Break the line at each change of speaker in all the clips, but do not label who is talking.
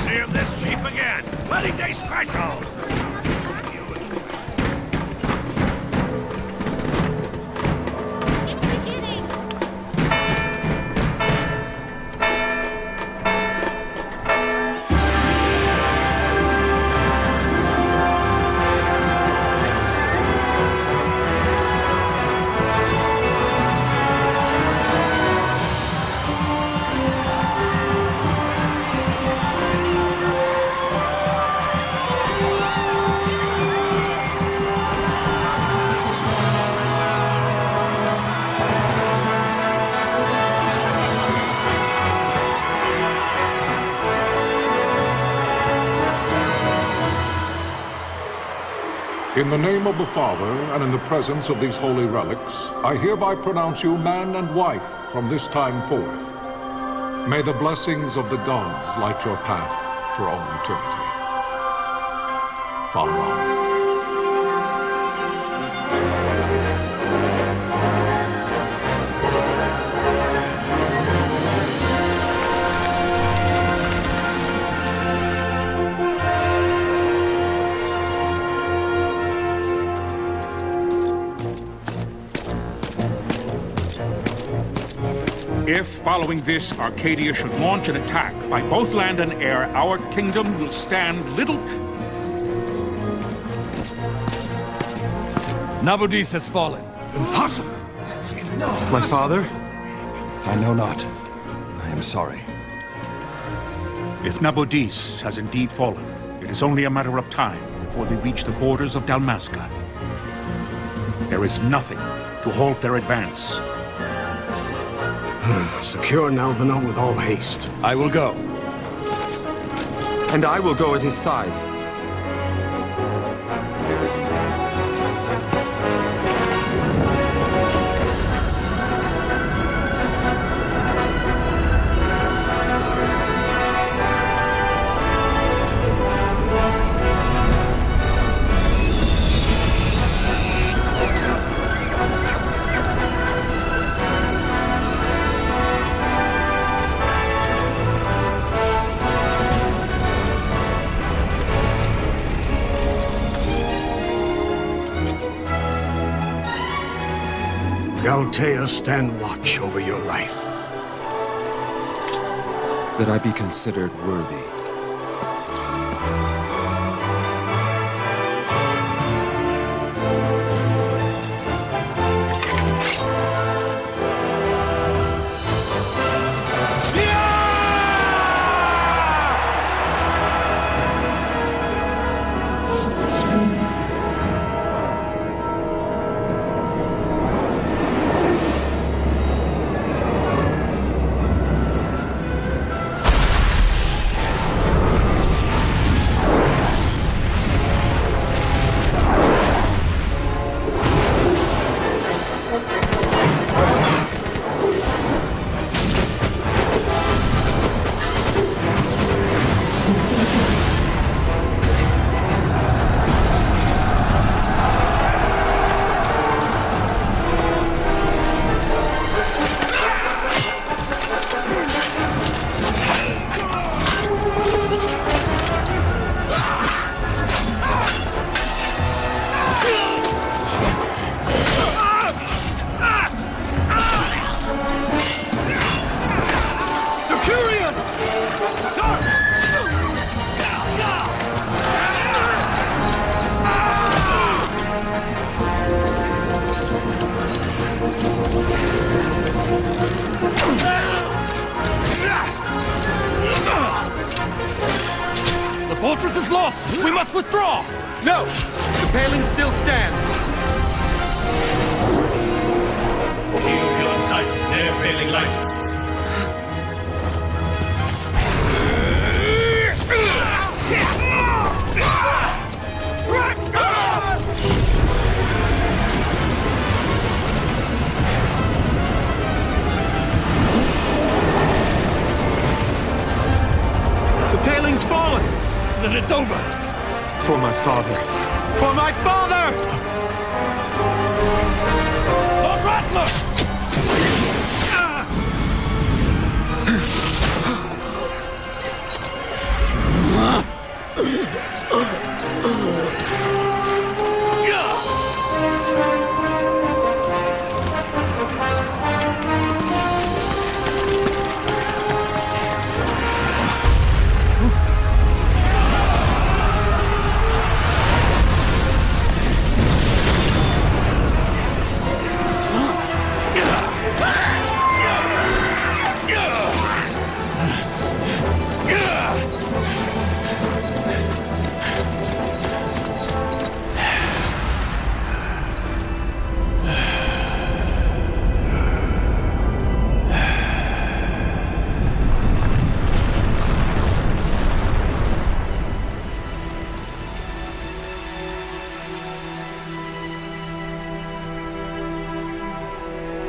see him this cheap again. Wedding day special!
In the name of the Father, and in the presence of these holy relics, I hereby pronounce you man and wife from this time forth. May the blessings of the gods light your path for all eternity. Follow on.
If, following this, Arcadia should launch an attack by both land and air, our kingdom will stand little...
Nabudis has fallen.
Impossible! No.
My father?
I know not. I am sorry.
If Nabudis has indeed fallen, it is only a matter of time before they reach the borders of Dalmasca. There is nothing to halt their advance.
Secure Nalbino with all haste.
I will go.
And I will go at his side.
Galtea, stand watch over your life.
That I be considered worthy.
The fortress is lost! We must withdraw!
No! The paling still stands!
Shield beyond sight, ne'er failing light.
The paling's fallen!
Then it's over!
For my father! For my father!
Lord Rassler!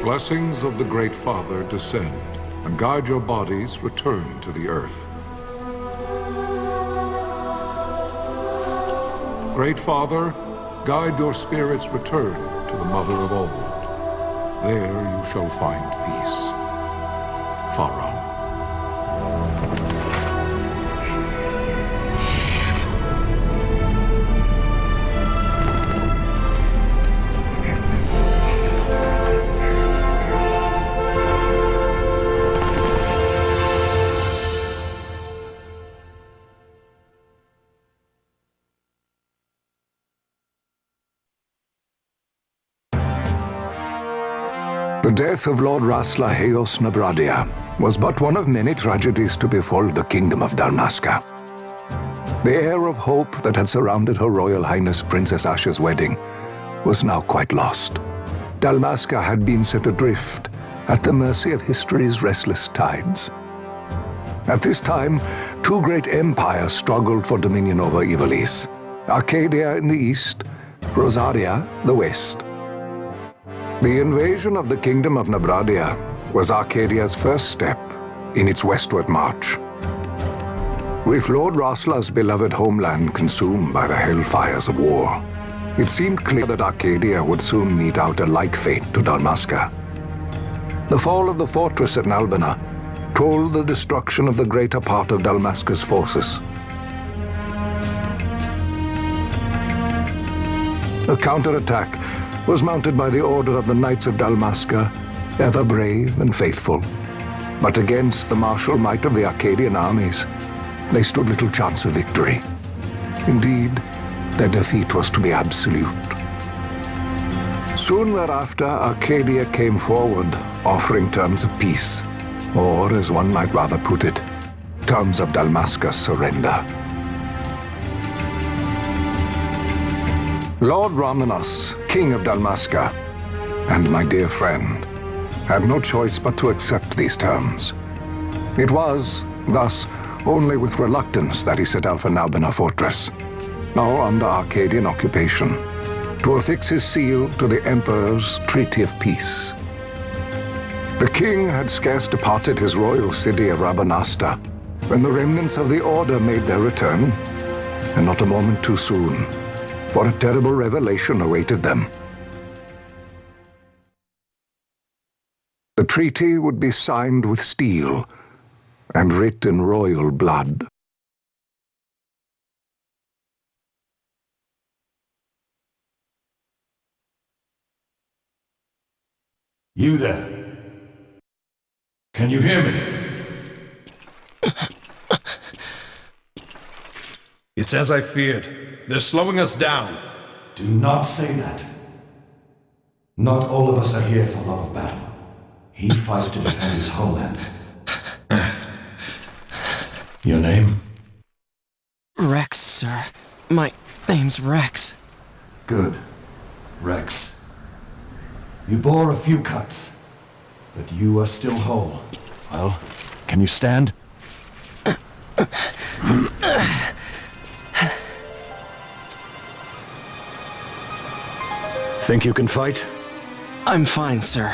Blessings of the Great Father descend, and guide your bodies return to the earth. Great Father, guide your spirits return to the Mother of all. There you shall find peace. Pharaoh.
The death of Lord Rasla Heos Nabradia was but one of many tragedies to befall the kingdom of Dalmasca. The air of hope that had surrounded Her Royal Highness Princess Asha's wedding was now quite lost. Dalmasca had been set adrift at the mercy of history's restless tides. At this time, two great empires struggled for dominion over Ivalice: Arcadia in the east, Rosaria the west. The invasion of the Kingdom of Nabradia was Arcadia's first step in its westward march. With Lord Rasla's beloved homeland consumed by the hellfires of war, it seemed clear that Arcadia would soon mete out a like fate to Dalmasca. The fall of the fortress at Nalbina told the destruction of the greater part of Dalmasca's forces. A counterattack was mounted by the Order of the Knights of Dalmasca, ever brave and faithful. But against the martial might of the Arcadian armies, they stood little chance of victory. Indeed, their defeat was to be absolute. Soon thereafter, Arcadia came forward, offering terms of peace, or, as one might rather put it, terms of Dalmasca's surrender. Lord Ramenas, King of Dalmasca, and my dear friend, had no choice but to accept these terms. It was, thus, only with reluctance that he set out for Nalbina Fortress, now under Arcadian occupation, to affix his seal to the Emperor's Treaty of Peace. The king had scarce departed his royal city of Rabanasta when the remnants of the Order made their return, and not a moment too soon, for a terrible revelation awaited them. The treaty would be signed with steel and writ in royal blood.
You there? Can you hear me?
It's as I feared. They're slowing us down.
Do not say that. Not all of us are here for love of battle. He fights to defend his homeland. Your name?
Rex, sir. My name's Rex.
Good. Rex. You bore a few cuts, but you are still whole. Well, can you stand? Think you can fight?
I'm fine, sir.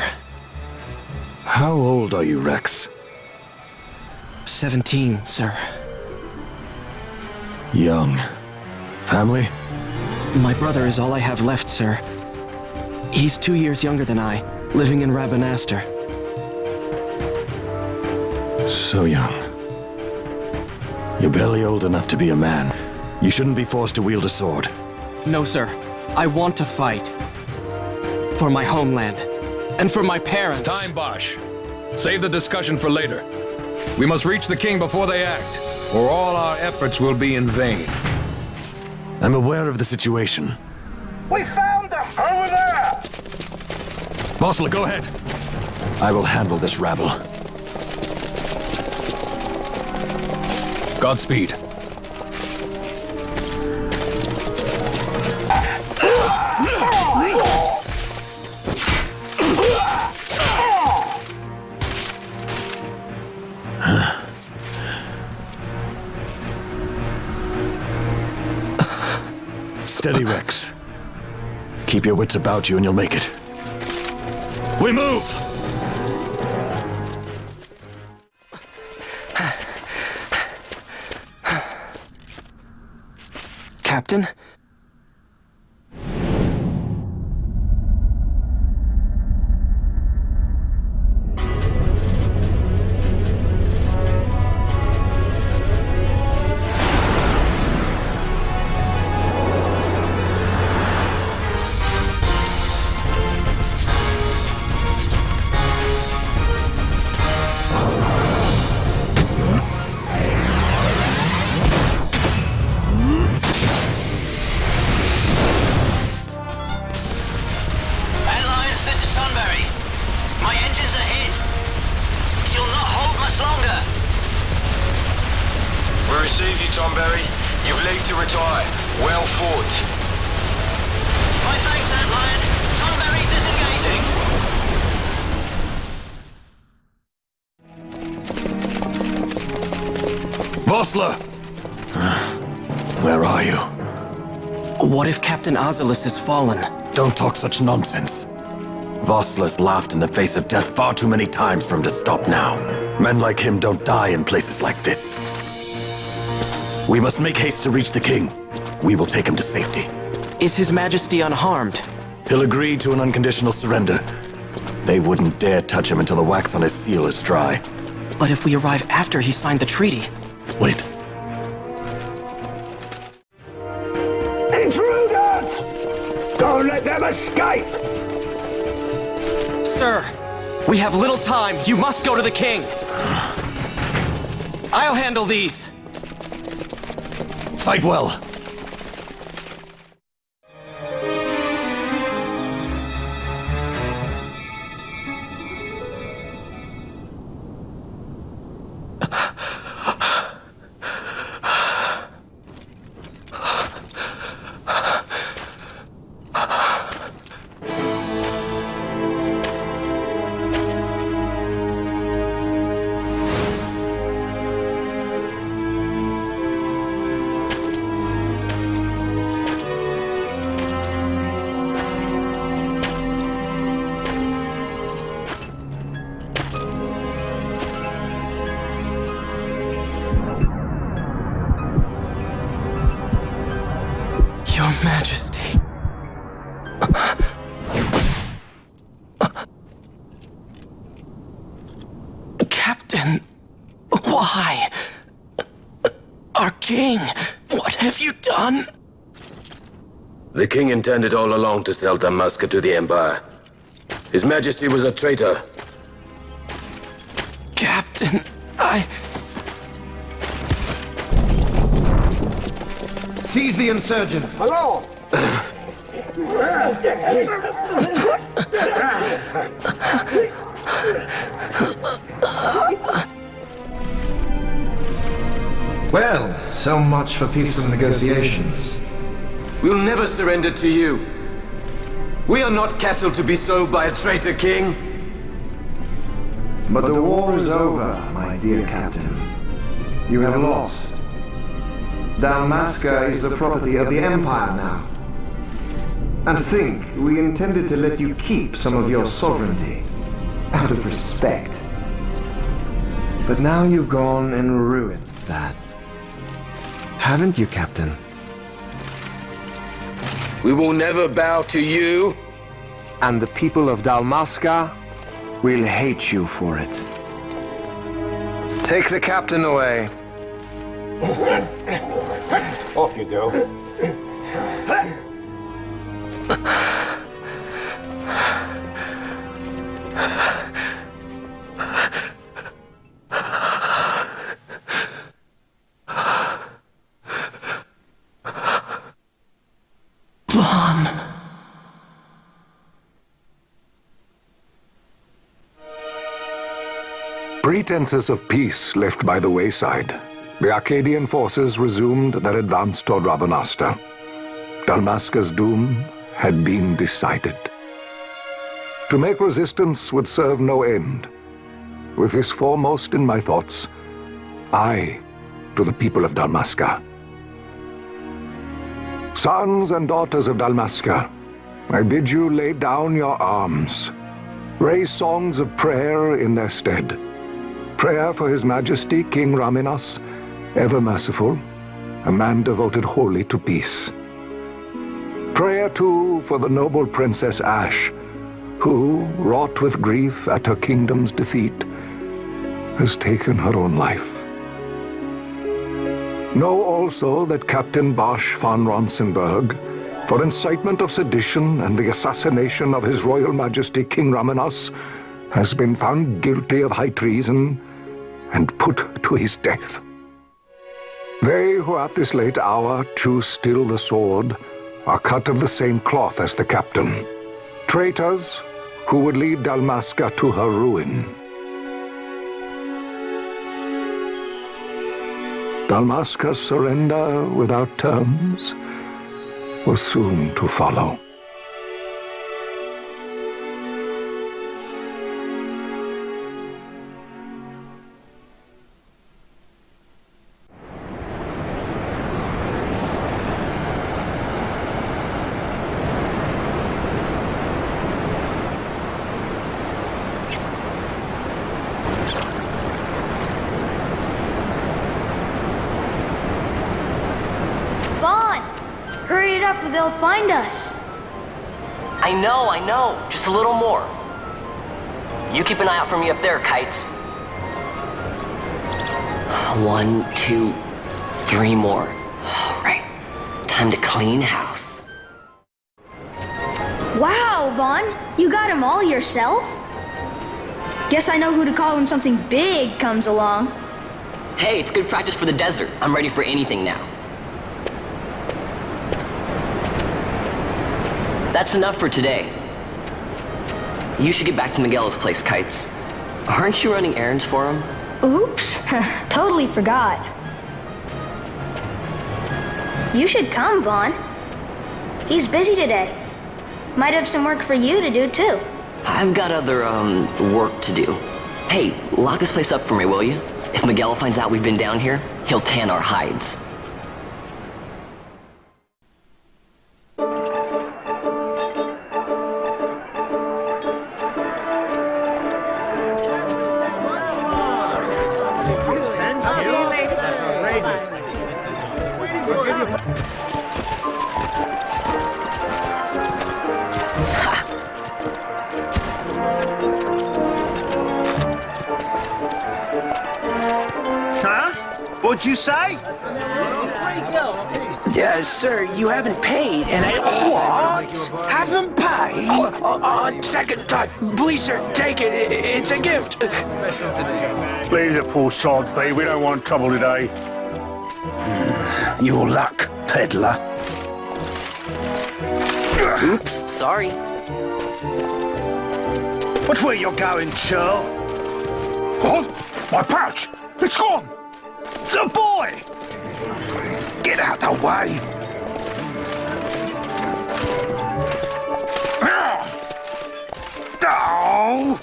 How old are you, Rex?
17, sir.
Young. Family?
My brother is all I have left, sir. He's 2 years younger than I, living in Rabanastre.
So young. You're barely old enough to be a man. You shouldn't be forced to wield a sword.
No, sir. I want to fight. For my homeland. And for my parents.
It's time, Bosch. Save the discussion for later. We must reach the king before they act, or all our efforts will be in vain.
I'm aware of the situation.
We found them! Over there!
Vossler, go ahead. I will handle this rabble.
Godspeed.
Steady, Rex. Keep your wits about you and you'll make it. We move!
Captain?
Receive you, Tomberry. You've leave to retire. Well fought.
My thanks, Antlion. Tomberry disengaging.
Vossler! Where are you?
What if Captain Azelus is fallen?
Don't talk such nonsense. Vossler's laughed in the face of death far too many times for him to stop now. Men like him don't die in places like this. We must make haste to reach the king. We will take him to safety.
Is His Majesty unharmed?
He'll agree to an unconditional surrender. They wouldn't dare touch him until the wax on his seal is dry.
But if we arrive after he signed the treaty...
Wait.
Intruders! Don't let them escape!
Sir, we have little time. You must go to the king. I'll handle these.
Fight well.
Your Majesty. Captain, why? Our king, what have you done?
The king intended all along to sell Damaska to the Empire. His Majesty was a traitor.
Captain,
Seize the insurgent!
Hello!
Well, so much for peaceful negotiations.
We'll never surrender to you. We are not cattle to be sold by a traitor king.
But the war is over, my dear captain. You have lost. Dalmasca is the property of the Empire now. And to think, we intended to let you keep some of your sovereignty, out of respect. But now you've gone and ruined that. Haven't you, Captain?
We will never bow to you.
And the people of Dalmasca will hate you for it. Take the captain away.
Off you go.
Pretenses of peace left by the wayside, the Arcadian forces resumed their advance toward Rabanasta. Dalmasca's doom had been decided. To make resistance would serve no end. With this foremost in my thoughts, I, to the people of Dalmasca. Sons and daughters of Dalmasca, I bid you lay down your arms. Raise songs of prayer in their stead. Prayer for His Majesty King Raminas, ever merciful, a man devoted wholly to peace. Prayer, too, for the noble Princess Ash, who, wrought with grief at her kingdom's defeat, has taken her own life. Know also that Captain Bosch von Ronsenberg, for incitement of sedition and the assassination of His Royal Majesty King Raminas, has been found guilty of high treason and put to his death. They who at this late hour choose still the sword are cut of the same cloth as the captain. Traitors who would lead Dalmasca to her ruin. Dalmasca's surrender without terms was soon to follow.
Hurry it up or they'll find us.
I know. Just a little more. You keep an eye out for me up there, Kites. 1, 2, 3 more. All right. Time to clean house.
Wow, Vaughn. You got him all yourself? Guess I know who to call when something big comes along.
Hey, it's good practice for the desert. I'm ready for anything now. That's enough for today. You should get back to Miguel's place, Kites. Aren't you running errands for him?
Oops, totally forgot. You should come, Vaughn. He's busy today. Might have some work for you to do, too.
I've got other, work to do. Hey, lock this place up for me, will you? If Miguel finds out we've been down here, he'll tan our hides.
What'd you say?
Sir, you haven't paid, and I...
What? Haven't paid?
On second thought, please, sir, take it. It's a gift.
Leave the poor sod be. We don't want trouble today.
Your luck, peddler.
Oops, sorry.
Watch where you're going, churl.
What? My pouch! It's gone!
The boy! Get out the way! Oh!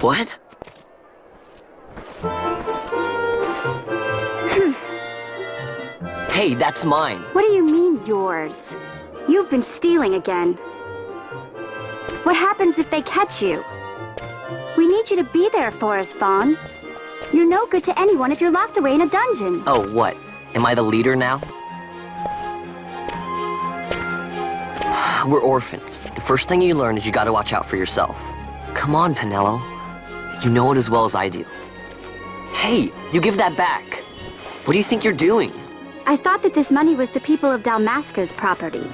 What? Hey, that's mine.
What do you mean, yours? You've been stealing again. What happens if they catch you? We need you to be there for us, Vaughn. You're no good to anyone if you're locked away in a dungeon.
Oh, what? Am I the leader now? We're orphans. The first thing you learn is you gotta watch out for yourself. Come on, Pinello. You know it as well as I do. Hey, you give that back. What do you think you're doing?
I thought that this money was the people of Dalmasca's property.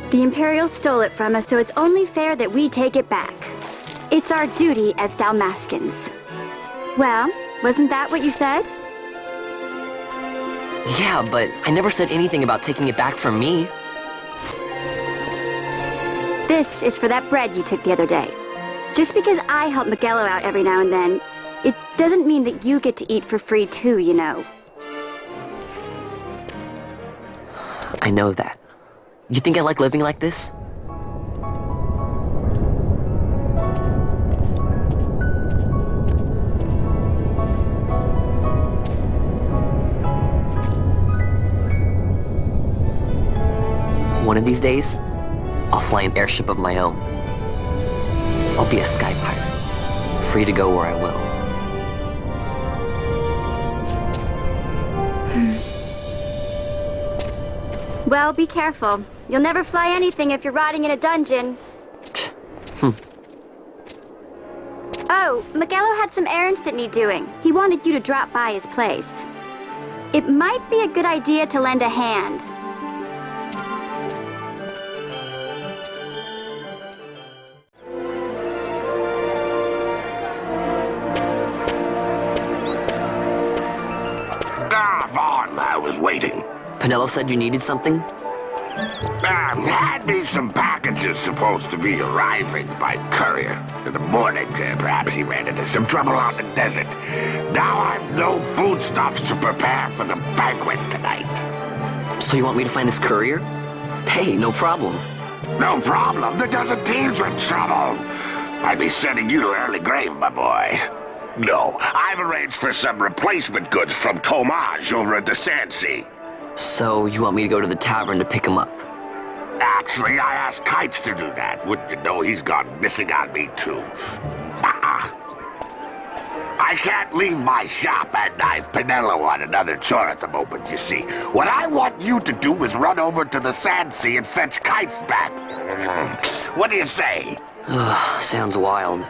The Imperials stole it from us, so it's only fair that we take it back. It's our duty as Dalmascans. Well, wasn't that what you said?
Yeah, but I never said anything about taking it back from me.
This is for that bread you took the other day. Just because I help Miguelo out every now and then, it doesn't mean that you get to eat for free too, you know.
I know that. You think I like living like this? One of these days, I'll fly an airship of my own. I'll be a sky pirate, free to go where I will.
Well, be careful. You'll never fly anything if you're rotting in a dungeon. Oh, Miguelo had some errands that need doing. He wanted you to drop by his place. It might be a good idea to lend a hand.
Vaughn, I was waiting.
Pinello said you needed something?
Had me some packages supposed to be arriving by courier. In the morning, perhaps he ran into some trouble out in the desert. Now I've no foodstuffs to prepare for the banquet tonight.
So you want me to find this courier? Hey, no problem.
No problem. The desert team's in trouble. I'd be sending you to early grave, my boy. No, I've arranged for some replacement goods from Tomage over at the Sand Sea.
So you want me to go to the tavern to pick him up?
Actually, I asked Kites to do that. Wouldn't you know he's gone missing on me, too? I can't leave my shop, and I've Pinello on another chore at the moment, you see. What I want you to do is run over to the Sand Sea and fetch Kites back. What do you say?
Sounds wild.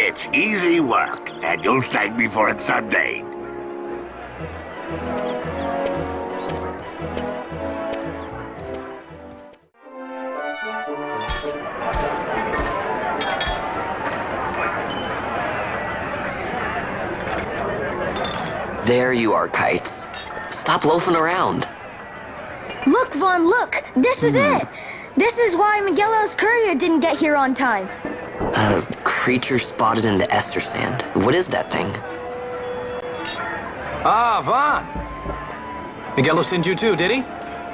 It's easy work, and you'll thank me for it someday.
There you are, Kites. Stop loafing around.
Look, Vaughn, look! This is it! This is why Miguelo's courier didn't get here on time.
A creature spotted in the Ester Sand. What is that thing?
Ah, Vaughn! Miguelo sent you too, did he?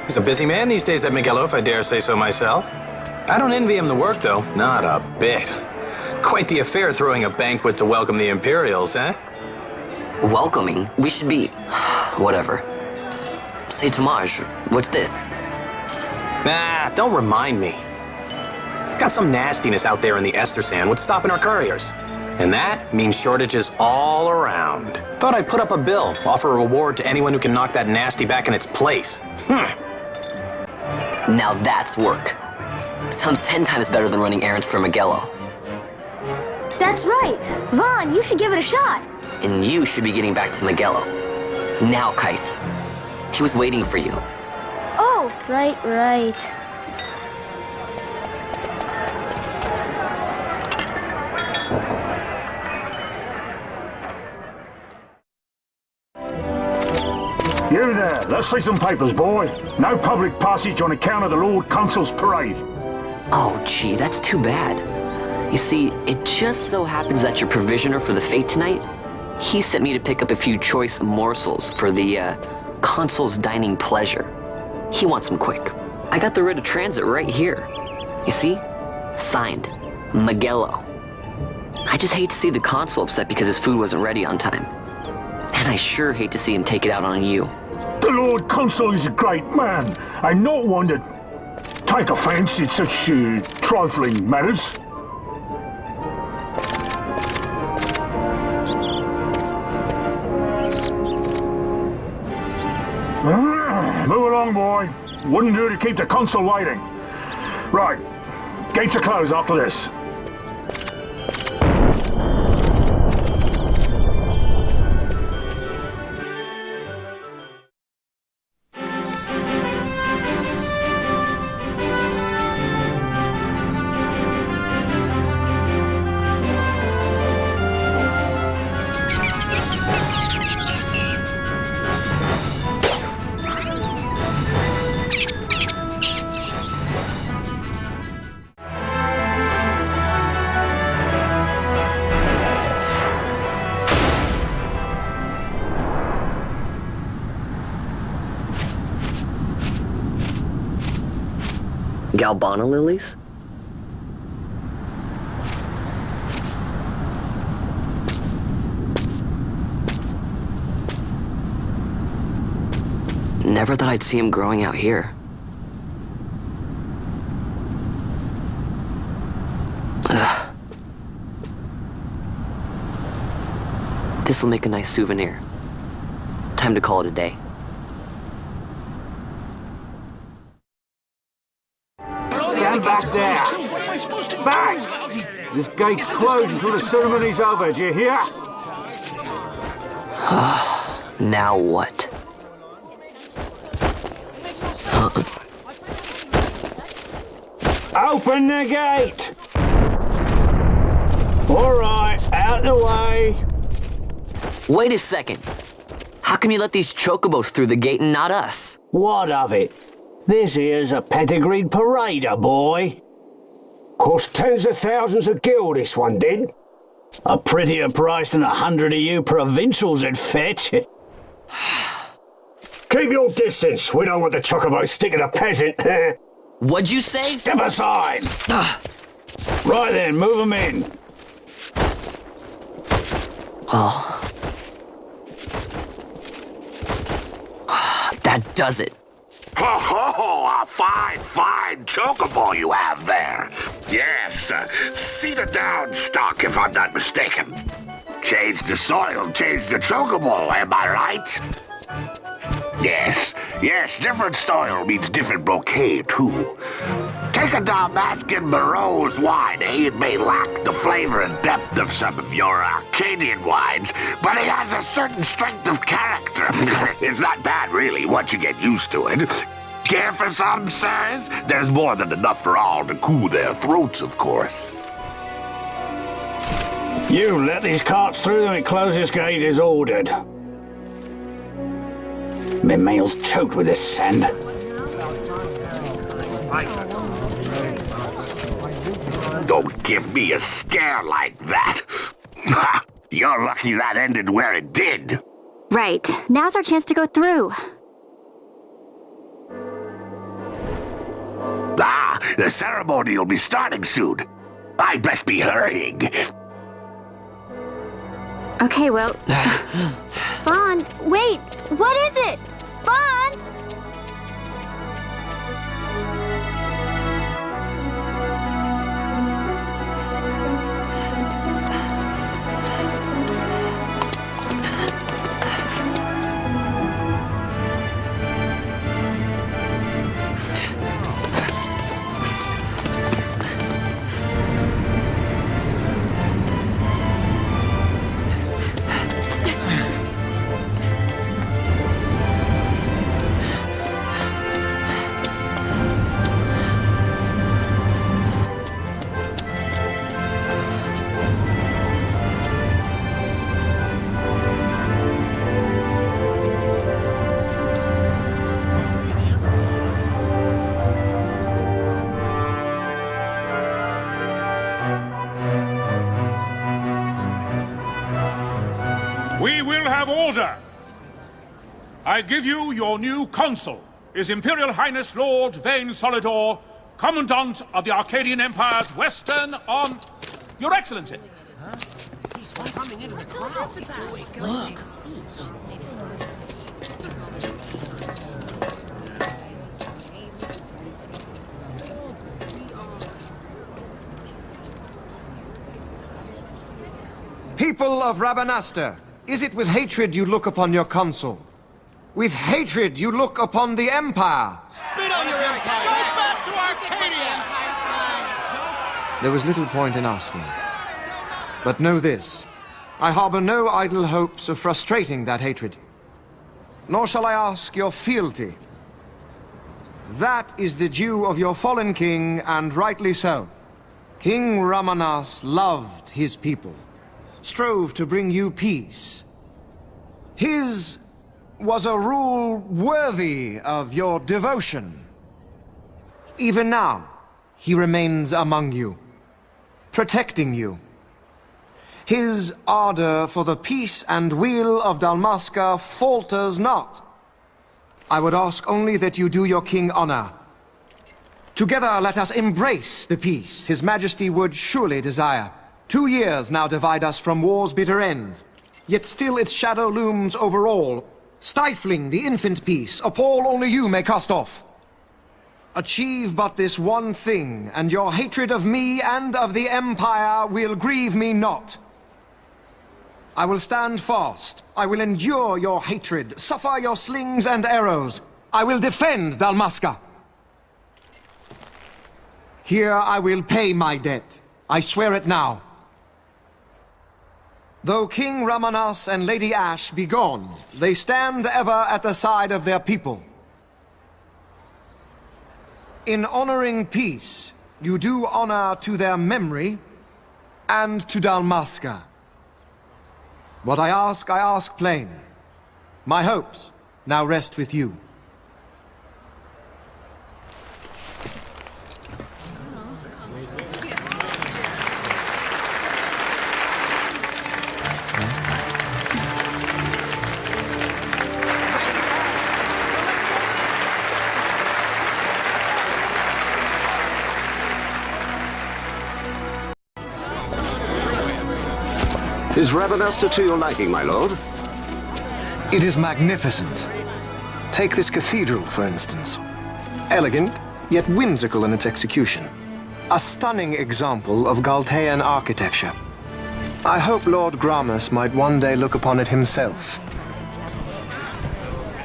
He's a busy man these days, that Miguelo, if I dare say so myself. I don't envy him the work, though. Not a bit. Quite the affair throwing a banquet to welcome the Imperials, eh?
Welcoming? We should be... whatever. Say, Tomage, what's this?
Nah, don't remind me. Got some nastiness out there in the Ester Sand. What's stopping our couriers? And that means shortages all around. Thought I'd put up a bill, offer a reward to anyone who can knock that nasty back in its place.
Now that's work. Sounds 10 times better than running errands for Miguelo.
That's right! Vaughn, you should give it a shot!
And you should be getting back to Miguelo. Now, Kites. He was waiting for you.
Oh, right.
You there, let's see some papers, boy. No public passage on account of the Lord Consul's parade.
Oh, gee, that's too bad. You see, it just so happens that your provisioner for the fete tonight, he sent me to pick up a few choice morsels for the, Consul's dining pleasure. He wants them quick. I got the writ of transit right here. You see? Signed, Miguelo. I just hate to see the Consul upset because his food wasn't ready on time. And I sure hate to see him take it out on you.
The Lord Consul is a great man, and not one to take offense in such trifling matters. Move along, boy. Wouldn't do to keep the Consul waiting. Right. Gates are closed after this.
Galbana lilies? Never thought I'd see him growing out here. Ugh. This'll make a nice souvenir. Time to call it a day.
Stand back there. Back! This gate's closed until the ceremony's over, do you hear?
Now what?
Open the gate! Alright, out the way.
Wait a second. How come you let these chocobos through the gate and not us?
What of it? This here's a pedigreed parader, boy. Cost tens of thousands of gil, this one did. A prettier price than 100 of you provincials would fetch. Keep your distance. We don't want the chocobos sticking a peasant.
What'd you say?
Step aside. Right then, move them in.
Oh. That does it.
Ho ho ho! A fine chocobo you have there. Yes, cedar down stock if I'm not mistaken. Change the soil, change the chocobo, am I right? Yes, different style means different bouquet too. Take a Dalmascan Barrow's wine, eh? It may lack the flavor and depth of some of your Arcadian wines, but it has a certain strength of character. It's not bad, really, once you get used to it. Care for some, sirs? There's more than enough for all to cool their throats, of course.
You let these carts through and closest gate is ordered. My mail's choked with this sand.
Don't give me a scare like that. You're lucky that ended where it did.
Right. Now's our chance to go through.
The ceremony will be starting soon. I'd best be hurrying.
Okay, well... Vaughn, wait! What is it? Vaughn!
We will have order. I give you your new consul, His Imperial Highness Lord Vane Solidor, Commandant of the Arcadian Empire's Western on... Your Excellency.
Huh? He's coming into the crowd. Look.
People of Rabanastre, is it with hatred you look upon your consul? With hatred you look upon the Empire?
Spit on your empire! Go back to Arcadia!
there was little point in asking. But know this, I harbor no idle hopes of frustrating that hatred. Nor shall I ask your fealty. That is the due of your fallen king, and rightly so. King Ramanas loved his people, strove to bring you peace. His was a rule worthy of your devotion. Even now, he remains among you, protecting you. His ardor for the peace and weal of Dalmasca falters not. I would ask only that you do your king honor. Together let us embrace the peace his majesty would surely desire. 2 years now divide us from war's bitter end, yet still its shadow looms over all, stifling the infant peace a pall only you may cast off. Achieve but this one thing, and your hatred of me and of the Empire will grieve me not. I will stand fast. I will endure your hatred, suffer your slings and arrows. I will defend Dalmasca. Here I will pay my debt. I swear it now. Though King Ramanas and Lady Ash be gone, they stand ever at the side of their people. In honoring peace, you do honor to their memory and to Dalmasca. What I ask plain. My hopes now rest with you.
Is Rabanasta to your liking, my lord?
It is magnificent. Take this cathedral, for instance. Elegant, yet whimsical in its execution. A stunning example of Galtean architecture. I hope Lord Gramus might one day look upon it himself.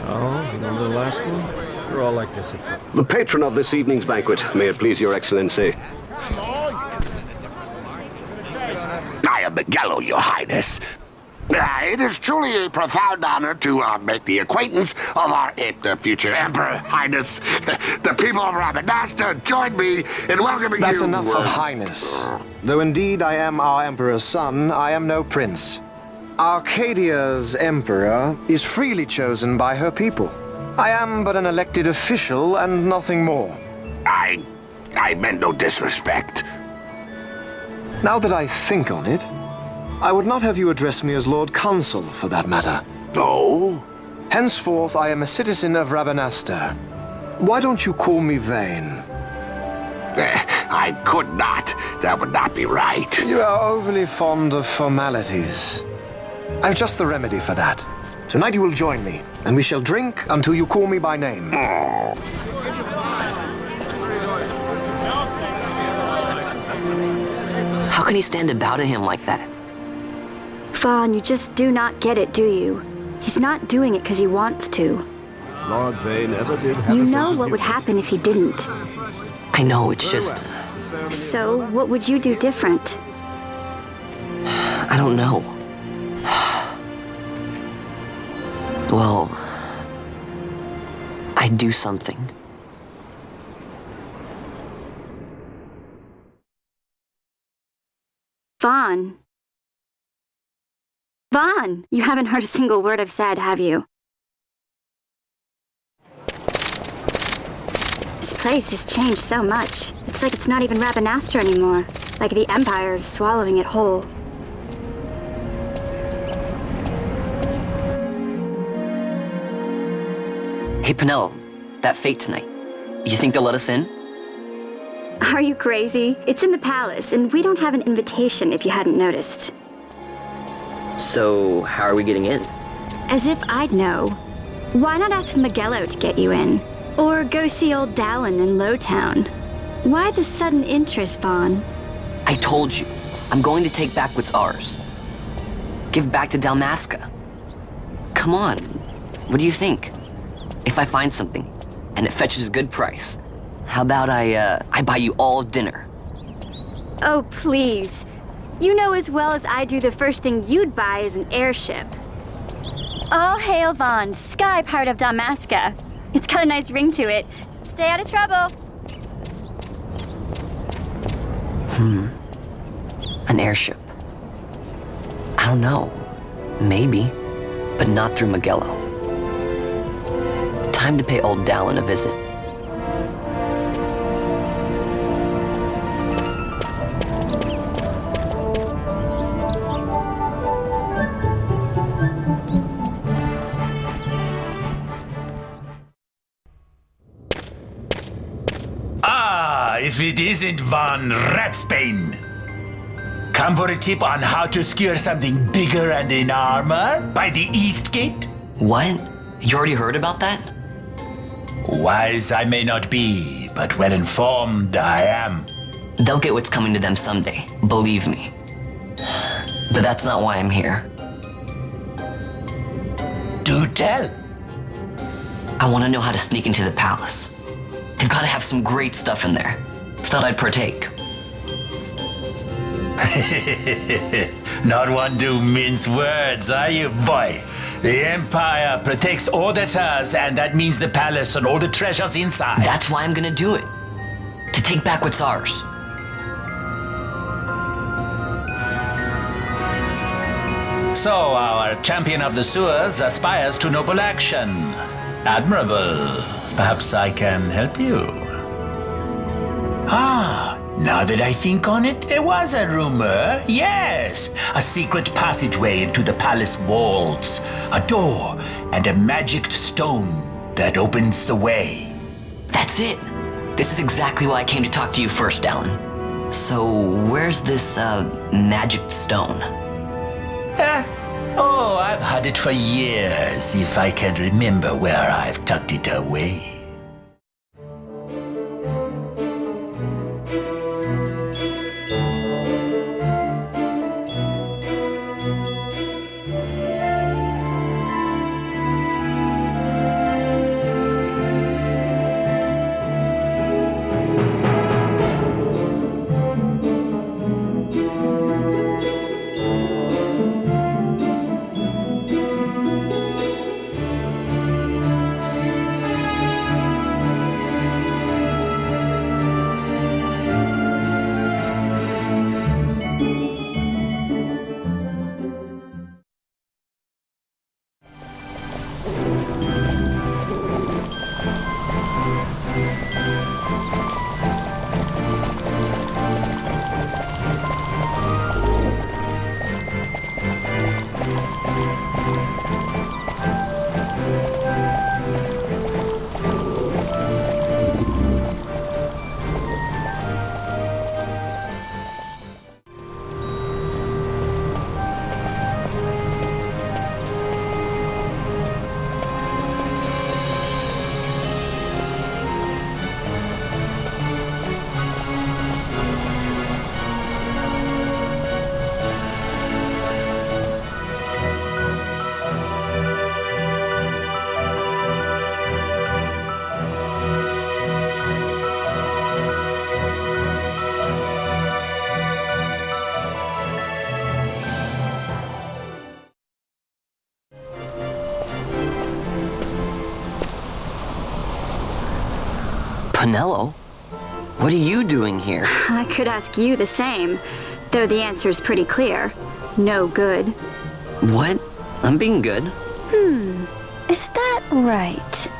Oh, you know the last one? We're all like this at first.
The patron of this evening's banquet, may it please your excellency.
I am Miguel, your highness. It is truly a profound honor to make the acquaintance of our future emperor, highness. The people of Rabanasta join me in welcoming you.
That's enough of highness. Though indeed I am our emperor's son, I am no prince. Arcadia's emperor is freely chosen by her people. I am but an elected official and nothing more.
I meant no disrespect.
Now that I think on it, I would not have you address me as Lord Consul, for that matter.
No?
Henceforth, I am a citizen of Rabanasta. Why don't you call me Vane?
I could not. That would not be right.
You are overly fond of formalities. I've just the remedy for that. Tonight you will join me, and we shall drink until you call me by name.
How can he stand about to him like that?
Fawn, you just do not get it, do you? He's not doing it because he wants to.
Lord Vane never did have
You know what would happen if he didn't.
I know, it's just...
So, what would you do different?
I don't know. Well... I'd do something.
Vaughn. Vaughn! You haven't heard a single word I've said, have you? This place has changed so much. It's like it's not even Rabanasta anymore. Like the Empire is swallowing it whole.
Hey, Penel, that fete tonight. You think they'll let us in?
Are you crazy? It's in the palace, and we don't have an invitation if you hadn't noticed.
So, how are we getting in?
As if I'd know. Why not ask Miguello to get you in? Or go see old Dallin in Lowtown? Why the sudden interest, Vaughn?
I told you, I'm going to take back what's ours. Give back to Dalmasca. Come on, what do you think? If I find something, and it fetches a good price, how about I buy you all dinner?
Oh, please. You know as well as I do the first thing you'd buy is an airship. All hail Vaughn, sky part of Dalmasca. It's got a nice ring to it. Stay out of trouble.
An airship. I don't know. Maybe. But not through Magello. Time to pay old Dallin a visit.
If it isn't Von Ratsbane. Come for a tip on how to secure something bigger and in armor by the East Gate?
What? You already heard about that?
Wise I may not be, but well informed I am.
They'll get what's coming to them someday, believe me. But that's not why I'm here.
Do tell.
I want to know how to sneak into the palace. They've got to have some great stuff in there. Thought I'd partake.
Not one to mince words, are you, boy? The Empire protects all that's hers, and that means the palace and all the treasures inside.
That's why I'm gonna do it. To take back what's ours.
So, our champion of the sewers aspires to noble action. Admirable. Perhaps I can help you. Now that I think on it, there was a rumor. Yes, a secret passageway into the palace walls, a door, and a magic stone that opens the way.
That's it. This is exactly why I came to talk to you first, Dallin. So, where's this, magic stone?
I've had it for years, if I can remember where I've tucked it away.
Penelo? What are you doing here?
I could ask you the same, though the answer's pretty clear. No good.
What? I'm being good.
Is that right?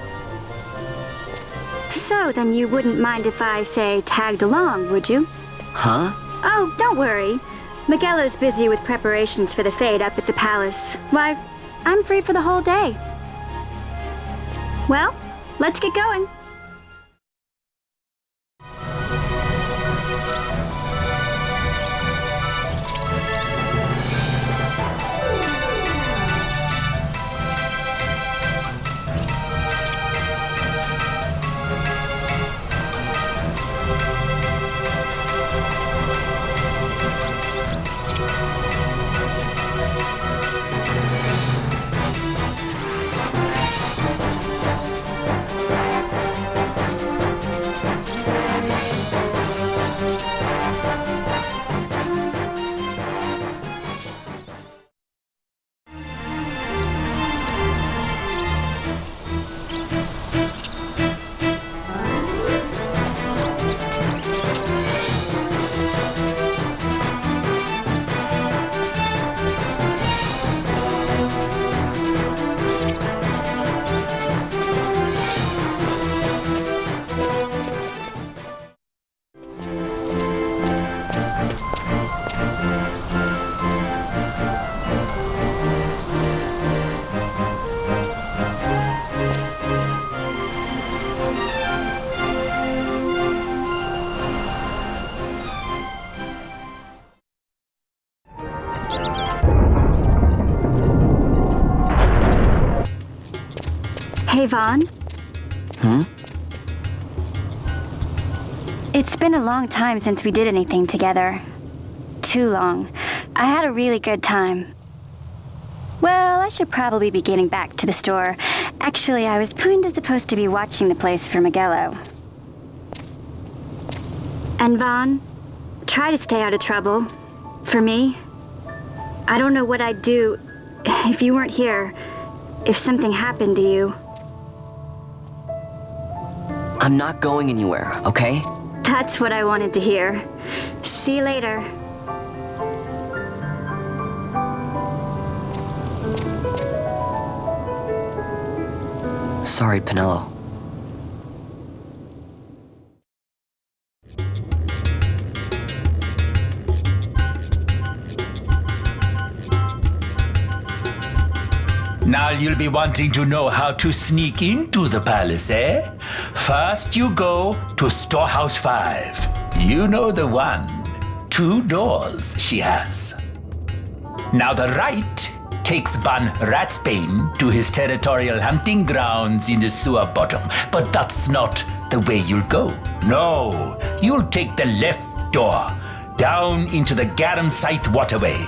So then you wouldn't mind if I, say, tagged along, would you?
Huh?
Oh, don't worry. Magello's busy with preparations for the fete up at the palace. Why, I'm free for the whole day. Well, let's get going. Hey, Vaughn. It's been a long time since we did anything together. Too long. I had a really good time. Well, I should probably be getting back to the store. Actually, I was kinda supposed to be watching the place for Miguelo. And Vaughn, try to stay out of trouble. For me. I don't know what I'd do if you weren't here. If something happened to you.
I'm not going anywhere, okay?
That's what I wanted to hear. See you later.
Sorry, Penelo.
Now you'll be wanting to know how to sneak into the palace, eh? First you go to Storehouse 5. You know the one. 2 doors she has. Now the right takes Ban Ratsbane to his territorial hunting grounds in the sewer bottom. But that's not the way you'll go. No, you'll take the left door, down into the Garum Scythe waterway.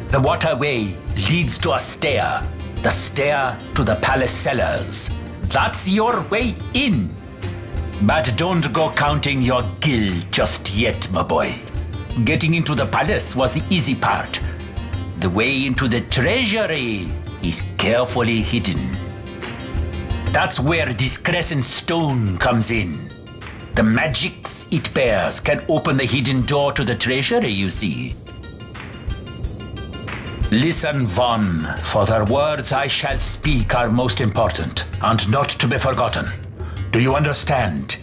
The waterway leads to a stair. The stair to the palace cellars. That's your way in. But don't go counting your gil just yet, my boy. Getting into the palace was the easy part. The way into the treasury is carefully hidden. That's where this crescent stone comes in. The magics it bears can open the hidden door to the treasury, you see. Listen, Vaughn, for the words I shall speak are most important, and not to be forgotten. Do you understand?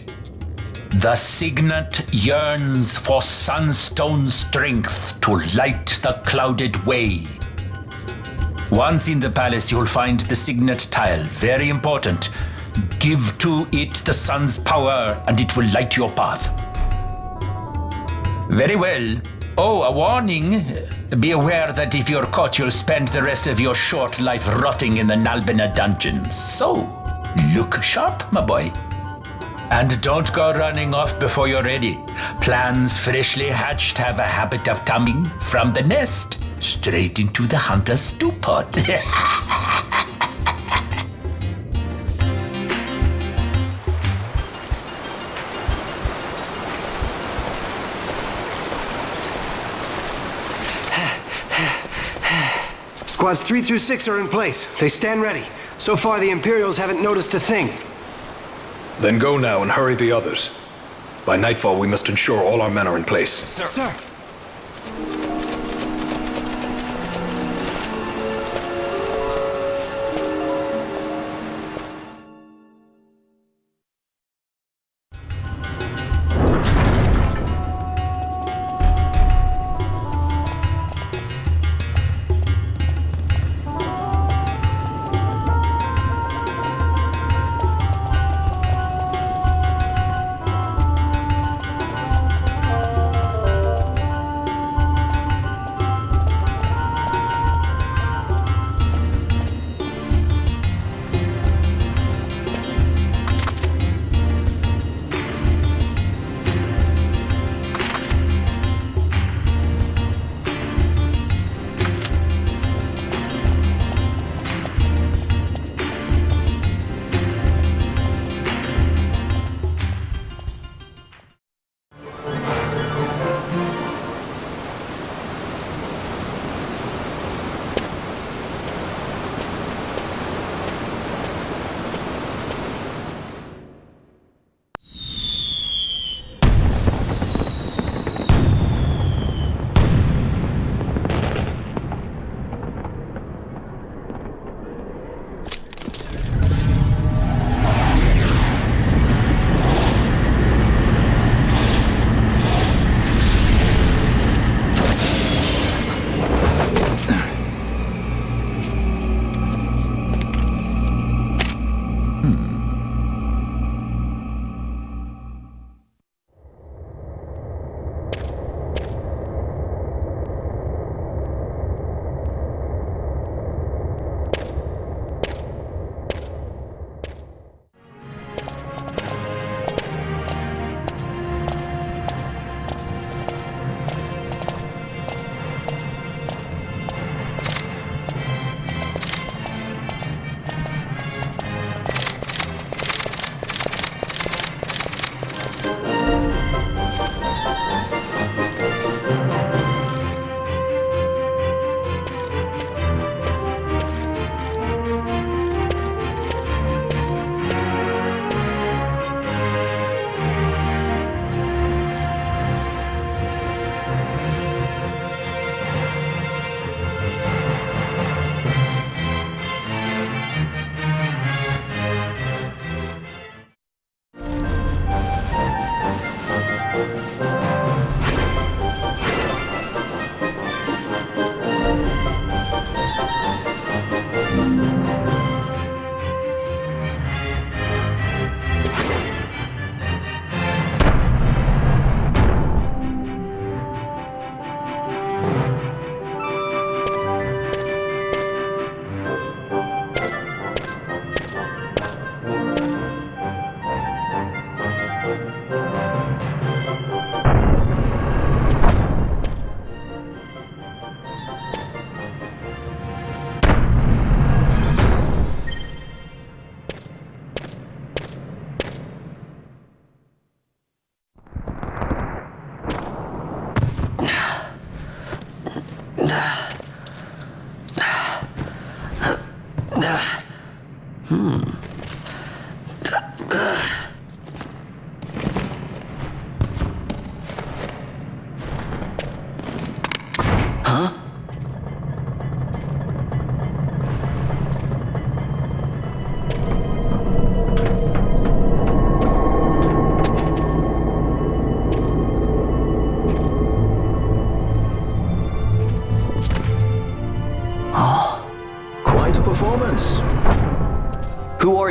The signet yearns for sunstone strength to light the clouded way. Once in the palace, you'll find the signet tile, very important. Give to it the sun's power, and it will light your path. Very well. Oh, a warning. Be aware that if you're caught, you'll spend the rest of your short life rotting in the Nalbina dungeons. So, look sharp, my boy. And don't go running off before you're ready. Plans freshly hatched have a habit of coming from the nest straight into the hunter's stew pot.
Squads 3 through 6 are in place. They stand ready. So far, the Imperials haven't noticed a thing.
Then go now and hurry the others. By nightfall, we must ensure all our men are in place.
Sir.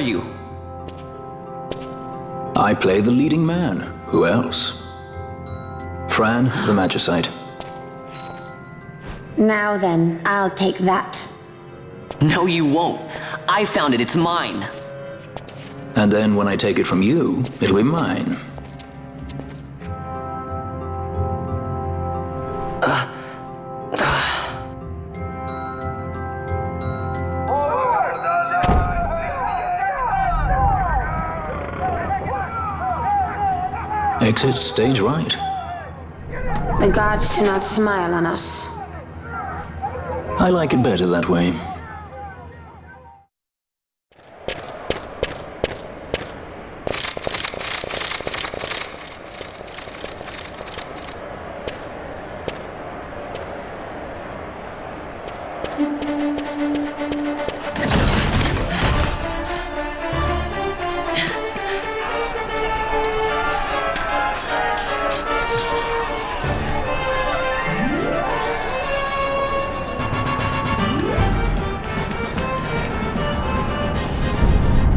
you?
I play the leading man. Who else? Fran, the Magicite.
Now then, I'll take that.
No, you won't. I found it. It's mine.
And then when I take it from you, it'll be mine. Exit stage right.
The gods do not smile on us.
I like it better that way.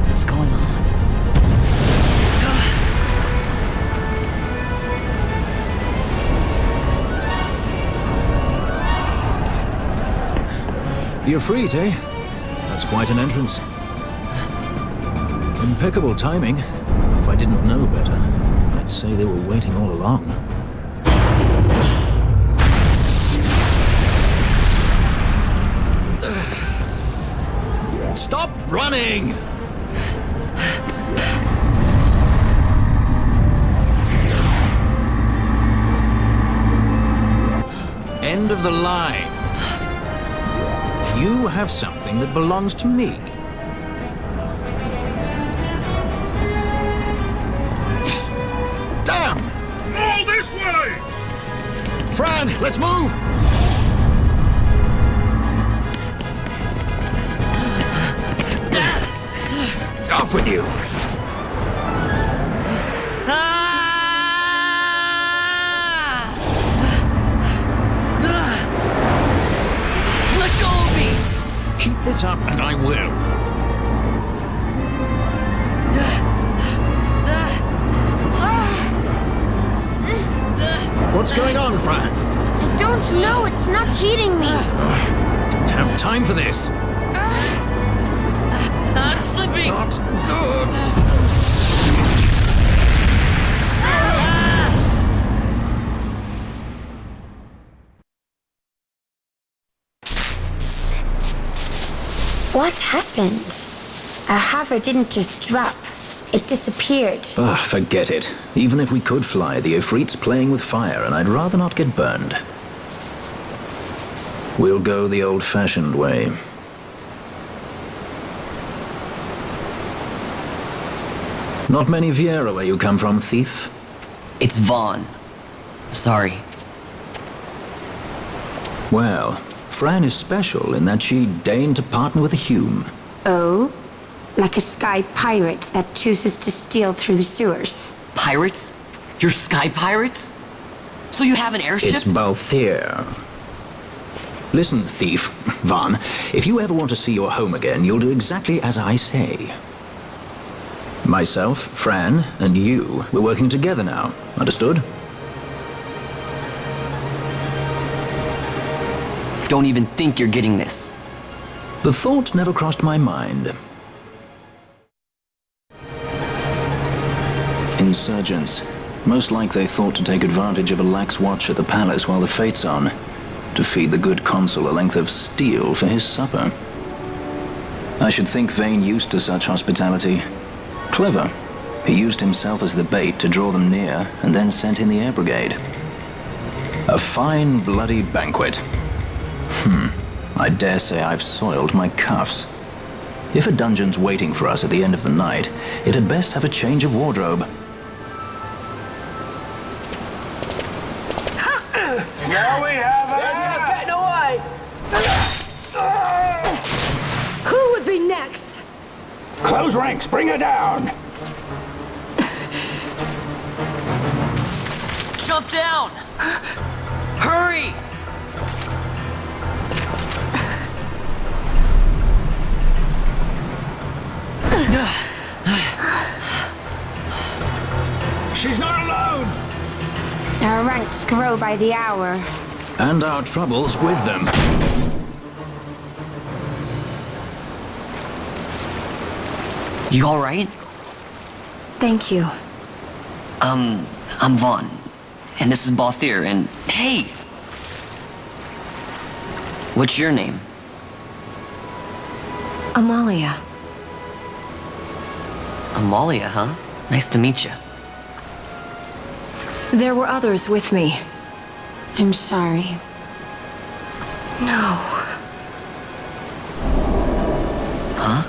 What's going on?
The Ifrit, eh? That's quite an entrance. Impeccable timing. If I didn't know better, I'd say they were waiting all along. Stop running! End of the line. You have something that belongs to me. Damn!
All this way!
Fran, let's move! Off with you!
Let go of me!
Keep this up and I will. What's going on, Fran?
I don't know. It's not heating me.
Don't have time for this.
Not slipping!
Not good.
What happened? Our hover didn't just drop. It disappeared.
Forget it. Even if we could fly, the Ifrit's playing with fire, and I'd rather not get burned. We'll go the old-fashioned way. Not many Viera where you come from, thief?
It's Vaughn. Sorry.
Well, Fran is special in that she deigned to partner with a Hume.
Oh? Like a sky pirate that chooses to steal through the sewers.
Pirates? You're sky pirates? So you have an airship?
It's Balthier. Listen, thief, Vaughn, if you ever want to see your home again, you'll do exactly as I say. Myself, Fran, and you, we're working together now. Understood?
Don't even think you're getting this.
The thought never crossed my mind. Insurgents. Most like they thought to take advantage of a lax watch at the palace while the fate's on, to feed the good consul a length of steel for his supper. I should think Vane used to such hospitality. Clever. He used himself as the bait to draw them near, and then sent in the air brigade. A fine, bloody banquet. I dare say I've soiled my cuffs. If a dungeon's waiting for us at the end of the night, it had best have a change of wardrobe.
Now we have
Getting away!
Who would be next?
Close ranks, bring her down!
Jump down! Hurry!
She's not alone!
Our ranks grow by the hour.
And our troubles with them.
You alright?
Thank you.
I'm Vaughn. And this is Balthier, and hey! What's your name?
Amalia.
Amalia, huh? Nice to meet you.
There were others with me. I'm sorry. No.
Huh?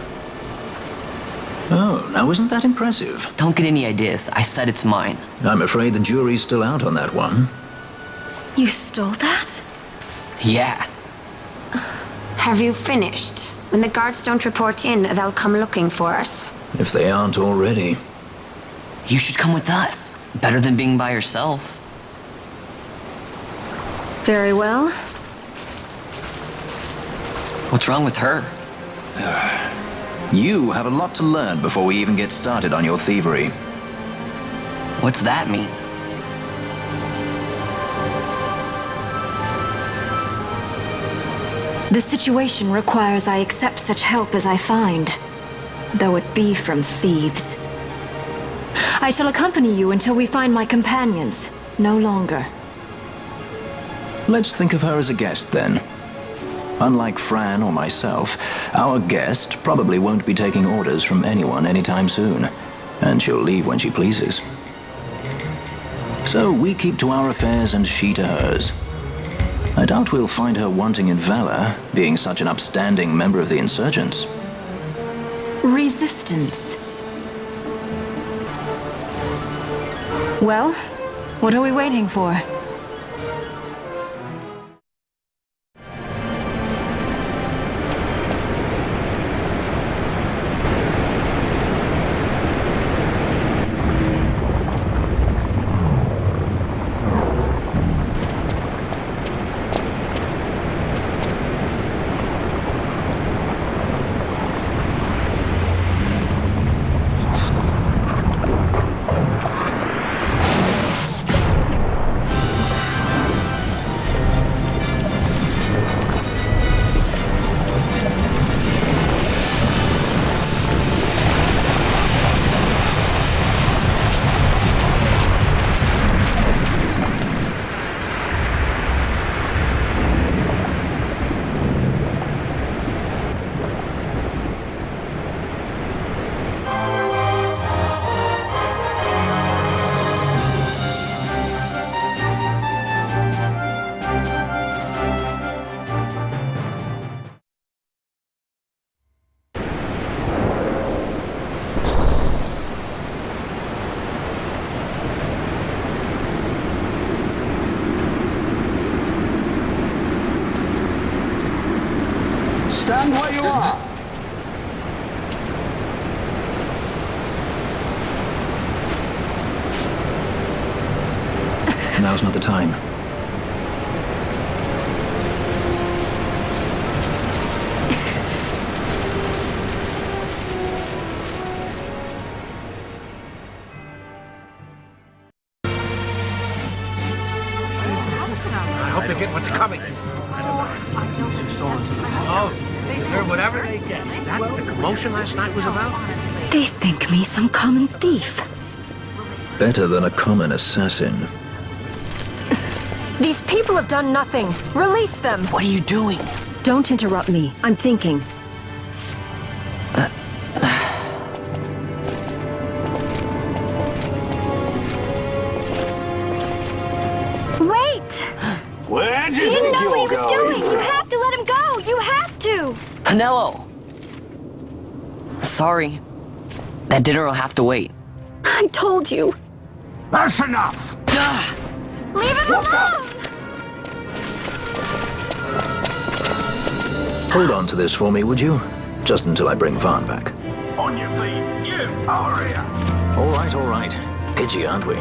Oh, now isn't that impressive?
Don't get any ideas. I said it's mine.
I'm afraid the jury's still out on that one.
You stole that?
Yeah.
Have you finished? When the guards don't report in, they'll come looking for us.
If they aren't already.
You should come with us. Better than being by yourself.
Very well.
What's wrong with her?
You have a lot to learn before we even get started on your thievery.
What's that mean?
The situation requires I accept such help as I find, though it be from thieves. I shall accompany you until we find my companions, no longer.
Let's think of her as a guest, then. Unlike Fran or myself, our guest probably won't be taking orders from anyone anytime soon, and she'll leave when she pleases. So we keep to our affairs and she to hers. I doubt we'll find her wanting in valor, being such an upstanding member of the insurgents.
Resistance. Well, what are we waiting for?
Stand where you are!
Now's not the time.
I hope they get what's coming. Oh, or whatever they get. Is that what the commotion last night was about?
They think me some common thief.
Better than a common assassin.
These people have done nothing. Release them.
What are you doing?
Don't interrupt me. I'm thinking. Wait!
Where do you
He didn't
think
know what he
you're
was
going?
doing. You have to let him go. You have to.
Pinello! Sorry. That dinner will have to wait.
I told you.
That's enough!
Leave him alone!
Hold on to this for me, would you? Just until I bring Vaughn back.
On your feet, you! Over here!
All right. Edgy, aren't we?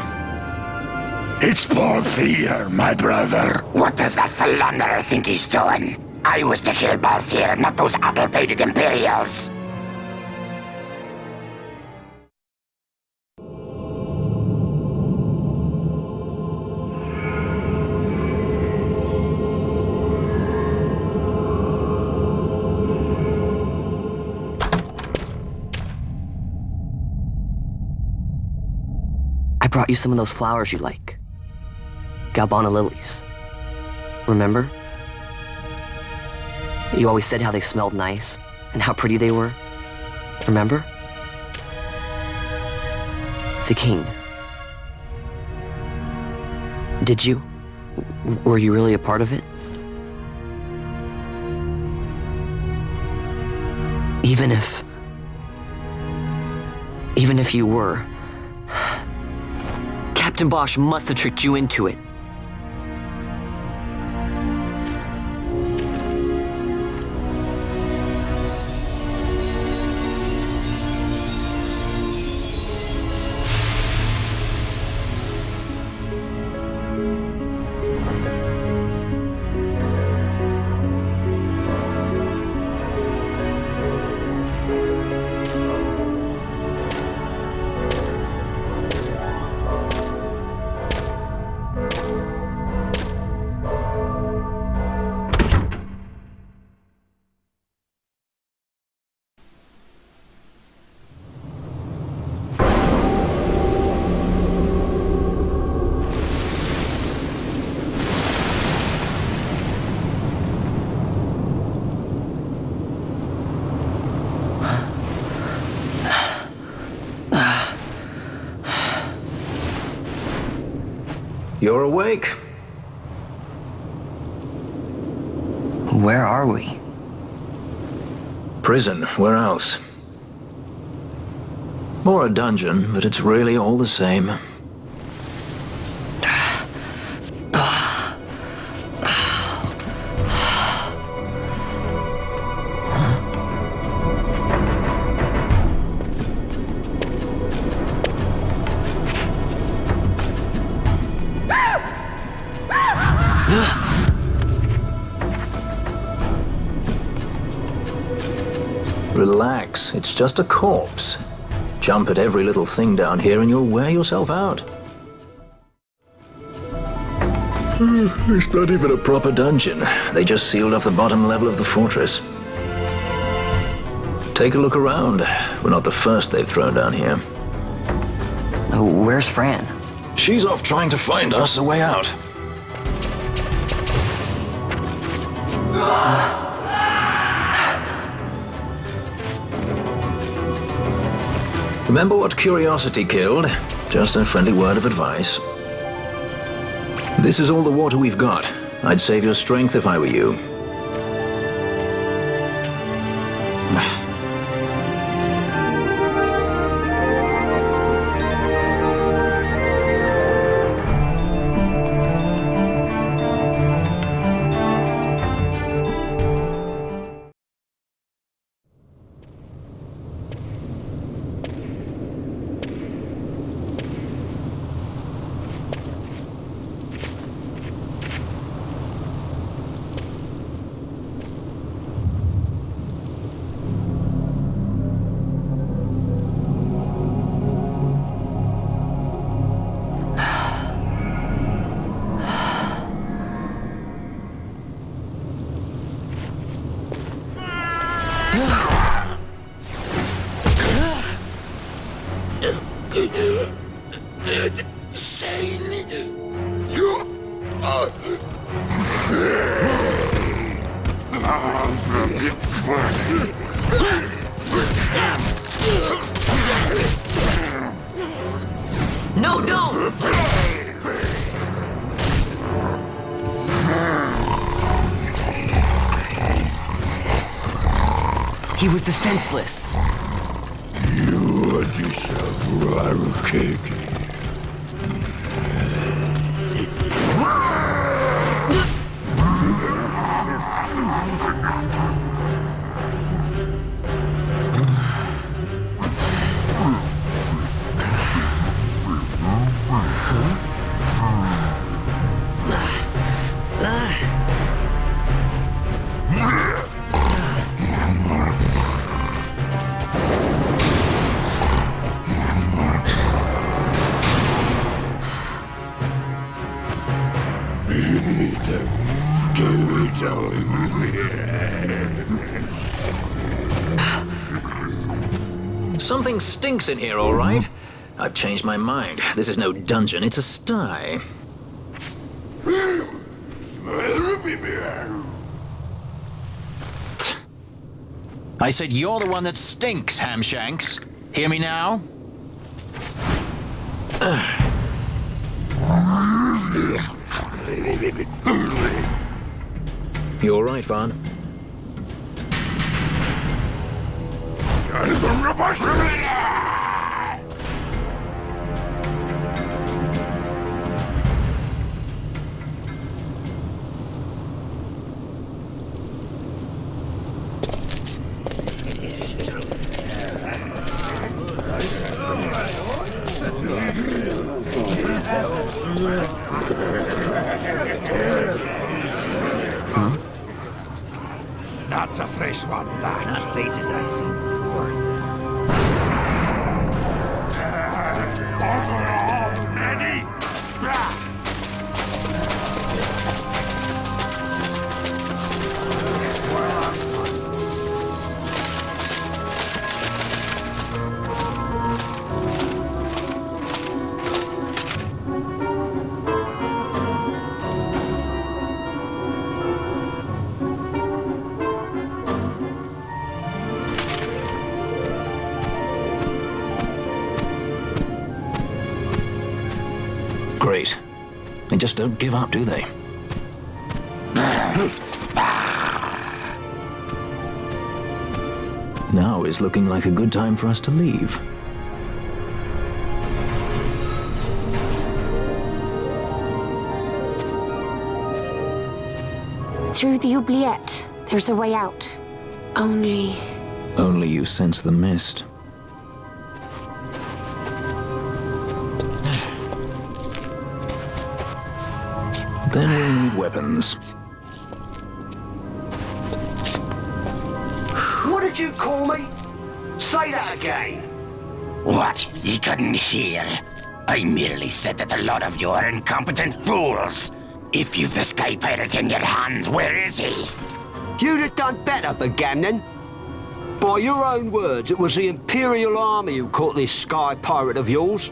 It's Balthier, my brother. What does that philanderer think he's doing? I was to kill Balthier, not those addle-pated Imperials.
brought you some of those flowers you like. Galbana lilies. Remember? You always said how they smelled nice and how pretty they were. Remember? The king. Did you? Were you really a part of it? Even if you were, Captain Bosch must have tricked you into it.
You're awake.
Where are we?
Prison, where else? More a dungeon, but it's really all the same. Relax, it's just a corpse. Jump at every little thing down here and you'll wear yourself out. It's not even a proper dungeon. They just sealed off the bottom level of the fortress. Take a look around. We're not the first they've thrown down here.
Where's Fran?
She's off trying to find us a way out. Remember what curiosity killed? Just a friendly word of advice. This is all the water we've got. I'd save your strength if I were you.
No, don't! He was defenseless.
You are disappointed.
Something stinks in here, all right. I've changed my mind. This is no dungeon, it's a sty. I said you're the one that stinks, Hamshanks. Hear me now? You all right, Vaughn?
That's a fresh one, that.
Not faces I'd seen before.
Ready?
Great. They just don't give up, do they? Now is looking like a good time for us to leave.
Through the oubliette, there's a way out. Only
you sense the mist. Then we'll need weapons.
What did you call me? Say that again.
What? You couldn't hear? I merely said that a lot of you are incompetent fools. If you've the Sky Pirate in your hands, where is he?
You'd have done better, Bagamnon. By your own words, it was the Imperial Army who caught this Sky Pirate of yours.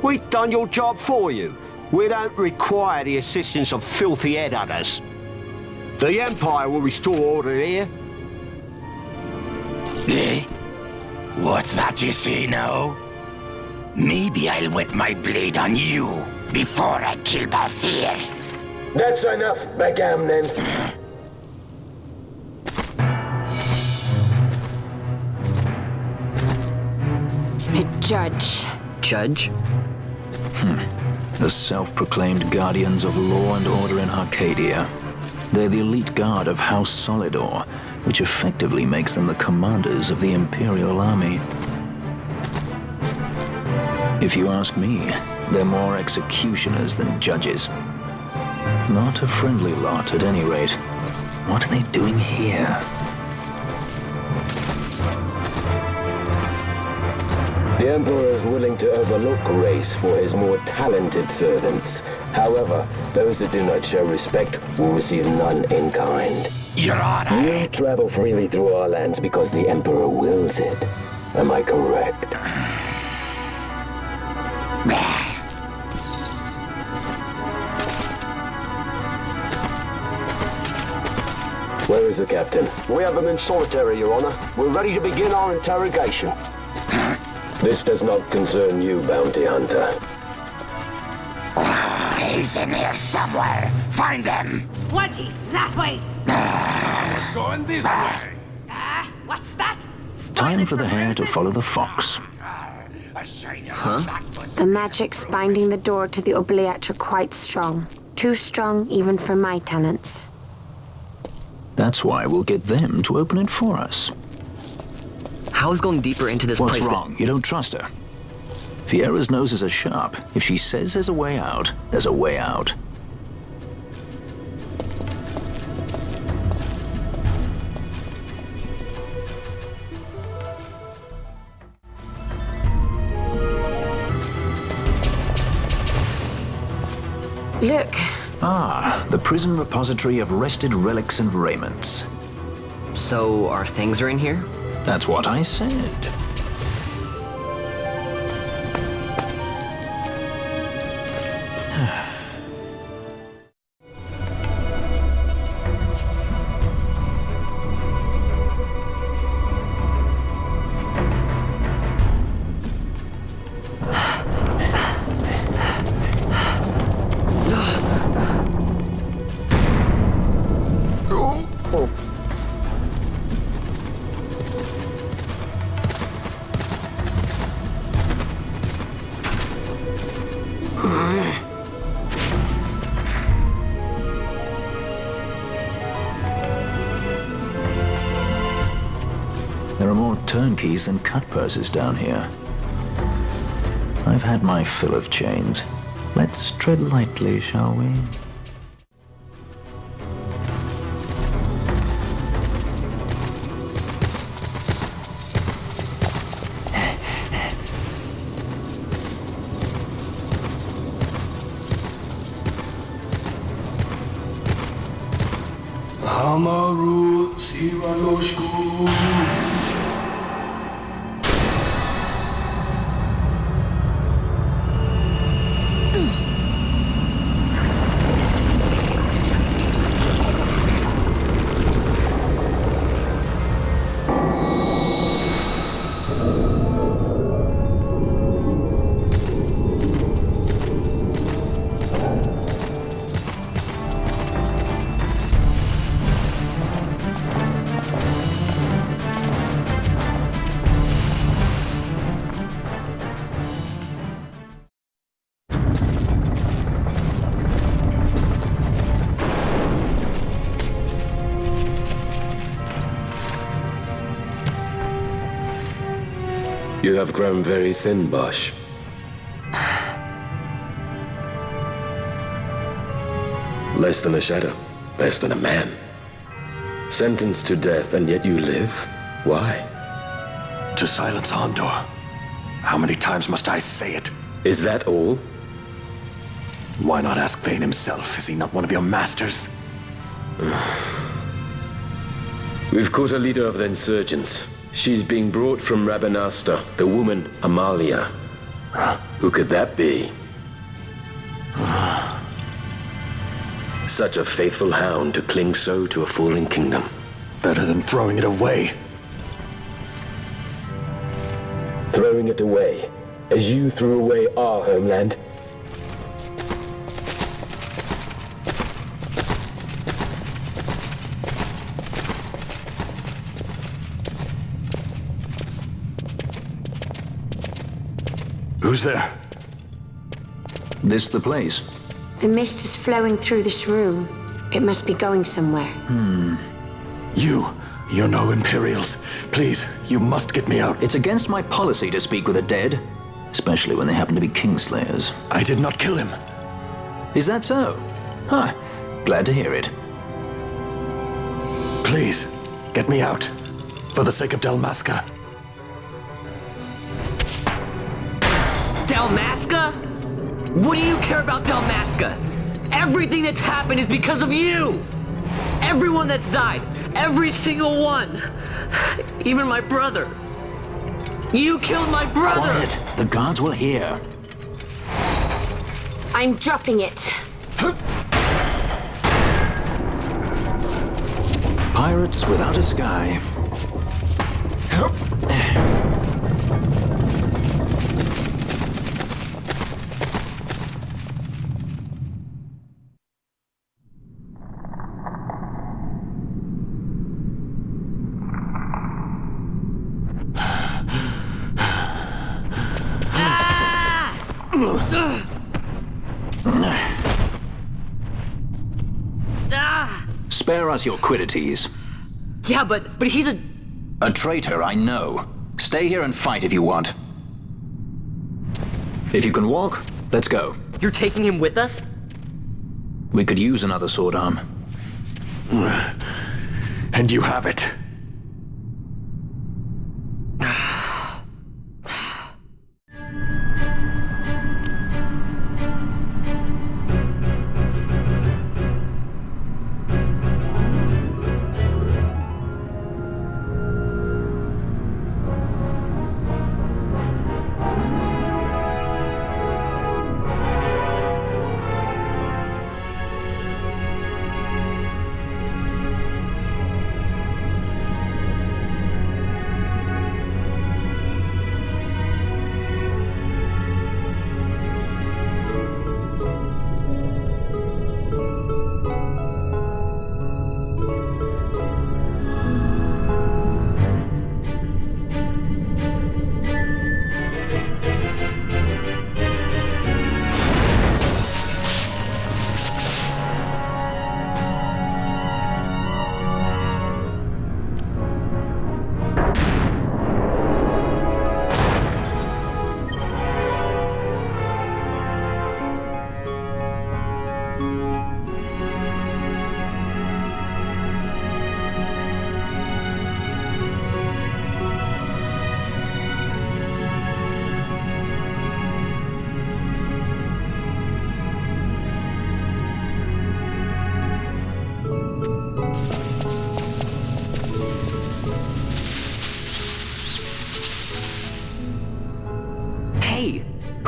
We've done your job for you. We don't require the assistance of filthy headhunters. The Empire will restore order here.
Eh? What's that you say now? Maybe I'll wet my blade on you before I kill Balthier.
That's enough, Bagamnon.
a judge.
Judge?
The self-proclaimed guardians of law and order in Arcadia. They're the elite guard of House Solidor, which effectively makes them the commanders of the Imperial Army. If you ask me, they're more executioners than judges. Not a friendly lot, at any rate. What are they doing here?
The Emperor is willing to overlook race for his more talented servants. However, those that do not show respect will receive none in kind.
Your Honor!
You travel freely through our lands because the Emperor wills it. Am I correct? Where is the captain?
We have him in solitary, Your Honor. We're ready to begin our interrogation.
This does not concern you, bounty hunter.
He's in here somewhere. Find him.
Wedgie, that way.
It's going this way.
What's that?
Time for the hare to follow the fox.
Huh?
The magics binding the door to the oubliette are quite strong. Too strong even for my talents.
That's why we'll get them to open it for us.
How is going deeper into this
What's
place?
wrong? You don't trust her. Fiera's noses are sharp. If she says there's a way out, there's a way out.
Look.
Ah, the prison repository of rested relics and raiments.
So, our things are in here?
That's what I said. turnkeys than cut purses down here. I've had my fill of chains. Let's tread lightly, shall we?
Amaru Sivaloshku.
You have grown very thin, Bosch. Less than a shadow, less than a man. Sentenced to death, and yet you live? Why?
To silence Andor. How many times must I say it?
Is that all?
Why not ask Vane himself? Is he not one of your masters?
We've caught a leader of the insurgents. She's being brought from Rabanasta, the woman Amalia. Who could that be? Such a faithful hound to cling so to a fallen kingdom.
Better than throwing it away.
Throwing it away, as you threw away our homeland?
Who's there?
This the place?
The mist is flowing through this room. It must be going somewhere.
You're no Imperials. Please, you must get me out.
It's against my policy to speak with the dead, especially when they happen to be Kingslayers.
I did not kill him.
Is that so? Huh. Glad to hear it.
Please, get me out. For the sake of Dalmasca.
Dalmasca? What do you care about Dalmasca? Everything that's happened is because of you! Everyone that's died, every single one! Even my brother. You killed my brother!
Quiet! The guards will hear.
I'm dropping it.
Pirates without a sky. Spare us your quiddities.
Yeah, but he's a...
A traitor, I know. Stay here and fight if you want. If you can walk, let's go.
You're taking him with us?
We could use another sword arm.
And you have it.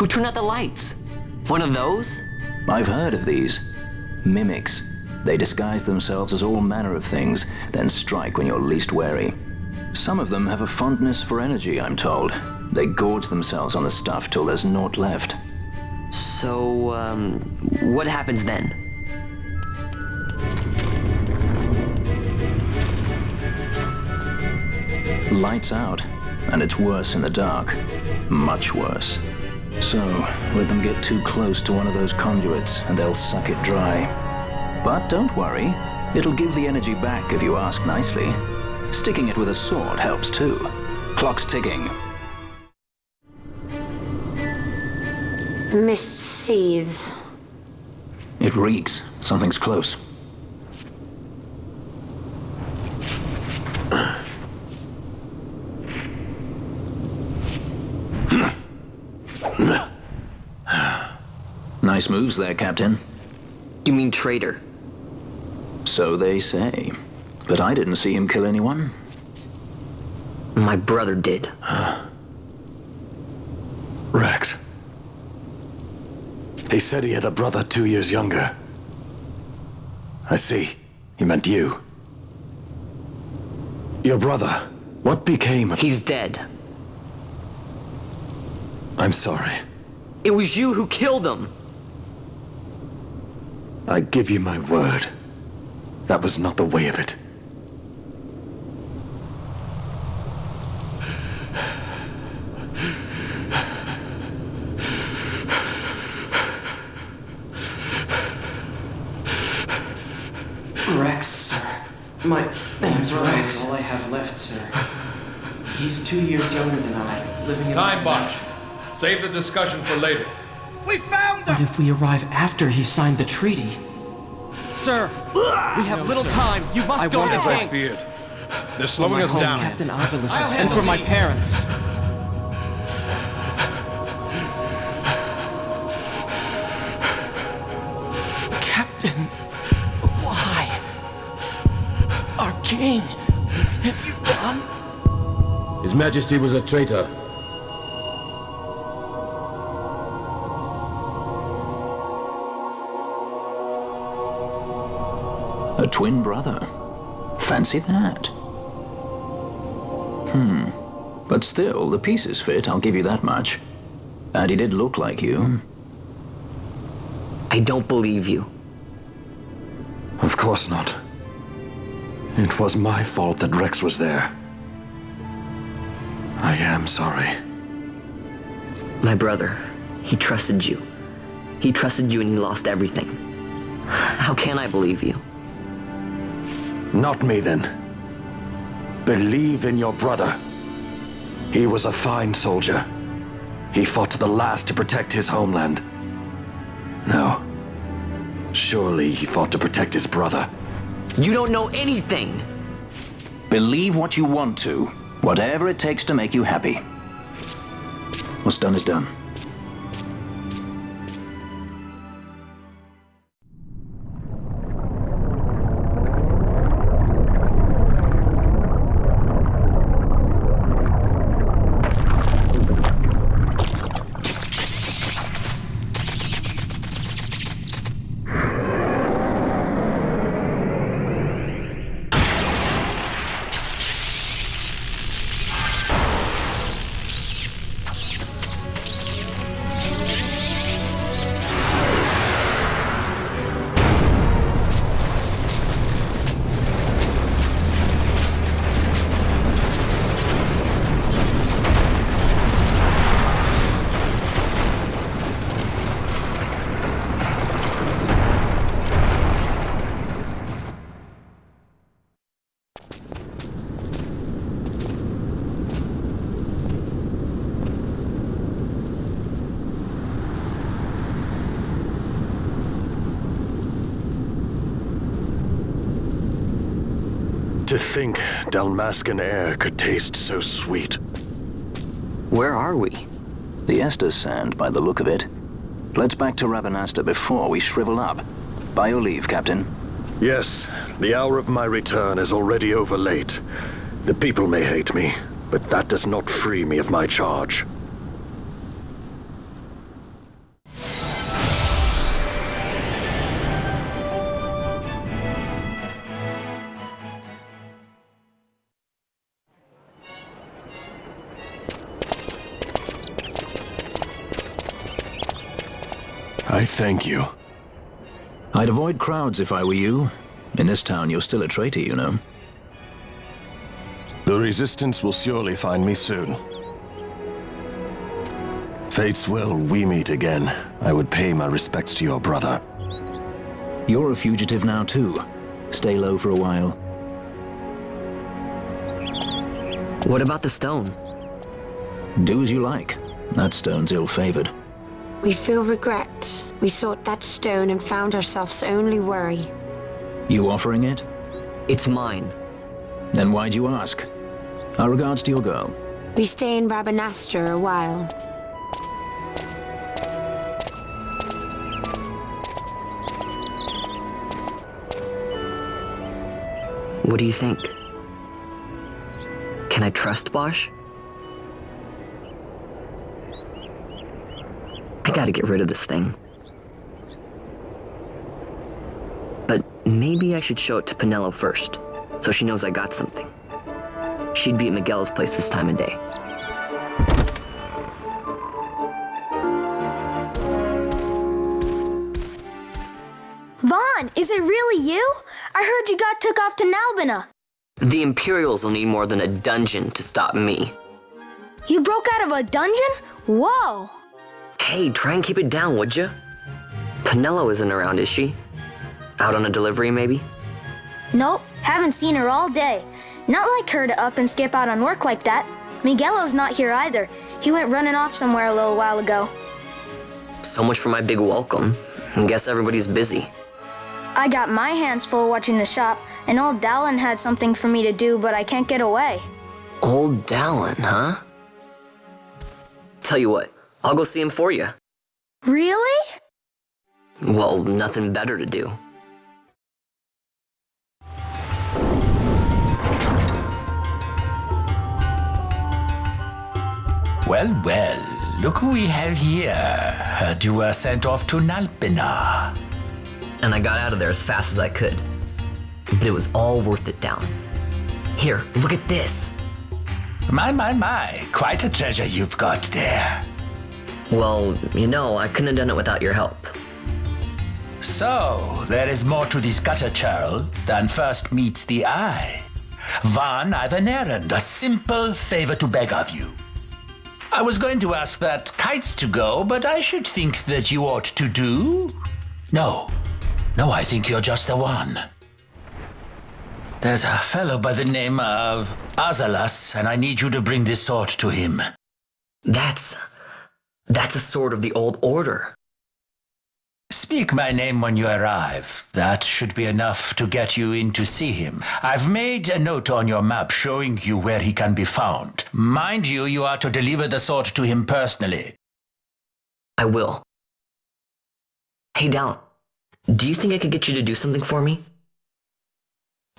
Who turned out the lights? One of those?
I've heard of these. Mimics. They disguise themselves as all manner of things, then strike when you're least wary. Some of them have a fondness for energy, I'm told. They gorge themselves on the stuff till there's naught left.
So, what happens then?
Lights out, and it's worse in the dark. Much worse. So, let them get too close to one of those conduits, and they'll suck it dry. But don't worry, it'll give the energy back if you ask nicely. Sticking it with a sword helps too. Clock's ticking.
Mist seethes.
It reeks. Something's close. Nice moves there, Captain.
You mean traitor?
So they say. But I didn't see him kill anyone.
My brother did.
Rex. He said he had a brother 2 years younger. I see. He meant you. Your brother. What became of...
He's dead.
I'm sorry.
It was you who killed him.
I give you my word. That was not the way of it.
Rex, sir. My name's Rex. All I have left, sir. He's 2 years younger than I, living
It's
in
time, botched. Save the discussion for later.
We found them! But if we arrive after he signed the treaty...
Sir, we have little time. You must go to the
As I
king.
feared. They're slowing
For my
us
home,
down.
Captain Oculus is
And for my parents.
Captain, why? Our king, have you done?
His Majesty was a traitor.
A twin brother. Fancy that. But still, the pieces fit, I'll give you that much. And he did look like you.
I don't believe you.
Of course not. It was my fault that Rex was there. I am sorry.
My brother, he trusted you. He trusted you and he lost everything. How can I believe you?
Not me, then. Believe in your brother. He was a fine soldier. He fought to the last to protect his homeland. No. Surely he fought to protect his brother.
You don't know anything!
Believe what you want to. Whatever it takes to make you happy. What's done is done.
To think Dalmascan air could taste so sweet.
Where are we?
The Estes Sand, by the look of it. Let's back to Rabanasta before we shrivel up. By your leave, Captain.
Yes, the hour of my return is already over late. The people may hate me, but that does not free me of my charge. I thank you.
I'd avoid crowds if I were you. In this town, you're still a traitor, you know.
The Resistance will surely find me soon. Fate's will, we meet again. I would pay my respects to your brother.
You're a fugitive now, too. Stay low for a while.
What about the stone?
Do as you like. That stone's ill-favored.
We feel regret. We sought that stone and found ourselves only worry.
You offering it?
It's mine.
Then why'd you ask? Our regards to your girl.
We stay in Rabanastre a while.
What do you think? Can I trust Bosch? I gotta get rid of this thing. But maybe I should show it to Penelo first, so she knows I got something. She'd be at Miguel's place this time of day.
Vaughn, is it really you? I heard you got took off to Nalbina.
The Imperials will need more than a dungeon to stop me.
You broke out of a dungeon? Whoa!
Hey, try and keep it down, would ya? Penelo isn't around, is she? Out on a delivery, maybe?
Nope, haven't seen her all day. Not like her to up and skip out on work like that. Miguelo's not here either. He went running off somewhere a little while ago.
So much for my big welcome. I guess everybody's busy.
I got my hands full watching the shop, and old Dallin had something for me to do, but I can't get away.
Old Dallin, huh? Tell you what, I'll go see him for you.
Really?
Well, nothing better to do.
Well, well, look who we have here. Heard you were sent off to Nalbina.
And I got out of there as fast as I could. But it was all worth it, Dallin. Here, look at this.
My, quite a treasure you've got there.
Well, you know, I couldn't have done it without your help.
So, there is more to this gutter churl than first meets the eye. Van, I've an errand, a simple favor to beg of you. I was going to ask that kites to go, but I should think that you ought to do. No, I think you're just the one. There's a fellow by the name of Azalas, and I need you to bring this sword to him.
That's a sword of the old order.
Speak my name when you arrive. That should be enough to get you in to see him. I've made a note on your map showing you where he can be found. Mind you, you are to deliver the sword to him personally.
I will. Hey, Dallin, do you think I could get you to do something for me?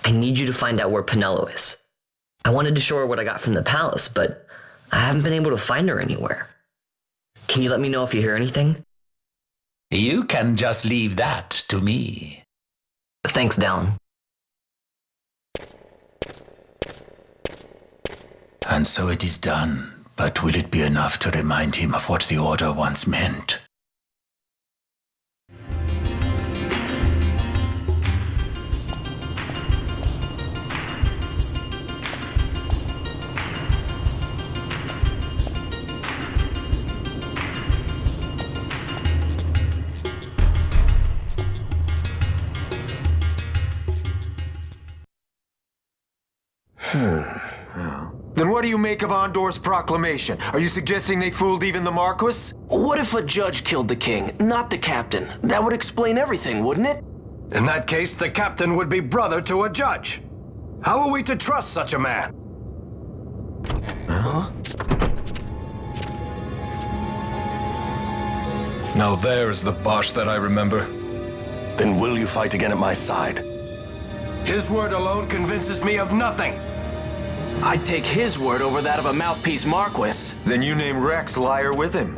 I need you to find out where Penelo is. I wanted to show her what I got from the palace, but I haven't been able to find her anywhere. Can you let me know if you hear anything?
You can just leave that to me.
Thanks, Dallin.
And so it is done, but will it be enough to remind him of what the Order once meant?
Then what do you make of Andor's proclamation? Are you suggesting they fooled even the Marquis?
What if a judge killed the king, not the captain? That would explain everything, wouldn't it?
In that case, the captain would be brother to a judge. How are we to trust such a man?
Huh?
Now there is the Bosch that I remember.
Then will you fight again at my side? His word alone convinces me of nothing.
I'd take his word over that of a mouthpiece Marquis.
Then you name Rex liar with him.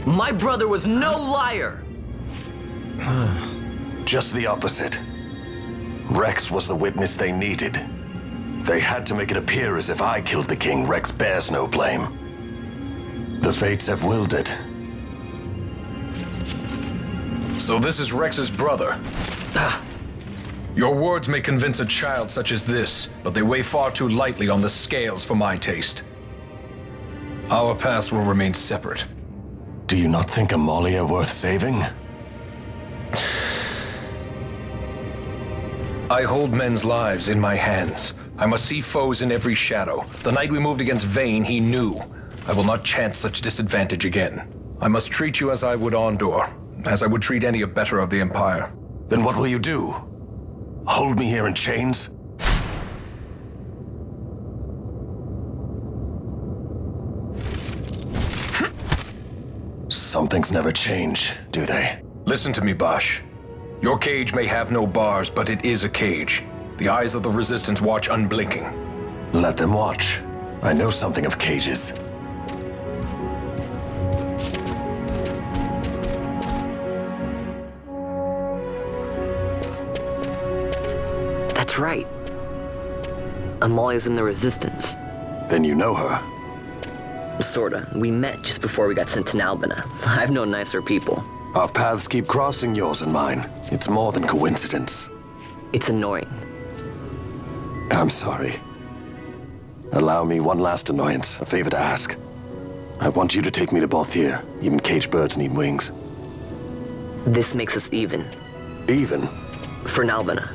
My brother was no liar!
Just the opposite. Rex was the witness they needed. They had to make it appear as if I killed the king. Rex bears no blame. The fates have willed it.
So this is Rex's brother. Your words may convince a child such as this, but they weigh far too lightly on the scales for my taste. Our paths will remain separate.
Do you not think Amalia worth saving?
I hold men's lives in my hands. I must see foes in every shadow. The night we moved against Vayne, he knew. I will not chance such disadvantage again. I must treat you as I would Ondor, as I would treat any abettor of the Empire.
Then what will you do? Hold me here in chains? Some things never change, do they?
Listen to me, Bosch. Your cage may have no bars, but it is a cage. The eyes of the Resistance watch unblinking.
Let them watch. I know something of cages.
That's right. Amalia's in the Resistance.
Then you know her.
Sorta. We met just before we got sent to Nalbina. I've known nicer people.
Our paths keep crossing, yours and mine. It's more than coincidence.
It's annoying.
I'm sorry. Allow me one last annoyance, a favor to ask. I want you to take me to Balthier. Even caged birds need wings.
This makes us even.
Even?
For Nalbina.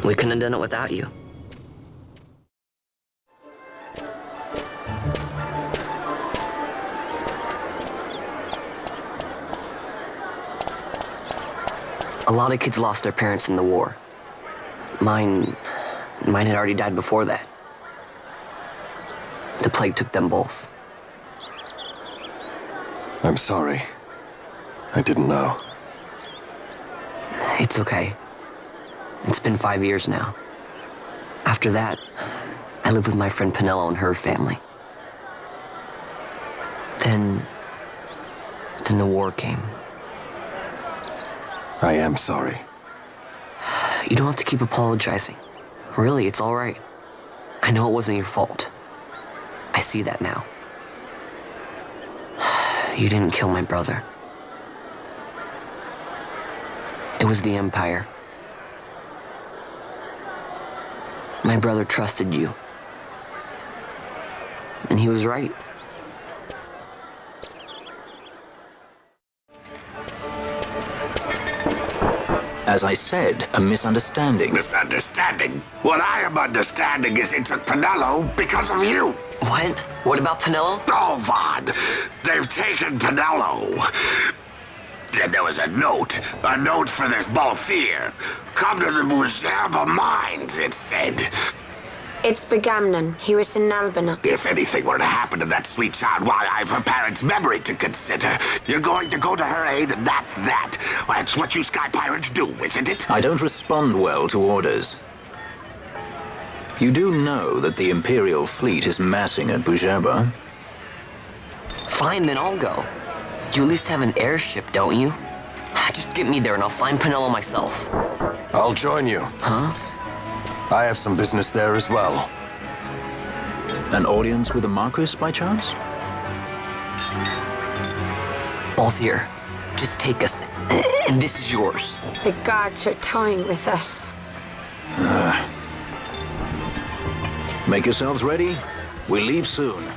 We couldn't have done it without you. A lot of kids lost their parents in the war. Mine had already died before that. The plague took them both.
I'm sorry. I didn't know.
It's okay. It's been 5 years now. After that, I lived with my friend Pinello and her family. Then the war came.
I am sorry.
You don't have to keep apologizing. Really, it's all right. I know it wasn't your fault. I see that now. You didn't kill my brother. It was the Empire. My brother trusted you. And he was right.
As I said, a misunderstanding.
Misunderstanding? What I am understanding is it took Pinello because of you.
What? What about Pinello?
Oh, Vaughn. They've taken Pinello. And there was a note for this Balthier. Come to the Museum of Minds, it said.
It's Begamnon. He was in Nalbina.
If anything were to happen to that sweet child, why, I've her parents' memory to consider. You're going to go to her aid, and that's that. That's what you sky pirates do, isn't it?
I don't respond well to orders. You do know that the Imperial fleet is massing at Bujaba?
Fine, then I'll go. You at least have an airship, don't you? Just get me there and I'll find Pinello myself.
I'll join you.
Huh?
I have some business there as well.
An audience with the Marquis, by chance?
Balthier, just take us, and this is yours.
The guards are toying with us.
Make yourselves ready. We leave soon.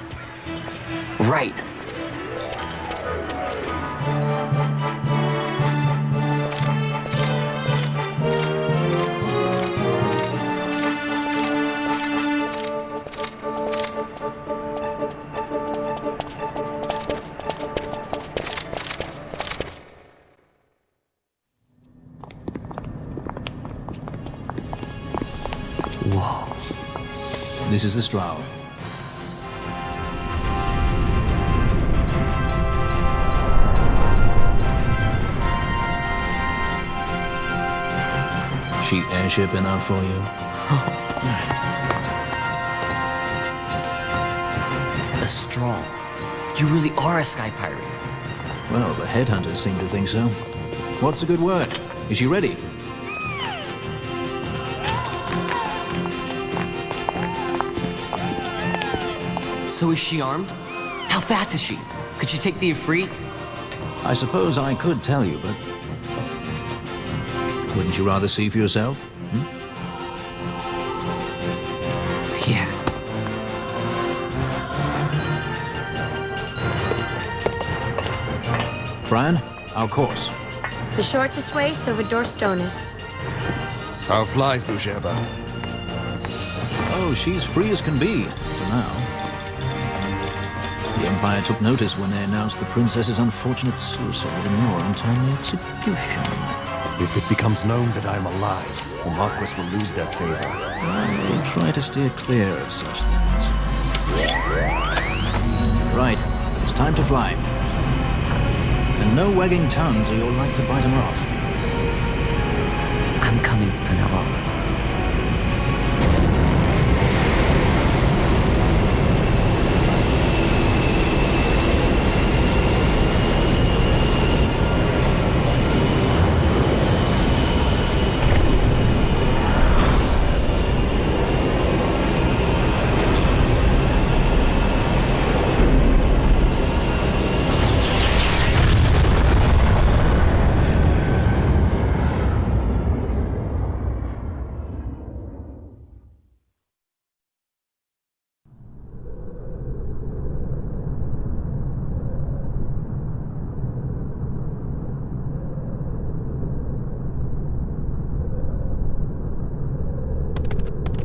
Right.
Whoa. This is the Stroud. Cheap airship enough for you?
A straw. You really are a sky pirate.
Well, the headhunters seem to think so. What's a good word? Is she ready?
So is she armed? How fast is she? Could she take the Ifrit?
I suppose I could tell you, but... Wouldn't you rather see for yourself?
Yeah.
Fran, our course.
The shortest way, Silverdor Stonis.
How flies Boucherba?
Oh, she's free as can be, for now. The Empire took notice when they announced the princess's unfortunate suicide and your untimely execution.
If it becomes known that I'm alive, the Marquis will lose their favor.
I will try to steer clear of such things. Right, it's time to fly. And no wagging tongues or you'll like to bite them off.
I'm coming, Penelope.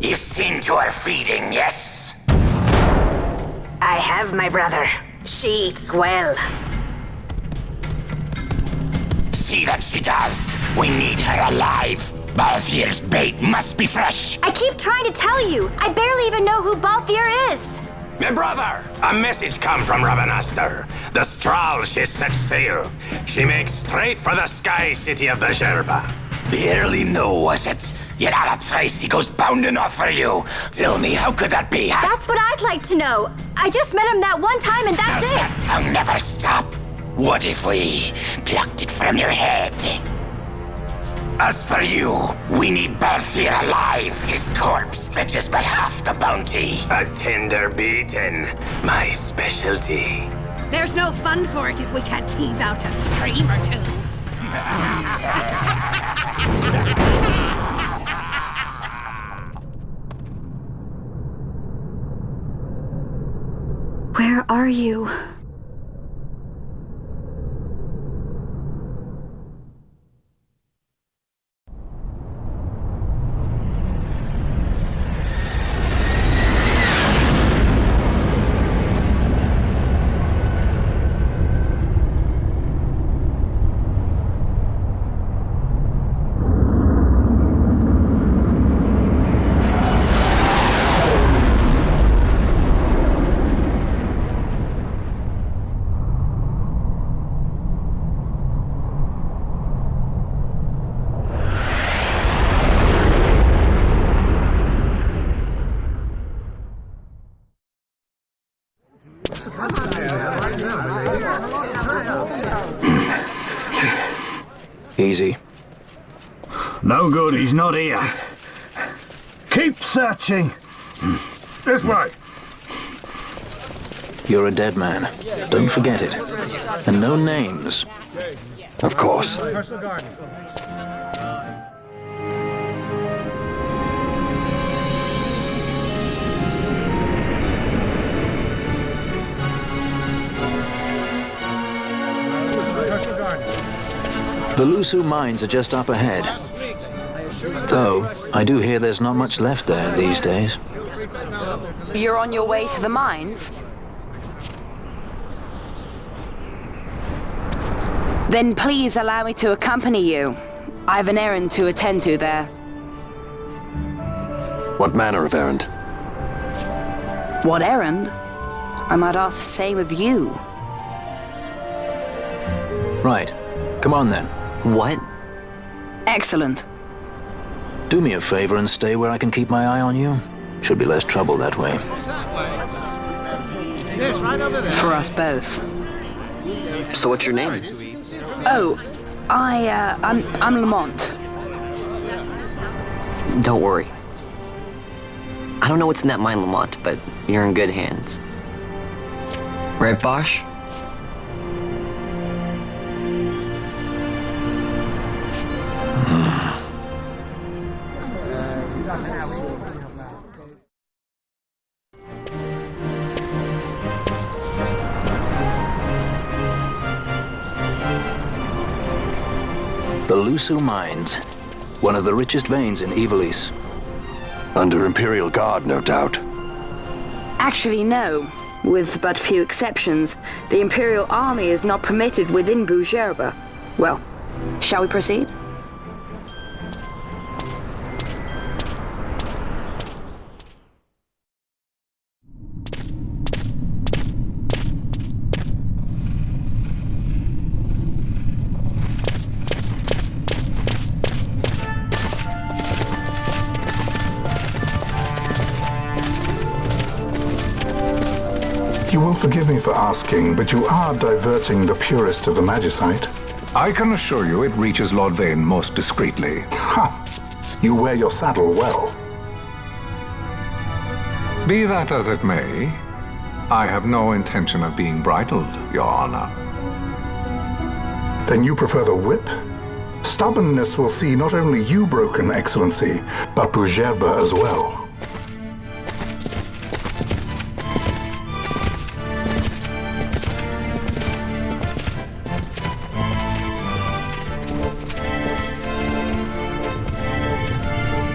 You've seen to her feeding, yes?
I have, my brother. She eats well.
See that she does. We need her alive. Balthier's bait must be fresh.
I keep trying to tell you. I barely even know who Balthier is.
My brother, a message come from Rabanastre. The Strahl, she set sail. She makes straight for the sky city of the Sherba.
Barely know, was it? Yet Ala Tracy goes bounding off for you. Tell me, how could that be?
That's what I'd like to know. I just met him that one time and that's
Does
it.
that tongue never stop? What if we plucked it from your head? As for you, we need Balthier alive. His corpse fetches but half the bounty.
A tender beating, my specialty.
There's no fun for it if we can't tease out a scream or two.
Where are you?
Easy.
No good, he's not here. Keep searching. This way.
You're a dead man. Don't forget it. And no names.
Of course.
The Lusu mines are just up ahead. Though, I do hear there's not much left there these days.
You're on your way to the mines? Then please allow me to accompany you. I have an errand to attend to there.
What manner of errand?
What errand? I might ask the same of you.
Right. Come on then.
What?
Excellent.
Do me a favor and stay where I can keep my eye on you. Should be less trouble that way.
For us both.
So what's your name?
Oh, I'm Lamont.
Don't worry. I don't know what's in that mine, Lamont, but you're in good hands. Right, Bosch?
The Lusu Mines, one of the richest veins in Ivalice.
Under Imperial Guard, no doubt.
Actually, no. With but few exceptions, the Imperial Army is not permitted within Bujerba. Well, shall we proceed?
You will forgive me for asking, but you are diverting the purest of the Magicite.
I can assure you it reaches Lord Vane most discreetly.
Ha! You wear your saddle well.
Be that as it may, I have no intention of being bridled, Your Honor.
Then you prefer the whip? Stubbornness will see not only you broken, Excellency, but Bujerba as well.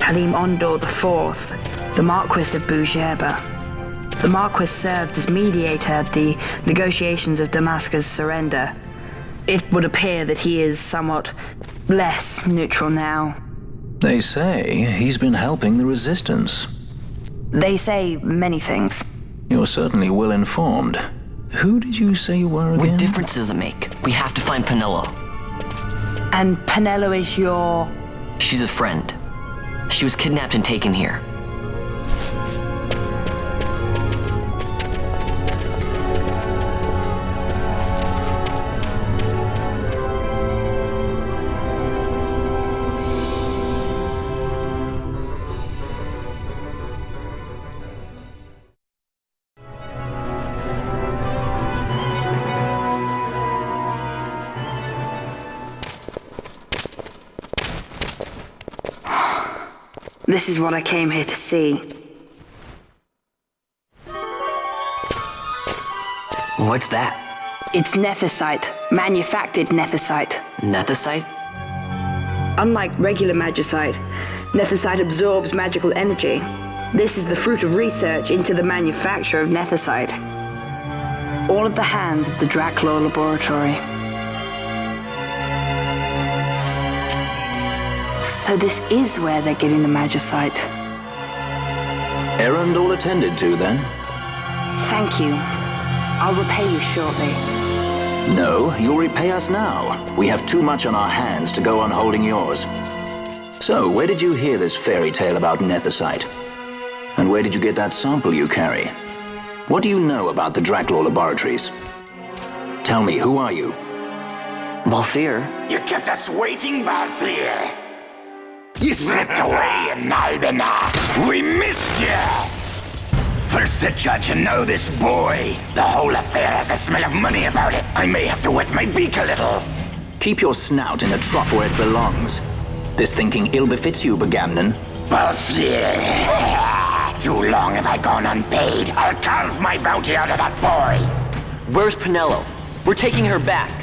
Halim Ondor IV, the Marquis of Bujerba. The Marquis served as mediator at the negotiations of Damascus' surrender. It would appear that he is somewhat less neutral now.
They say he's been helping the resistance.
They say many things.
You're certainly well informed. Who did you say you were again?
What difference does it make? We have to find Penelo.
And Penelo is your...
She's a friend. She was kidnapped and taken here.
This is what I came here to see.
What's that?
It's nethicite, manufactured nethicite.
Nethicite?
Unlike regular magicite, nethicite absorbs magical energy. This is the fruit of research into the manufacture of nethicite. All at the hands of the Draclaw Laboratory. So this is where they're getting the magicite.
Errand all attended to, then?
Thank you. I'll repay you shortly.
No, you'll repay us now. We have too much on our hands to go on holding yours. So, where did you hear this fairy tale about nethicite? And where did you get that sample you carry? What do you know about the Draclaw Laboratories? Tell me, who are you?
Balthier.
You kept us waiting, Balthier. You slipped away in Albina. We missed you. First the judge and now this boy. The whole affair has a smell of money about it. I may have to wet my beak a little.
Keep your snout in the trough where it belongs. This thinking ill befits you, Begamnon.
Balthier. Too long have I gone unpaid. I'll carve my bounty out of that boy.
Where's Penelo? We're taking her back.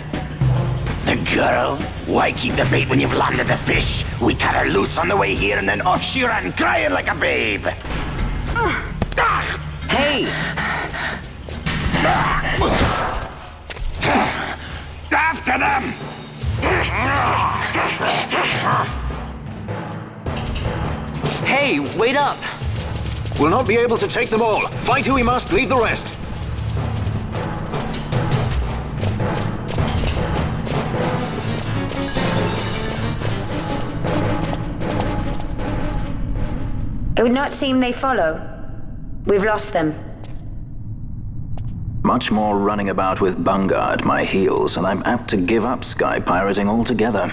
The girl? Why keep the bait when you've landed the fish? We cut her loose on the way here and then off she ran crying like a babe.
Hey!
After them!
Hey, wait up!
We'll not be able to take them all. Fight who we must, leave the rest.
It would not seem they follow. We've lost them.
Much more running about with Bunga at my heels, and I'm apt to give up sky pirating altogether.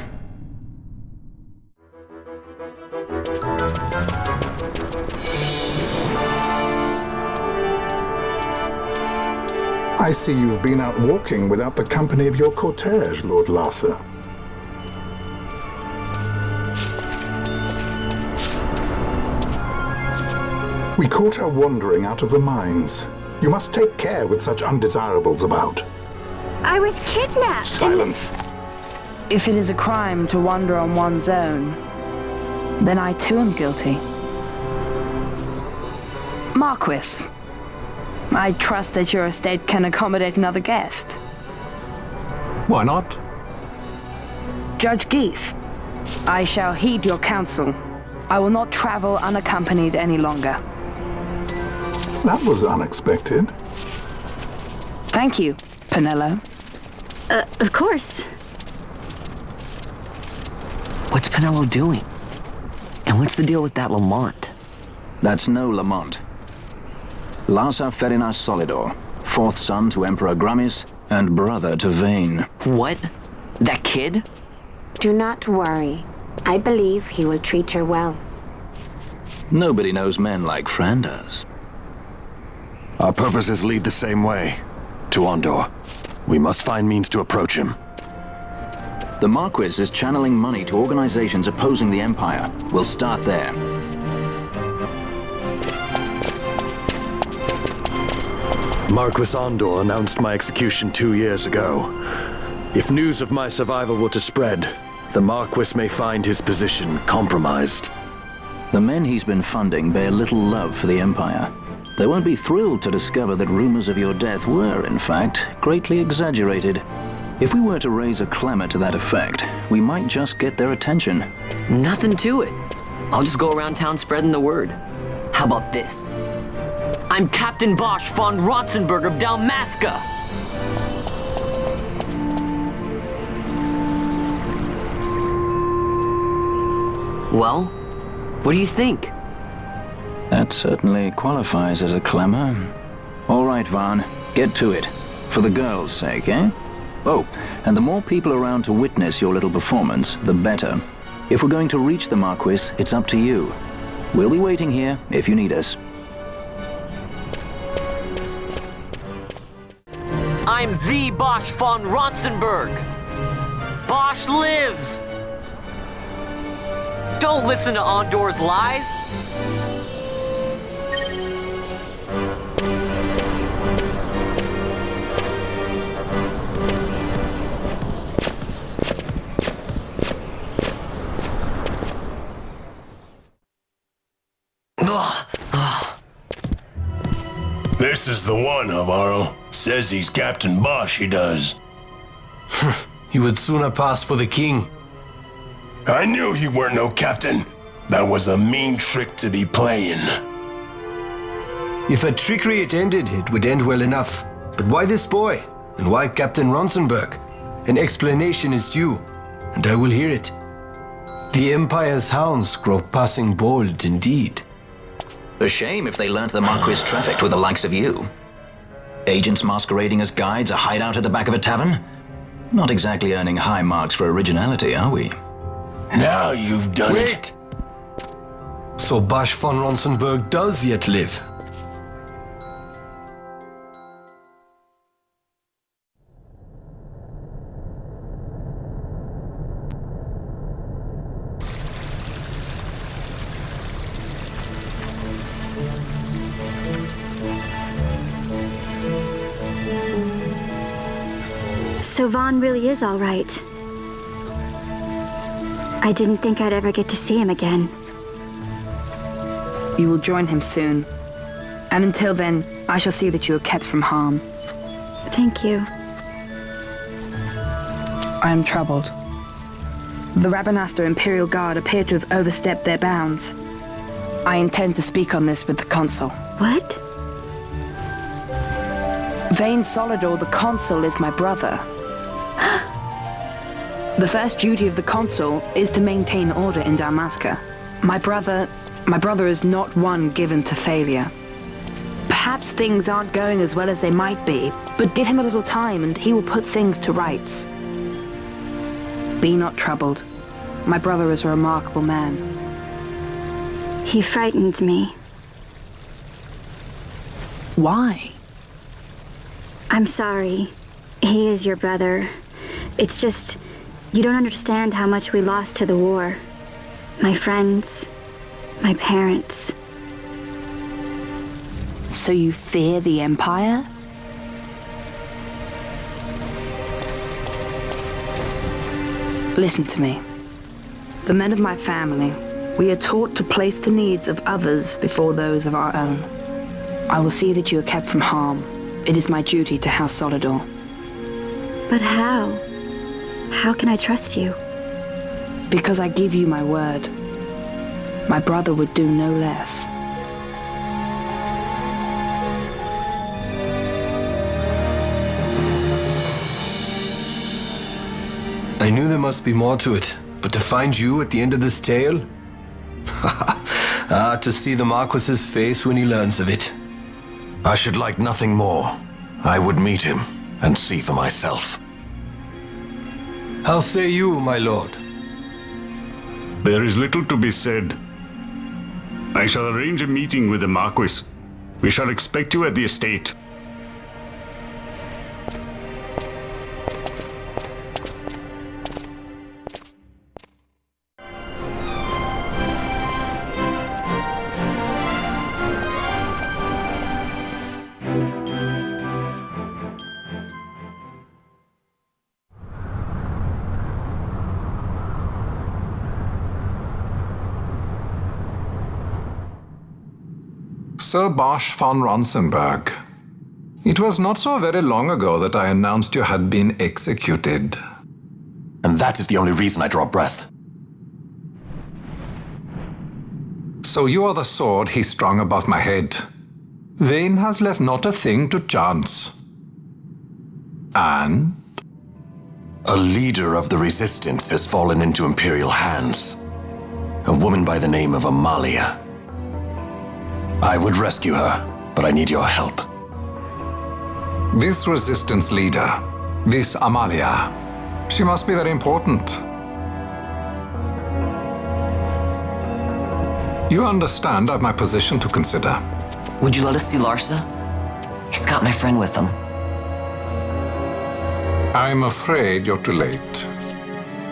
I see you've been out walking without the company of your cortege, Lord Larsa. We caught her wandering out of the mines. You must take care with such undesirables about.
I was kidnapped.
Silence.
If it is a crime to wander on one's own, then I too am guilty. Marquis, I trust that your estate can accommodate another guest.
Why not?
Judge Geese, I shall heed your counsel. I will not travel unaccompanied any longer.
That was unexpected.
Thank you, Penello.
Of course.
What's Penello doing? And what's the deal with that Lamont?
That's no Lamont. Larsa Ferinas Solidor, fourth son to Emperor Gramis and brother to Vane.
What? That kid?
Do not worry. I believe he will treat her well.
Nobody knows men like Fran does.
Our purposes lead the same way. To Ondor. We must find means to approach him.
The Marquis is channeling money to organizations opposing the Empire. We'll start there.
Marquis Ondor announced my execution 2 years ago. If news of my survival were to spread, the Marquis may find his position compromised.
The men he's been funding bear little love for the Empire. They won't be thrilled to discover that rumors of your death were, in fact, greatly exaggerated. If we were to raise a clamor to that effect, we might just get their attention.
Nothing to it. I'll just go around town spreading the word. How about this? I'm Captain Bosch von Rotzenburg of Dalmasca! Well, what do you think?
That certainly qualifies as a clamor. All right, Van, get to it. For the girls' sake, eh? Oh, and the more people around to witness your little performance, the better. If we're going to reach the Marquis, it's up to you. We'll be waiting here if you need us.
I'm the Bosch von Rotzenburg! Bosch lives! Don't listen to Ondor's lies!
This is the one, Amaro. Says he's Captain Bosch, he does.
He would sooner pass for the king.
I knew he weren't no captain. That was a mean trick to be playing.
If a trickery it ended, it would end well enough. But why this boy? And why Captain Ronsenberg? An explanation is due, and I will hear it. The Empire's hounds grow passing bold indeed.
A shame if they learnt the Marquis trafficked with the likes of you. Agents masquerading as guides, a hideout at the back of a tavern? Not exactly earning high marks for originality, are we?
Now you've done it.
So Bosch von Ronsenberg does yet live.
So Vaughn really is all right. I didn't think I'd ever get to see him again.
You will join him soon. And until then, I shall see that you are kept from harm.
Thank you.
I am troubled. The Rabanastre Imperial Guard appear to have overstepped their bounds. I intend to speak on this with the consul.
What?
Vane Solidor, the consul, is my brother. The first duty of the consul is to maintain order in Dalmasca. My brother is not one given to failure. Perhaps things aren't going as well as they might be, but give him a little time and he will put things to rights. Be not troubled. My brother is a remarkable man.
He frightens me.
Why?
I'm sorry. He is your brother. It's just, you don't understand how much we lost to the war. My friends, my parents.
So you fear the Empire? Listen to me. The men of my family, we are taught to place the needs of others before those of our own. I will see that you are kept from harm. It is my duty to House Solidor.
But how? How can I trust you?
Because I give you my word. My brother would do no less.
I knew there must be more to it, but to find you at the end of this tale? To see the Marquis's face when he learns of it.
I should like nothing more. I would meet him and see for myself.
How say you, my lord?
There is little to be said. I shall arrange a meeting with the Marquis. We shall expect you at the estate.
Sir Bosch von Ronsenberg. It was not so very long ago that I announced you had been executed.
And that is the only reason I draw breath.
So you are the sword he strung above my head. Vane has left not a thing to chance. And?
A leader of the resistance has fallen into Imperial hands. A woman by the name of Amalia. I would rescue her, but I need your help.
This resistance leader, this Amalia, she must be very important. You understand I've my position to consider.
Would you let us see Larsa? He's got my friend with him.
I'm afraid you're too late.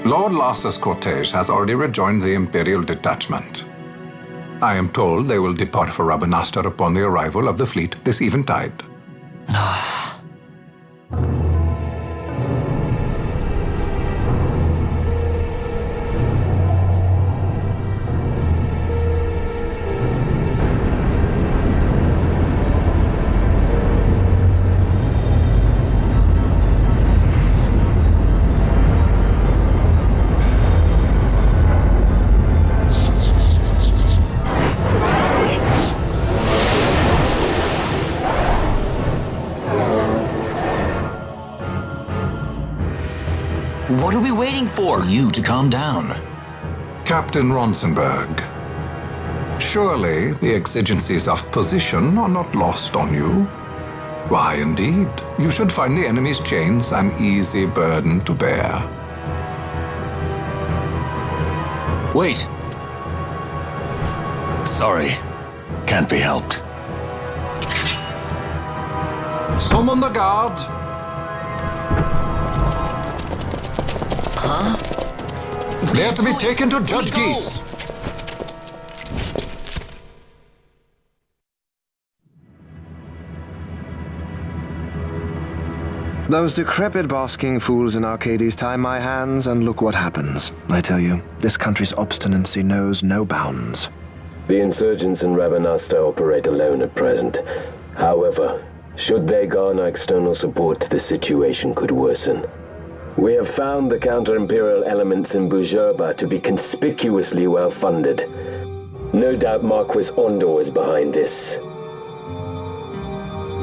Lord Larsa's cortege has already rejoined the Imperial detachment. I am told they will depart for Rabanastre upon the arrival of the fleet this eventide.
What are we waiting for? For you to calm down.
Captain Ronsenberg, surely the exigencies of position are not lost on you. Why, indeed, you should find the enemy's chains an easy burden to bear.
Wait. Sorry. Can't be helped.
Summon the guard.
Huh?
They are to be taken to Judge Geese.
Those decrepit basking fools in Arcades tie my hands, and look what happens. I tell you, this country's obstinacy knows no bounds.
The insurgents in Rabanastre operate alone at present. However, should they garner external support, the situation could worsen. We have found the counter-imperial elements in Bujerba to be conspicuously well-funded. No doubt Marquis Ondor is behind this.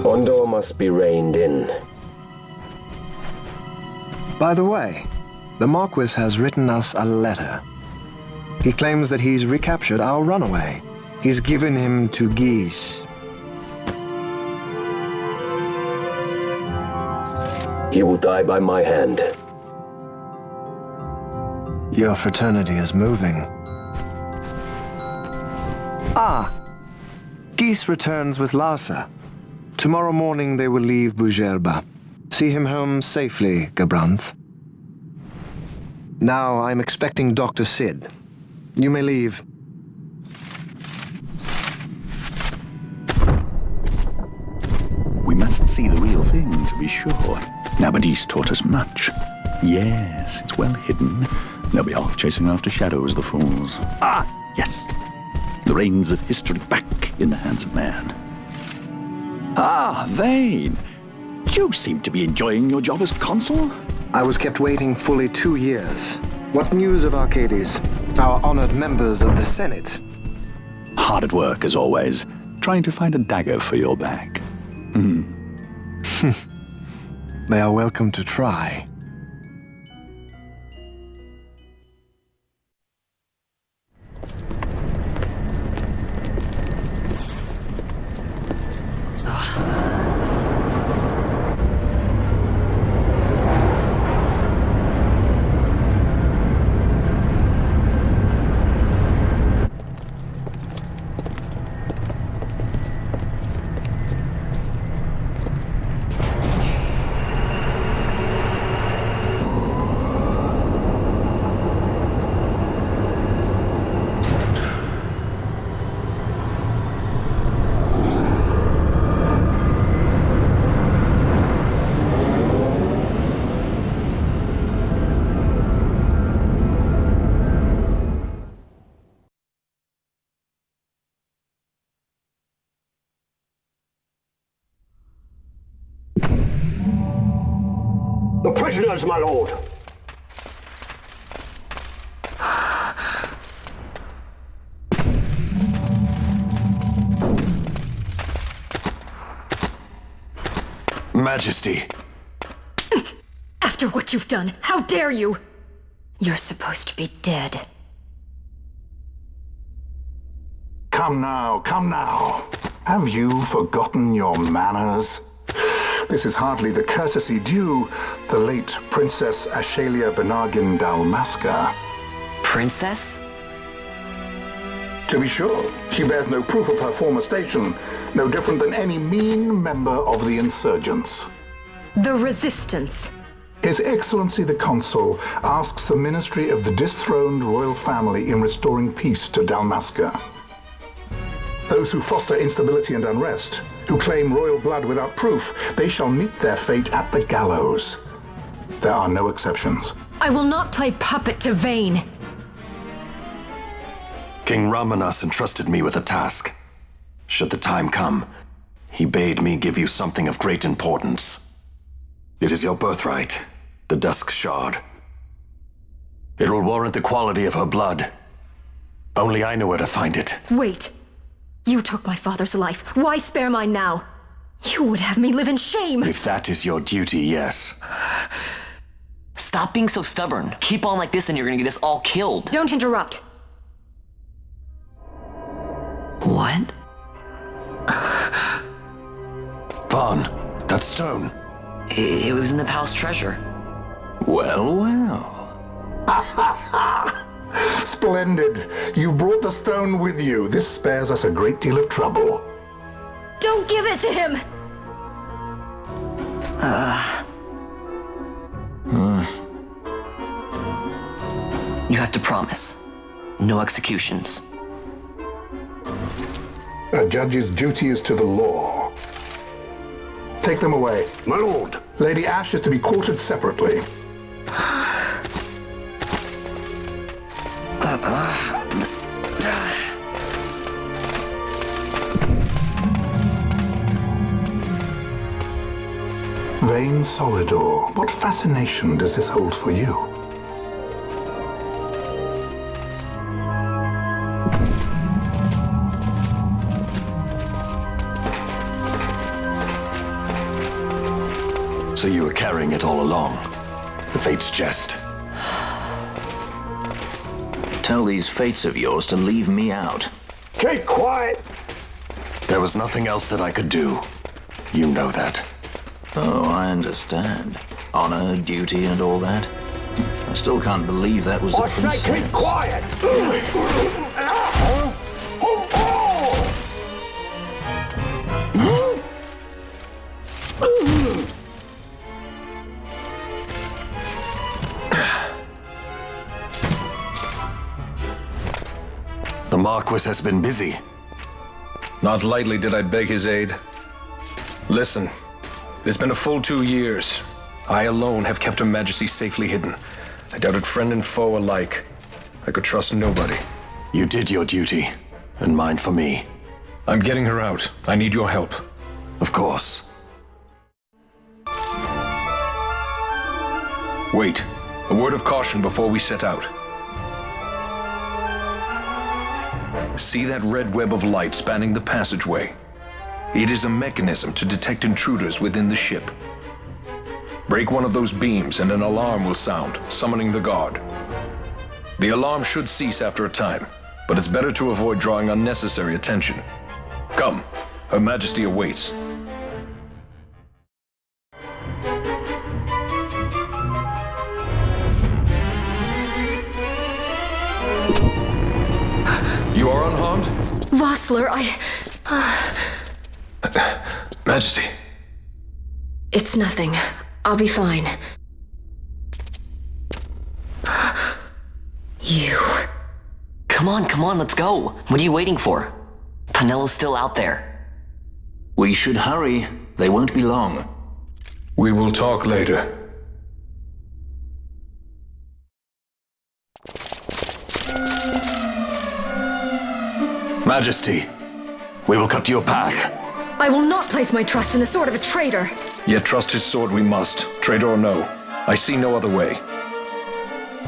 Ondor must be reined in.
By the way, the Marquis has written us a letter. He claims that he's recaptured our runaway. He's given him to Geese.
He will die by my hand.
Your fraternity is moving. Ah! Geese returns with Larsa. Tomorrow morning they will leave Bujerba. See him home safely, Gabranth. Now I'm expecting Dr. Sid. You may leave.
see the real thing, to be sure. Nabadis taught us much. Yes, it's well hidden. They'll be off chasing after shadows, the fools. Ah, yes. The reins of history back in the hands of man. Ah, Vane. You seem to be enjoying your job as consul?
I was kept waiting fully 2 years. What news of Arcades? Our honored members of the Senate?
Hard at work, as always, trying to find a dagger for your back.
They are welcome to try.
The prisoners, my lord.
Majesty.
After what you've done, how dare you? You're supposed to be dead.
Come now, come now. Have you forgotten your manners? This is hardly the courtesy due the late Princess Ashalia Benargin Dalmasca.
Princess?
To be sure, she bears no proof of her former station, no different than any mean member of the insurgents.
The Resistance.
His Excellency the Consul asks the ministry of the dethroned royal family in restoring peace to Dalmasca. Those who foster instability and unrest, who claim royal blood without proof, they shall meet their fate at the gallows. There are no exceptions.
I will not play puppet to Vane.
King Ramanas entrusted me with a task. Should the time come, he bade me give you something of great importance. It is your birthright, the Dusk Shard. It will warrant the quality of her blood. Only I know where to find it.
Wait. You took my father's life. Why spare mine now? You would have me live in shame.
If that is your duty, yes.
Stop being so stubborn. Keep on like this and you're gonna get us all killed.
Don't interrupt.
What?
Vaughn, that stone.
It was in the palace treasure.
Well, well.
Splendid. You brought the stone with you. This spares us a great deal of trouble.
Don't give it to him!
You have to promise. No executions.
A judge's duty is to the law. Take them away.
My lord.
Lady Ash is to be quartered separately. Vane Solidor, what fascination does this hold for you?
So you were carrying it all along. The Fate's jest.
Tell these fates of yours to leave me out.
Keep quiet!
There was nothing else that I could do. You know that.
Oh, I understand. Honor, duty, and all that. I still can't believe that was a princess.
I say keep quiet!
The Marquis has been busy.
Not lightly did I beg his aid. Listen, It has been a full 2 years. I alone have kept Her Majesty safely hidden. I doubted friend and foe alike. I could trust nobody.
You did your duty, and mine for me.
I'm getting her out. I need your help.
Of course.
Wait. A word of caution before we set out. See that red web of light spanning the passageway? It is a mechanism to detect intruders within the ship. Break one of those beams and an alarm will sound, summoning the guard. The alarm should cease after a time, but it's better to avoid drawing unnecessary attention. Come, Her Majesty awaits. You are unharmed?
Vossler,
Majesty.
It's nothing. I'll be fine. You.
Come on, let's go. What are you waiting for? Penello's still out there.
We should hurry. They won't be long.
We will talk later.
Majesty, we will cut your path.
I will not place my trust in the sword of a traitor.
Yet trust his sword we must, traitor or no. I see no other way.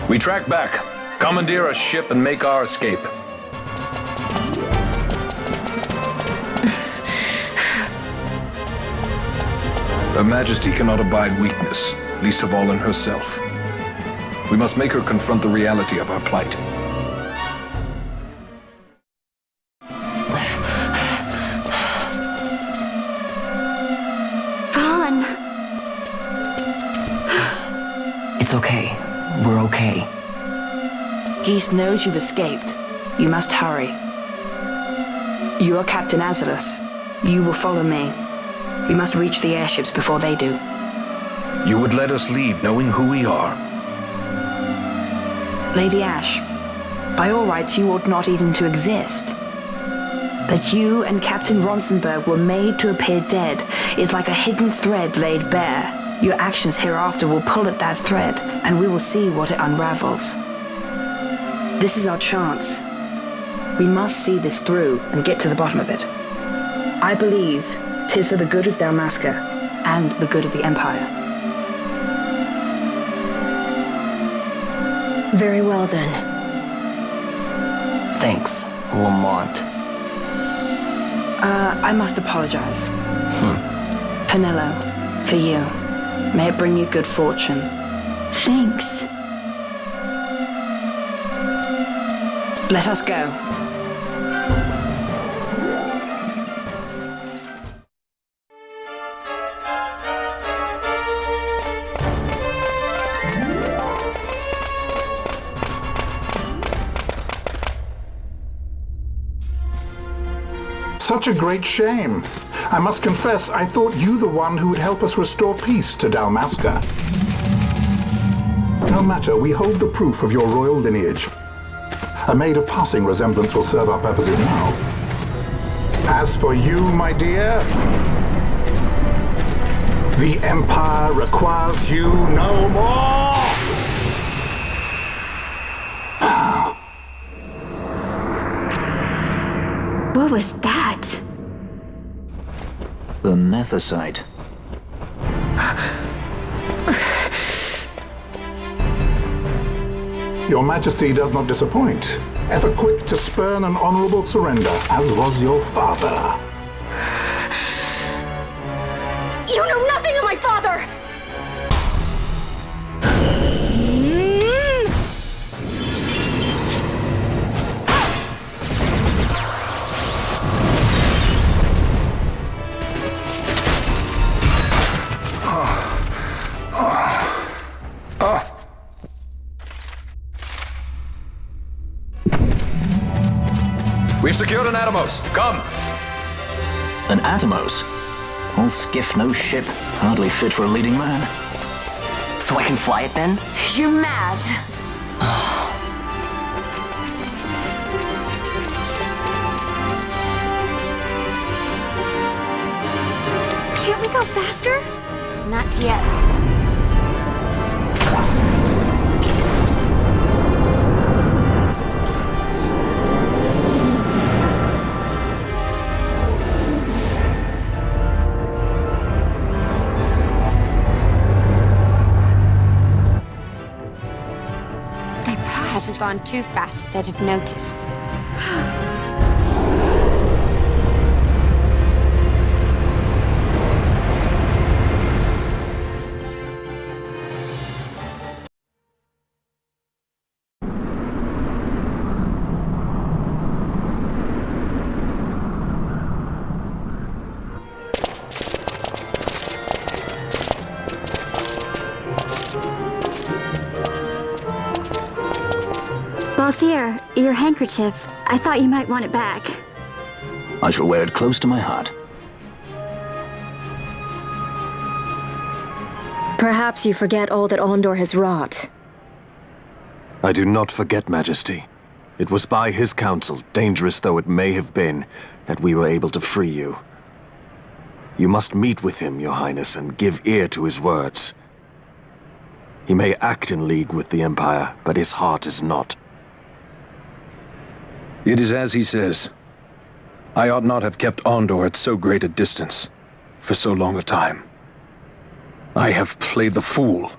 We track back, commandeer a ship and make our escape. Her Majesty cannot abide weakness, least of all in herself. We must make her confront the reality of our plight.
Vaughn.
It's okay. We're okay.
Geese knows you've escaped. You must hurry. You are Captain Azalus. You will follow me. We must reach the airships before they do.
You would let us leave knowing who we are?
Lady Ash, by all rights you ought not even to exist. That you and Captain Ronsenberg were made to appear dead is like a hidden thread laid bare. Your actions hereafter will pull at that thread, and we will see what it unravels. This is our chance. We must see this through and get to the bottom of it. I believe 'tis for the good of Dalmasca and the good of the Empire.
Very well then.
Thanks, Lamont.
I must apologize. Penello, for you. May it bring you good fortune.
Thanks.
Let us go.
Such a great shame. I must confess, I thought you the one who would help us restore peace to Dalmasca. No matter, we hold the proof of your royal lineage. A maid of passing resemblance will serve our purposes now. As for you, my dear, the Empire requires you no more!
What was that?
The Nethicite.
Your Majesty does not disappoint. Ever quick to spurn an honorable surrender, as was your father.
You know nothing of my father!
We've secured an Atomos. Come!
An Atomos? All skiff, no ship. Hardly fit for a leading man.
So I can fly it then?
You're mad.
Can't we go faster?
Not yet. Hasn't gone too fast, they'd have noticed.
Balthier, your handkerchief. I thought you might want it back.
I shall wear it close to my heart.
Perhaps you forget all that Ondor has wrought.
I do not forget, Majesty. It was by his counsel, dangerous though it may have been, that we were able to free you. You must meet with him, Your Highness, and give ear to his words. He may act in league with the Empire, but his heart is not.
It is as he says. I ought not have kept Ondor at so great a distance, for so long a time. I have played the fool.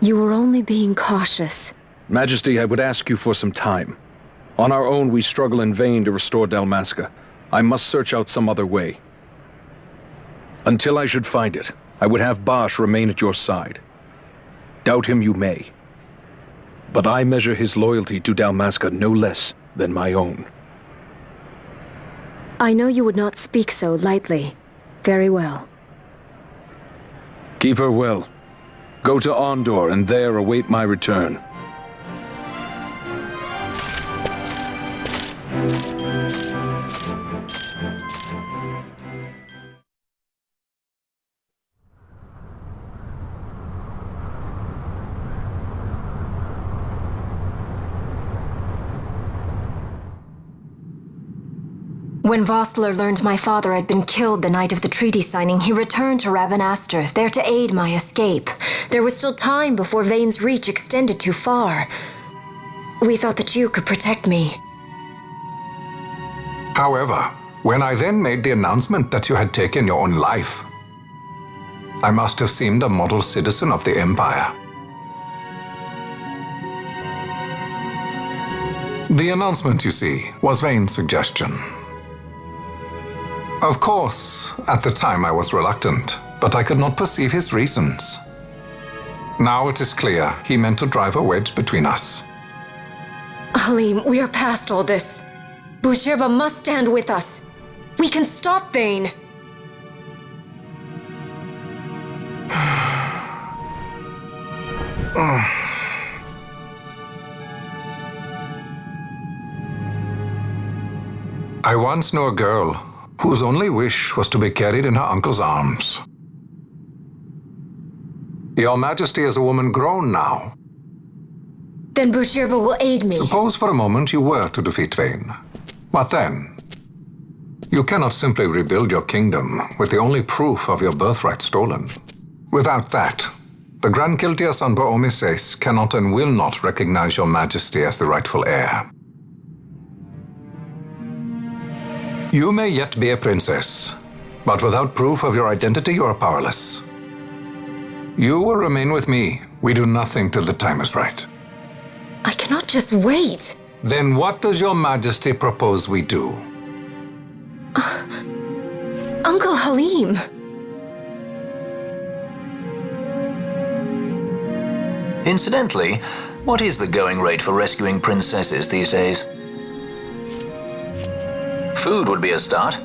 You were only being cautious.
Majesty, I would ask you for some time. On our own, we struggle in vain to restore Dalmasca. I must search out some other way. Until I should find it, I would have Basch remain at your side. Doubt him you may. But I measure his loyalty to Dalmasca no less than my own.
I know you would not speak so lightly. Very well.
Keep her well. Go to Ondor and there await my return.
When Vostler learned my father had been killed the night of the treaty signing, he returned to Rabanastre, there to aid my escape. There was still time before Vane's reach extended too far. We thought that you could protect me.
However, when I then made the announcement that you had taken your own life, I must have seemed a model citizen of the Empire. The announcement, you see, was Vane's suggestion. Of course, at the time I was reluctant, but I could not perceive his reasons. Now it is clear he meant to drive a wedge between us.
Halim, we are past all this. Boucherba must stand with us. We can stop Vane.
I once knew a girl whose only wish was to be carried in her uncle's arms. Your Majesty is a woman grown now.
Then Boucherba will aid me.
Suppose for a moment you were to defeat Vane. What then? You cannot simply rebuild your kingdom with the only proof of your birthright stolen. Without that, the Grand Kiltias on Bo-Omises cannot and will not recognize your Majesty as the rightful heir. You may yet be a princess, but without proof of your identity, you are powerless. You will remain with me. We do nothing till the time is right.
I cannot just wait.
Then what does your Majesty propose we do?
Uncle Halim.
Incidentally, what is the going rate for rescuing princesses these days? Food would be a start.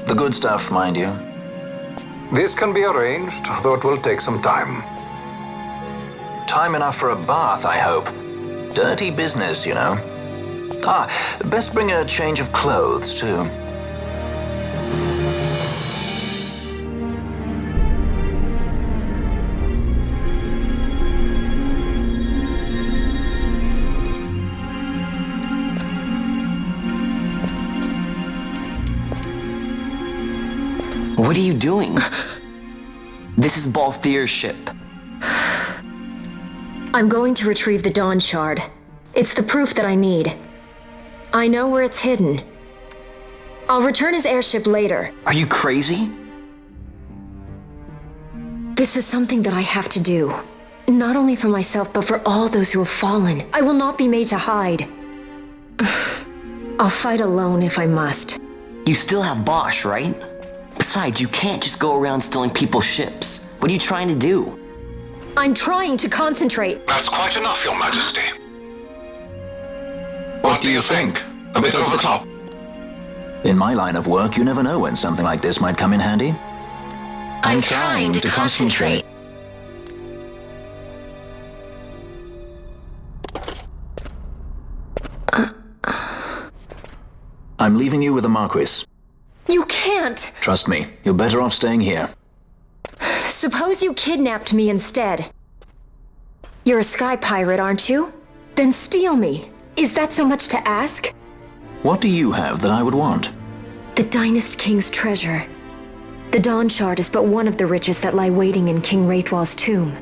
The good stuff, mind you.
This can be arranged, though it will take some time.
Time enough for a bath, I hope. Dirty business, you know. Best bring a change of clothes, too.
What are you doing? This is Balthier's ship.
I'm going to retrieve the Dawn Shard. It's the proof that I need. I know where it's hidden. I'll return his airship later.
Are you crazy?
This is something that I have to do. Not only for myself, but for all those who have fallen. I will not be made to hide. I'll fight alone if I must.
You still have Bosch, right? Besides, you can't just go around stealing people's ships. What are you trying to do?
I'm trying to concentrate.
That's quite enough, Your Majesty. What do you think? A bit over the top?
In my line of work, you never know when something like this might come in handy.
I'm trying to concentrate.
I'm leaving you with the Marquis.
You can't!
Trust me, you're better off staying here.
Suppose you kidnapped me instead. You're a sky pirate, aren't you? Then steal me. Is that so much to ask?
What do you have that I would want?
The Dynast King's treasure. The Dawn Shard is but one of the riches that lie waiting in King Wraithwall's tomb.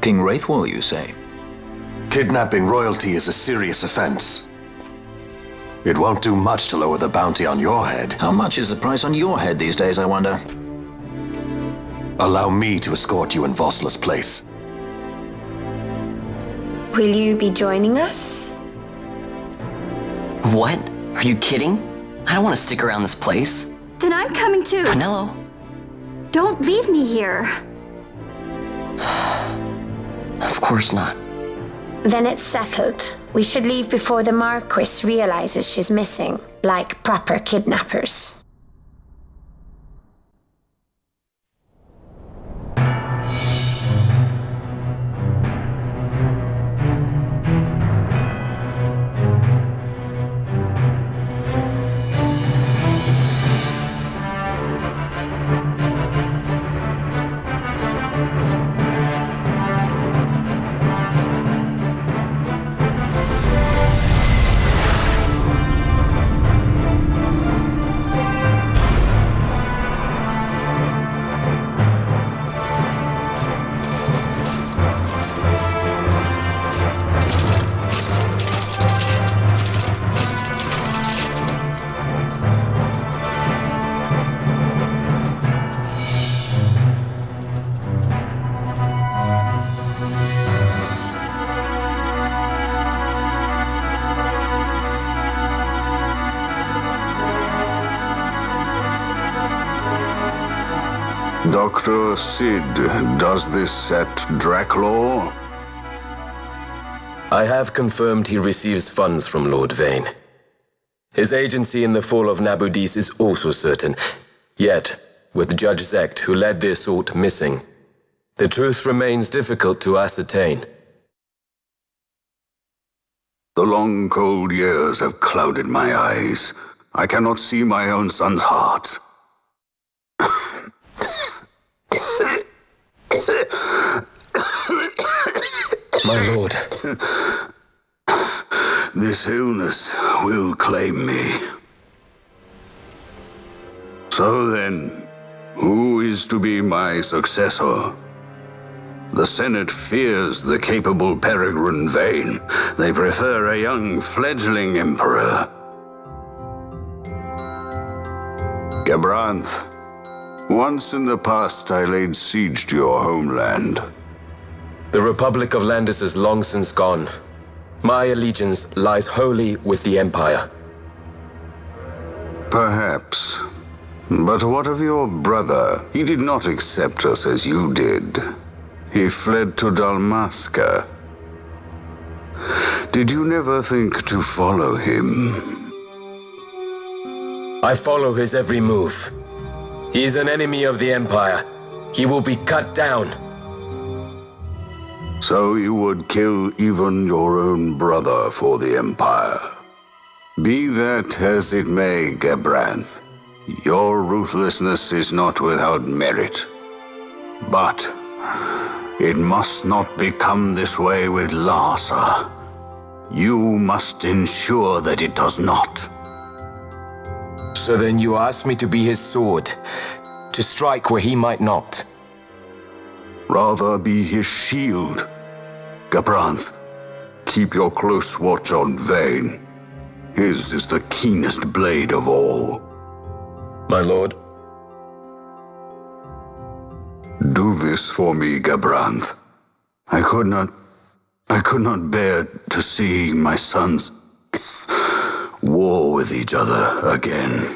King Wraithwall, you say?
Kidnapping royalty is a serious offense. It won't do much to lower the bounty on your head.
How much is the price on your head these days, I wonder?
Allow me to escort you in Vossler's place.
Will you be joining us?
What? Are you kidding? I don't want to stick around this place.
Then I'm coming too.
Canelo.
Don't leave me here.
Of course not.
Then it's settled. We should leave before the Marquis realizes she's missing, like proper kidnappers.
Dr. Sid, does this set Draclaw?
I have confirmed he receives funds from Lord Vane. His agency in the fall of Nabudis is also certain. Yet, with Judge Zecht, who led the assault, missing, the truth remains difficult to ascertain.
The long, cold years have clouded my eyes. I cannot see my own son's heart.
My lord.
This illness will claim me. So then, who is to be my successor? The Senate fears the capable Peregrine Vane. They prefer a young fledgling emperor. Gabranth, once in the past I laid siege to your homeland.
The Republic of Landis is long since gone. My allegiance lies wholly with the Empire.
Perhaps. But what of your brother? He did not accept us as you did. He fled to Dalmasca. Did you never think to follow him?
I follow his every move. He is an enemy of the Empire. He will be cut down.
So you would kill even your own brother for the Empire. Be that as it may, Gabranth, your ruthlessness is not without merit. But it must not become this way with Larsa. You must ensure that it does not.
So then you ask me to be his sword, to strike where he might not.
Rather be his shield. Gabranth, keep your close watch on Vane. His is the keenest blade of all.
My lord.
Do this for me, Gabranth. I could not bear to see my sons war with each other again.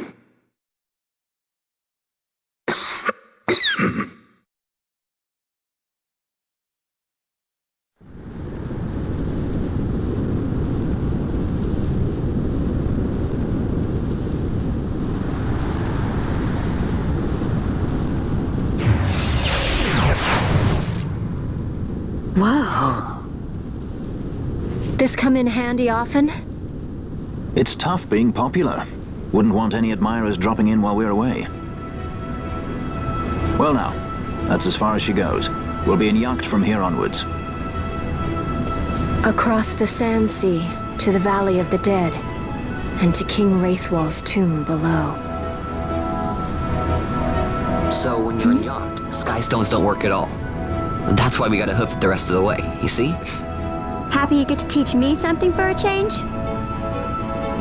Whoa. This come in handy often?
It's tough being popular. Wouldn't want any admirers dropping in while we're away. Well now, that's as far as she goes. We'll be in yacht from here onwards.
Across the Sand Sea, to the Valley of the Dead, and to King Wraithwall's tomb below.
So when you're in yacht, skystones don't work at all. That's why we gotta hoof it the rest of the way, you see?
Happy you get to teach me something for a change?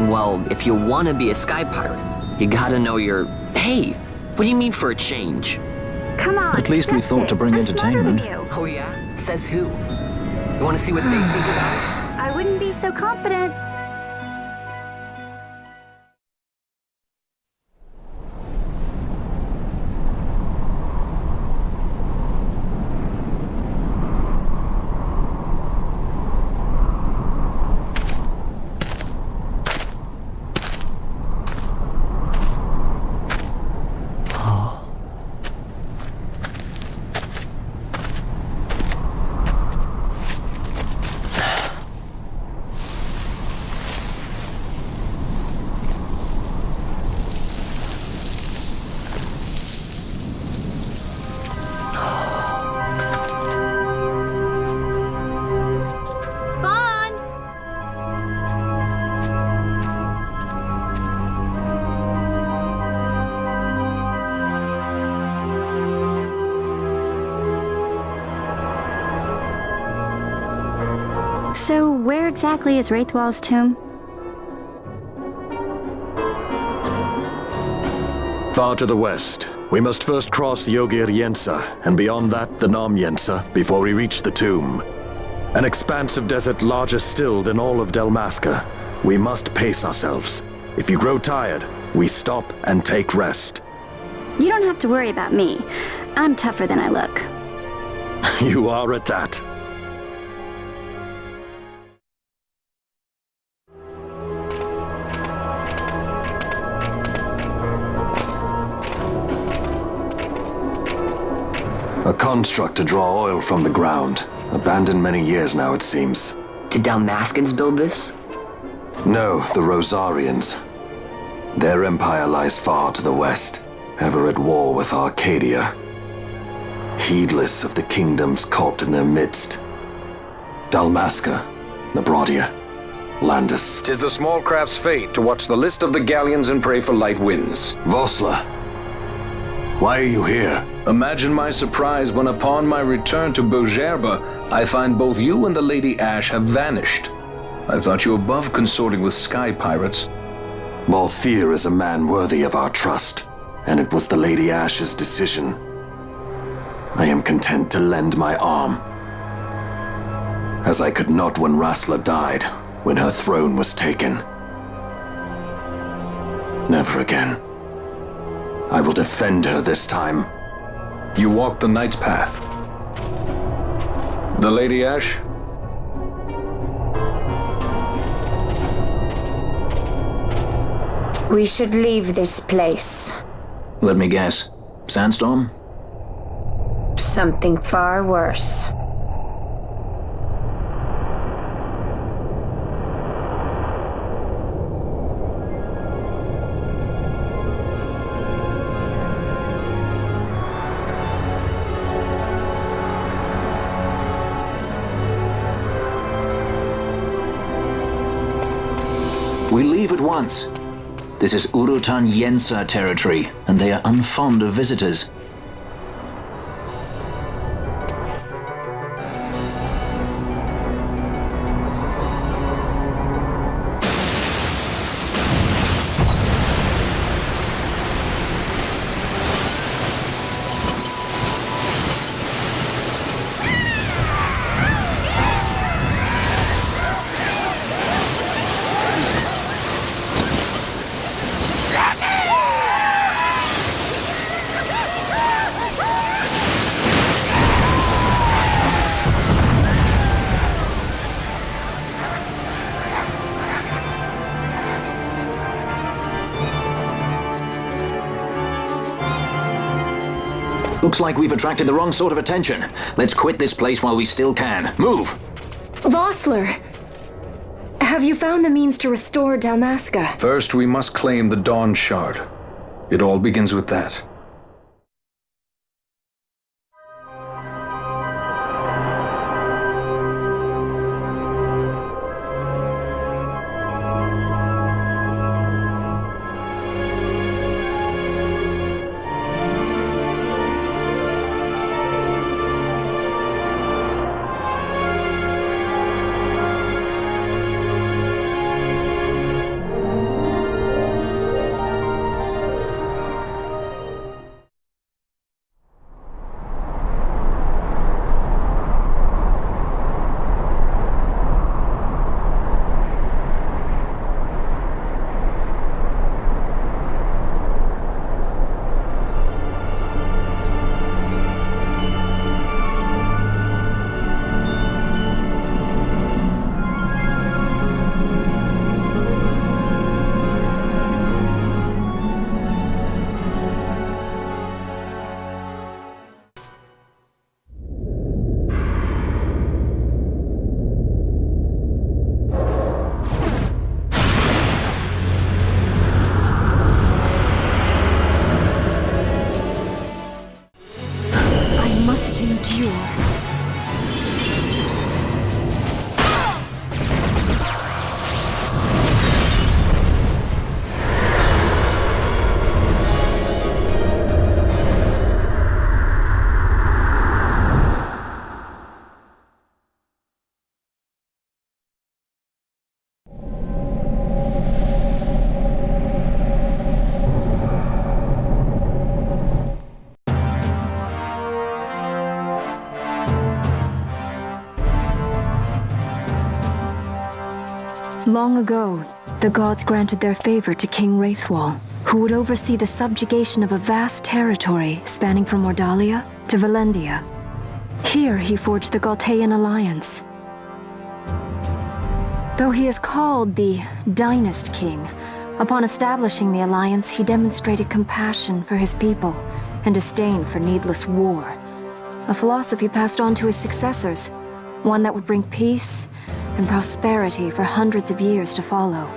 Well, if you want to be a sky pirate, you gotta know your... Hey, what do you mean for a change?
Come on,
At least we thought to bring entertainment.
Oh yeah? Says who? You want to see what they think about it?
I wouldn't be so confident. So, where exactly is Wraithwall's tomb?
Far to the west. We must first cross the Yogir Yensa, and beyond that the Nam Yensa, before we reach the tomb. An expanse of desert larger still than all of Dalmasca. We must pace ourselves. If you grow tired, we stop and take rest.
You don't have to worry about me. I'm tougher than I look.
You are at that. A construct to draw oil from the ground. Abandoned many years now, it seems.
Did Dalmascans build this?
No, the Rosarians. Their empire lies far to the west, ever at war with Arcadia. Heedless of the kingdoms caught in their midst. Dalmasca, Nabrodia, Landis.
'Tis the small craft's fate to watch the list of the galleons and pray for light winds.
Vosla, why are you here?
Imagine my surprise when upon my return to Beaugerbe, I find both you and the Lady Ash have vanished. I thought you above consorting with sky pirates.
Malthir is a man worthy of our trust, and it was the Lady Ash's decision. I am content to lend my arm. As I could not when Rasla died, when her throne was taken. Never again. I will defend her this time.
You walked the Knight's path. The Lady Ash?
We should leave this place.
Let me guess. Sandstorm?
Something far worse.
We leave at once. This is Urutan Yensa territory, and they are unfond of visitors. Looks like we've attracted the wrong sort of attention. Let's quit this place while we still can. Move!
Vossler! Have you found the means to restore Dalmasca?
First, we must claim the Dawn Shard. It all begins with that.
Long ago, the gods granted their favor to King Wraithwall, who would oversee the subjugation of a vast territory spanning from Mordalia to Valendia. Here he forged the Galtean alliance. Though he is called the Dynast King, upon establishing the alliance he demonstrated compassion for his people and disdain for needless war. A philosophy passed on to his successors, one that would bring peace and prosperity for hundreds of years to follow.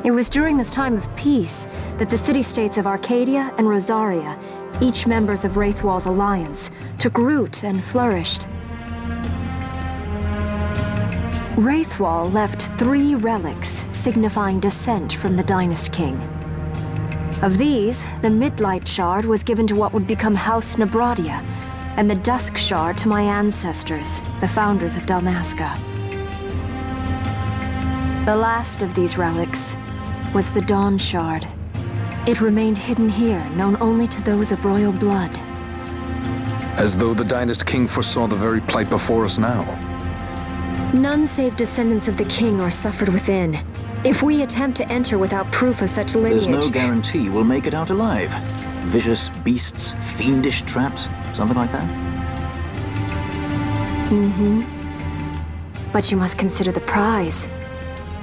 It was during this time of peace that the city-states of Arcadia and Rosaria, each members of Wraithwall's alliance, took root and flourished. Wraithwall left 3 relics signifying descent from the Dynast King. Of these, the Midlight Shard was given to what would become House Nabradia, and the Dusk Shard to my ancestors, the founders of Dalmasca. The last of these relics was the Dawn Shard. It remained hidden here, known only to those of royal blood.
As though the Dynast King foresaw the very plight before us now.
None save descendants of the king are suffered within. If we attempt to enter without proof of such lineage...
There's no guarantee we'll make it out alive. Vicious beasts, fiendish traps, something like that?
Mm-hmm. But you must consider the prize.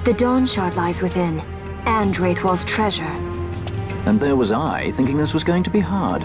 The Dawn Shard lies within, and Wraithwall's treasure.
And there was I, thinking this was going to be hard.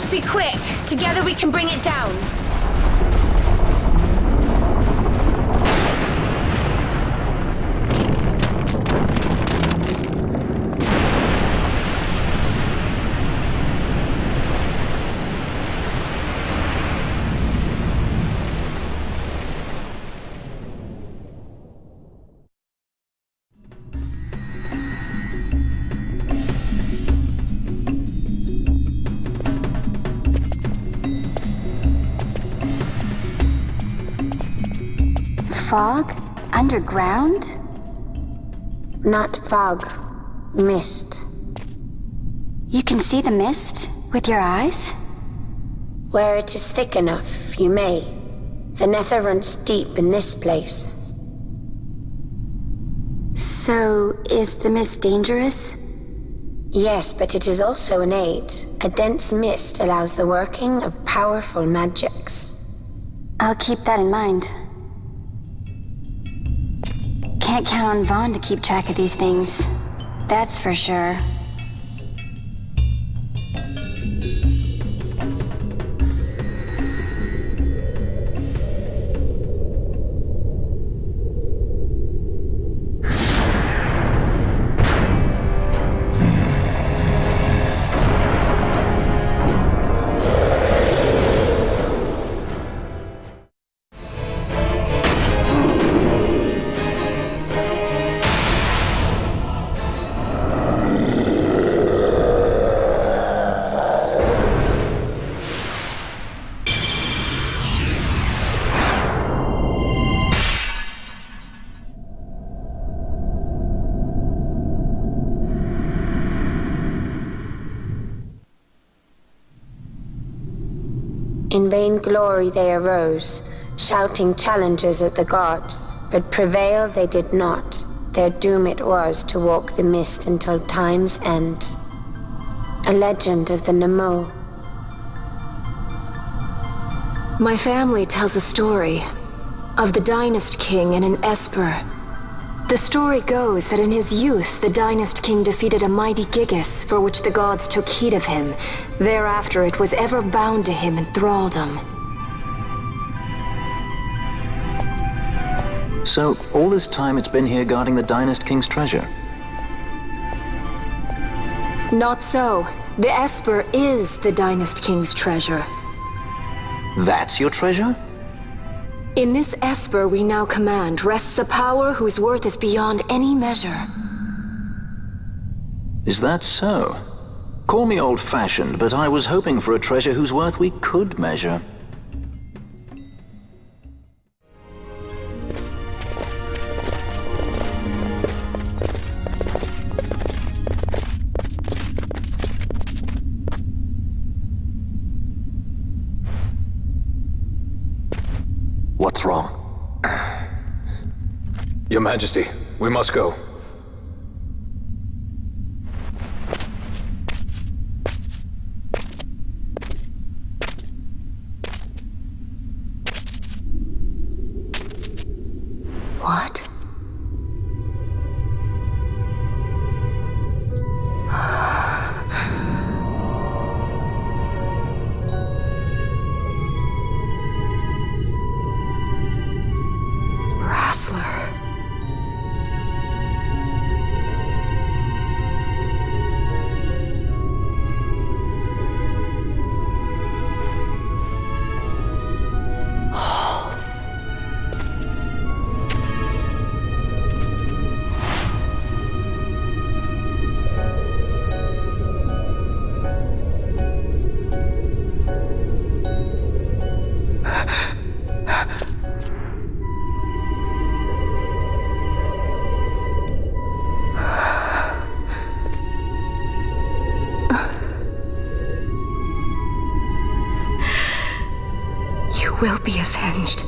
Must be quick. Together we can bring it down.
Fog? Underground?
Not fog. Mist.
You can see the mist with your eyes?
Where it is thick enough, you may. The nether runs deep in this place.
So, is the mist dangerous?
Yes, but it is also an aid. A dense mist allows the working of powerful magics.
I'll keep that in mind. Can't count on Vaughn to keep track of these things. That's for sure.
In vain glory they arose, shouting challenges at the gods, but prevail they did not. Their doom it was to walk the mist until time's end. A legend of the Nemo.
My family tells a story of the Dynast King and an Esper. The story goes that in his youth, the Dynast King defeated a mighty Gigas, for which the gods took heed of him. Thereafter, it was ever bound to him in thraldom.
So, all this time it's been here guarding the Dynast King's treasure?
Not so. The Esper is the Dynast King's treasure.
That's your treasure?
In this Esper we now command rests a power whose worth is beyond any measure.
Is that so? Call me old-fashioned, but I was hoping for a treasure whose worth we could measure.
What's wrong?
Your Majesty, we must go.
What? Will be avenged.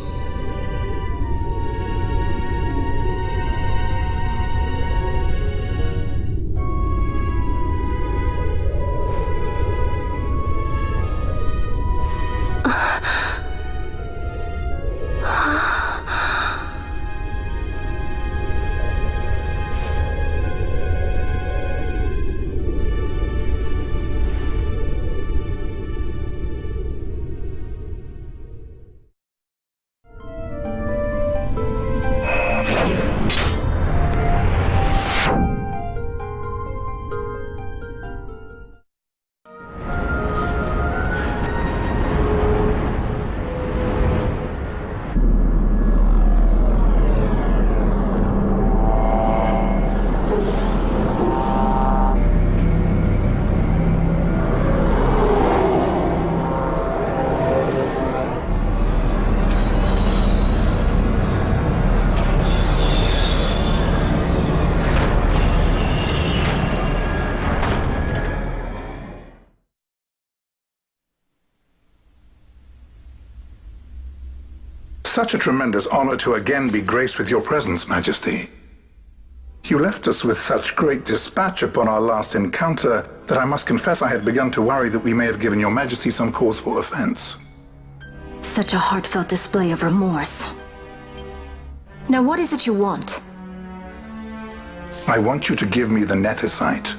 such a tremendous honor to again be graced with your presence, Majesty. You left us with such great dispatch upon our last encounter that I must confess I had begun to worry that we may have given your Majesty some cause for offense.
Such a heartfelt display of remorse. Now what is it you want?
I want you to give me the Nethicite.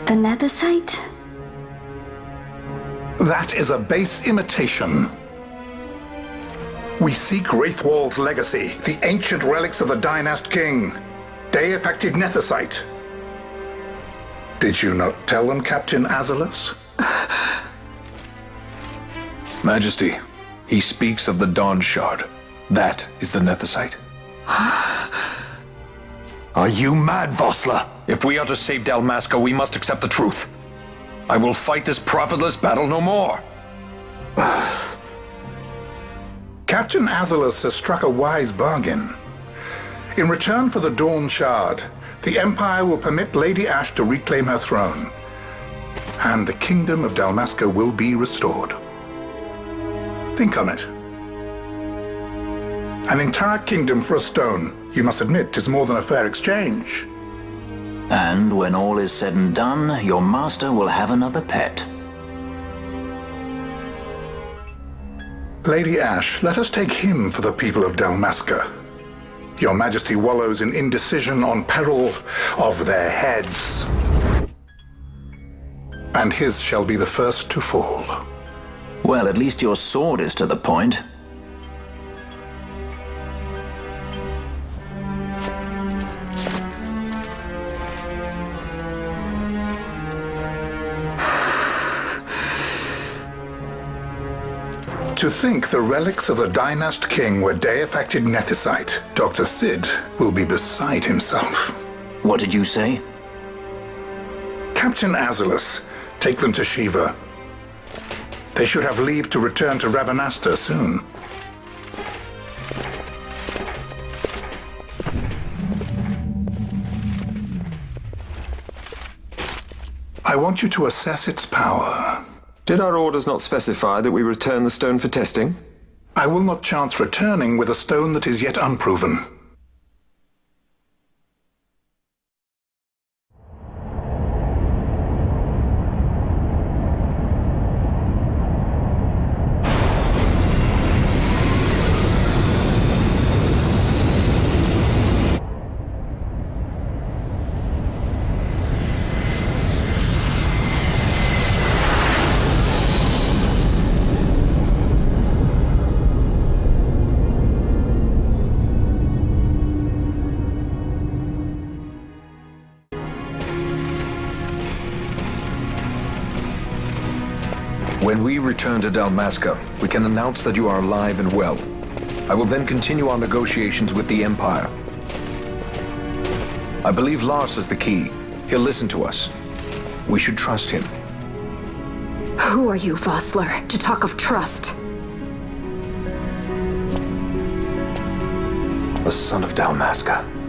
The Nethicite?
That is a base imitation. We seek Wraithwald's legacy, the ancient relics of the Dynast King. Day-affected Nethicite. Did you not tell them, Captain Azalus?
Majesty, he speaks of the Dawn Shard. That is the Nethicite.
Are you mad, Vossler?
If we are to save Dalmasca, we must accept the truth. I will fight this profitless battle no more.
Captain Azalus has struck a wise bargain. In return for the Dawn Shard, the Empire will permit Lady Ash to reclaim her throne, and the Kingdom of Dalmasca will be restored. Think on it. An entire kingdom for a stone, you must admit, is more than a fair exchange.
And when all is said and done, your master will have another pet.
Lady Ash, let us take him for the people of Dalmasca. Your Majesty wallows in indecision on peril of their heads. And his shall be the first to fall.
Well, at least your sword is to the point.
To think the relics of the Dynast King were day-affected Nethicite, Dr. Sid will be beside himself.
What did you say?
Captain Azalus, take them to Shiva. They should have leave to return to Rabanastre soon. I want you to assess its power.
Did our orders not specify that we return the stone for testing?
I will not chance returning with a stone that is yet unproven.
When we return to Dalmasca, we can announce that you are alive and well. I will then continue our negotiations with the Empire. I believe Lars is the key. He'll listen to us. We should trust him.
Who are you, Vossler, to talk of trust?
The son of Dalmasca.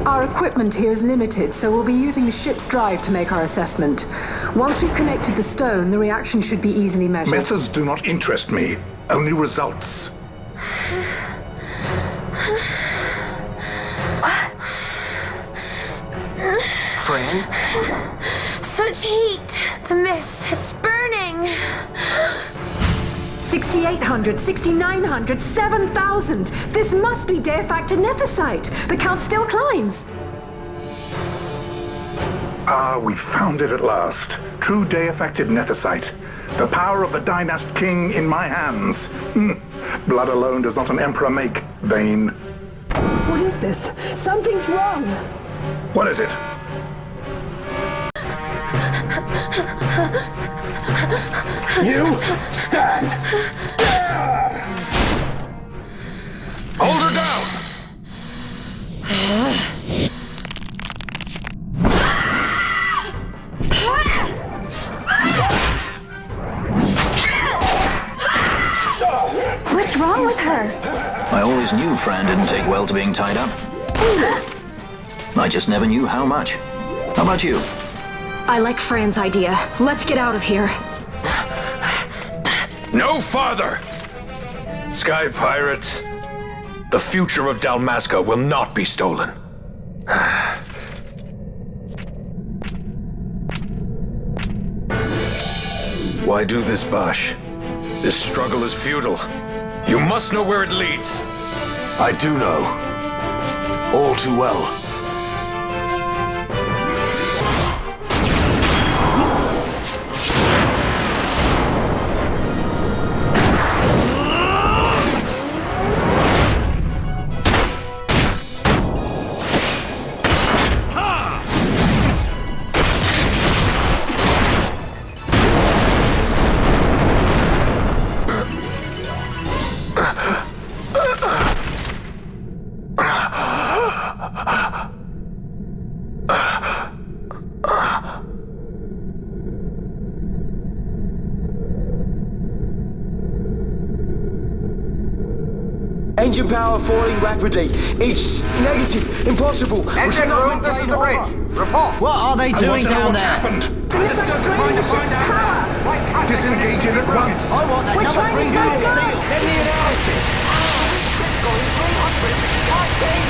Our equipment here is limited, so we'll be using the ship's drive to make our assessment. Once we've connected the stone, the reaction should be easily measured.
Methods do not interest me, only results.
Fran?
Such heat! The mist, it's burning!
6,800, 6,900, 7,000! This must be day-affected Nethicite! The count still climbs!
Ah, we found it at last. True day-affected Nethicite. The power of the Dynast King in my hands. Blood alone does not an emperor make, Vayne.
What is this? Something's wrong!
What is it?
You stand!
Hold her down!
What's wrong with her?
I always knew Fran didn't take well to being tied up. I just never knew how much. How about you?
I like Fran's idea. Let's get out of here.
No farther! Sky Pirates, the future of Dalmasca will not be stolen. Why do this, Bash? This struggle is futile. You must know where it leads.
I do know. All too well.
Engine power falling rapidly. It's negative. Impossible.
Engine room, this is the bridge. Report.
What are they doing down there?
Happened?
Let's go trying to find out.
Disengage it at once.
I want that number 300 seal.
Get me an out. Going 300. Cascade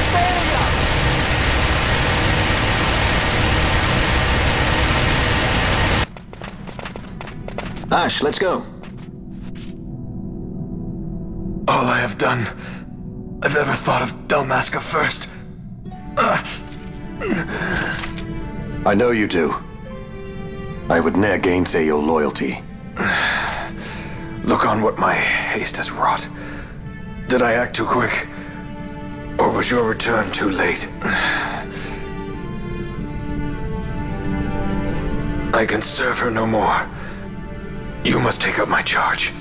failure.
Ash, let's go.
All I have done, I've ever thought of Dalmasca first.
I know you do. I would ne'er gainsay your loyalty.
Look on what my haste has wrought. Did I act too quick? Or was your return too late? I can serve her no more. You must take up my charge.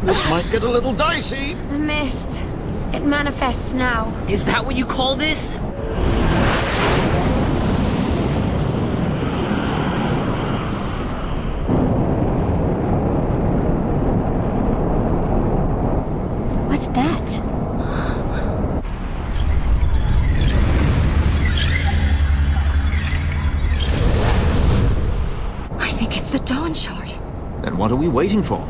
This might get a little dicey.
The mist. It manifests now.
Is that what you call this?
What's that? I think it's the Dawn Shard.
Then what are we waiting for?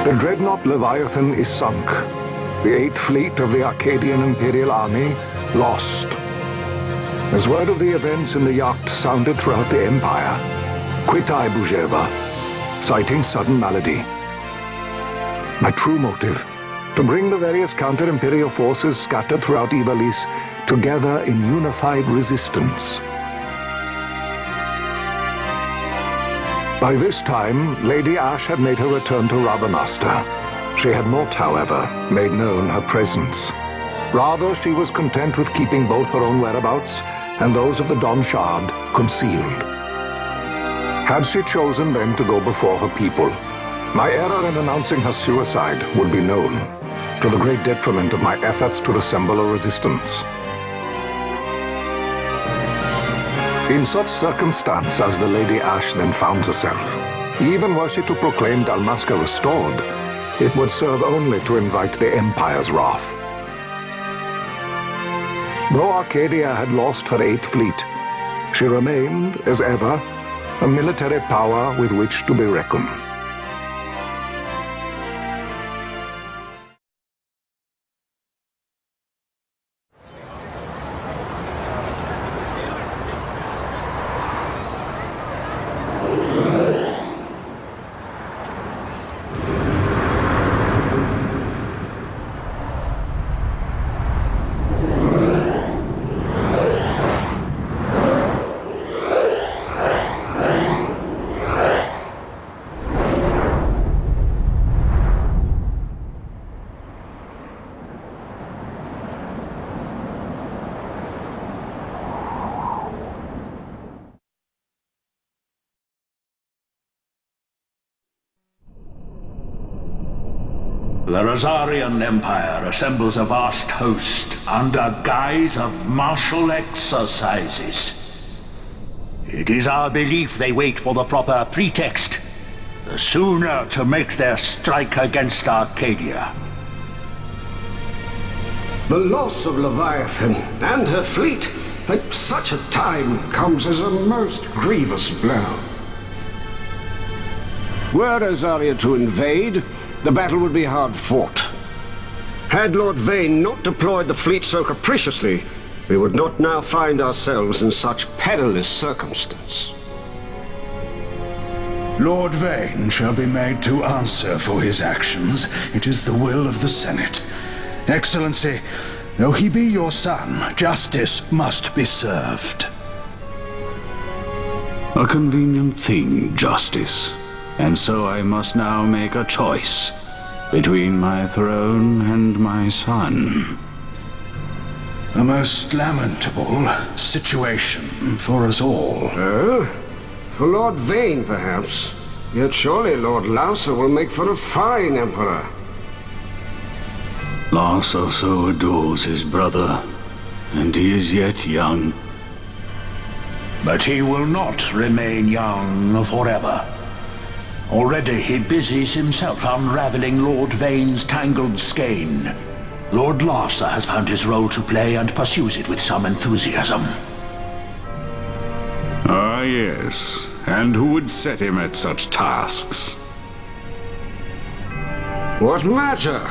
The dreadnought Leviathan is sunk. The 8th fleet of the Arcadian Imperial Army lost. As word of the events in the yacht sounded throughout the Empire, quit-I Bujeba, citing sudden malady. My true motive, to bring the various counter-imperial forces scattered throughout Ivalice together in unified resistance. By this time, Lady Ash had made her return to Rabanasta. She had not, however, made known her presence. Rather, she was content with keeping both her own whereabouts and those of the Dawn Shard concealed. Had she chosen then to go before her people, my error in announcing her suicide would be known, to the great detriment of my efforts to assemble a resistance. In such circumstance as the Lady Ash then found herself, even were she to proclaim Dalmasca restored, it would serve only to invite the Empire's wrath. Though Arcadia had lost her 8th fleet, she remained, as ever, a military power with which to be reckoned.
The Rosarian Empire assembles a vast host under guise of martial exercises. It is our belief they wait for the proper pretext, the sooner to make their strike against Arcadia.
The loss of Leviathan and her fleet at such a time comes as a most grievous blow. Were Rosaria to invade, the battle would be hard fought. Had Lord Vane not deployed the fleet so capriciously, we would not now find ourselves in such perilous circumstance.
Lord Vane shall be made to answer for his actions. It is the will of the Senate. Excellency, though he be your son, justice must be served.
A convenient thing, justice. And so I must now make a choice between my throne and my son.
A most lamentable situation for us all.
For Lord Vane, perhaps. Yet surely Lord Lauser will make for a fine emperor.
Lauser so adores his brother, and he is yet young.
But he will not remain young forever. Already he busies himself unraveling Lord Vane's tangled skein. Lord Larsa has found his role to play and pursues it with some enthusiasm.
Ah, yes. And who would set him at such tasks?
What matter?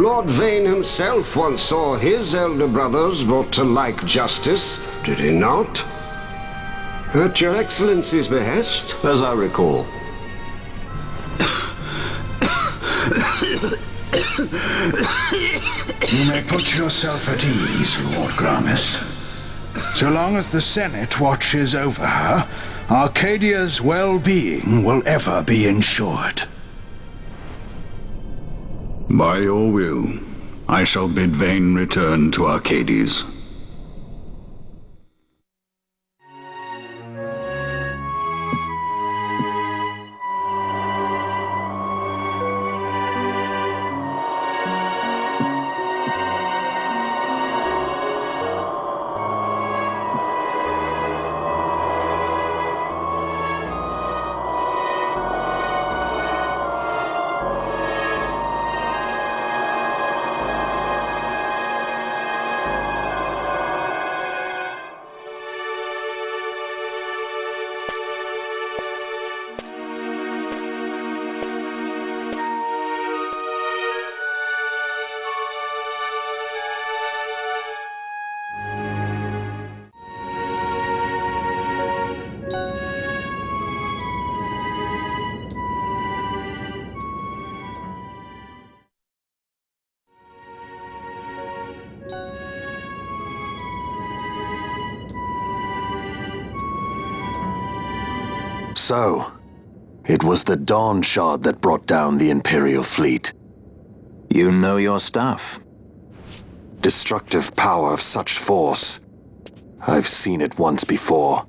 Lord Vane himself once saw his elder brothers brought to like justice, did he not? At your Excellency's behest, as I recall.
You may put yourself at ease, Lord Gramis. So long as the Senate watches over her, Arcadia's well-being will ever be ensured.
By your will, I shall bid Vane return to Arcades.
So, it was the Dawn Shard that brought down the Imperial fleet.
You know your stuff.
Destructive power of such force. I've seen it once before.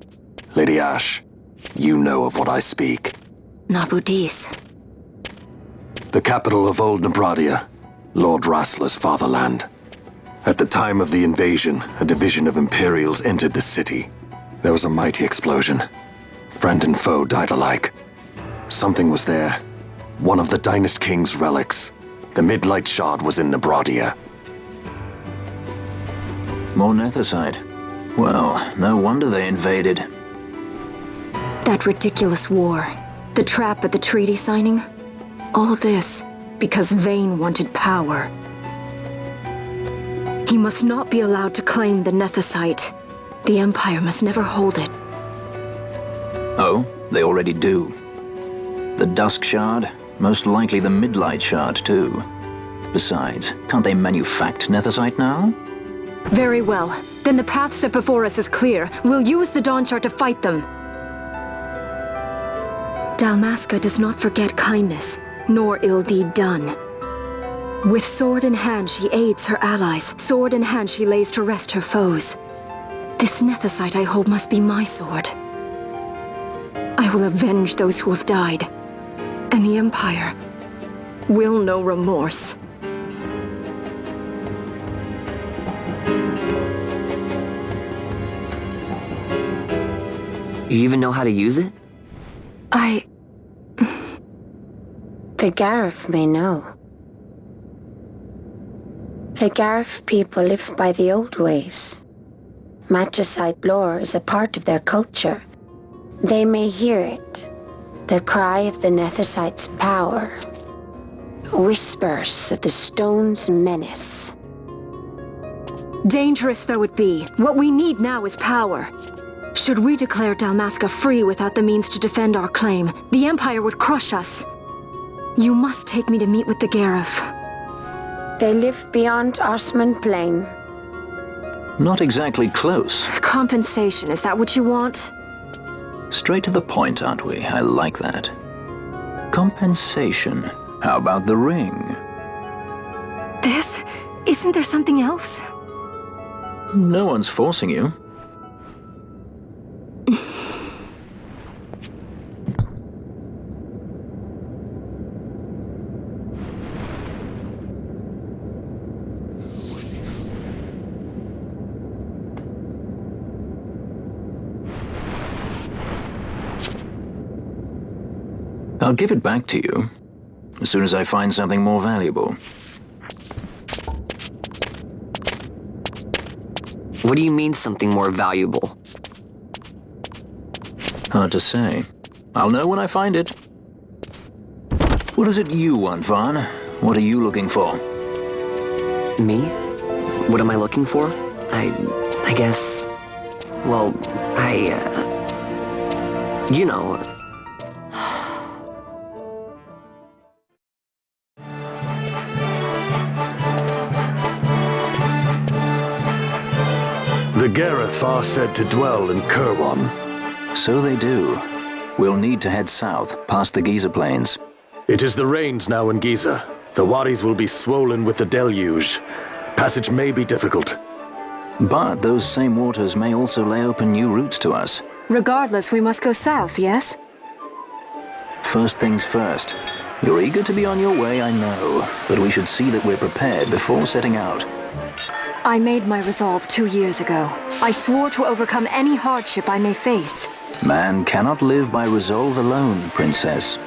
Lady Ash, you know of what I speak.
Nabudis.
The capital of Old Nebradia, Lord Rassler's fatherland. At the time of the invasion, a division of Imperials entered the city. There was a mighty explosion. Friend and foe died alike. Something was there. One of the Dynast King's relics. The Midlight Shard was in Nebradia.
More Nethicite. Well, no wonder they invaded.
That ridiculous war. The trap at the treaty signing. All this because Vane wanted power. He must not be allowed to claim the Nethicite. The Empire must never hold it.
Oh, they already do. The Dusk Shard, most likely the Midlight Shard too. Besides, can't they manufacture Nethicite now?
Very well. Then the path set before us is clear. We'll use the Dawn Shard to fight them. Dalmasca does not forget kindness, nor ill deed done. With sword in hand, she aids her allies. Sword in hand, she lays to rest her foes. This Nethicite I hold must be my sword. I will avenge those who have died. And the Empire will know remorse.
You even know how to use it?
The Garif may know. The Garif people live by the old ways. Magicite lore is a part of their culture. They may hear it, the cry of the Nethersight's power. Whispers of the stone's menace.
Dangerous though it be, what we need now is power. Should we declare Dalmasca free without the means to defend our claim, the Empire would crush us. You must take me to meet with the Garif.
They live beyond Osman Plain.
Not exactly close.
Compensation, is that what you want?
Straight to the point, aren't we? I like that. Compensation. How about the ring?
This? Isn't there something else?
No one's forcing you. I'll give it back to you as soon as I find something more valuable.
What do you mean something more valuable?
Hard to say. I'll know when I find it. What is it you want, Vaughn? What are you looking for?
Me? What am I looking for? I guess... Well, you know...
The Garif are said to dwell in Kirwan.
So they do. We'll need to head south, past the Giza Plains.
It is the rains now in Giza. The wadis will be swollen with the deluge. Passage may be difficult.
But those same waters may also lay open new routes to us.
Regardless, we must go south, yes?
First things first. You're eager to be on your way, I know. But we should see that we're prepared before setting out.
I made my resolve 2 years ago. I swore to overcome any hardship I may face.
Man cannot live by resolve alone, Princess.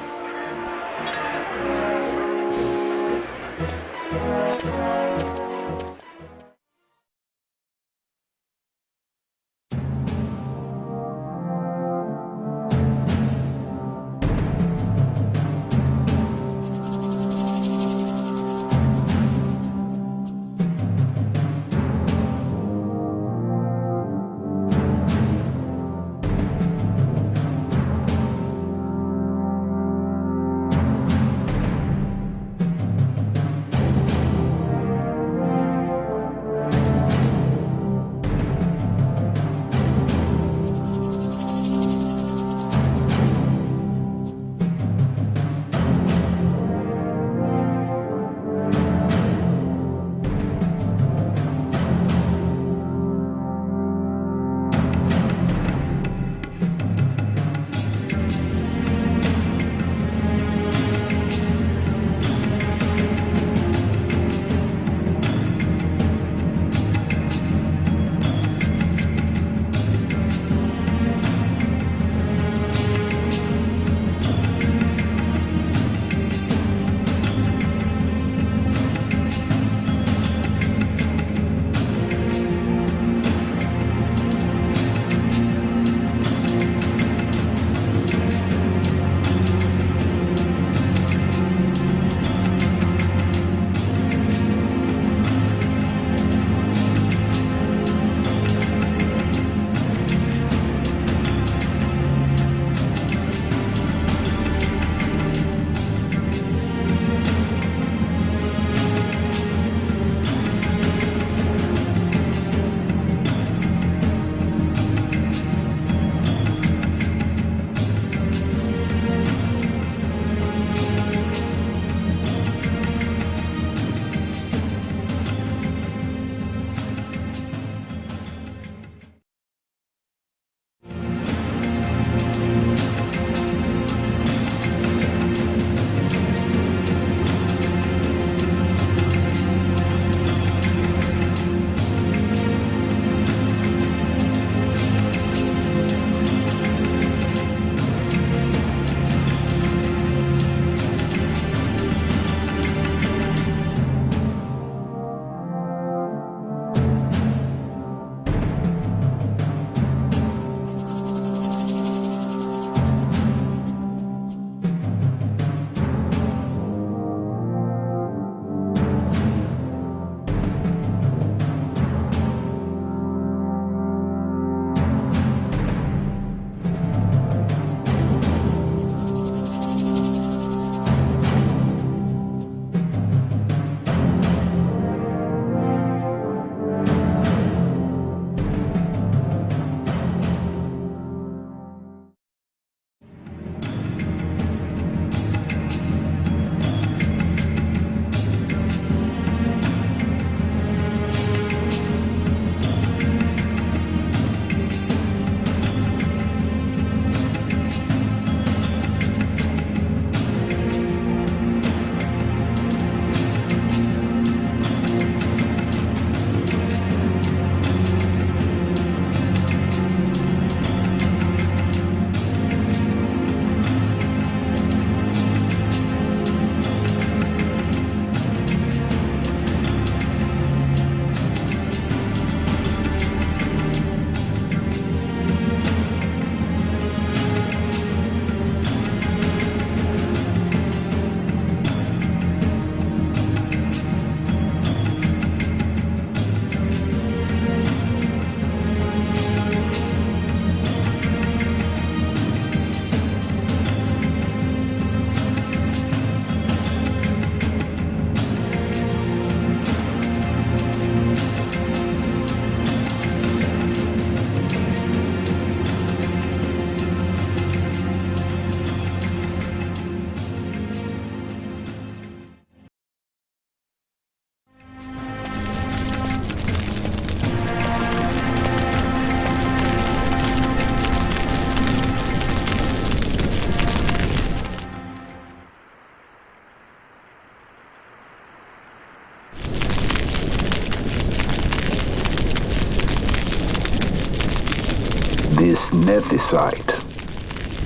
This nethicite.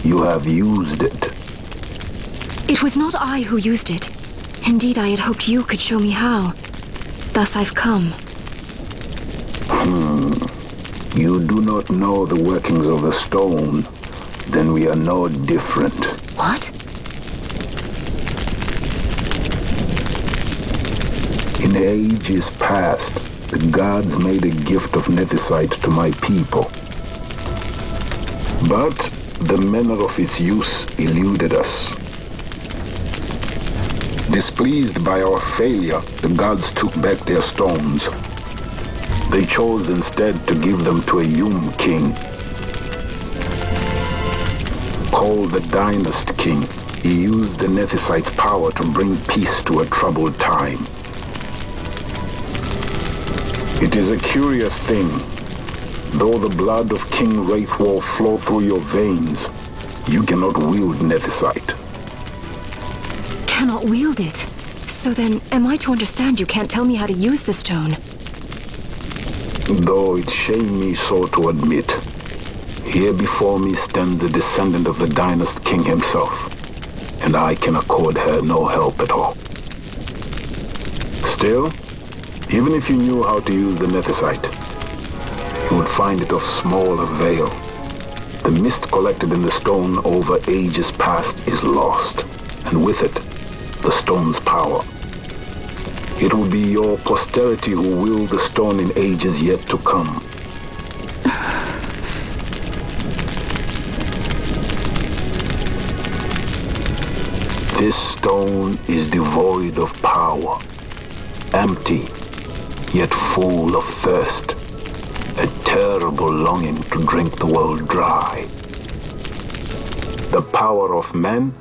You have used it.
It was not I who used it. Indeed, I had hoped you could show me how. Thus I've come.
You do not know the workings of the stone. Then we are no different.
What?
In ages past, the gods made a gift of nethicite to my people. But the manner of its use eluded us. Displeased by our failure, the gods took back their stones. They chose instead to give them to a Yum king. Called the Dynast King, he used the nethicite's power to bring peace to a troubled time. It is a curious thing. Though the blood of King Wraithwolf flow through your veins, you cannot wield nethicite.
Cannot wield it. So then, am I to understand you can't tell me how to use the stone?
Though it shame me so to admit, here before me stands a descendant of the Dynast King himself, and I can accord her no help at all. Still, even if you knew how to use the nethicite, you would find it of small avail. The mist collected in the stone over ages past is lost, and with it, the stone's power. It will be your posterity who wield the stone in ages yet to come. This stone is devoid of power, empty, yet full of thirst, a terrible longing to drink the world dry. The power of men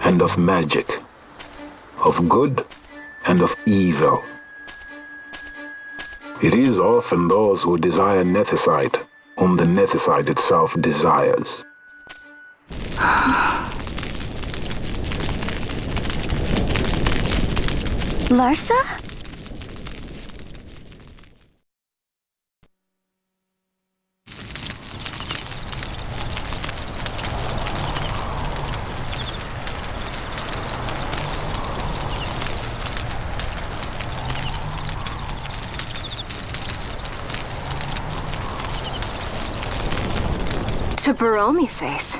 and of magic, of good and of evil. It is often those who desire nethicite whom the nethicite itself desires.
Larsa?
To Baromi says.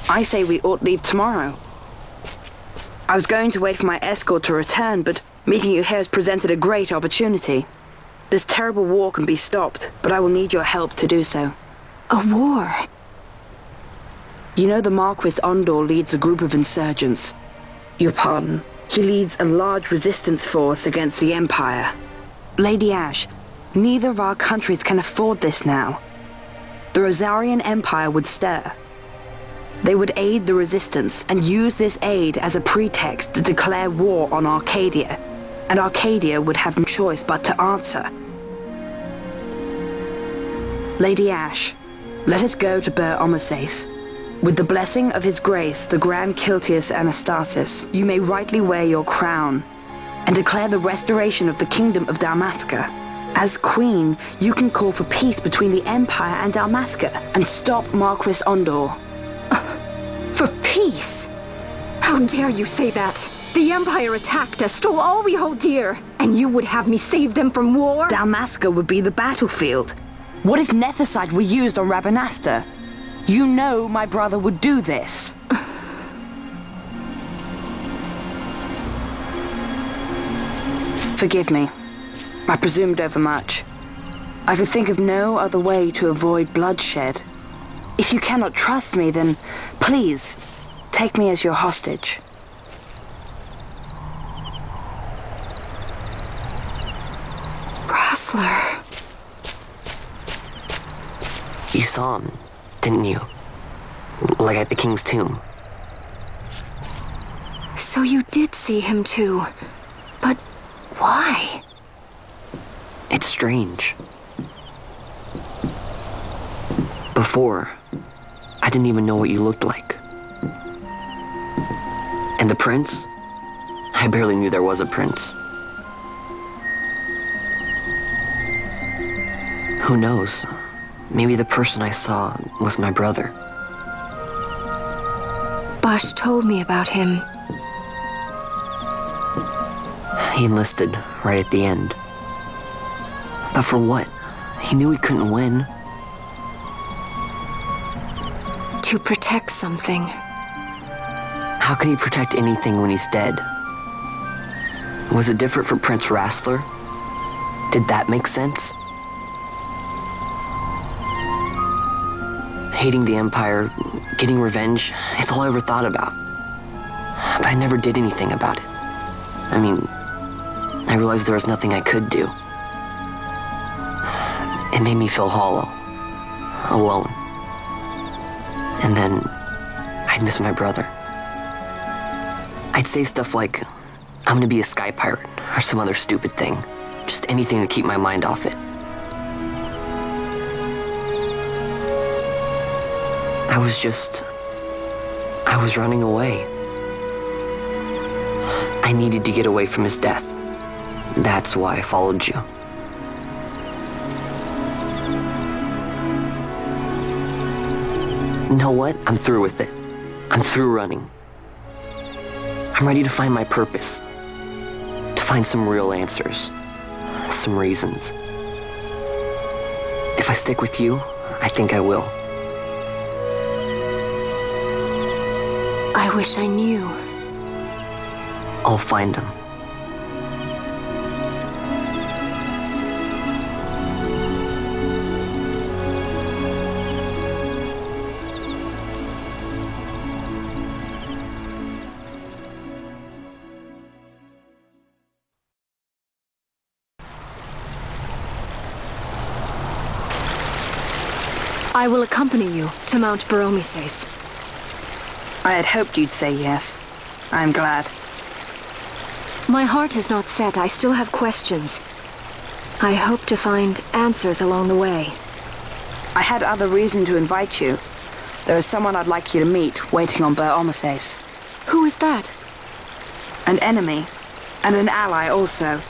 I say we ought leave tomorrow. I was going to wait for my escort to return, but meeting you here has presented a great opportunity. This terrible war can be stopped, but I will need your help to do so.
A war?
You know the Marquis Ondor leads a group of insurgents. Your pardon. He leads a large resistance force against the Empire. Lady Ash, neither of our countries can afford this now. The Rosarian Empire would stir. They would aid the resistance and use this aid as a pretext to declare war on Arcadia, and Arcadia would have no choice but to answer. Lady Ash, let us go to Bur Omasace. With the blessing of his grace, the Grand Kiltius Anastasis, you may rightly wear your crown and declare the restoration of the Kingdom of Dalmasca. As Queen, you can call for peace between the Empire and Dalmasca and stop Marquis Ondor.
For peace? How dare you say that? The Empire attacked us, stole all we hold dear, and you would have me save them from war?
Dalmasca would be the battlefield. What if nethicite were used on Rabanasta? You know my brother would do this. Forgive me. I presumed overmuch. I could think of no other way to avoid bloodshed. If you cannot trust me, then please, take me as your hostage.
Rustler.
You saw him, didn't you? Like at the King's tomb.
So you did see him too. But why?
It's strange. Before, I didn't even know what you looked like. And the prince? I barely knew there was a prince. Who knows? maybe the person I saw was my brother.
Bosch told me about him.
He enlisted right at the end. But for what? He knew he couldn't win.
To protect something.
How can he protect anything when he's dead? Was it different for Prince Rastler? Did that make sense? Hating the Empire, getting revenge, it's all I ever thought about. But I never did anything about it. I mean, I realized there was nothing I could do. It made me feel hollow, alone. And then I'd miss my brother. I'd say stuff like, I'm gonna be a sky pirate, or some other stupid thing. Just anything to keep my mind off it. I was running away. I needed to get away from his death. That's why I followed you. You know what? I'm through with it. I'm through running. I'm ready to find my purpose. To find some real answers. Some reasons. If I stick with you, I think I will.
I wish I knew.
I'll find him.
I will accompany you to Mount Baromises.
I had hoped you'd say yes. I'm glad.
My heart is not set. I still have questions. I hope to find answers along the way.
I had other reason to invite you. There is someone I'd like you to meet waiting on Baromises.
Who is that?
An enemy, and an ally also.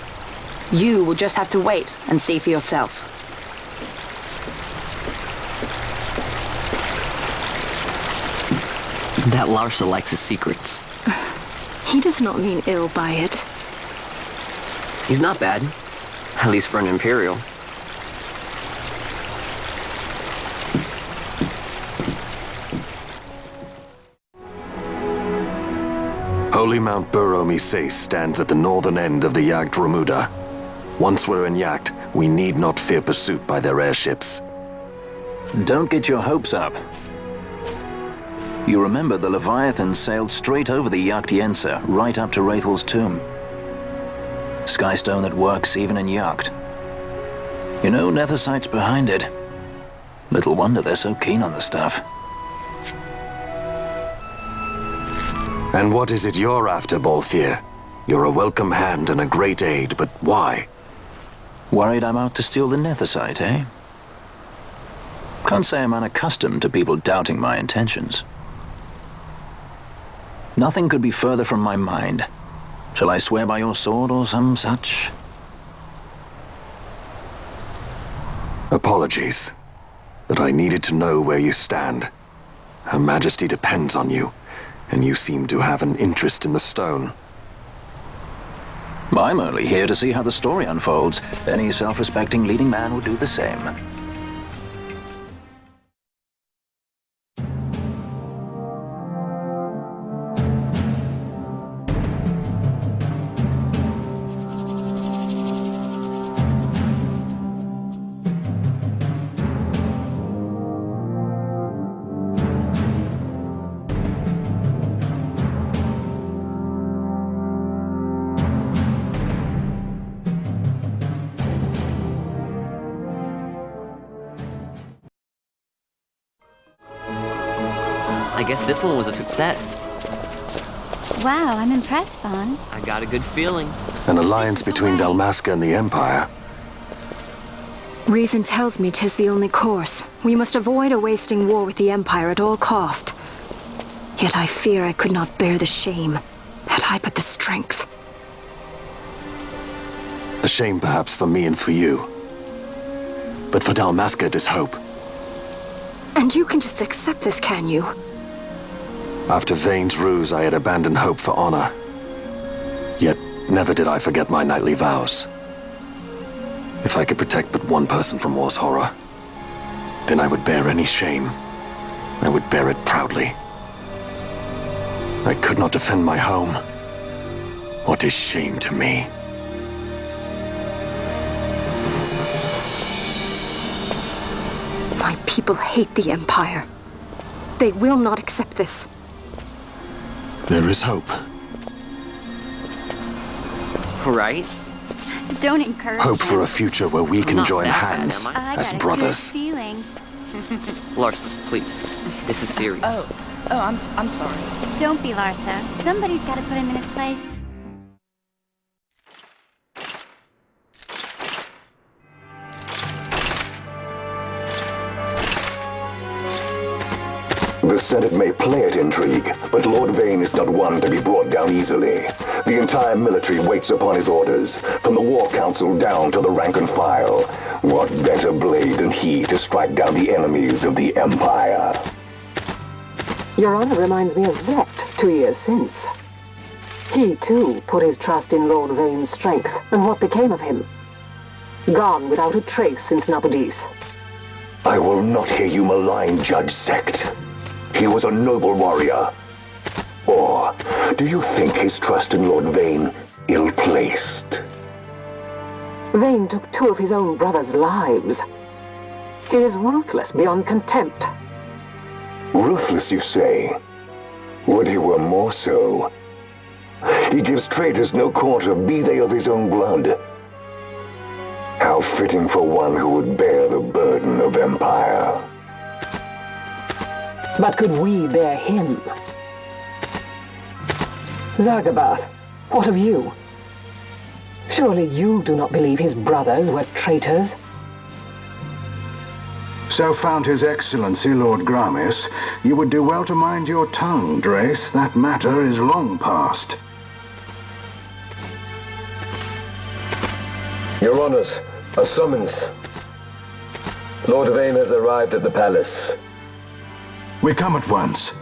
You will just have to wait and see for yourself.
That Larsa likes his secrets.
He does not mean ill by it.
He's not bad. At least for an Imperial.
Holy Mount Baromises stands at the northern end of the Yacht Remuda. Once we're in Yacht, we need not fear pursuit by their airships.
Don't get your hopes up. You remember the Leviathan sailed straight over the Yacht Yensa, right up to Wraithel's tomb. Skystone that works even in Yacht. You know, Nethersight's behind it. Little wonder they're so keen on the stuff.
And what is it you're after, Balthier? You're a welcome hand and a great aid, but why?
Worried I'm out to steal the Nethersight, eh? Can't say I'm unaccustomed to people doubting my intentions. Nothing could be further from my mind. Shall I swear by your sword or some such?
Apologies, but I needed to know where you stand. Her Majesty depends on you, and you seem to have an interest in the stone.
I'm only here to see how the story unfolds. Any self-respecting leading man would do the same.
I guess this one was a success.
Wow, I'm impressed, Vaughn.
I got a good feeling.
An alliance between Dalmasca and the Empire.
Reason tells me 'tis the only course. We must avoid a wasting war with the Empire at all cost. Yet I fear I could not bear the shame, had I but the strength.
A shame perhaps for me and for you. But for Dalmasca it is hope.
And you can just accept this, can you?
After Vane's ruse, I had abandoned hope for honor. Yet, never did I forget my knightly vows. If I could protect but one person from war's horror, then I would bear any shame. I would bear it proudly. I could not defend my home. What is shame to me?
My people hate the Empire. They will not accept this.
There is hope.
Right?
Don't encourage
Hope for
him.
a future where we can
Not
join
that bad,
hands
am I?
as
got a
brothers.
good feeling.
Larsa, please. This is serious.
I'm sorry.
Don't be Larsa. Somebody's got to put him in his place.
The Senate may play at intrigue, but Lord Vane is not one to be brought down easily. The entire military waits upon his orders, from the War Council down to the rank and file. What better blade than he to strike down the enemies of the Empire?
Your Honor reminds me of Zect 2 years since. He, too, put his trust in Lord Vane's strength, and what became of him? Gone without a trace since Nabudis.
I will not hear you malign Judge Zect. He was a noble warrior. Or do you think his trust in Lord Vane ill-placed?
Vane took 2 of his own brothers' lives. He is ruthless beyond contempt.
Ruthless, you say? Would he were more so. He gives traitors no quarter, be they of his own blood. How fitting for one who would bear the burden of empire.
But could we bear him? Zagabath, what of you? Surely you do not believe his brothers were traitors?
So found His Excellency Lord Gramis, you would do well to mind your tongue, Drace. That matter is long past.
Your Honors, a summons. Lord Vane has arrived at the palace.
We come at once.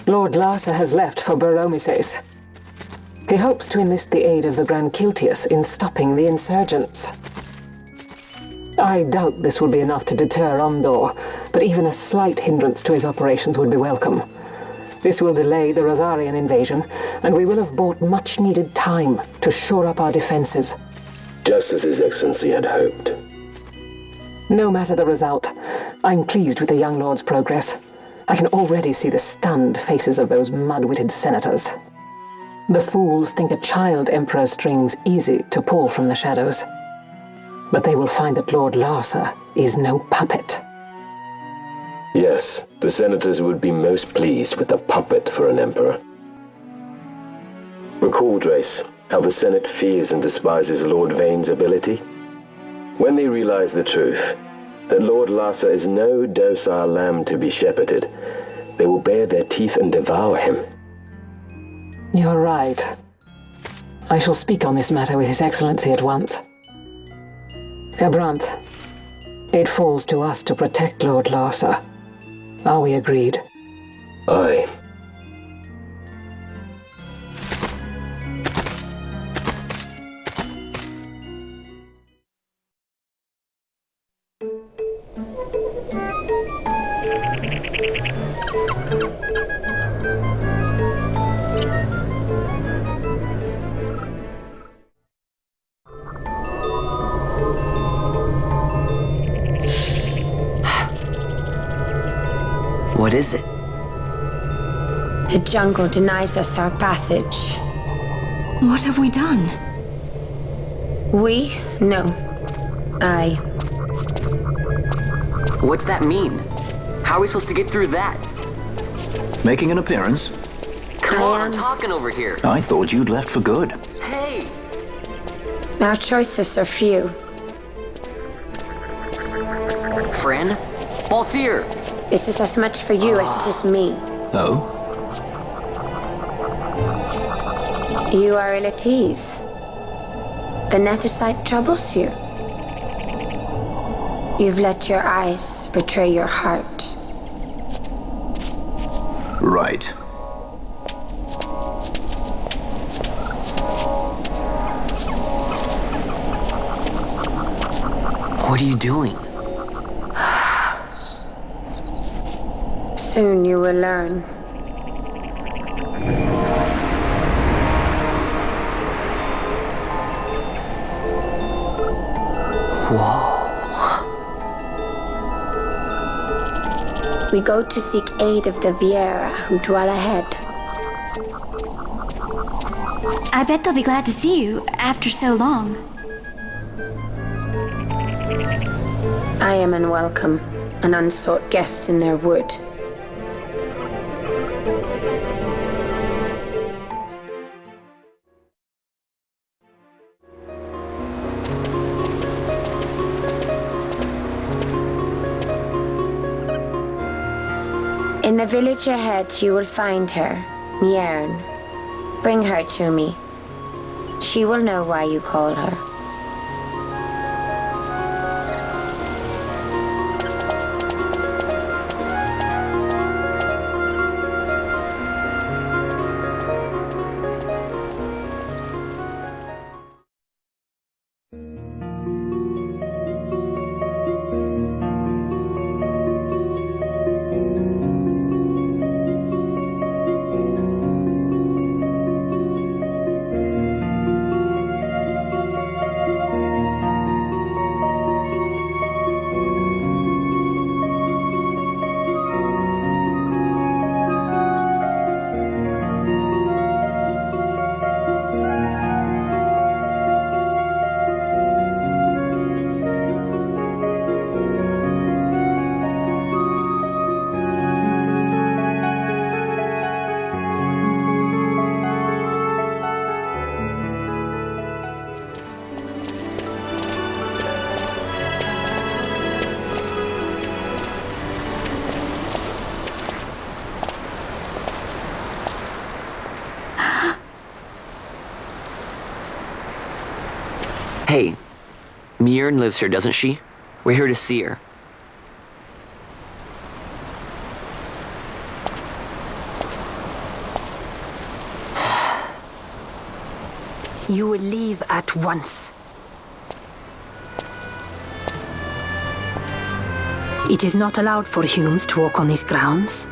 Lord Larsa has left for Baromises. He hopes to enlist the aid of the Grand Kiltius in stopping the insurgents. I doubt this will be enough to deter Ondor, but even a slight hindrance to his operations would be welcome. This will delay the Rosarian invasion, and we will have bought much-needed time to shore up our defenses.
Just as His Excellency had hoped.
No matter the result, I'm pleased with the young lord's progress. I can already see the stunned faces of those mud-witted senators. The fools think a child emperor's strings easy to pull from the shadows. But they will find that Lord Larsa is no puppet.
Yes, the senators would be most pleased with a puppet for an emperor. Recall, Drace, how the Senate fears and despises Lord Vane's ability. When they realize the truth, that Lord Larsa is no docile lamb to be shepherded, they will bare their teeth and devour him.
You're right. I shall speak on this matter with His Excellency at once. Gabranth, it falls to us to protect Lord Larsa. Are we agreed?
Aye.
What is it?
The jungle denies us our passage.
What have we done?
We? No. I.
What's that mean? How are we supposed to get through that?
Making an appearance?
Come on, I'm talking over here.
I thought you'd left for good.
Hey!
Our choices are few.
Fran? Balthier!
This is as much for you as it is me.
Oh?
You are ill at ease. The Nethersight troubles you. You've let your eyes betray your heart.
Right.
What are you doing?
Soon you will learn.
Whoa.
We go to seek aid of the Viera who dwell ahead.
I bet they'll be glad to see you after so long.
I am unwelcome, an unsought guest in their wood. In the village ahead, you will find her, Mjern. Bring her to me. She will know why you call her.
Hey, Mjern lives here, doesn't she? We're here to see her.
You will leave at once. It is not allowed for humans to walk on these grounds.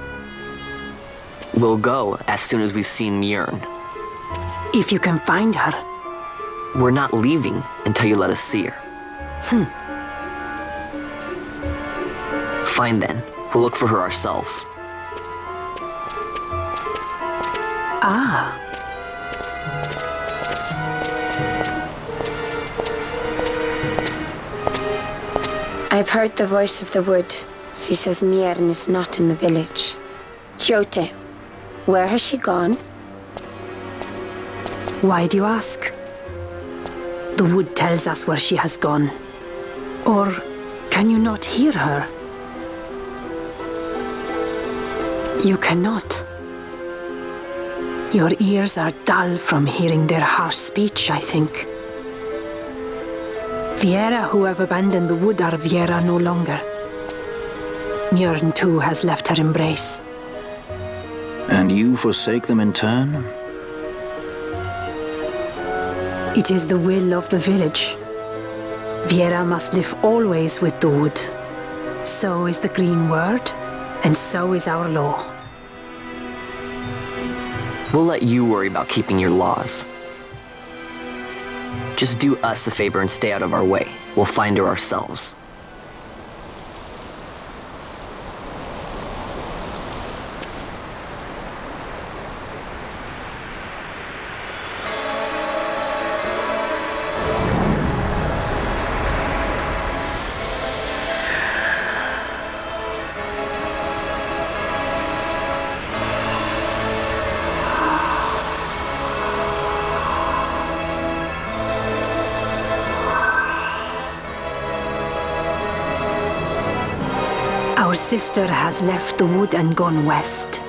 We'll go as soon as we've seen Mjern.
If you can find her.
We're not leaving until you let us see her. Fine then. We'll look for her ourselves.
Ah.
I've heard the voice of the wood. She says Mjern is not in the village. Jyote, where has she gone?
Why do you ask? The wood tells us where she has gone. Or can you not hear her? You cannot. Your ears are dull from hearing their harsh speech, I think. Viera who have abandoned the wood are Viera no longer. Mjern too has left her embrace.
And you forsake them in turn?
It is the will of the village. Viera must live always with the wood. So is the green word, and so is our law.
We'll let you worry about keeping your laws. Just do us a favor and stay out of our way. We'll find her ourselves.
Our sister has left the wood and gone west.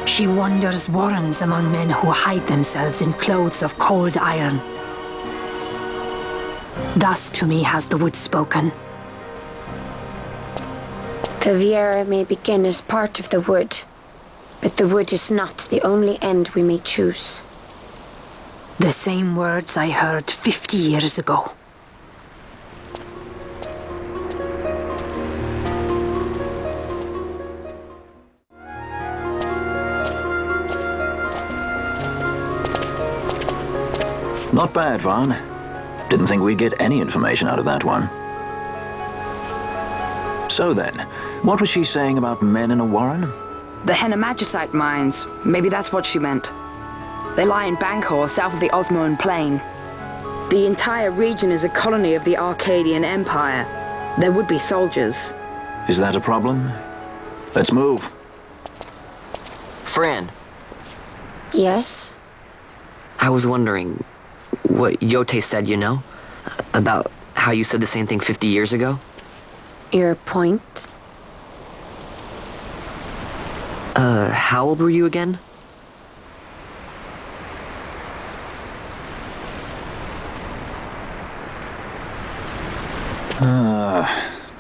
She wanders warrens among men who hide themselves in clothes of cold iron. Thus to me has the wood spoken.
The Viera may begin as part of the wood, but the wood is not the only end we may choose.
The same words I heard 50 years ago.
Not bad, Vaughn. Didn't think we'd get any information out of that one. So then, what was she saying about men in a warren?
The Henna-Magicite mines. Maybe that's what she meant. They lie in Bangkok, south of the Osmoan Plain. The entire region is a colony of the Arcadian Empire. There would be soldiers.
Is that a problem? Let's move.
Fran.
Yes?
I was wondering what Yote said, you know? About how you said the same thing 50 years ago?
Your point?
How old were you again?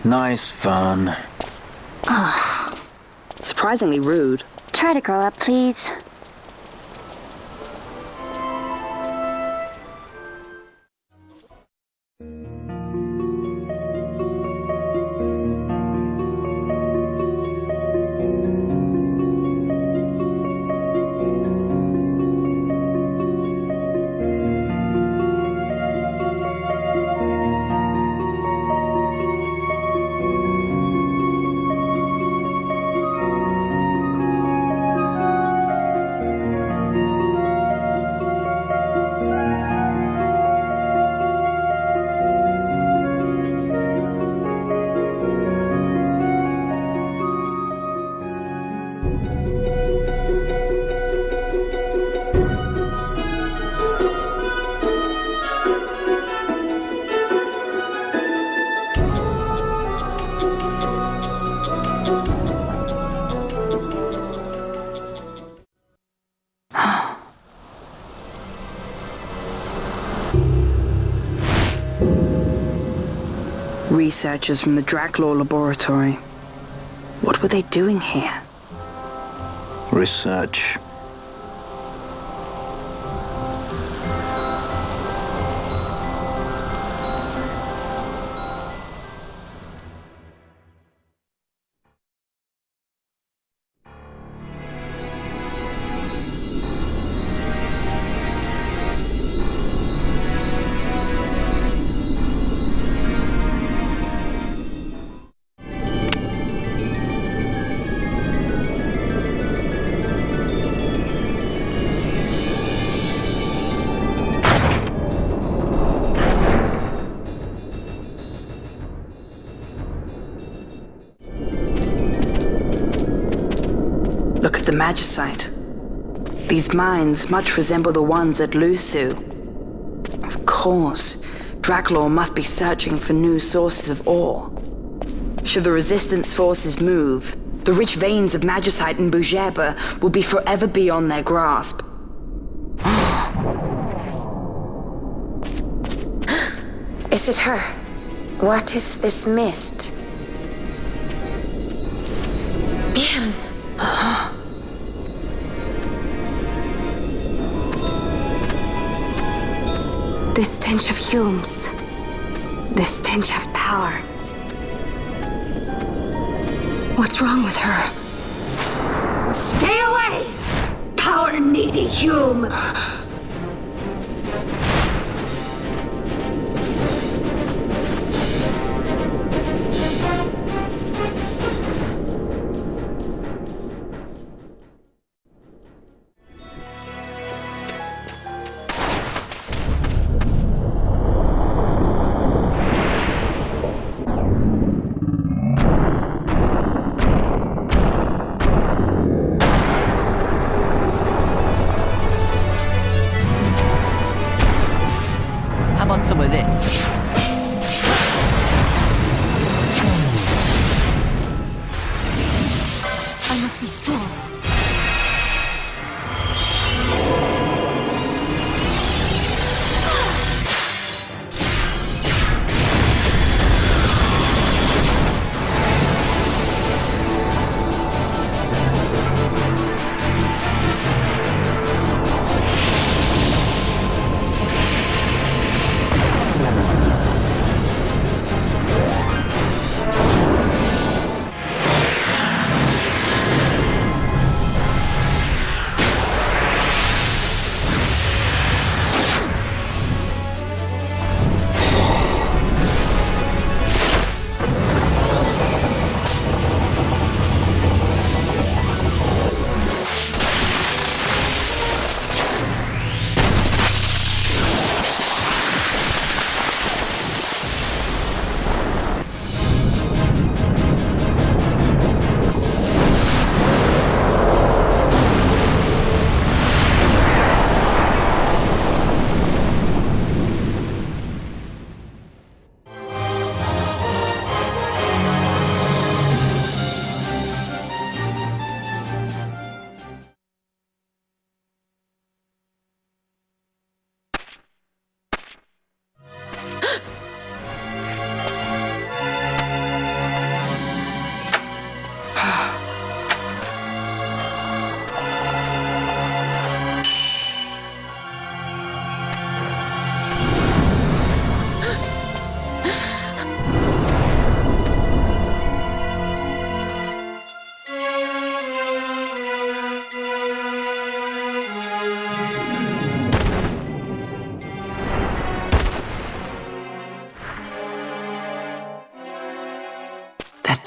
Nice fun.
Surprisingly rude.
Try to grow up, please.
Researchers from the Draclaw laboratory. What were they doing here?
Research.
Look at the Magicite. These mines much resemble the ones at Lusu. Of course, Draclaw must be searching for new sources of ore. Should the Resistance forces move, the rich veins of Magicite in Bujeba will be forever beyond their grasp.
Is it her? What is this mist? Bien.
This stench of fumes. This stench of power. What's wrong with her?
Stay away! Power-needy Hume!
Some of this.
I must be strong.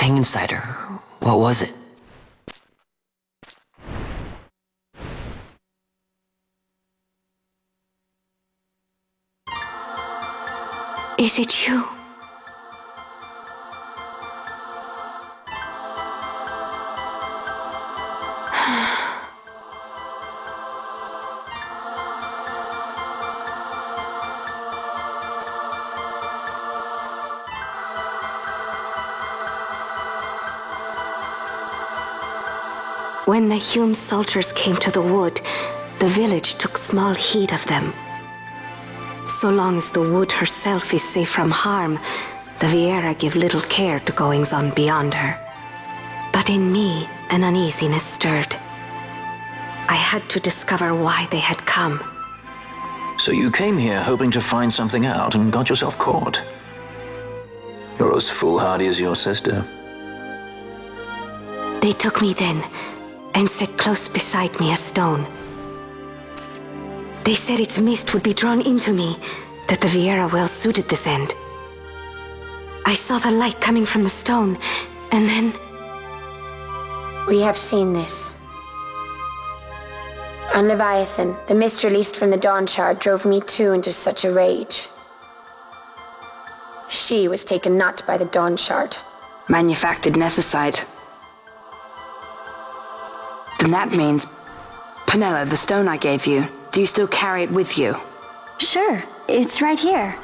thing inside her. What was it?
Is it you? When the Hume soldiers came to the wood, the village took small heed of them. So long as the wood herself is safe from harm, the Viera give little care to goings-on beyond her. But in me, an uneasiness stirred. I had to discover why they had come.
So you came here hoping to find something out and got yourself caught. You're as foolhardy as your sister.
They took me then and set close beside me a stone. They said its mist would be drawn into me, that the Viera well suited this end. I saw the light coming from the stone, and then...
We have seen this. On Leviathan, the mist released from the Dawn Shard drove me too into such a rage. She was taken not by the Dawn Shard.
Manufactured nethicite. Then that means... Penella, the stone I gave you, do you still carry it with you?
Sure, it's right here.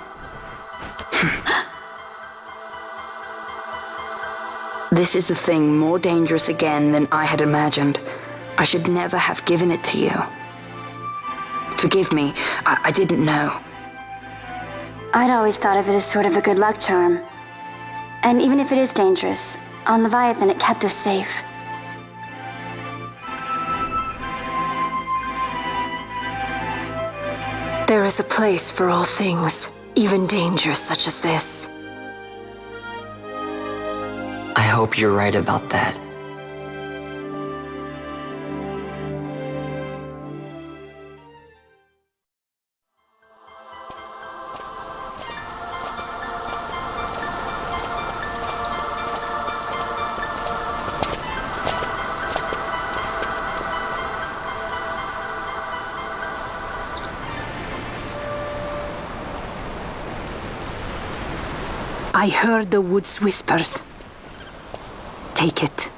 This is a thing more dangerous again than I had imagined. I should never have given it to you. Forgive me, I didn't know.
I'd always thought of it as sort of a good luck charm. And even if it is dangerous, on Leviathan it kept us safe.
There is a place for all things, even danger such as this.
I hope you're right about that.
I heard the wood's whispers. Take it.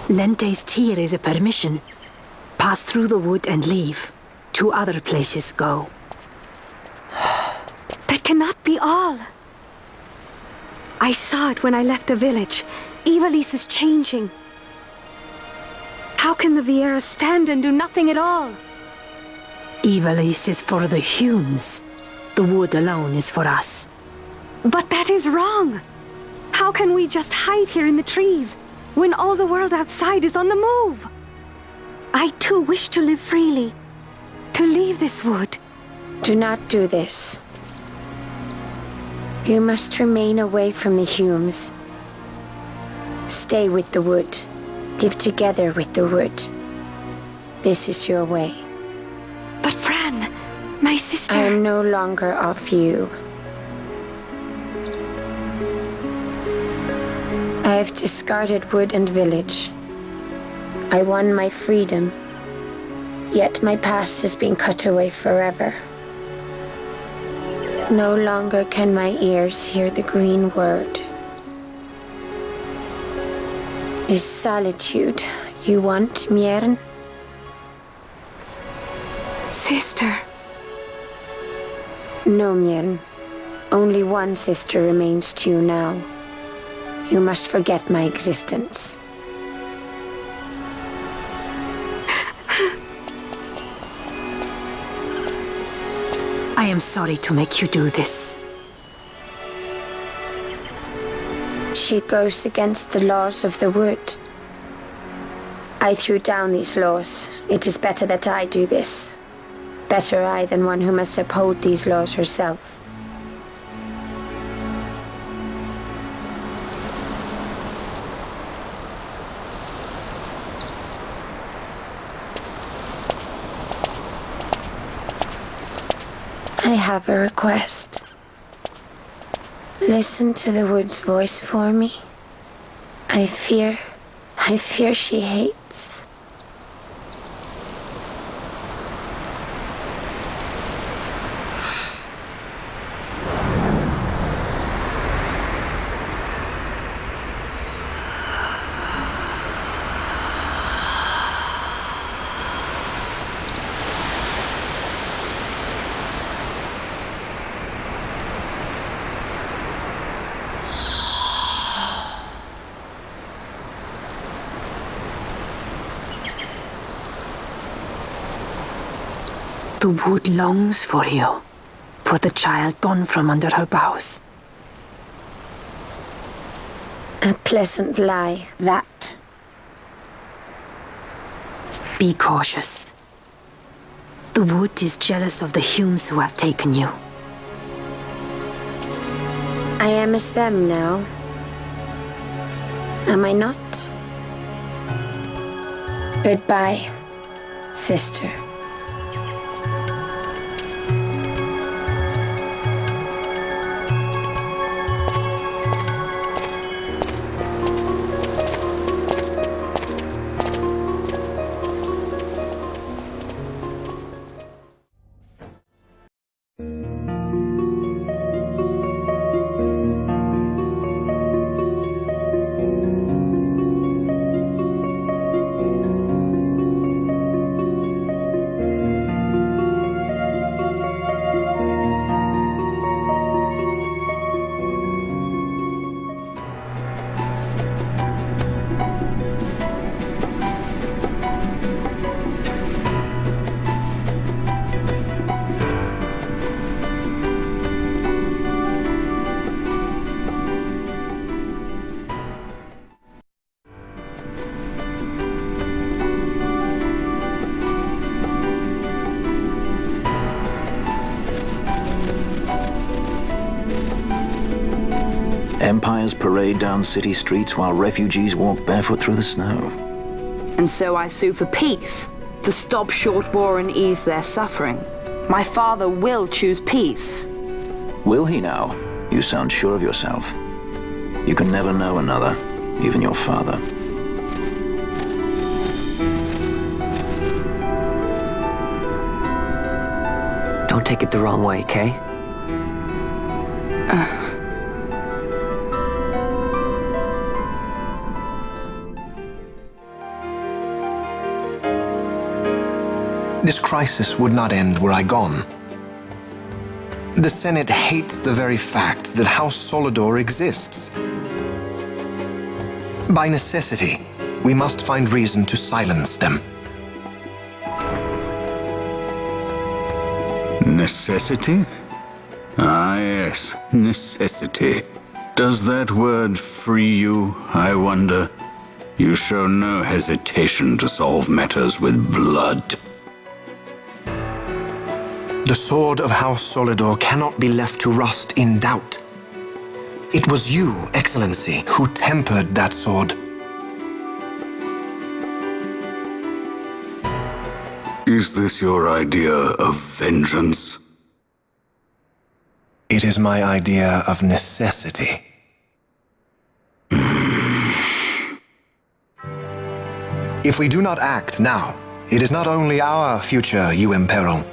Lente's tear is a permission. Pass through the wood and leave. To other places go.
That cannot be all. I saw it when I left the village. Ivalice is changing. How can the Viera stand and do nothing at all?
Ivalice is for the Humes. The wood alone is for us.
But that is wrong. How can we just hide here in the trees when all the world outside is on the move? I too wish to live freely, to leave this wood.
Do not do this. You must remain away from the Humes. Stay with the wood. Live together with the wood. This is your way.
But Fran, my sister...
I am no longer of you. I have discarded wood and village. I won my freedom, yet my past has been cut away forever. No longer can my ears hear the green word. Is solitude you want, Miern?
Sister.
No, Miern. Only one sister remains to you now. You must forget my existence.
I am sorry to make you do this.
She goes against the laws of the wood. I threw down these laws. It is better that I do this. Better I than one who must uphold these laws herself. I have a request. Listen to the wood's voice for me. I fear she hates.
The wood longs for you, for the child gone from under her boughs.
A pleasant lie, that.
Be cautious. The wood is jealous of the Humes who have taken you.
I am as them now. Am I not? Goodbye, sister.
Empires parade down city streets while refugees walk barefoot through the snow.
And so I sue for peace, to stop short war and ease their suffering. My father will choose peace.
Will he now? You sound sure of yourself. You can never know another, even your father.
Don't take it the wrong way, Kay.
This crisis would not end were I gone. The Senate hates the very fact that House Solidor exists. By necessity, we must find reason to silence them.
Necessity? Ah, yes, necessity. Does that word free you, I wonder? You show no hesitation to solve matters with blood.
The sword of House Solidor cannot be left to rust in doubt. It was you, Excellency, who tempered that sword.
Is this your idea of vengeance?
It is my idea of necessity. If we do not act now, it is not only our future you imperil.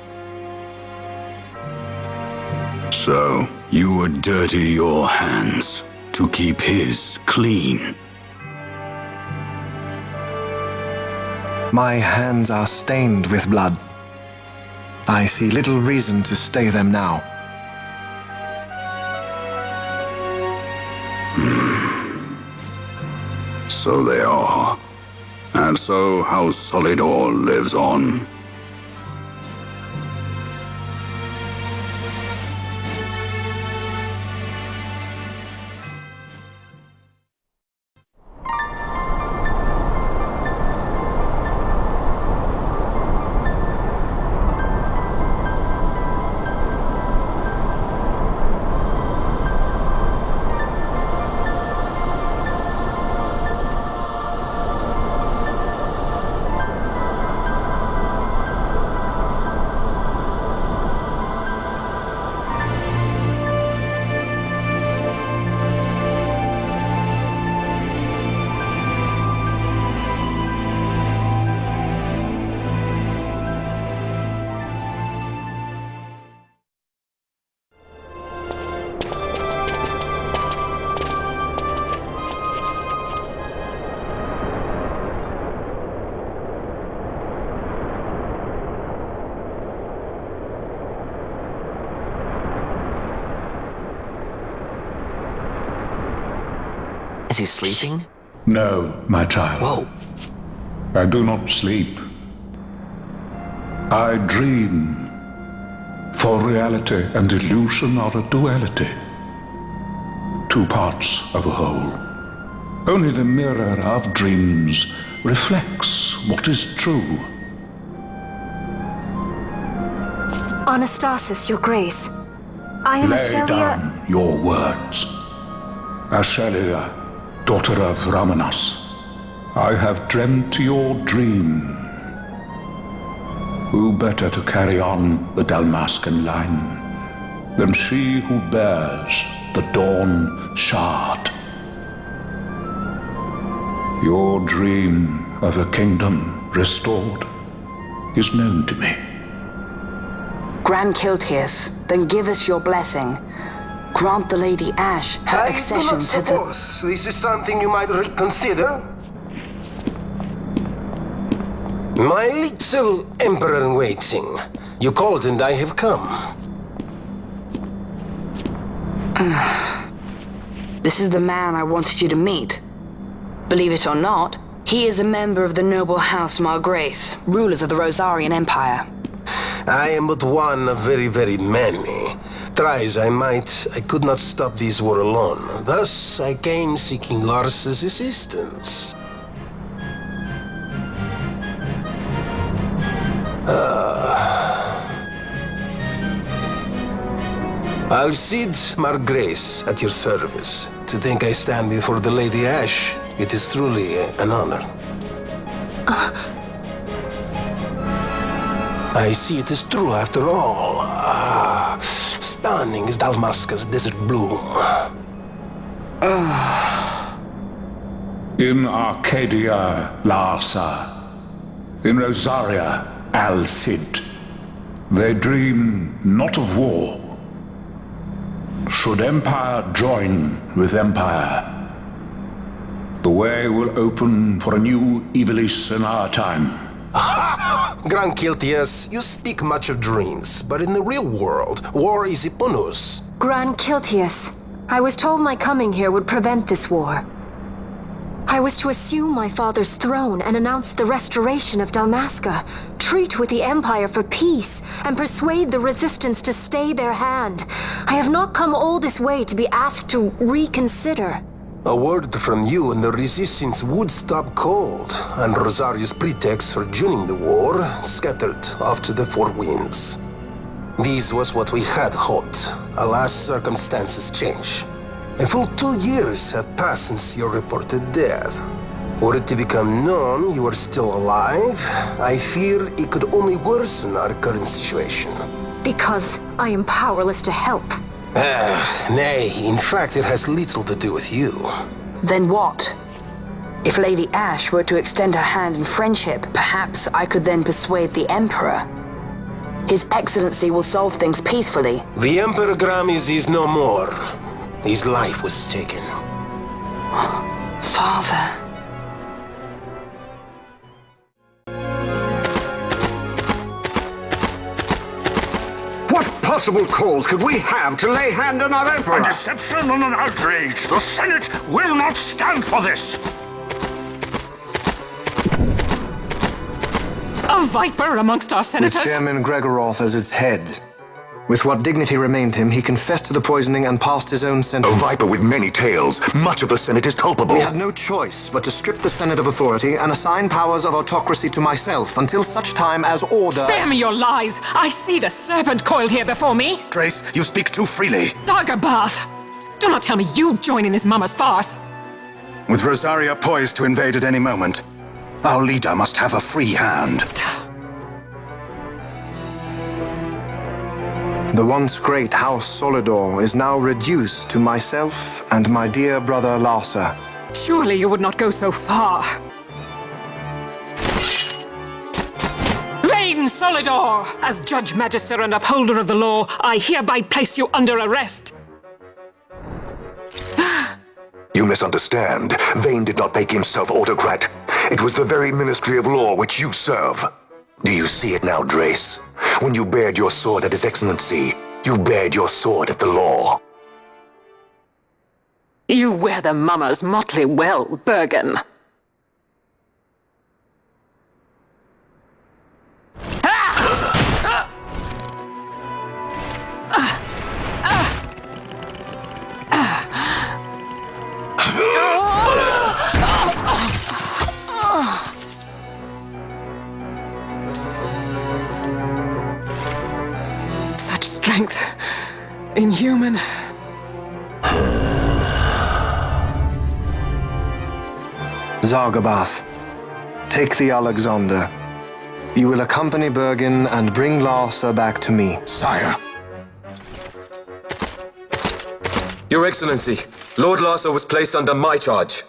So, you would dirty your hands to keep his clean.
My hands are stained with blood. I see little reason to stay them now.
So they are. And so House Solidor lives on.
Is he sleeping?
No, my child.
Whoa.
I do not sleep. I dream. For reality and illusion are a duality. Two parts of a whole. Only the mirror of dreams reflects what is true.
Anastasis, Your Grace. I am
Lay
Ashelia.
down your words. Ashelia, daughter of Ramanas, I have dreamt your dream. Who better to carry on the Dalmascan line than she who bears the Dawn Shard? Your dream of a kingdom restored is known to me.
Grand Kiltius, then give us your blessing. Grant the Lady Ash her accession to the...
This is something you might reconsider. My little Emperor-in-Waiting. You called and I have come.
This is the man I wanted you to meet. Believe it or not, he is a member of the noble House Margrace, rulers of the Rosarian Empire.
I am but one of very, very many. Try as I might, I could not stop this war alone. Thus, I came seeking Lars's assistance. Alcide Margrace at your service. To think I stand before the Lady Ash, it is truly an honor. I see it is true after all. Stunning is Dalmasca's desert bloom.
In Arcadia, Larsa. In Rosaria, Alcid. They dream not of war. Should empire join with empire, the way will open for a new Evilis in our time.
Grand Kiltius, you speak much of dreams, but in the real world, war is upon us.
Grand Kiltius, I was told my coming here would prevent this war. I was to assume my father's throne and announce the restoration of Dalmasca, treat with the Empire for peace, and persuade the Resistance to stay their hand. I have not come all this way to be asked to reconsider.
A word from you and the Resistance would stop cold, and Rosaria's pretexts for joining the war scattered off to the four winds. This was what we had hoped. Alas, circumstances change. A full 2 years have passed since your reported death. Were it to become known you are still alive, I fear it could only worsen our current situation.
Because I am powerless to help.
Nay, in fact it has little to do with you.
Then what? If Lady Ash were to extend her hand in friendship, perhaps I could then persuade the Emperor. His Excellency will solve things peacefully.
The Emperor Gramis is no more. His life was taken.
Father.
What possible cause could we have to lay hand on our Emperor?
A deception and an outrage. The Senate will not stand for this.
A viper amongst our senators?
With Chairman Gregoroth as its head. With what dignity remained him, he confessed to the poisoning and passed his own sentence.
A viper with many tails. Much of the Senate is culpable.
We had no choice but to strip the Senate of authority and assign powers of autocracy to myself until such time as order...
Spare me your lies! I see the serpent coiled here before me!
Grace, you speak too freely.
Daggerbath! Do not tell me you join in this mama's farce!
With Rosaria poised to invade at any moment, our leader must have a free hand.
The once great House Solidor is now reduced to myself and my dear brother Larsa.
Surely you would not go so far. Vain Solidor! As Judge Magister and upholder of the law, I hereby place you under arrest.
You misunderstand. Vane did not make himself autocrat. It was the very Ministry of Law which you serve. Do you see it now, Drace? When you bared your sword at His Excellency, you bared your sword at the law.
You wear the mummer's motley well, Bergen. Such strength. Inhuman.
Zargabath, take the Alexander. You will accompany Bergen and bring Larsa back to me.
Sire. Your Excellency, Lord Larsa was placed under my charge.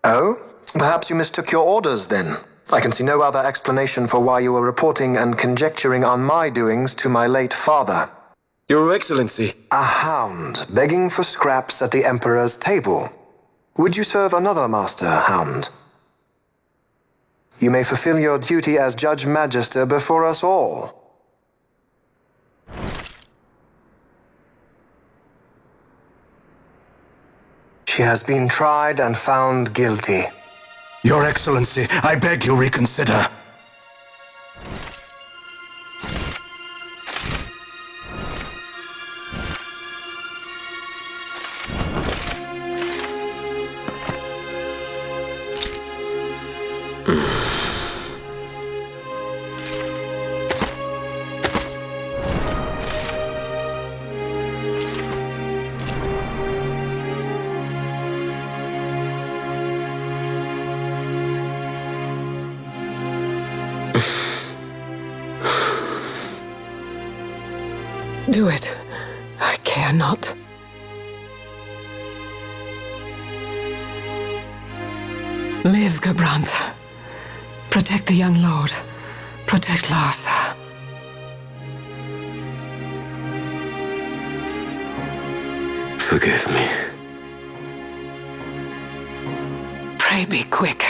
Oh? Perhaps you mistook your orders then. I can see no other explanation for why you were reporting and conjecturing on my doings to my late father.
Your Excellency.
A hound begging for scraps at the Emperor's table. Would you serve another master, hound? You may fulfill your duty as Judge Magister before us all. She has been tried and found guilty.
Your Excellency, I beg you reconsider.
Do it. I care not. Live, Gabranth. Protect the young lord. Protect Larsa.
Forgive me.
Pray be quick.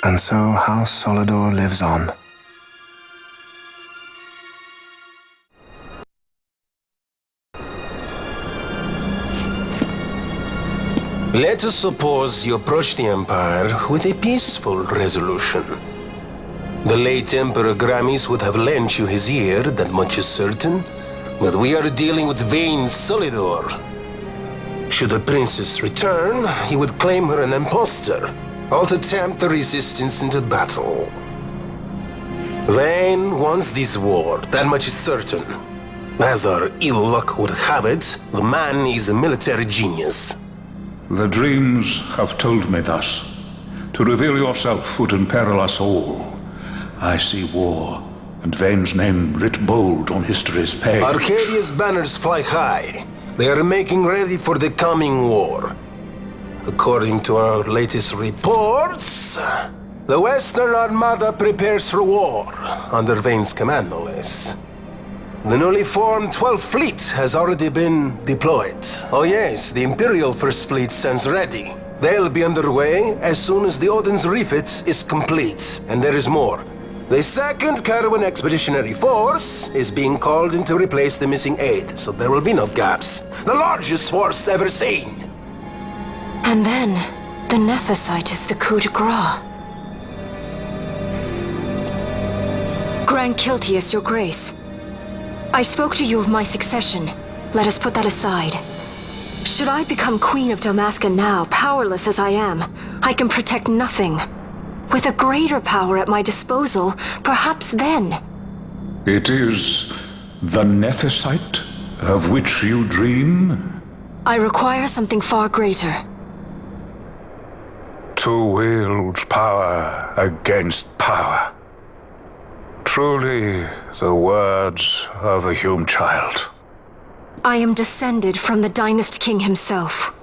And so House Solidor lives on.
Let us suppose you approach the Empire with a peaceful resolution. The late Emperor Gramis would have lent you his ear, that much is certain, but we are dealing with vain Solidor. Should the princess return, he would claim her an impostor, or to tempt the resistance into battle. Vayne wants this war, that much is certain. As our ill luck would have it, the man is a military genius.
The dreams have told me thus. To reveal yourself would imperil us all. I see war, and Vayne's name writ bold on history's page.
Arcadia's banners fly high. They are making ready for the coming war. According to our latest reports, the Western Armada prepares for war, under Vayne's command, no less. The newly formed 12th Fleet has already been deployed. Oh yes, the Imperial First Fleet stands ready. They'll be underway as soon as the Odin's refit is complete. And there is more. The 2nd Caravan Expeditionary Force is being called in to replace the missing 8th, so there will be no gaps. The largest force ever seen.
And then, the Nethicite is the coup de grace. Grand Kiltius, your grace. I spoke to you of my succession. Let us put that aside. Should I become Queen of Dalmasca now, powerless as I am, I can protect nothing. With a greater power at my disposal, perhaps then.
It is the Nethicite of which you dream?
I require something far greater.
To wield power against power. Truly, the words of a Hume child.
I am descended from the Dynast King himself.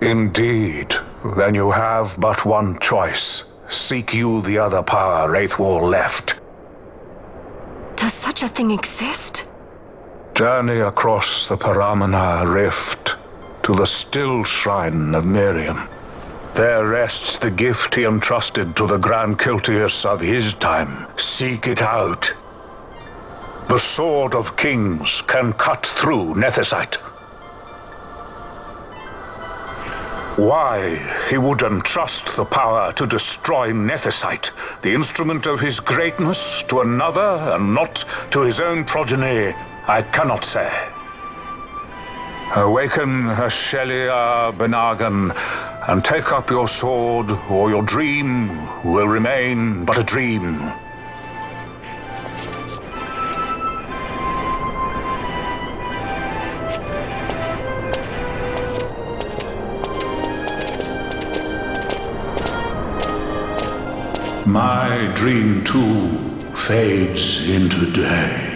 Indeed, then you have but one choice. Seek you the other power Wraithwall left.
Does such a thing exist?
Journey across the Paramana Rift to the still shrine of Miriam. There rests the gift he entrusted to the Grand Kiltius of his time. Seek it out. The Sword of Kings can cut through Nethicite. Why he would entrust the power to destroy Nethicite, the instrument of his greatness, to another and not to his own progeny, I cannot say. Awaken Ashelia Benagan and take up your sword, or your dream will remain but a dream. My dream too fades into day.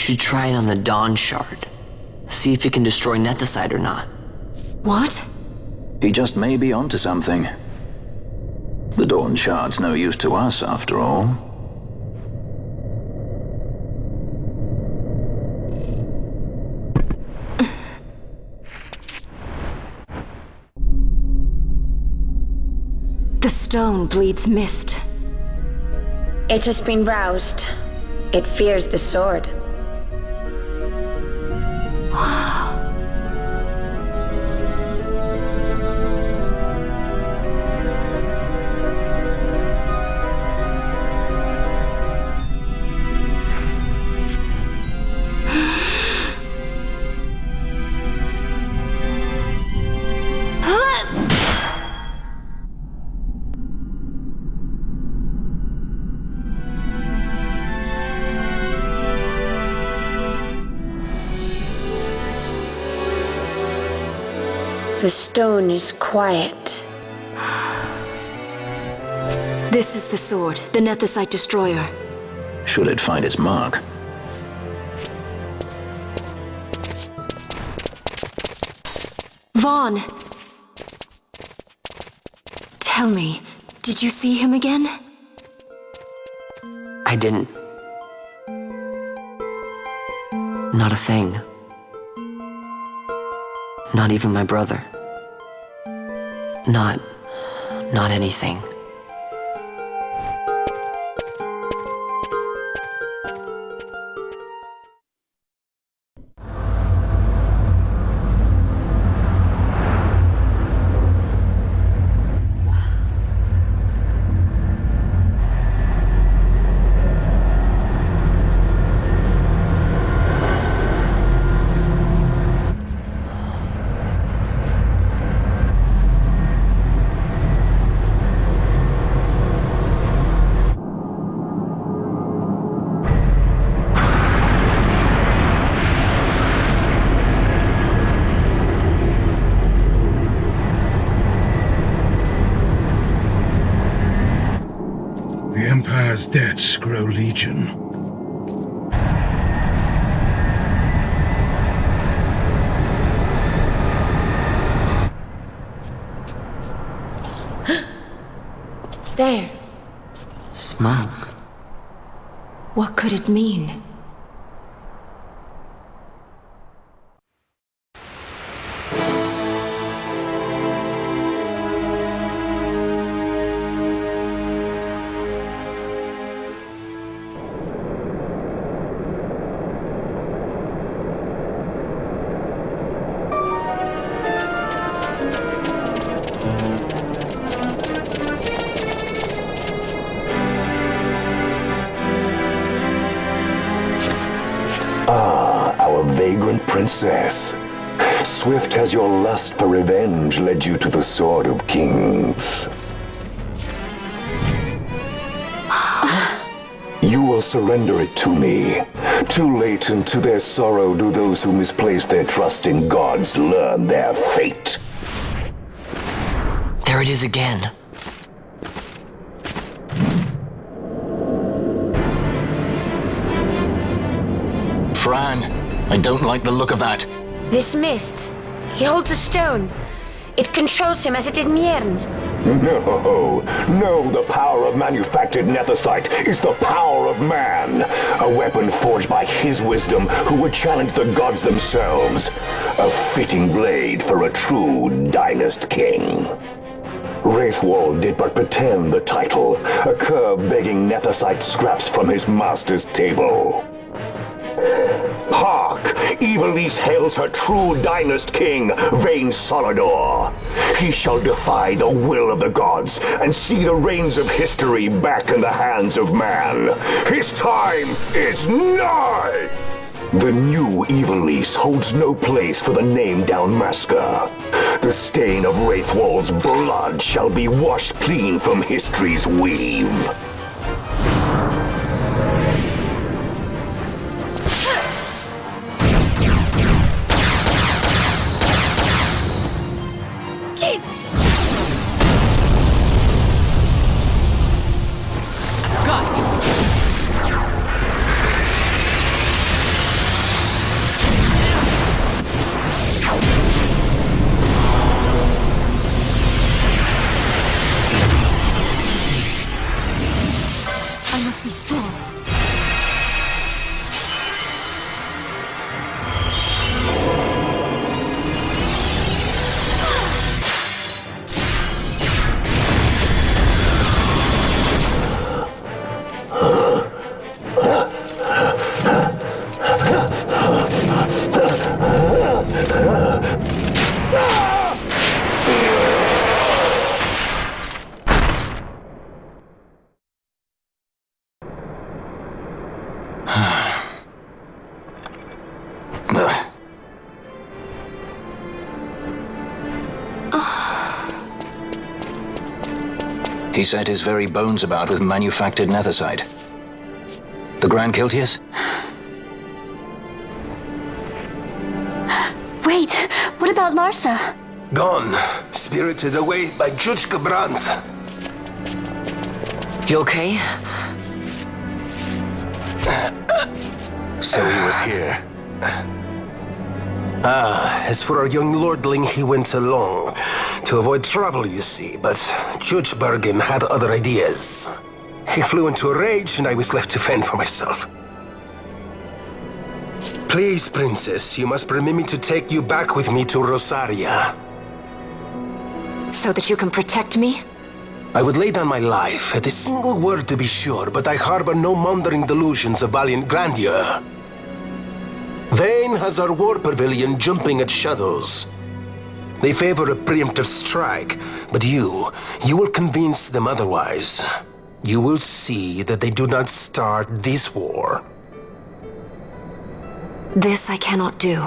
should try it on the Dawn Shard. See if it can destroy Nethicite or not.
What?
He just may be onto something. The Dawn Shard's no use to us, after all.
The stone bleeds mist.
It has been roused. It fears the sword. The stone is quiet.
This is the sword, the Nethicite destroyer.
Should it find its mark?
Vaughn! Tell me, did you see him again?
I didn't. Not a thing. Not even my brother. Not anything.
The Empire's debts grow legion.
There.
Smoke.
What could it mean?
Vagrant princess. Swift has your lust for revenge led you to the Sword of Kings. You will surrender it to me. Too late, and to their sorrow do those who misplace their trust in gods learn their fate.
There it is again.
Fran, I don't like the look of that.
This mist. He holds a stone. It controls him as it did Mjern.
No, the power of manufactured nethicite is the power of man. A weapon forged by his wisdom who would challenge the gods themselves. A fitting blade for a true dynast king. Wraithwall did but pretend the title, a cur begging nethicite scraps from his master's table. Hark! Evilise hails her true dynast king, Vain Solidor. He shall defy the will of the gods and see the reins of history back in the hands of man. His time is nigh! The new Evilise holds no place for the name Dalmasca. The stain of Wraithwall's blood shall be washed clean from history's weave.
He set his very bones about with manufactured nethersite. The Grand Kiltius?
Wait, what about Larsa?
Gone. Spirited away by Judge Brandt.
You okay?
So he was here. As for our young lordling, he went along. To avoid trouble, you see, but Judge Bergen had other ideas. He flew into a rage, and I was left to fend for myself. Please, Princess, you must permit me to take you back with me to Rosaria.
So that you can protect me?
I would lay down my life, at a single word to be sure, but I harbor no maundering delusions of valiant grandeur. Vayne has our war pavilion jumping at shadows. They favor a preemptive strike, but you will convince them otherwise. You will see that they do not start this war.
This I cannot do.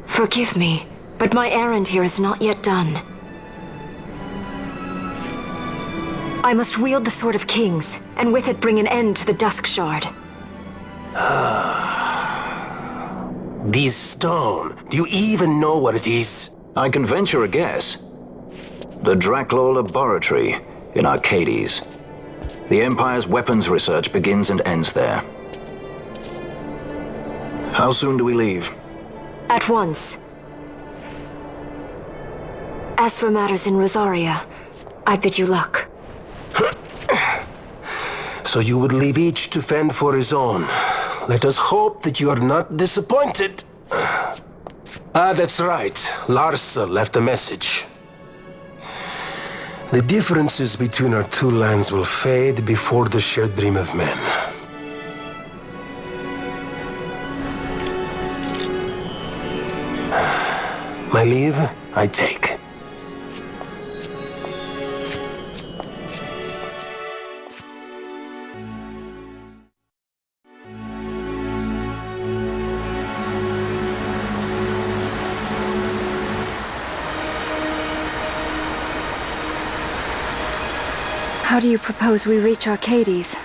Forgive me, but my errand here is not yet done. I must wield the Sword of Kings, and with it bring an end to the Dusk Shard.
This stone, do you even know what it is?
I can venture a guess. The Draclaw Laboratory in Arcades. The Empire's weapons research begins and ends there. How soon do we leave?
At once. As for matters in Rosaria, I bid you luck.
So you would leave each to fend for his own. Let us hope that you are not disappointed. That's right. Larsa left a message. The differences between our two lands will fade before the shared dream of men. My leave, I take.
How do you propose we reach Arcades?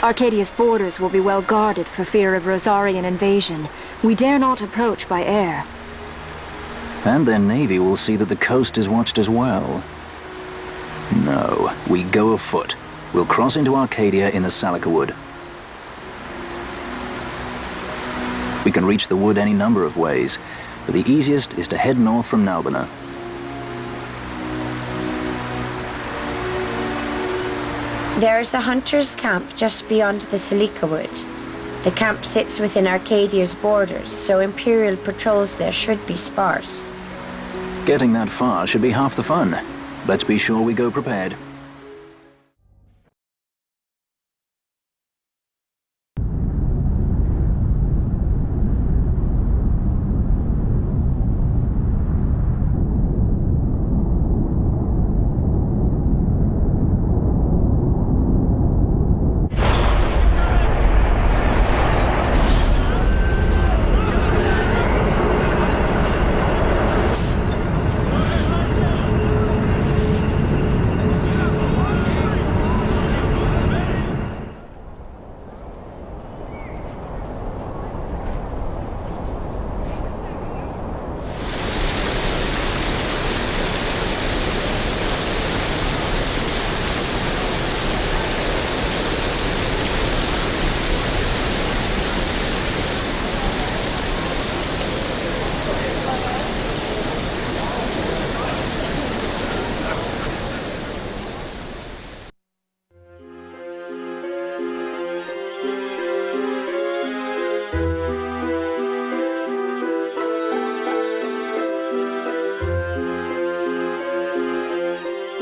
Arcadia's borders will be well guarded for fear of Rosarian invasion. We dare not approach by air.
And their navy will see that the coast is watched as well. No, we go afoot. We'll cross into Arcadia in the Salika Wood. We can reach the wood any number of ways, but the easiest is to head north from Nalbina.
There is a hunter's camp just beyond the Salika Wood. The camp sits within Arcadia's borders, so Imperial patrols there should be sparse.
Getting that far should be half the fun. Let's be sure we go prepared.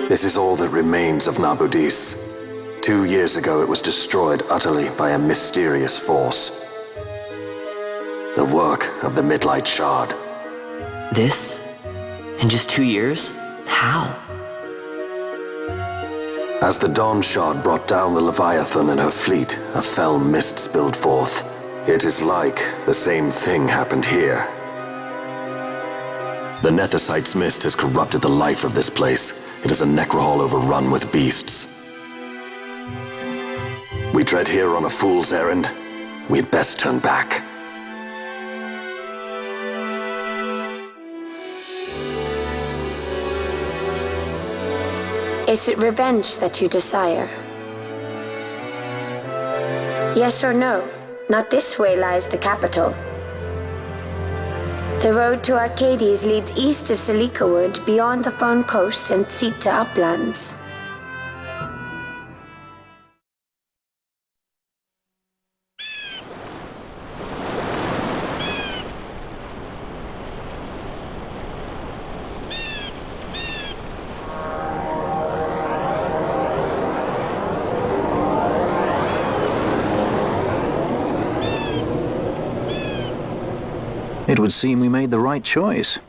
This is all that remains of Nabudis. 2 years ago, it was destroyed utterly by a mysterious force. The work of the Midlight Shard.
This? In just 2 years? How?
As the Dawn Shard brought down the Leviathan and her fleet, a fell mist spilled forth. It is like the same thing happened here. The Nethicite's mist has corrupted the life of this place. It is a necrohol overrun with beasts. We tread here on a fool's errand. We had best turn back.
Is it revenge that you desire? Yes or no? Not this way lies the capital. The road to Arcades leads east of Selikawood, beyond the Fawn Coast and Sita uplands.
It would seem we made the right choice.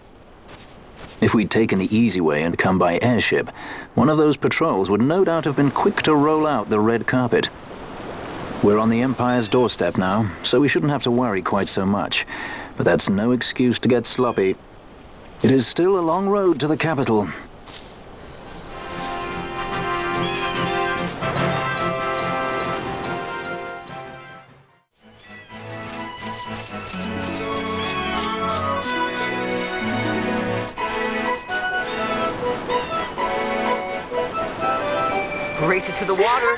If we'd taken the easy way and come by airship, one of those patrols would no doubt have been quick to roll out the red carpet. We're on the Empire's doorstep now, so we shouldn't have to worry quite so much. But that's no excuse to get sloppy. It is still a long road to the capital.
Race it to the water.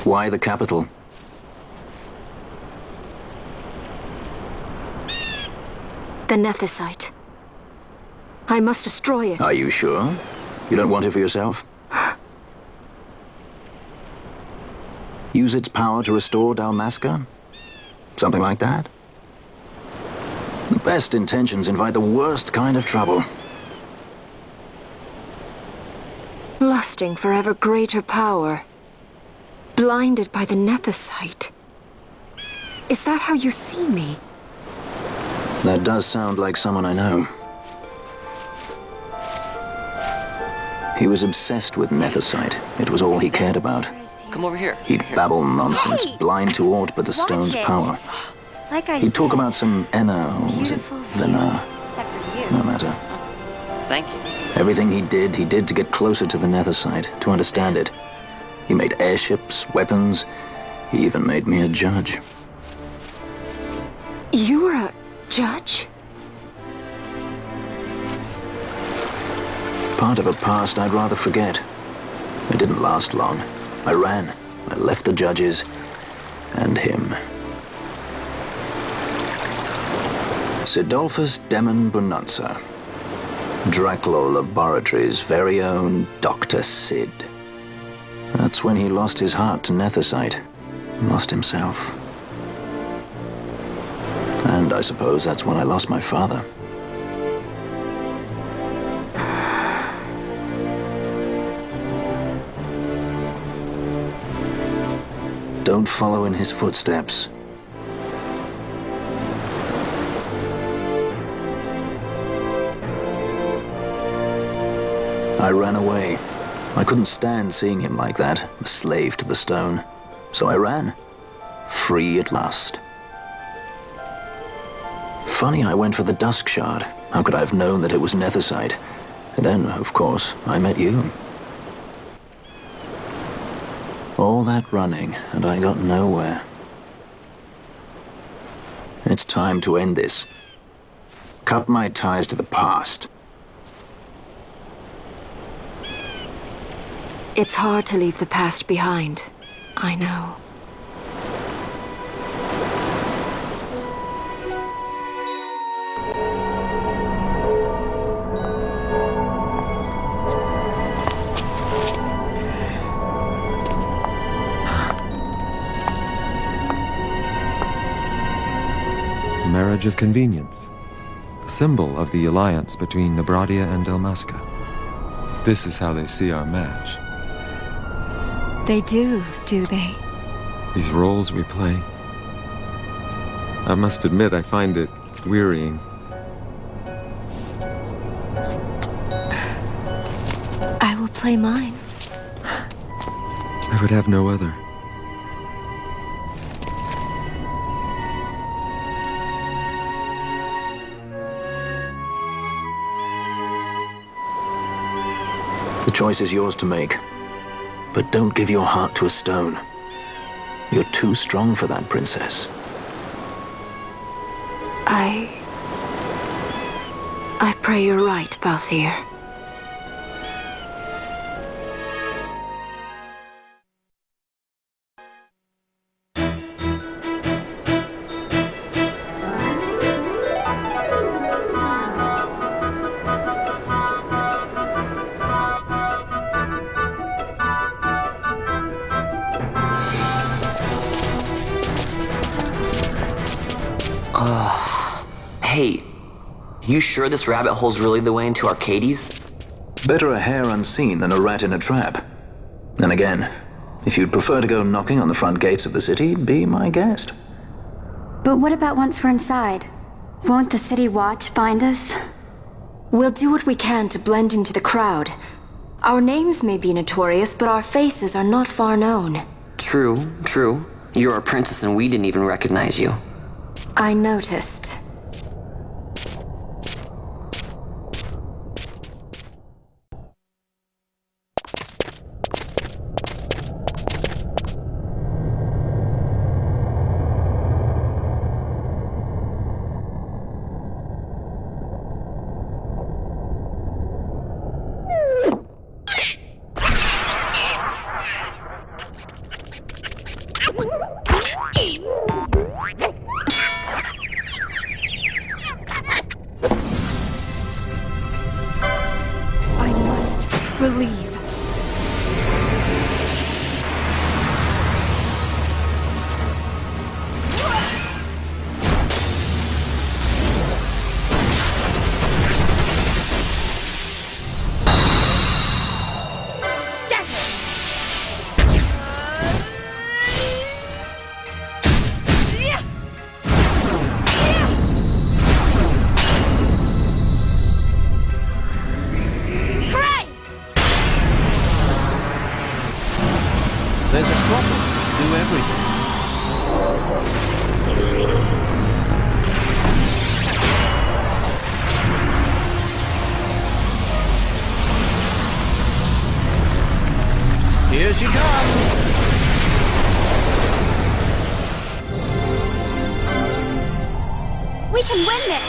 Why the capital?
The Nethicite. I must destroy it.
Are you sure? You don't want it for yourself? Use its power to restore Dalmasca? Something like that? The best intentions invite the worst kind of trouble.
Lusting for ever greater power. Blinded by the Nethicite. Is that how you see me?
That does sound like someone I know. He was obsessed with Nethicite. It was all he cared about.
Come over here.
He'd babble nonsense, blind to aught but the stone's power. He'd talk about some Enna, or was it Vena? No matter.
Thank you.
Everything he did to get closer to the Nethicite, to understand it. He made airships, weapons. He even made me a judge.
You were a judge?
Part of a past I'd rather forget. It didn't last long. I ran. I left the judges and him. Sidolphus Demon Bonanza. Draculaur Laboratories' very own Dr. Sid. That's when he lost his heart to Nethicite. Lost himself. And I suppose that's when I lost my father. Don't follow in his footsteps. I ran away. I couldn't stand seeing him like that, a slave to the stone. So I ran. Free at last. Funny I went for the Dusk Shard. How could I have known that it was Nethicite? And then, of course, I met you. All that running, and I got nowhere. It's time to end this. Cut my ties to the past.
It's hard to leave the past behind. I know.
Marriage of convenience, a symbol of the alliance between Nebradia and Dalmasca. This is how they see our match.
They do they?
These roles we play. I must admit, I find it wearying.
play mine.
I would have no other.
The choice is yours to make. But don't give your heart to a stone. You're too strong for that, princess.
I pray you're right, Balthier.
Hey, you sure this rabbit hole's really the way into Arcades?
Better a hare unseen than a rat in a trap. Then again, if you'd prefer to go knocking on the front gates of the city, be my guest.
But what about once we're inside? Won't the city watch find us?
We'll do what we can to blend into the crowd. Our names may be notorious, but our faces are not far known.
True, true. You're a princess and we didn't even recognize you.
I noticed.
I must believe.
There's a problem to do everything. Here she comes!
We can win this!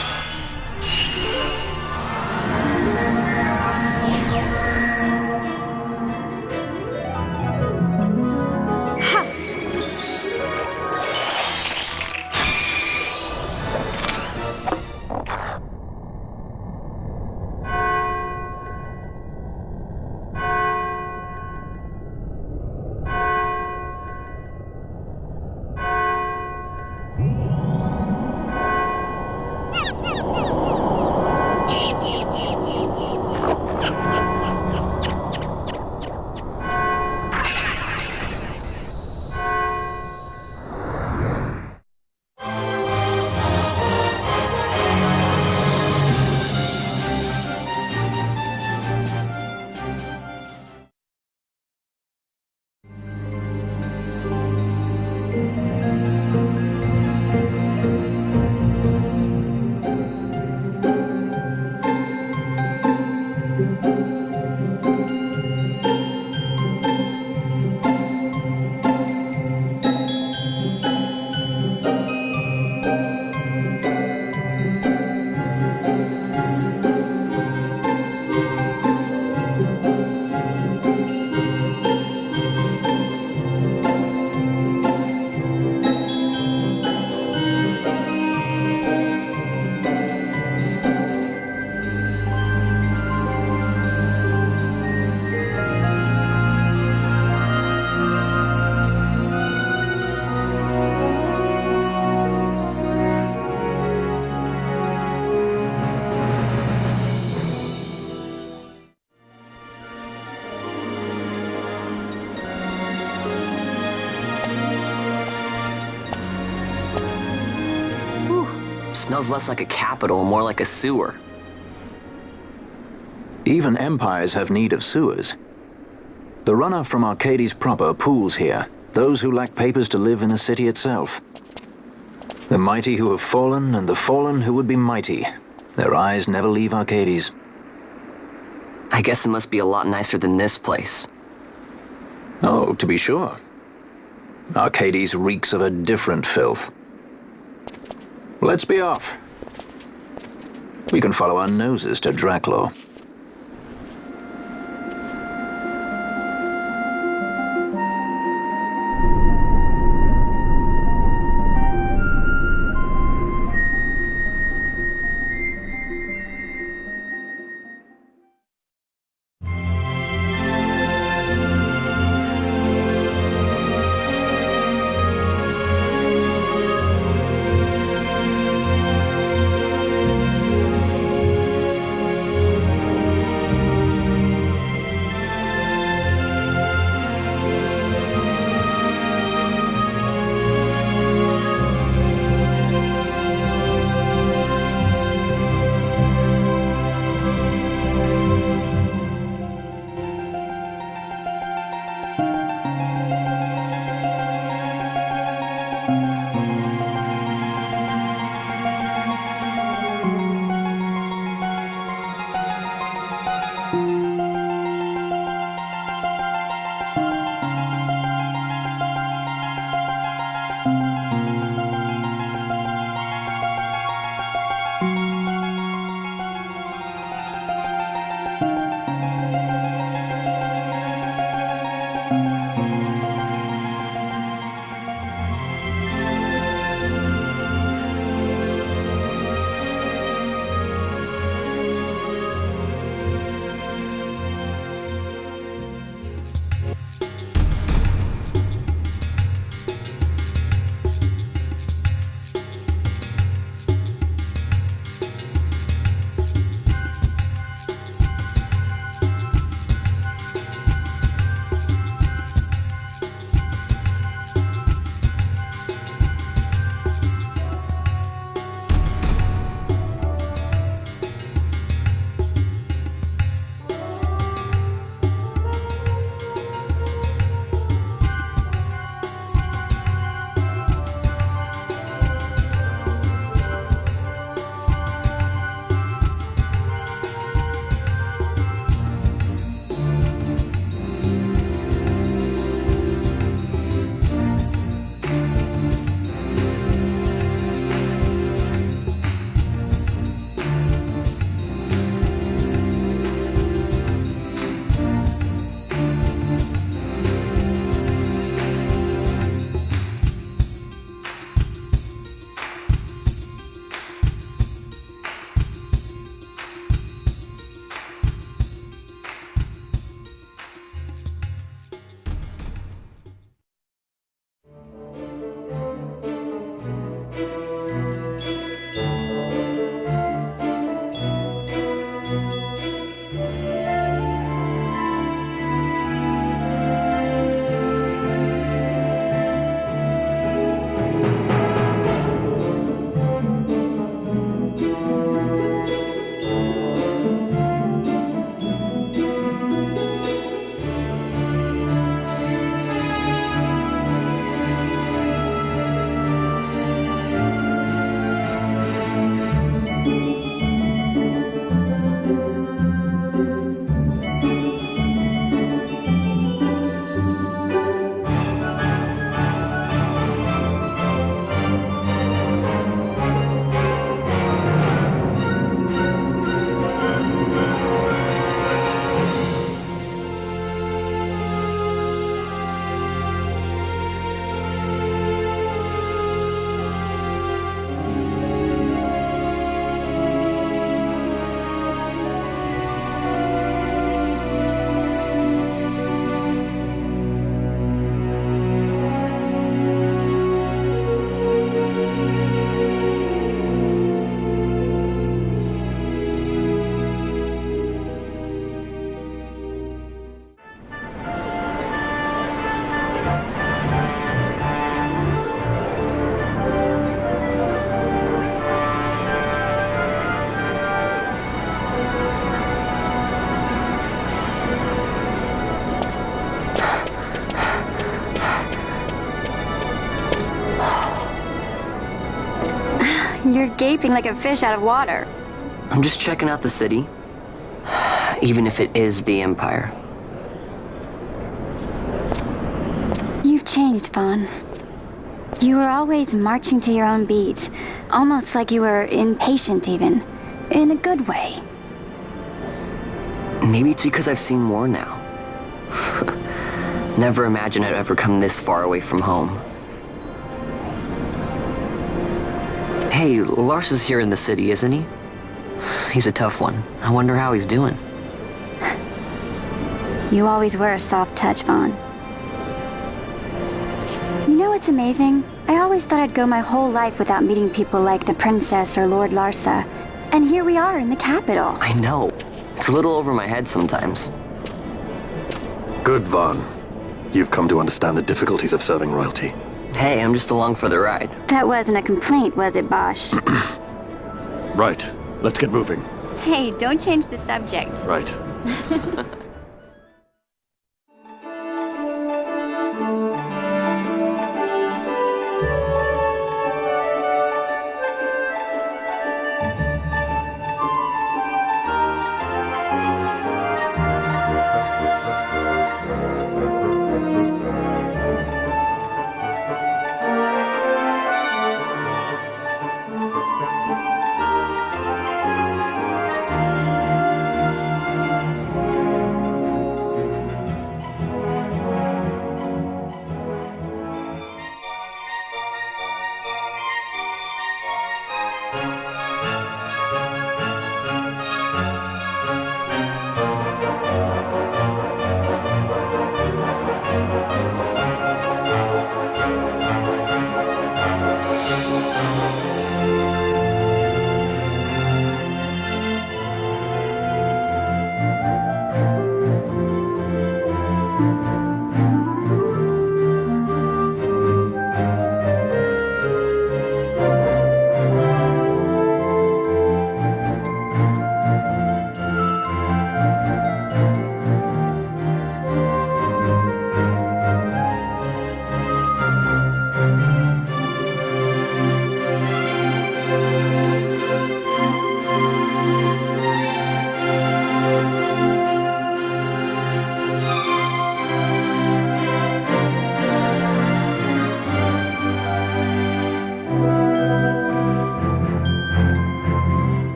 Smells less like a capital, more like a sewer.
Even empires have need of sewers. The runoff from Arcades proper pools here. Those who lack papers to live in the city itself. The mighty who have fallen, and the fallen who would be mighty. Their eyes never leave Arcades.
I guess it must be a lot nicer than this place.
Oh, to be sure. Arcades reeks of a different filth. Let's be off. We can follow our noses to Draclaw.
gaping like a fish out of water?
I'm just checking out the city. Even if it is the Empire.
You've changed, Vaughn. You were always marching to your own beat. Almost like you were impatient, even. In a good way.
Maybe it's because I've seen more now. Never imagined I'd ever come this far away from home. Hey, Lars is here in the city, isn't he? He's a tough one. I wonder how he's doing.
You always were a soft touch, Vaughn. You know what's amazing? I always thought I'd go my whole life without meeting people like the Princess or Lord Larsa. And here we are in the capital.
I know. It's a little over my head sometimes.
Good, Vaughn. You've come to understand the difficulties of serving royalty.
Hey, I'm just along for the ride.
That wasn't a complaint, was it, Bosch?
Right. Let's get moving.
Hey, don't change the subject.
Right.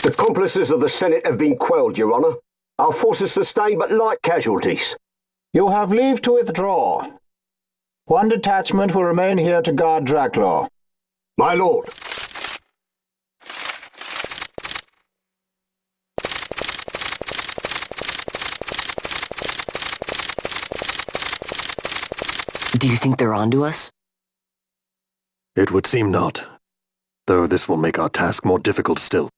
The accomplices of the Senate have been quelled, Your Honor. Our forces sustained but light casualties.
You have leave to withdraw. One detachment will remain here to guard Draclaw.
My lord.
Do you think they're onto us?
It would seem not. Though this will make our task more difficult still.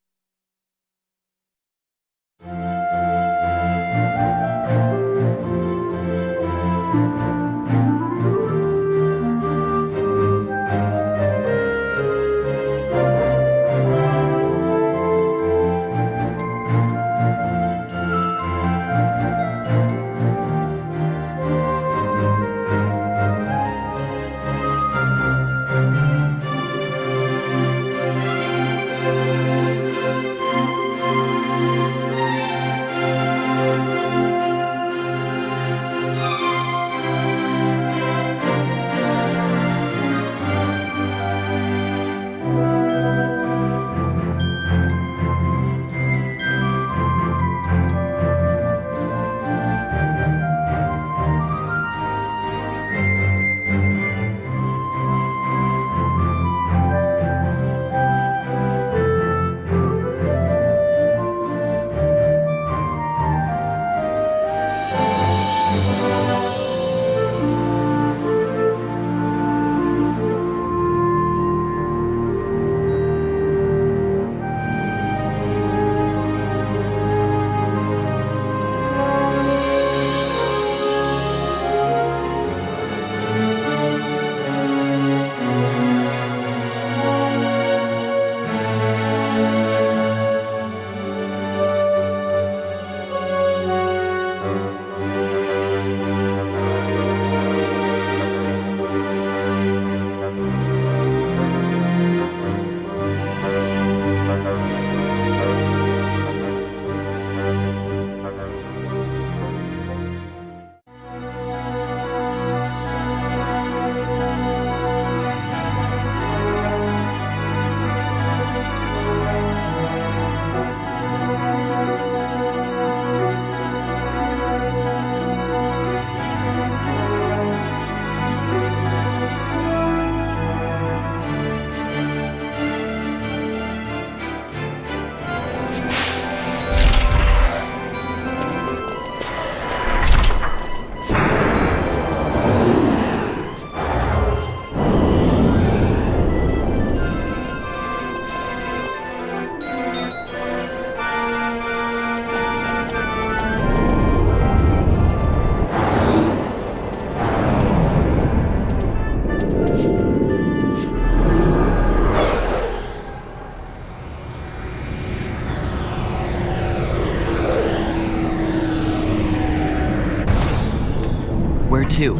Where to?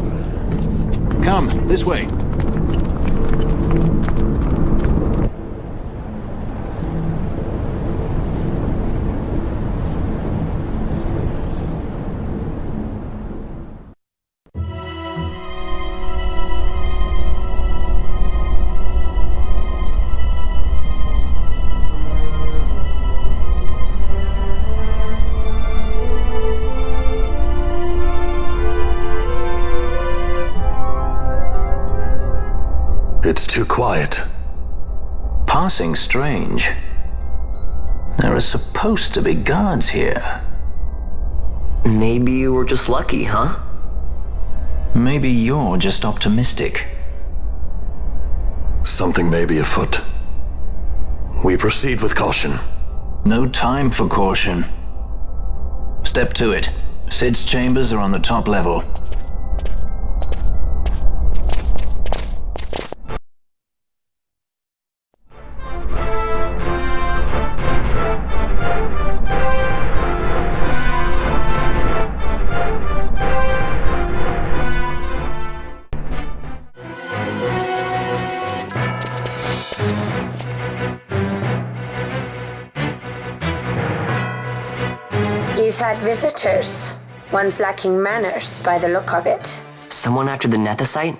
Come, this way.
It's too quiet.
Passing strange. There are supposed to be guards here.
Maybe you were just lucky, huh?
Maybe you're just optimistic.
Something may be afoot. We proceed with caution.
No time for caution. Step to it. Sid's chambers are on the top level.
He's had visitors. One's lacking manners by the look of it.
Someone after the Nethicite?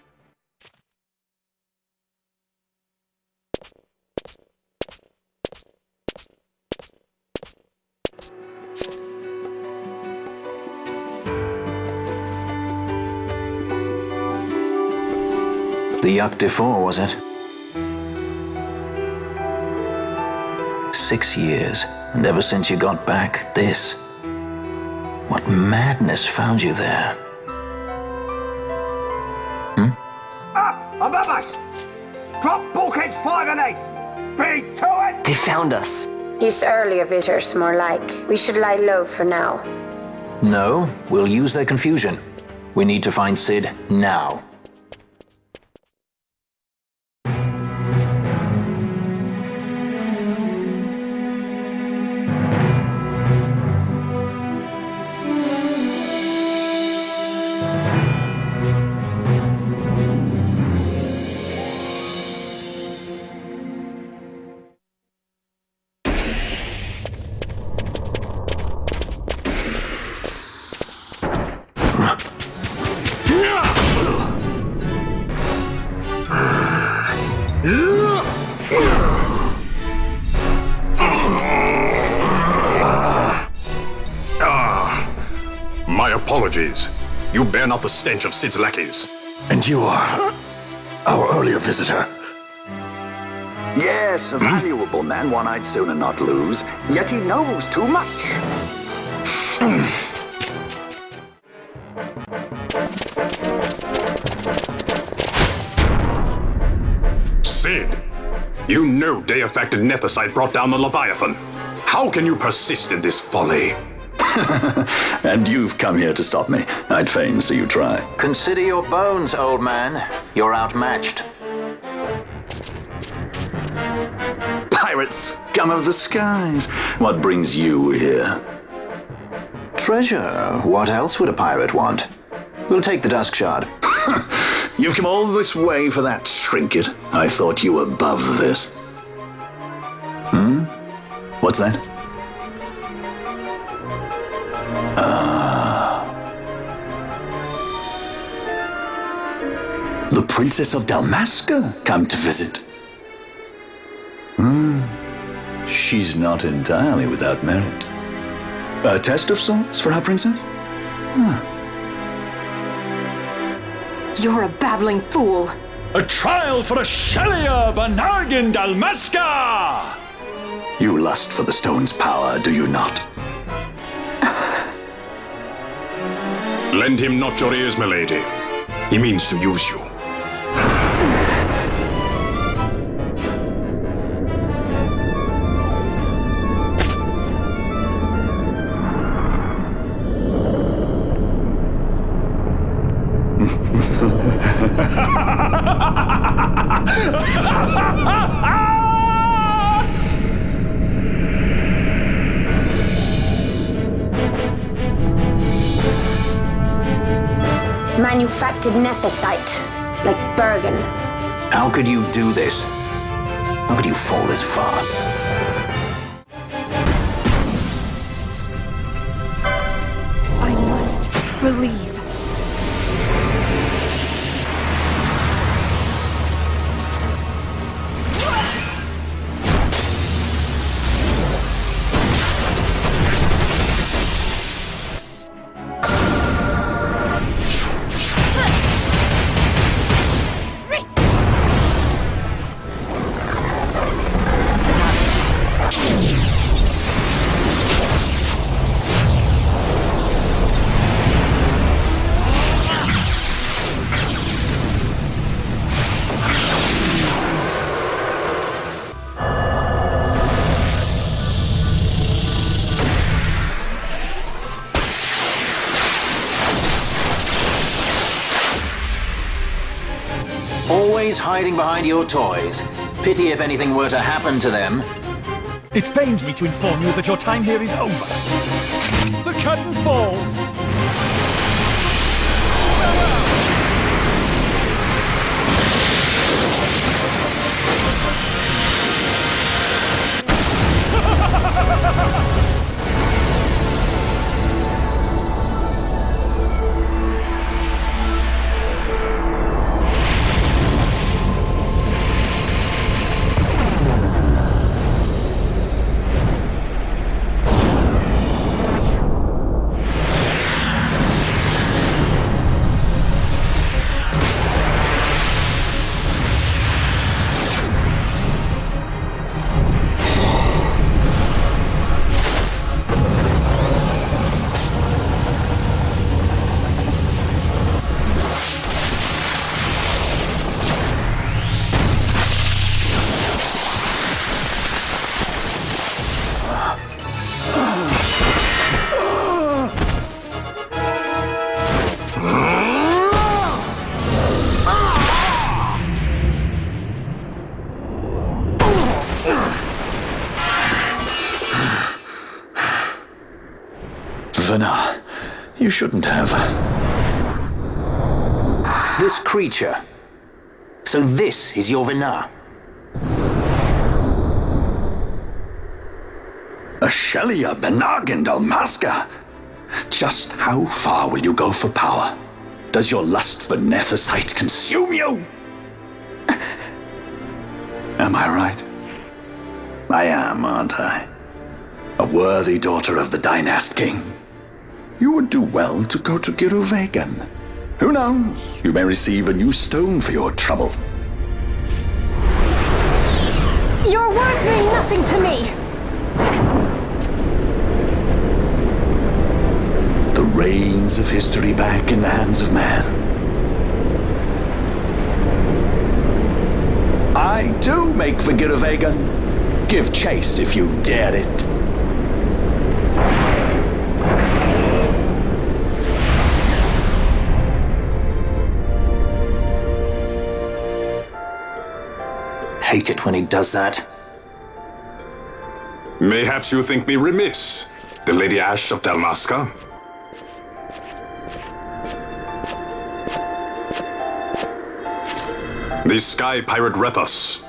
The XIV, was it? 6 years, and ever since you got back, this. What madness found you there?
Up! Above us! Drop bulkheads 5 and 8! Be to it!
They found us.
He's earlier visitors, more like. We should lie low for now.
No, we'll use their confusion. We need to find Sid now.
My apologies. You bear not the stench of Sid's lackeys.
And you are our earlier visitor.
Yes, a valuable man, one I'd sooner not lose. Yet he knows too much.
Sid, you know Deifacted Nethicite brought down the Leviathan. How can you persist in this folly?
And you've come here to stop me. I'd fain see you try.
Consider your bones, old man. You're outmatched.
Pirate scum of the skies. What brings you here?
Treasure. What else would a pirate want? We'll take the Dusk Shard.
You've come all this way for that trinket. I thought you were above this. What's that? The Princess of Dalmasca come to visit. She's not entirely without merit. A test of sorts for our princess?
You're a babbling fool.
A trial for a Shelia Banargin Dalmasca!
You lust for the stone's power, do you not?
Lend him not your ears, milady. He means to use you.
Manufactured nethicite, like Bergen.
How could you do this? How could you fall this far?
I must believe.
Always hiding behind your toys. Pity if anything were to happen to them.
It pains me to inform you that your time here is over. The curtain falls!
Vana, you shouldn't have.
This creature. So this is your Vana.
A Shelia Benargan Dalmasca. Just how far will you go for power? Does your lust for nethicite consume you? Am I right? I am, aren't I? A worthy daughter of the Dynast King. You would do well to go to Giruvegan. Who knows? You may receive a new stone for your trouble.
Your words mean nothing to me!
The reins of history back in the hands of man. I too make for Giruvegan. Give chase if you dare it.
Hate it when he does that.
Mayhaps you think me remiss, the Lady Ash of Dalmasca? The Sky Pirate Rethus,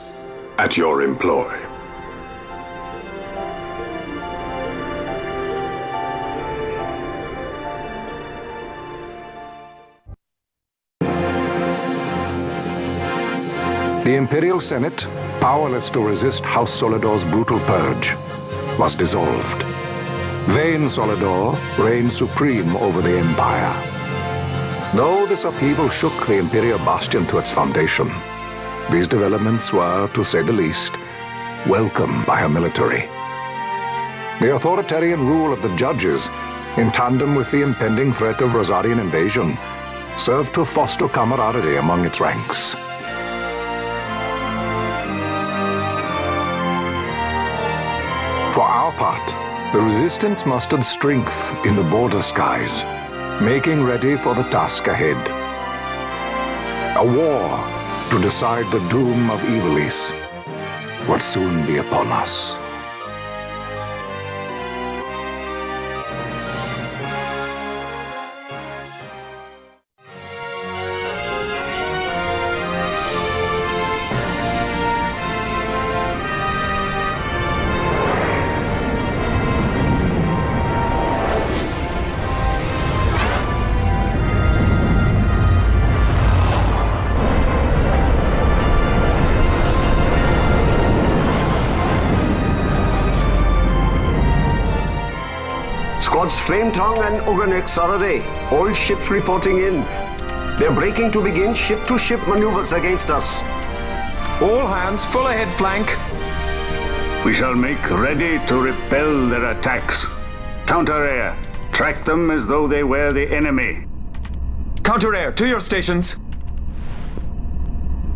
at your employ.
The Imperial Senate, powerless to resist House Solidor's brutal purge, was dissolved. Vayne Solidor reigned supreme over the Empire. Though this upheaval shook the Imperial Bastion to its foundation, these developments were, to say the least, welcomed by her military. The authoritarian rule of the judges, in tandem with the impending threat of Rosarian invasion, served to foster camaraderie among its ranks. For our part, the Resistance mustered strength in the border skies, making ready for the task ahead. A war to decide the doom of Evilise would soon be upon us.
Flametongue and Ogrenex are away. All ships reporting in. They're breaking to begin ship-to-ship maneuvers against us.
All hands, full ahead flank.
We shall make ready to repel their attacks. Counter-air. Track them as though they were the enemy.
Counter-air, to your stations.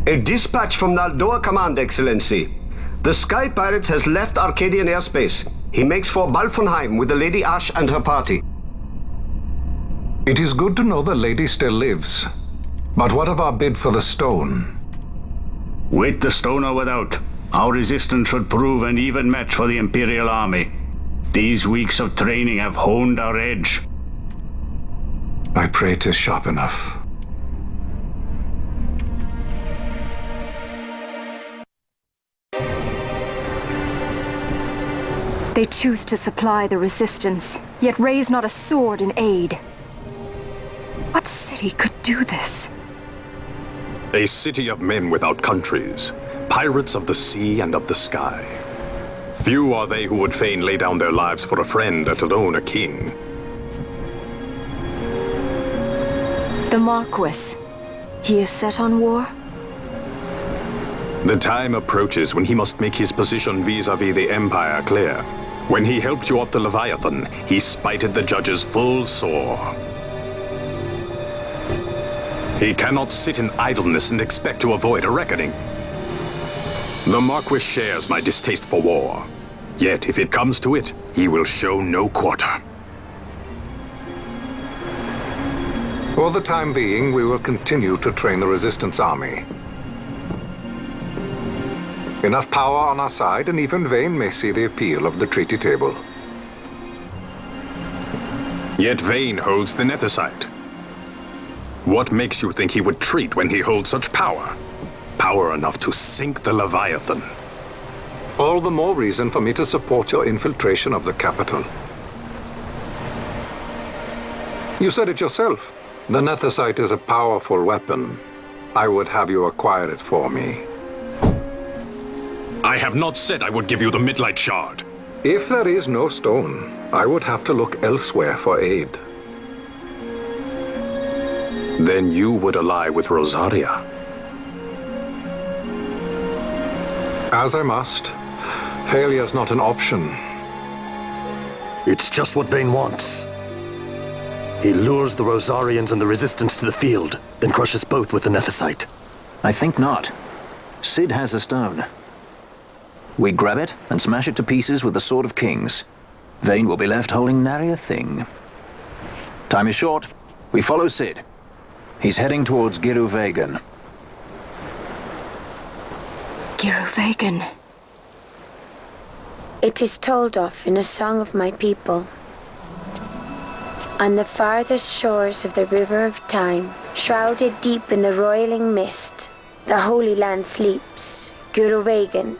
A dispatch from Naldoa Command, Excellency. The Sky Pirate has left Arcadian airspace. He makes for Balfonheim with the Lady Ash and her party.
It is good to know the lady still lives. But what of our bid for the stone?
With the stone or without, our resistance should prove an even match for the Imperial Army. These weeks of training have honed our edge.
I pray 'tis sharp enough.
They choose to supply the resistance, yet raise not a sword in aid. What city could do this?
A city of men without countries, pirates of the sea and of the sky. Few are they who would fain lay down their lives for a friend, let alone a king.
The Marquis. He is set on war?
The time approaches when he must make his position vis-à-vis the Empire clear. When he helped you off the Leviathan, he spited the judges full sore. He cannot sit in idleness and expect to avoid a reckoning. The Marquis shares my distaste for war. Yet, if it comes to it, he will show no quarter.
For the time being, we will continue to train the Resistance Army. Enough power on our side, and even Vane may see the appeal of the treaty table.
Yet Vane holds the Nethersight. What makes you think he would treat when he holds such power? Power enough to sink the Leviathan.
All the more reason for me to support your infiltration of the capital. You said it yourself. The Nethersight is a powerful weapon. I would have you acquire it for me.
I have not said I would give you the Midlight Shard.
If there is no stone, I would have to look elsewhere for aid.
Then you would ally with Rosaria.
As I must. Failure's not an option.
It's just what Vane wants. He lures the Rosarians and the Resistance to the field, then crushes both with the Nethersight.
I think not. Cid has a stone. We grab it and smash it to pieces with the Sword of Kings. Vane will be left holding nary a thing. Time is short. We follow Cid. He's heading towards Giruvegan.
Giruvegan.
It is told of in a song of my people. On the farthest shores of the river of time, shrouded deep in the roiling mist, the Holy Land sleeps, Giruvegan.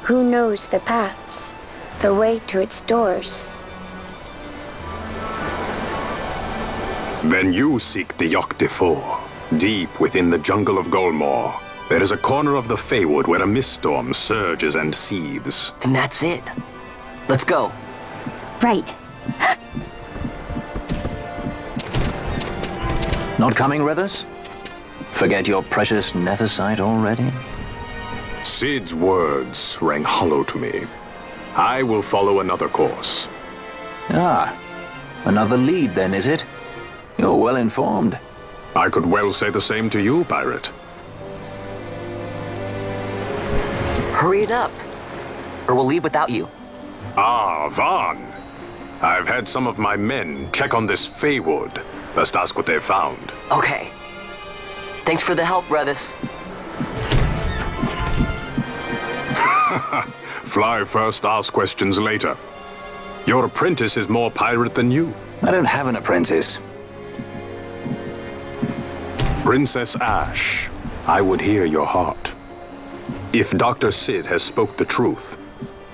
Who knows the paths, the way to its doors?
Then you seek the Yogg Defour. Deep within the jungle of Golmore, there is a corner of the Feywood where a mist storm surges and seethes.
Then that's it. Let's go.
Right.
Not coming with us? Forget your precious Nethersight already?
Cid's words rang hollow to me. I will follow another course.
Ah, another lead then, is it? You're well informed.
I could well say the same to you, pirate.
Hurry it up, or we'll leave without you.
Ah, Vaughn. I've had some of my men check on this Feywood. Best ask what they've found.
Okay. Thanks for the help, brothers.
Fly first, ask questions later. Your apprentice is more pirate than you.
I don't have an apprentice.
Princess Ash, I would hear your heart. If Dr. Cid has spoke the truth,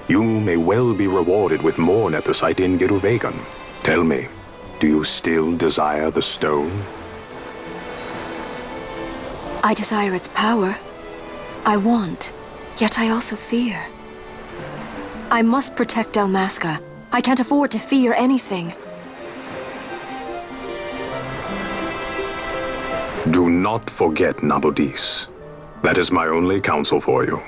you may well be rewarded with more Nethersight in Giruvegan. Tell me, do you still desire the stone?
I desire its power. I want, yet I also fear. I must protect Dalmasca. I can't afford to fear anything.
Do not forget Nabudis. That is my only counsel for you.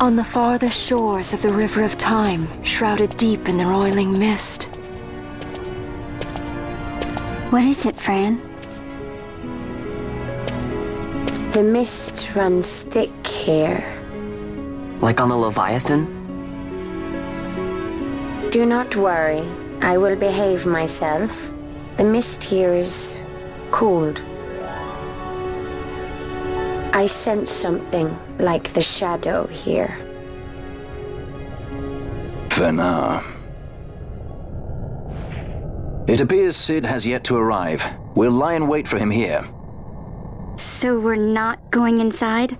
On the farthest shores of the River of Time, shrouded deep in the roiling mist.
What is it, Fran?
The mist runs thick here.
Like on the Leviathan?
Do not worry. I will behave myself. The mist here is cooled. I sense something like the shadow here.
Fenar. It appears Cid has yet to arrive. We'll lie in wait for him here.
So we're not going inside?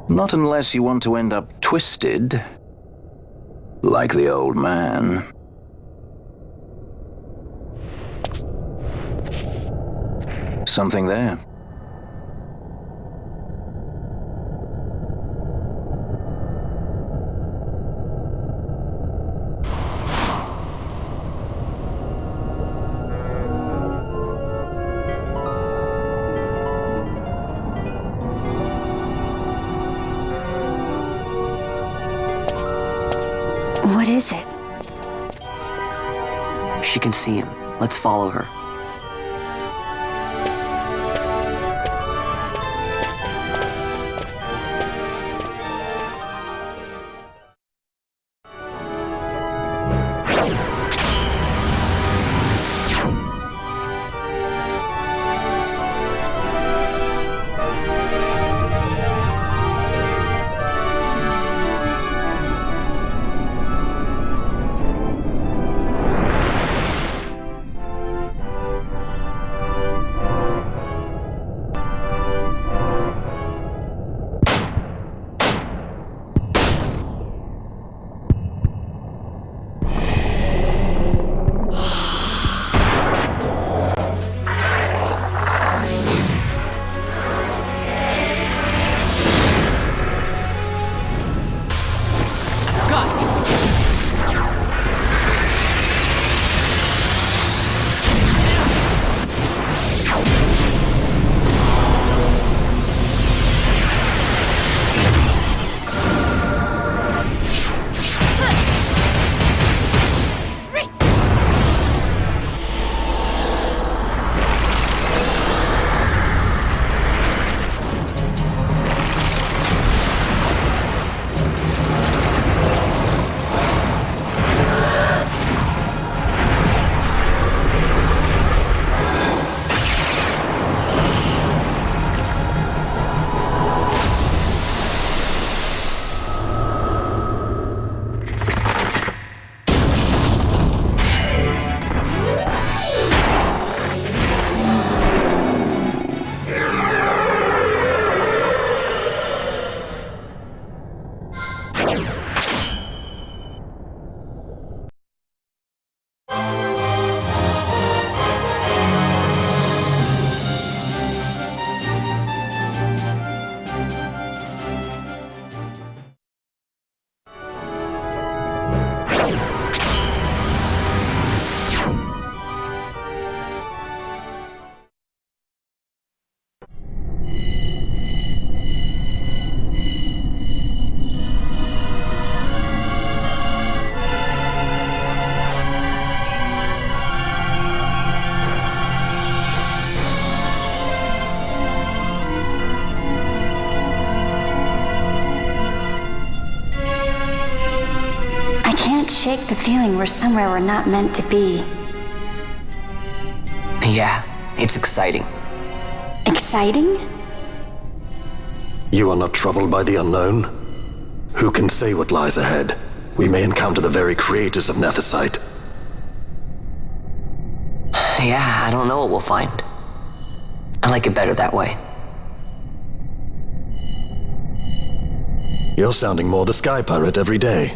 Not unless you want to end up twisted. Like the old man. Something there.
What is it?
She can see him. Let's follow her.
Shake the feeling we're somewhere we're not meant to be.
Yeah, it's exciting.
Exciting?
You are not troubled by the unknown? Who can say what lies ahead? We may encounter the very creators of Nethicite.
Yeah, I don't know what we'll find. I like it better that way.
You're sounding more the Sky Pirate every day.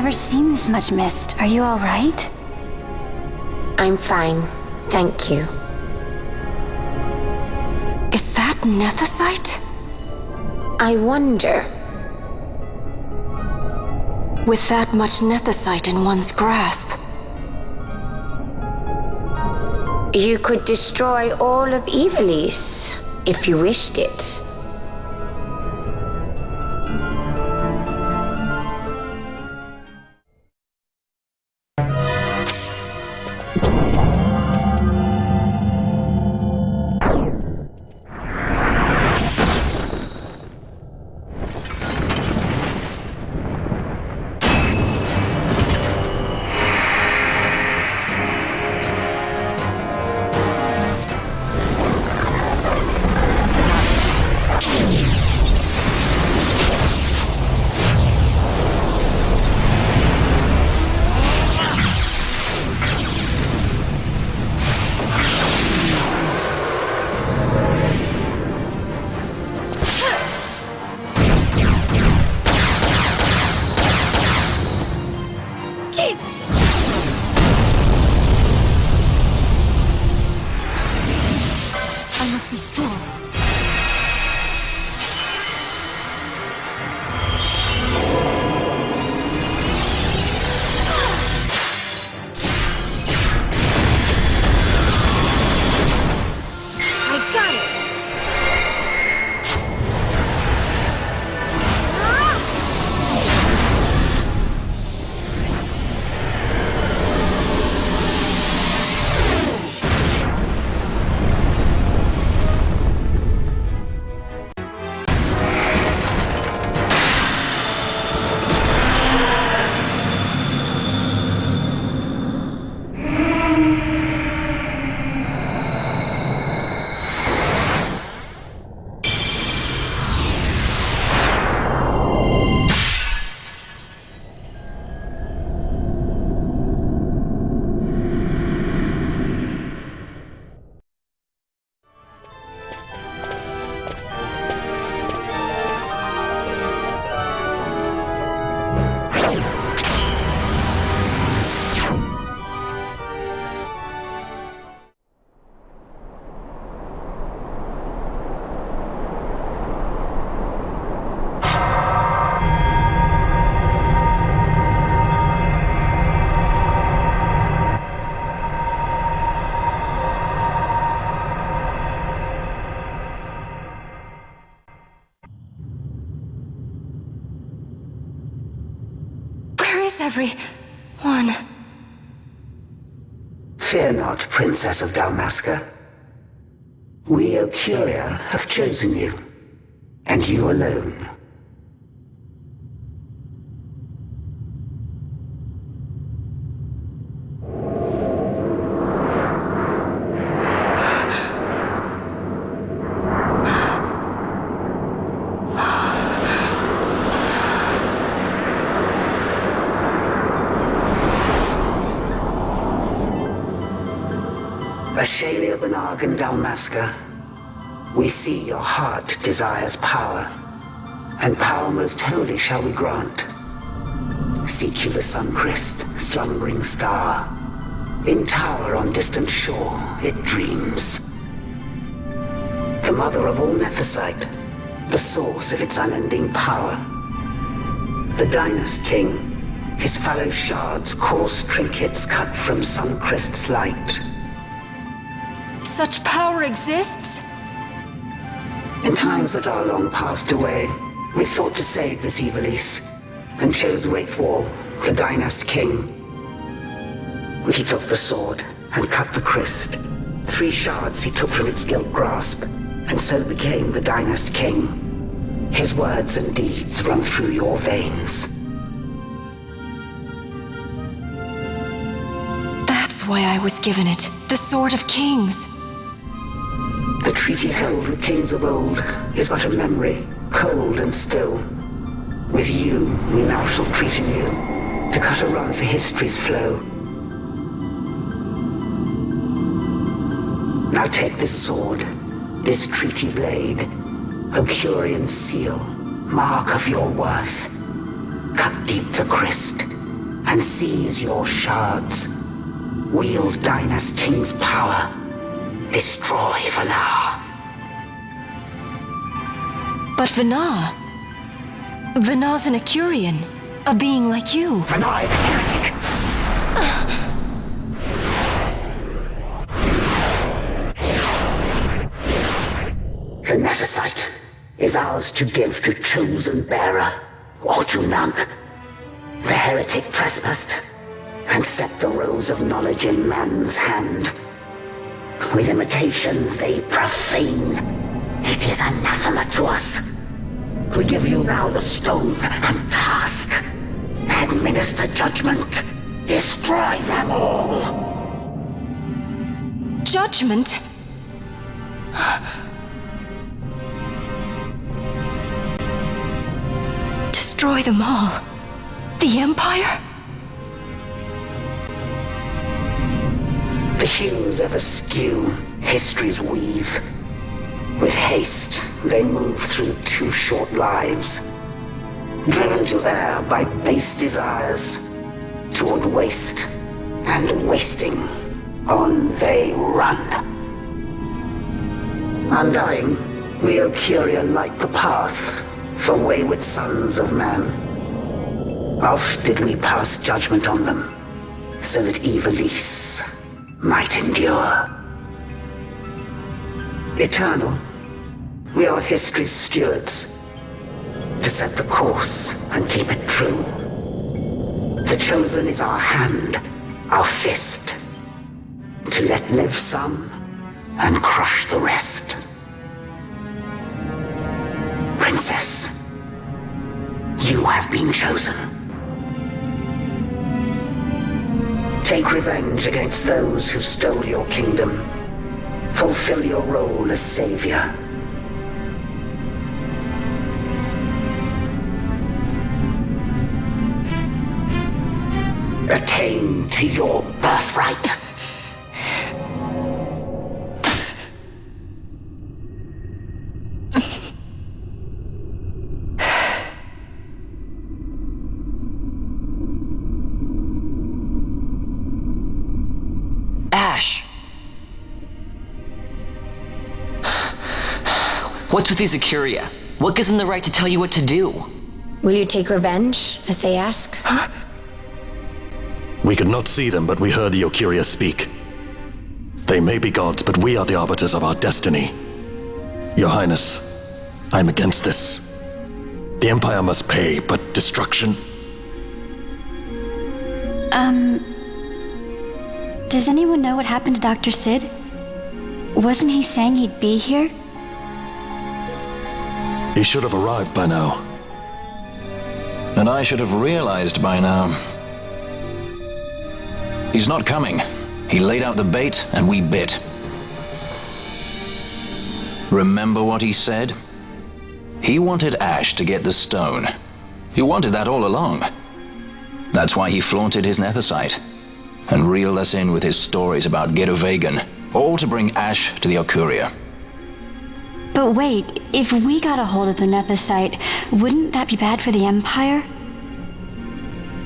never seen this much mist. Are you all right?
I'm fine, thank you.
Is that nethicite?
I wonder.
With that much nethicite in one's grasp.
You could destroy all of Ivalice, if you wished it.
Everyone. Fear not, Princess of Dalmasca. We, Ocuria, have chosen you, and you alone. Ashalia Banag and Dalmasca, we see your heart desires power, and power most holy shall we grant. Seek you the Suncrist, slumbering star. In tower on distant shore, it dreams. The mother of all nethicite, the source of its unending power. The Dynast King, his fallow shards, coarse trinkets cut from Suncrist's light.
Such power exists?
In times that are long passed away, we sought to save this Ivalice, and chose Wraithwall, the Dynast King. He took the sword and cut the Christ. 3 shards he took from its gilt grasp, and so became the Dynast King. His words and deeds run through your veins.
That's why I was given it, the Sword of Kings.
The treaty held with kings of old is but a memory, cold and still. With you, we now shall treat anew, to cut a run for history's flow. Now take this sword, this treaty blade, Ocurian seal, mark of your worth. Cut deep the Christ, and seize your shards. Wield Dynast King's power. Destroy Vanar.
But Vanar... Vanar's an Ecurian. A being like you.
Vanar is a heretic. The Nephesite is ours to give to chosen bearer, or to none. The heretic trespassed, and set the rose of knowledge in man's hand. With imitations they profane. It is anathema to us. We give you now the stone and task. Administer judgment. Destroy them all.
Judgment? Destroy them all? The Empire?
The hues ever skew, history's weave. With haste, they move through too short lives. Driven to err by base desires, toward waste, and wasting, on they run. Undying, we Ecurian light the path for wayward sons of man. Oft did we pass judgment on them, so that Ivalice might endure. Eternal, we are history's stewards, to set the course and keep it true. The chosen is our hand, our fist, to let live some and crush the rest. Princess, you have been chosen. Take revenge against those who stole your kingdom. Fulfill your role as savior. Attain to your birthright.
Ash! What's with these Ecuria? What gives them the right to tell you what to do?
Will you take revenge, as they ask? Huh?
We could not see them, but we heard the Ecuria speak. They may be gods, but we are the arbiters of our destiny. Your Highness, I'm against this. The Empire must pay, but destruction?
Does anyone know what happened to Dr. Sid? Wasn't he saying he'd be here?
He should have arrived by now.
And I should have realized by now. He's not coming. He laid out the bait, and we bit. Remember what he said? He wanted Ash to get the stone. He wanted that all along. That's why he flaunted his Nethicite, and reeled us in with his stories about Gidovegan, all to bring Ash to the Ecuria.
But wait, if we got a hold of the Nethicite, wouldn't that be bad for the Empire?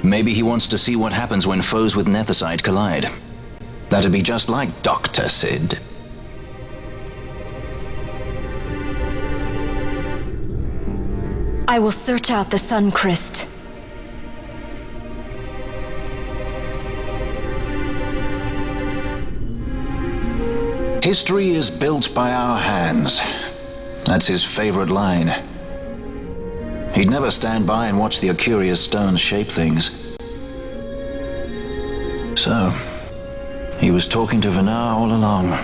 Maybe he wants to see what happens when foes with Nethicite collide. That'd be just like Dr. Sid.
I will search out the Suncrest.
History is built by our hands. That's his favorite line. He'd never stand by and watch the Ecuria stones shape things. So, he was talking to Vanar all along.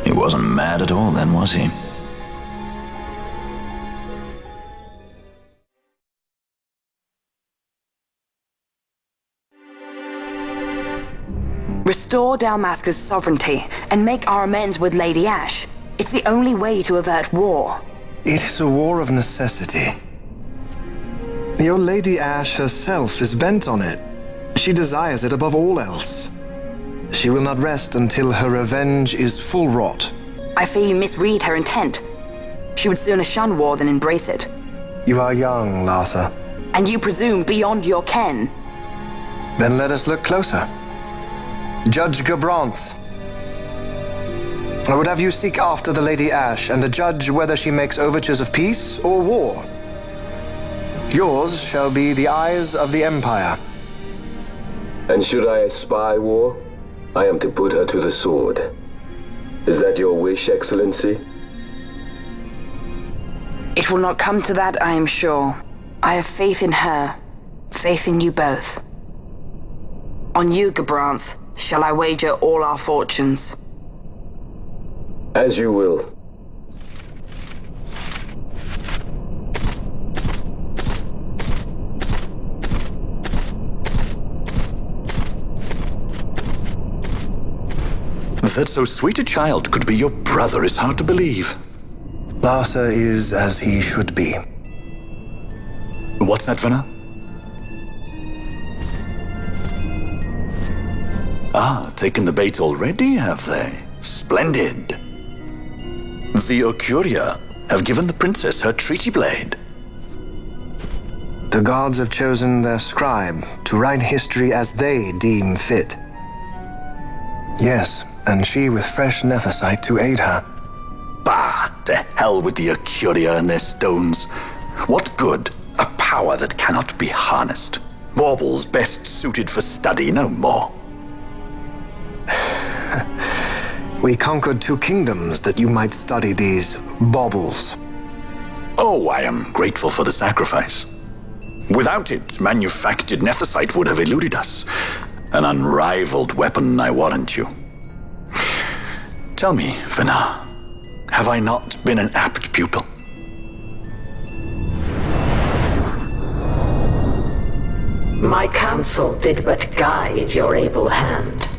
He wasn't mad at all then, was he?
Restore Dalmasca's sovereignty and make our amends with Lady Ash. It's the only way to avert war.
It is a war of necessity. Your Lady Ash herself is bent on it. She desires it above all else. She will not rest until her revenge is full wrought.
I fear you misread her intent. She would sooner shun war than embrace it.
You are young, Larsa.
And you presume beyond your ken.
Then let us look closer. Judge Gabranth. I would have you seek after the Lady Ash and judge whether she makes overtures of peace or war. Yours shall be the eyes of the Empire.
And should I espy war, I am to put her to the sword. Is that your wish, Excellency?
It will not come to that, I am sure. I have faith in her, faith in you both. On you, Gabranth, shall I wager all our fortunes.
As you will.
That so sweet a child could be your brother is hard to believe.
Larsa is as he should be.
What's that, Venna? Ah, taken the bait already, have they? Splendid. The Ocuria have given the princess her treaty blade.
The gods have chosen their scribe to write history as they deem fit. Yes, and she with fresh nethicite to aid her.
Bah! To hell with the Ocuria and their stones. What good? A power that cannot be harnessed. Baubles best suited for study, no more.
We conquered 2 kingdoms that you might study these baubles.
Oh, I am grateful for the sacrifice. Without it, manufactured nethicite would have eluded us. An unrivaled weapon, I warrant you. Tell me, Venna, have I not been an apt pupil?
My counsel did but guide your able hand.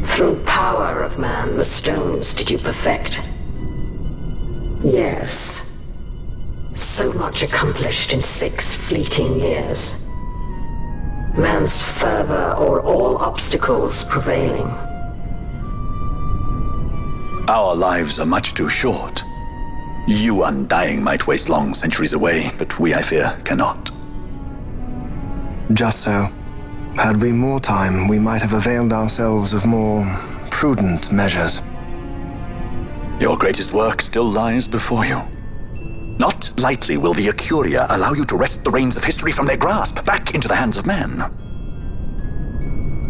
Through power of man, the stones did you perfect. Yes. So much accomplished in 6 fleeting years. Man's fervor o'er all obstacles prevailing.
Our lives are much too short. You undying might waste long centuries away, but we, I fear, cannot.
Just so. Had we more time, we might have availed ourselves of more prudent measures.
Your greatest work still lies before you. Not lightly will the Ocuria allow you to wrest the reins of history from their grasp, back into the hands of men.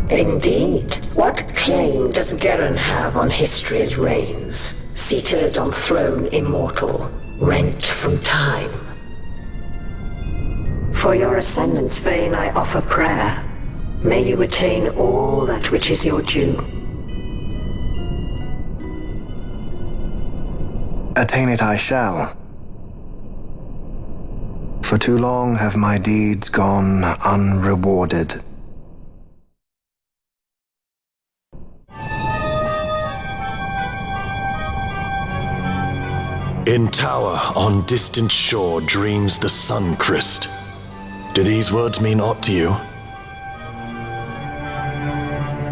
Indeed. What claim does Geren have on history's reins, seated on throne immortal, rent from time? For your ascendant's vein I offer prayer. May you attain all that which is your due.
Attain it I shall. For too long have my deeds gone unrewarded.
In tower on distant shore dreams the sun Christ. Do these words mean aught to you?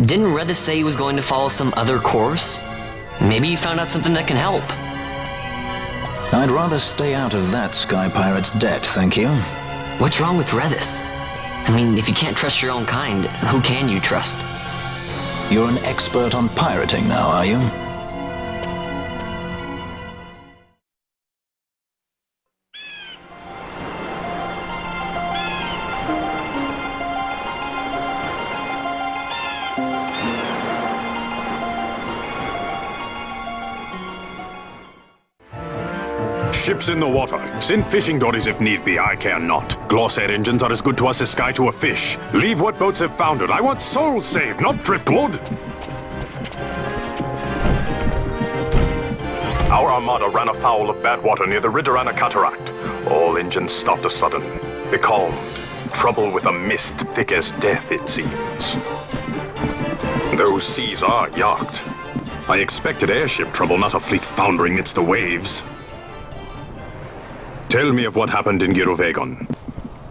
Didn't Redis say he was going to follow some other course? Maybe he found out something that can help.
I'd rather stay out of that Sky Pirate's debt, thank you.
What's wrong with Redis? I mean, if you can't trust your own kind, who can you trust?
You're an expert on pirating now, are you?
Ships in the water. Send fishing dories if need be, I care not. Glossair engines are as good to us as sky to a fish. Leave what boats have foundered. I want souls saved, not driftwood. Our armada ran afoul of bad water near the Ridorana Cataract. All engines stopped a sudden. Becalmed. Trouble with a mist thick as death, it seems. Those seas are yacht. I expected airship trouble, not a fleet foundering amidst the waves. Tell me of what happened in Giruvegon.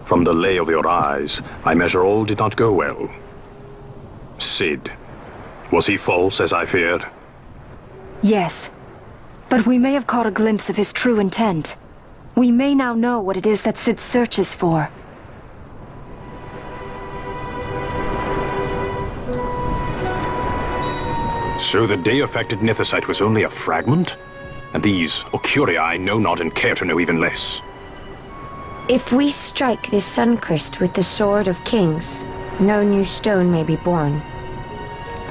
From the lay of your eyes, I measure all did not go well. Cid. Was he false, as I feared?
Yes. But we may have caught a glimpse of his true intent. We may now know what it is that Cid searches for.
So the day-affected nethicite was only a fragment? And these Ocurii know not and care to know even less.
If we strike this Suncrist with the Sword of Kings, no new stone may be born.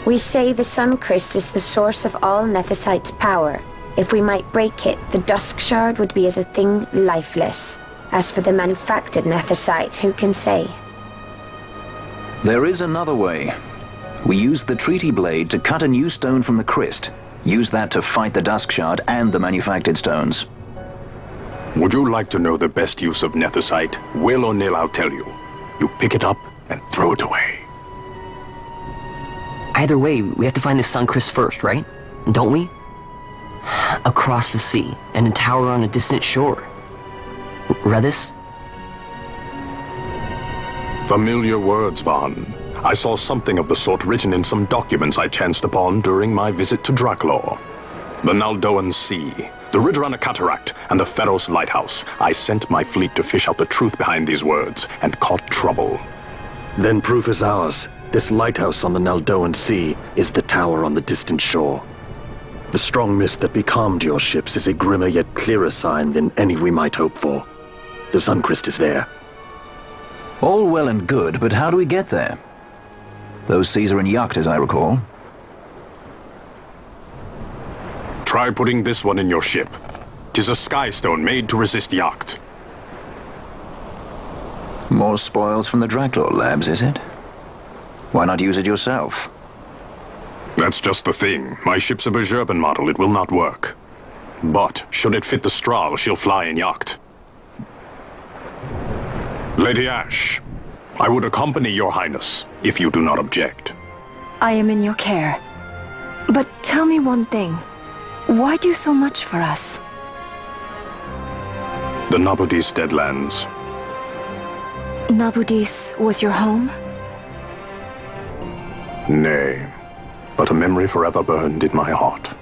We say the Suncrist is the source of all nethicite's power. If we might break it, the Dusk Shard would be as a thing lifeless. As for the manufactured nethicite, who can say?
There is another way. We used the treaty blade to cut a new stone from the Christ. Use that to fight the Dusk Shard and the manufactured stones.
Would you like to know the best use of nethicite? Will or nil, I'll tell you. You pick it up and throw it away.
Either way, we have to find the Suncrist first, right? Don't we? Across the sea, and a tower on a distant shore. Read this?
Familiar words, Vaughn. I saw something of the sort written in some documents I chanced upon during my visit to Draklor. The Naldoan Sea, the Ridgerana Cataract, and the Pharos Lighthouse. I sent my fleet to fish out the truth behind these words, and caught trouble.
Then proof is ours. This lighthouse on the Naldoan Sea is the tower on the distant shore. The strong mist that becalmed your ships is a grimmer yet clearer sign than any we might hope for. The Suncrist is there.
All well and good, but how do we get there? Those seas are in Yacht, as I recall.
Try putting this one in your ship. 'Tis a sky stone made to resist Yacht.
More spoils from the Draklor labs, is it? Why not use it yourself?
That's just the thing. My ship's a Bergerben model. It will not work. But should it fit the Strahl, she'll fly in Yacht. Lady Ash, I would accompany your highness, if you do not object.
I am in your care. But tell me one thing. Why do so much for us?
The Nabudis Deadlands.
Nabudis was your home?
Nay, but a memory forever burned in my heart.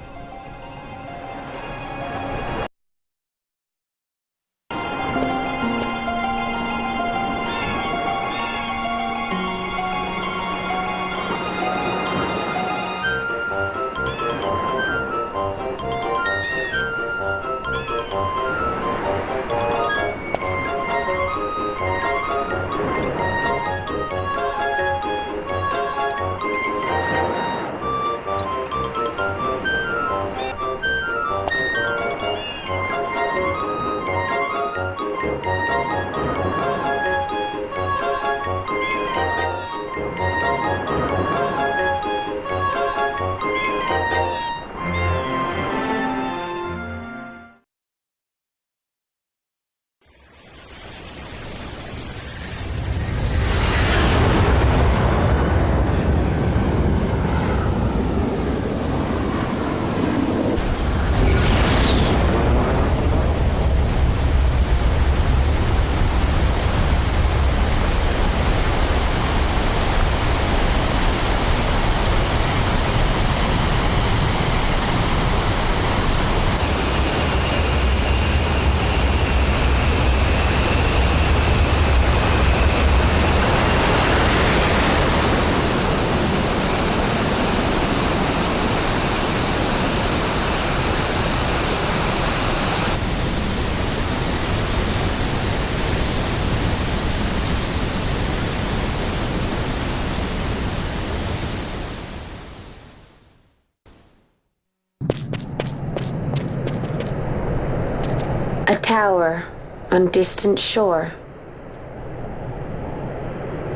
A tower on distant shore,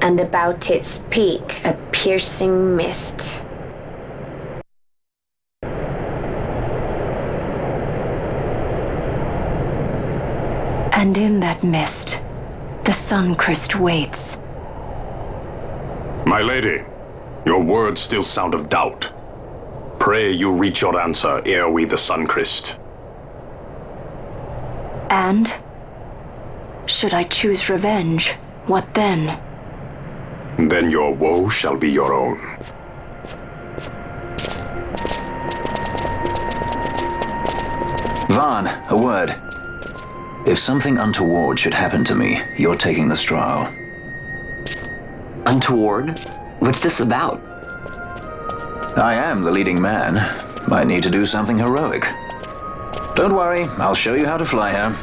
and about its peak a piercing mist.
And in that mist, the Suncrist waits.
My lady, your words still sound of doubt. Pray you reach your answer ere we the Suncrist.
And? Should I choose revenge, what then?
Then your woe shall be your own.
Vaughn, a word. If something untoward should happen to me, you're taking the Strahl.
Untoward? What's this about?
I am the leading man. Might need to do something heroic. Don't worry, I'll show you how to fly her.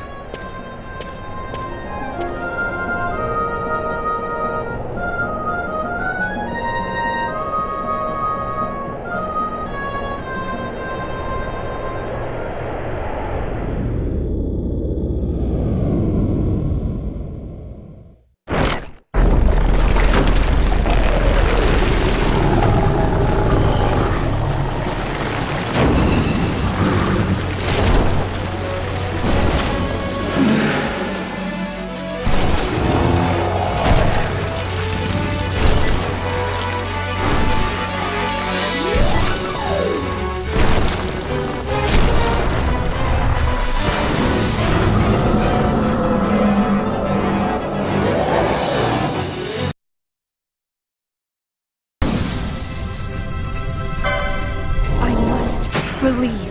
Believe.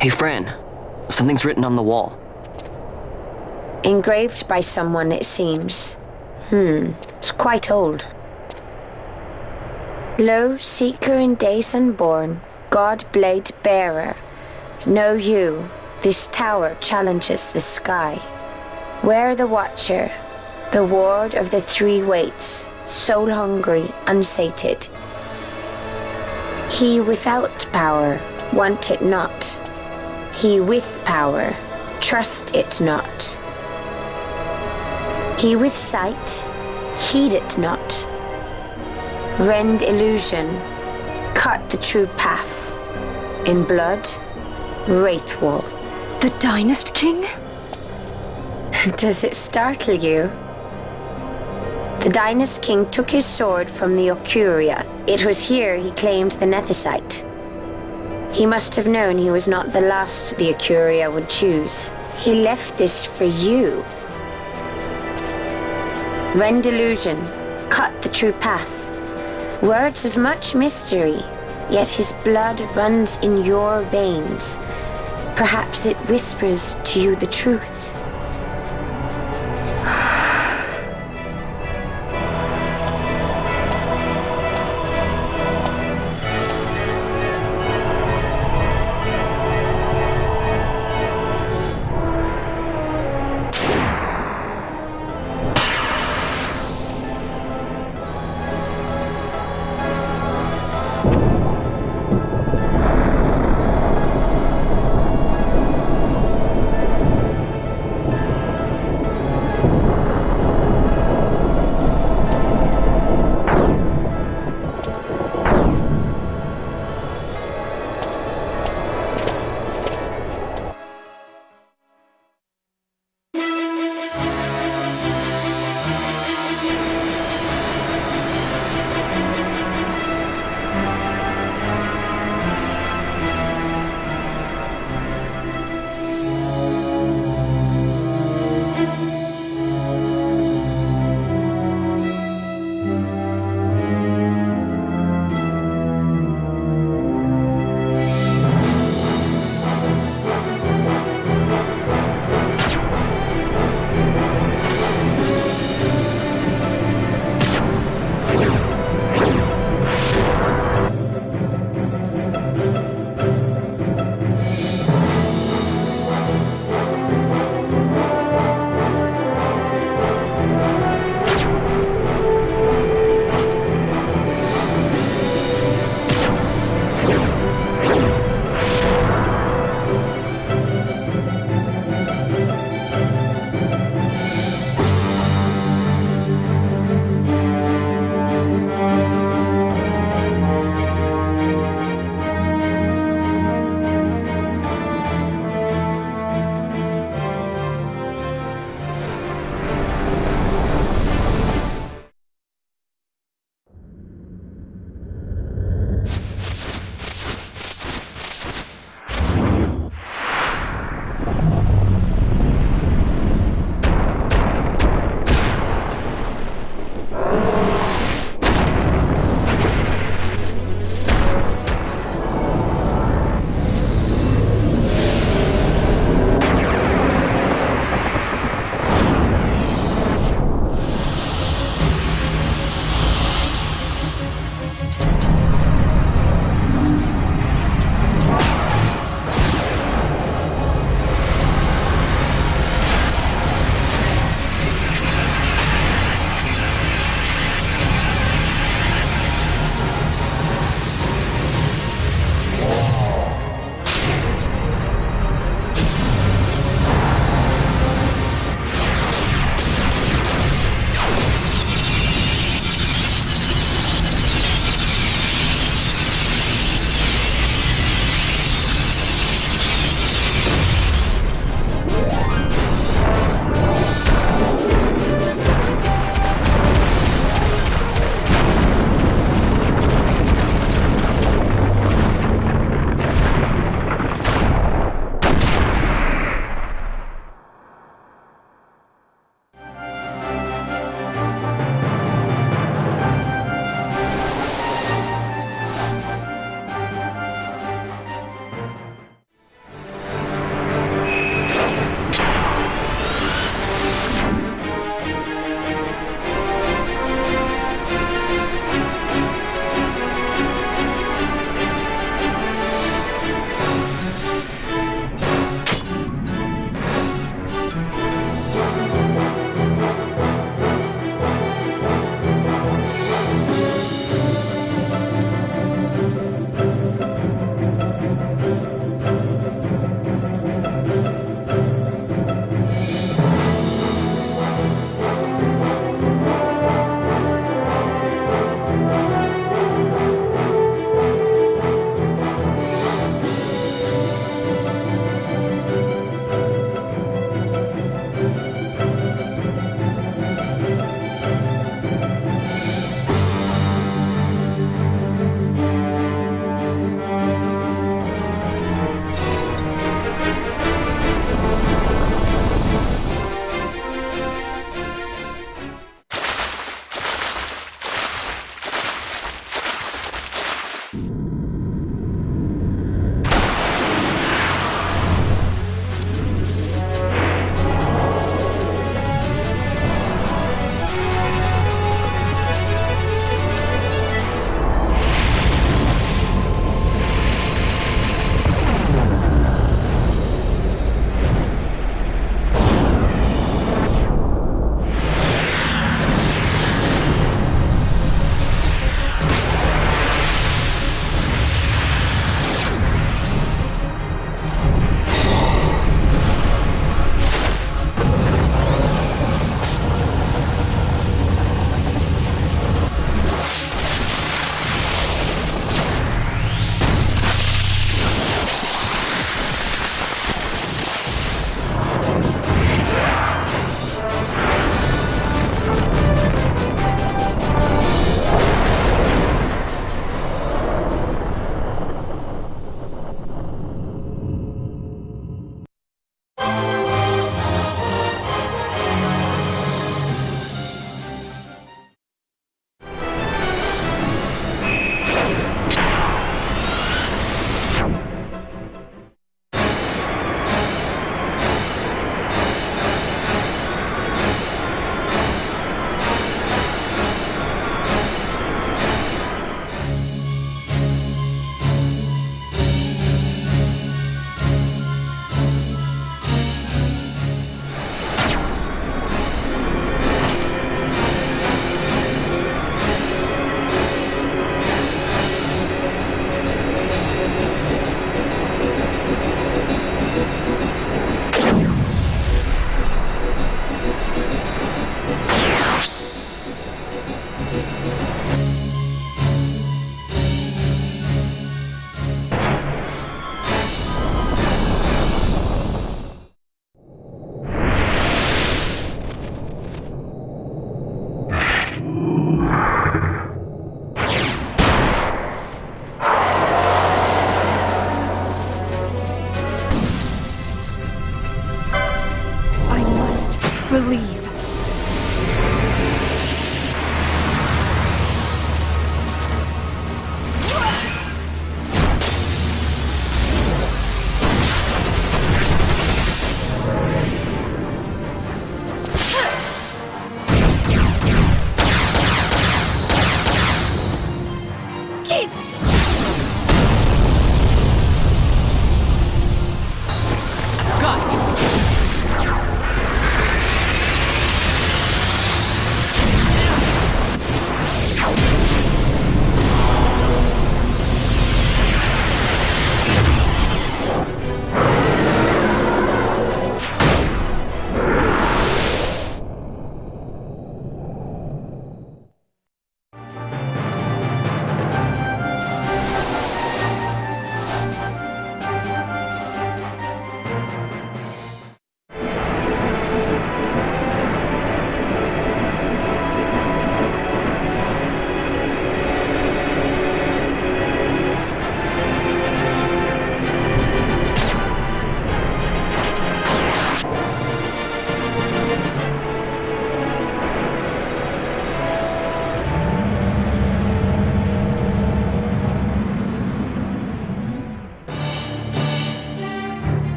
Hey, Fran. Something's written on the wall.
Engraved by someone, it seems. It's quite old. Lo, seeker in days unborn, God blade bearer. Know you, this tower challenges the sky. Where the watcher, the ward of the three waits, soul hungry, unsated. He without power, want it not. He with power, trust it not. He with sight, heed it not. Rend illusion, cut the true path. In blood, Wraithwall.
The Dynast King?
Does it startle you? The Dynast King took his sword from the Ocuria. It was here he claimed the Nethicite. He must have known he was not the last the Ocuria would choose. He left this for you. Rend illusion, cut the true path. Words of much mystery, yet his blood runs in your veins. Perhaps it whispers to you the truth.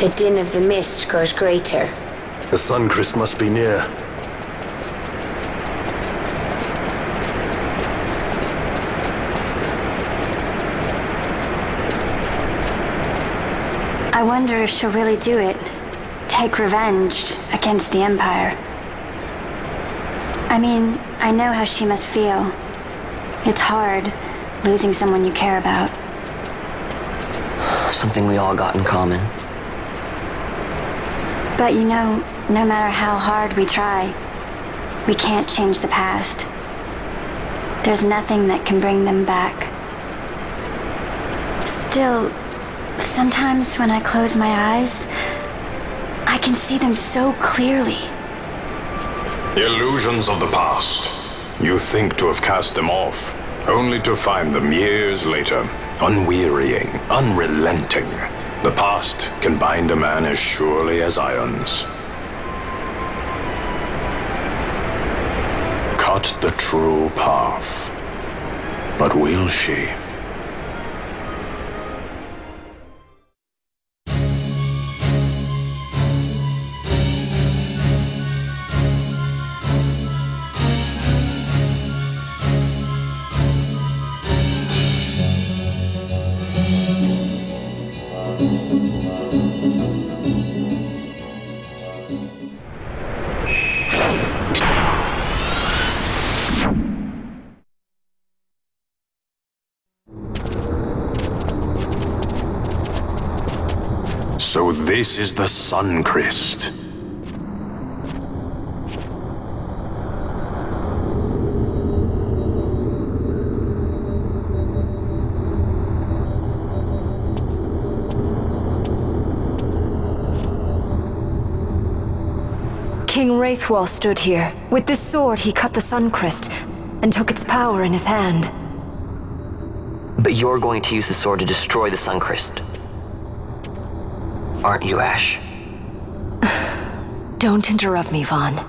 The din of the mist grows greater.
The Suncrest must be near.
I wonder if she'll really do it. Take revenge against the Empire. I mean, I know how she must feel. It's hard, losing someone you care about.
Something we all got in common.
But you know, no matter how hard we try, we can't change the past. There's nothing that can bring them back. Still, sometimes when I close my eyes, I can see them so clearly.
Illusions of the past. You think to have cast them off, only to find them years later, unwearying, unrelenting. The past can bind a man as surely as irons. Cut the true path. But will she? So this is the Suncrest.
King Wraithwall stood here. With this sword, he cut the Suncrest and took its power in his hand.
But you're going to use the sword to destroy the Suncrest. Aren't you, Ash?
Don't interrupt me, Vaughn.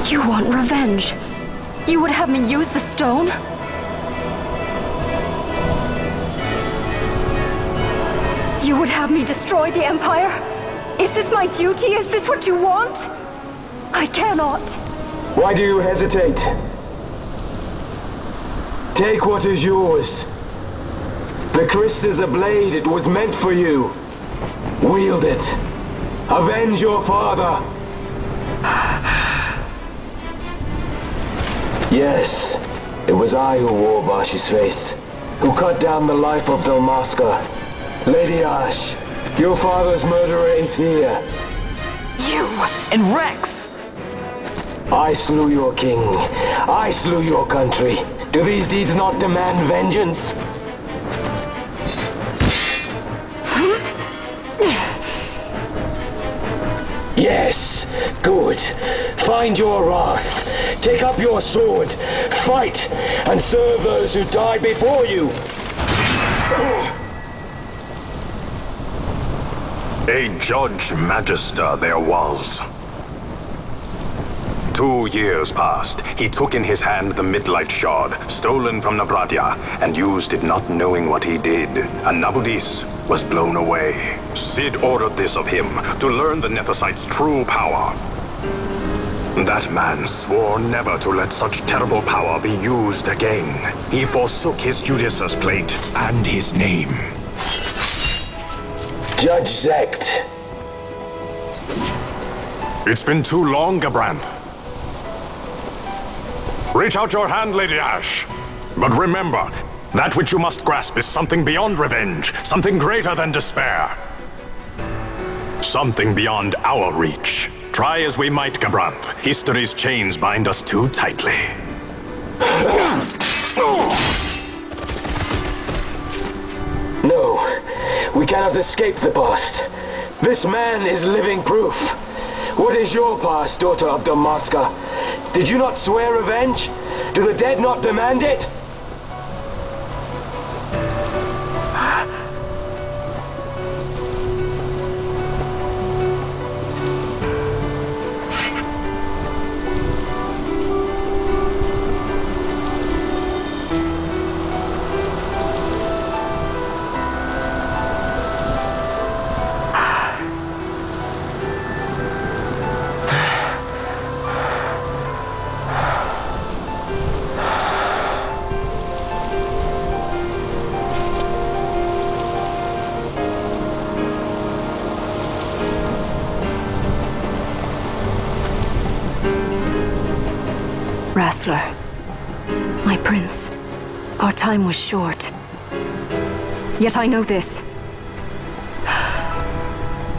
You want revenge? You would have me use the stone? You would have me destroy the Empire? Is this my duty? Is this what you want? I cannot.
Why do you hesitate? Take what is yours. The Christ is a blade. It was meant for you. Wield it. Avenge your father. Yes, it was I who wore Bashi's face, who cut down the life of Dalmasca. Lady Ash, your father's murderer is here.
You and Rex!
I slew your king. I slew your country. Do these deeds not demand vengeance? Yes, good. Find your wrath. Take up your sword. Fight, and serve those who died before you.
A Judge Magister there was. 2 years passed. He took in his hand the Midlight Shard, stolen from Nabradia, and used it not knowing what he did. And Nabudis was blown away. Sid ordered this of him, to learn the Nethicite's true power. That man swore never to let such terrible power be used again. He forsook his Judicious plate and his name.
Judge Zect.
It's been too long, Gabranth. Reach out your hand, Lady Ash. But remember, that which you must grasp is something beyond revenge, something greater than despair. Something beyond our reach. Try as we might, Gabranth, history's chains bind us too tightly.
No, we cannot escape the past. This man is living proof. What is your past, daughter of Damaska? Did you not swear revenge? Do the dead not demand it?
Rassler, my prince, our time was short. Yet I know this.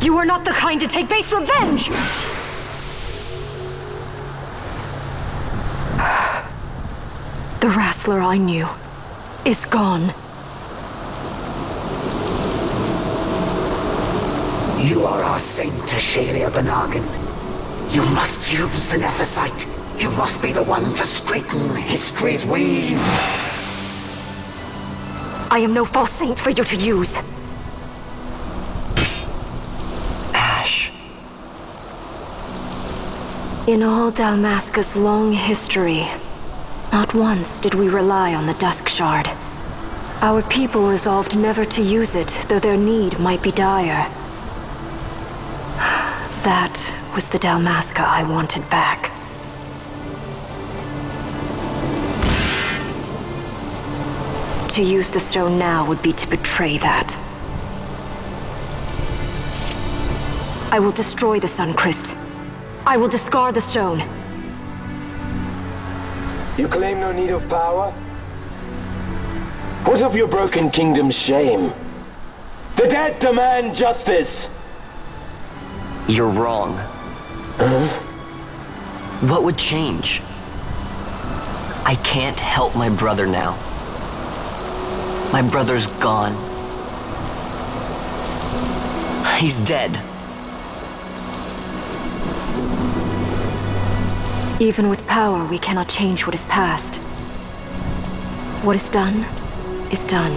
You are not the kind to take base revenge! The Rassler I knew is gone.
You are our saint, Ashalia Benagan. You must use the Nephesite. You must be the one to straighten history's weave.
I am no false saint for you to use.
Ash.
In all Dalmasca's long history, not once did we rely on the Dusk Shard. Our people resolved never to use it, though their need might be dire. That was the Dalmasca I wanted back. To use the stone now would be to betray that. I will destroy the Suncrest. I will discard the stone.
You claim no need of power? What of your broken kingdom's shame? The dead demand justice!
You're wrong.
Huh?
What would change? I can't help my brother now. My brother's gone. He's dead.
Even with power, we cannot change what is past. What is done, is done.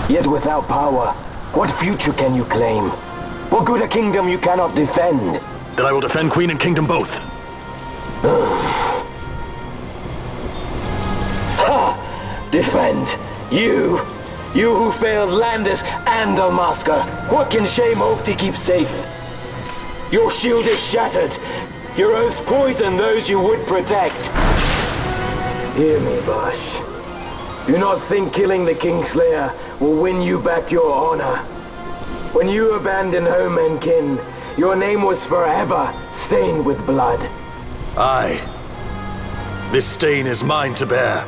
Yet without power, what future can you claim? What good a kingdom you cannot defend?
Then I will defend Queen and Kingdom both.
Ha! Defend? You? You who failed Landis and Dalmasca. What can shame hope to keep safe? Your shield is shattered. Your oaths poison those you would protect. Hear me, Bash. Do not think killing the Kingslayer will win you back your honor. When you abandoned home and kin, your name was forever stained with blood.
Aye. This stain is mine to bear,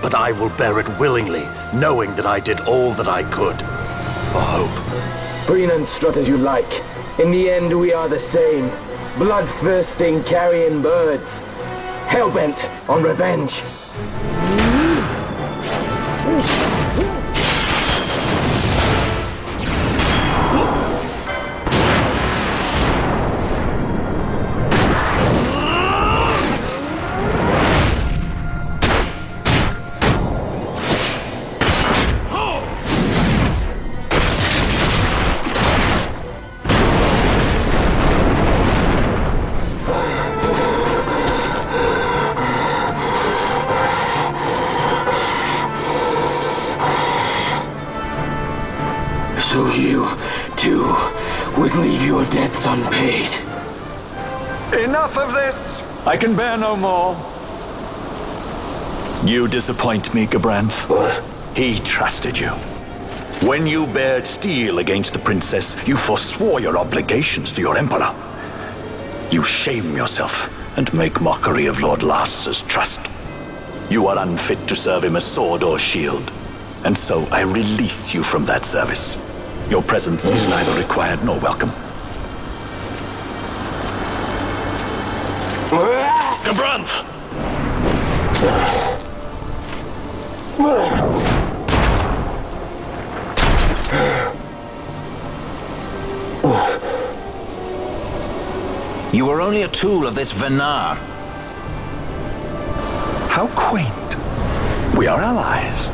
but I will bear it willingly, knowing that I did all that I could. For hope.
Preen and strut as you like. In the end, we are the same. Bloodthirsting carrion birds. Hellbent on revenge. So you, too, would leave your debts unpaid.
Enough of this! I can bear no more.
You disappoint me, Gabranth.
What?
He trusted you. When you bared steel against the princess, you forswore your obligations to your emperor. You shame yourself and make mockery of Lord Lars's trust. You are unfit to serve him as sword or shield, and so I release you from that service. Your presence is neither required nor welcome. Gabranth!
You were only a tool of this Venar.
How quaint. We are allies.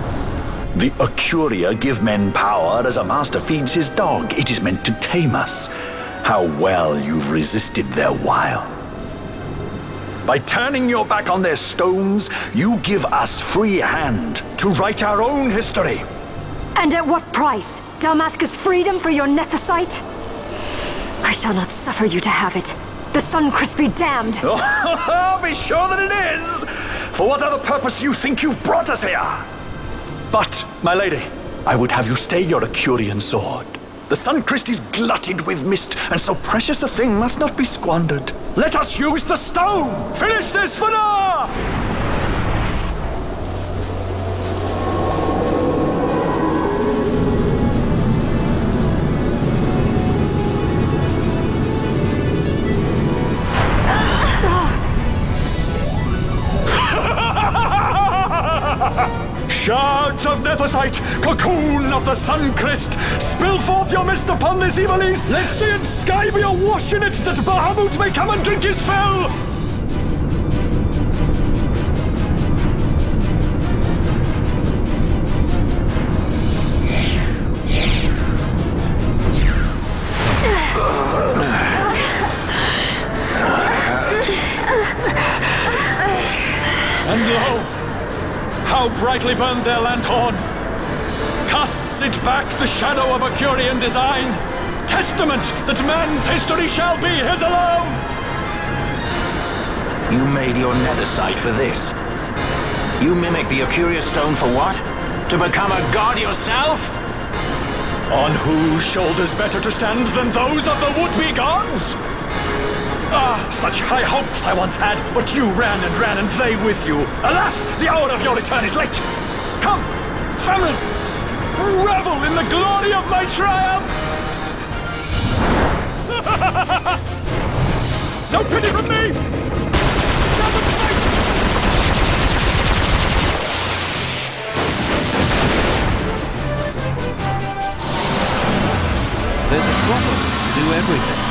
The Ocuria give men power as a master feeds his dog. It is meant to tame us. How well you've resisted their wile. By turning your back on their stones, you give us free hand to write our own history.
And at what price? Dalmasca's freedom for your Nethicite? I shall not suffer you to have it. The Sunchrist be damned!
Be sure that it is! For what other purpose do you think you brought us here? But, my lady, I would have you stay your Acurian sword. The Sunchrist is glutted with mist, and so precious a thing must not be squandered. Let us use the stone! Finish this for now! Shards of Nethicite, cocoon of the Sunchrist, spill forth your mist upon this evil east. Let sea and sky be awash in it, that Bahamut may come and drink his fill.
And lo! How brightly burned their lanthorn! Casts it back the shadow of Acurian design, testament that man's history shall be his alone!
You made your Nethicite for this. You mimic the Ocuria stone for what? To become a god yourself?
On whose shoulders better to stand than those of the would-be gods? Ah, such high hopes I once had, but you ran, and they with you. Alas, the hour of your return is late. Come, family, revel in the glory of my triumph! No pity from me! Stand and fight!
There's a problem to do everything.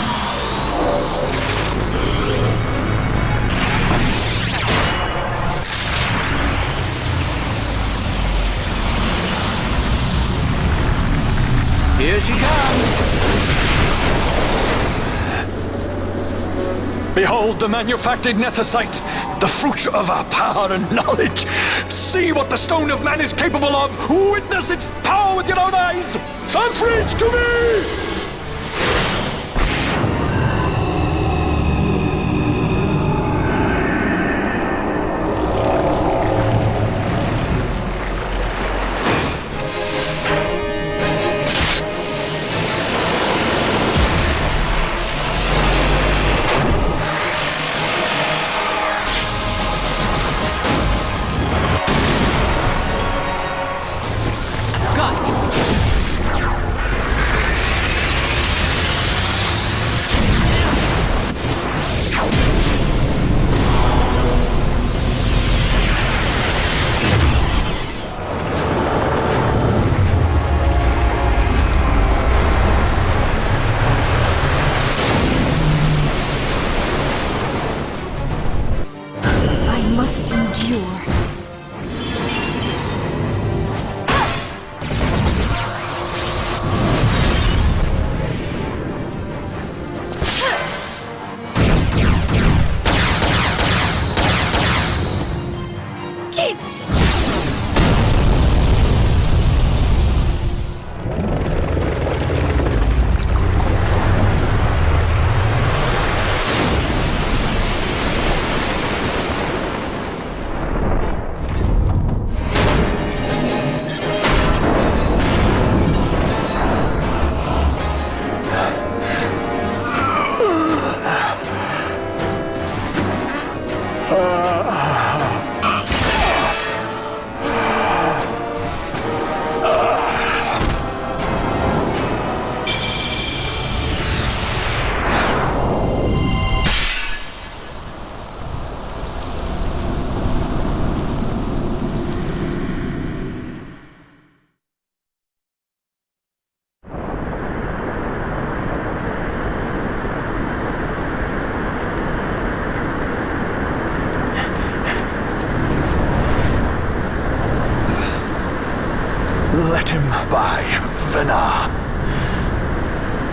Here she comes!
Behold the manufactured Nethicite, the fruit of our power and knowledge. See what the stone of man is capable of. Witness its power with your own eyes. Sanfrid, to me!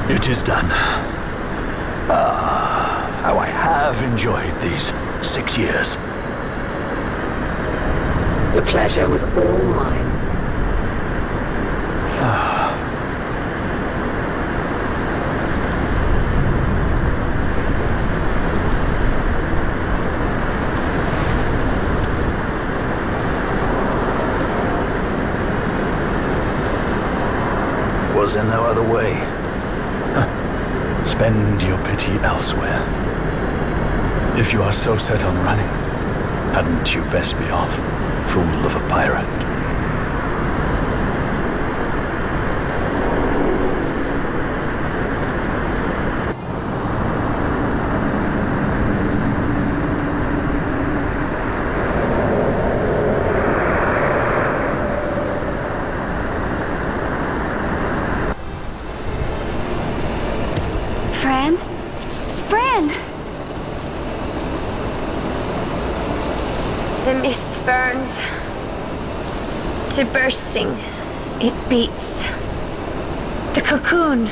It is done. Ah, how I have enjoyed these 6 years.
The pleasure was all mine.
Was there no other way? Spend your pity elsewhere. If you are so set on running, hadn't you best be off, fool of a pirate?
Fran? Fran!
The mist burns to bursting. It beats. The cocoon.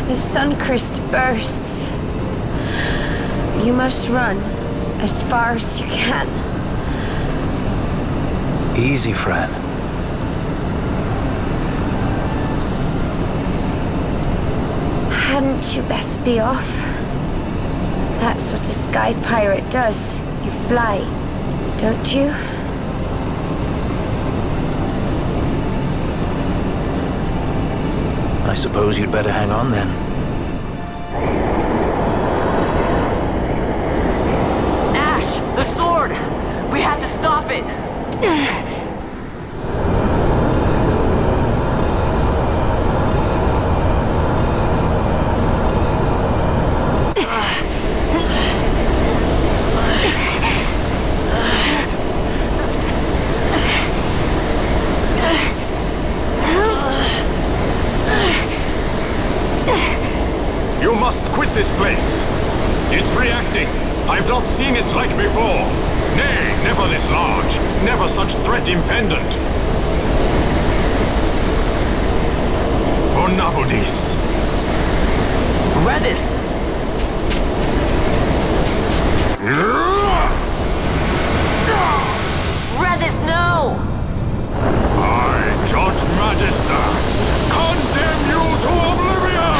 The Suncrist bursts. You must run as far as you can.
Easy, Fran.
Hadn't you best be off? That's what a sky pirate does. You fly, don't you?
I suppose you'd better hang on then.
Ash! The sword! We have to stop it!
You must quit this place. It's reacting. I've not seen its like before. Nay, never this large. Never such threat impendent. For Nabudis.
Redis! Redis, no!
I, Judge Magister, condemn you to oblivion!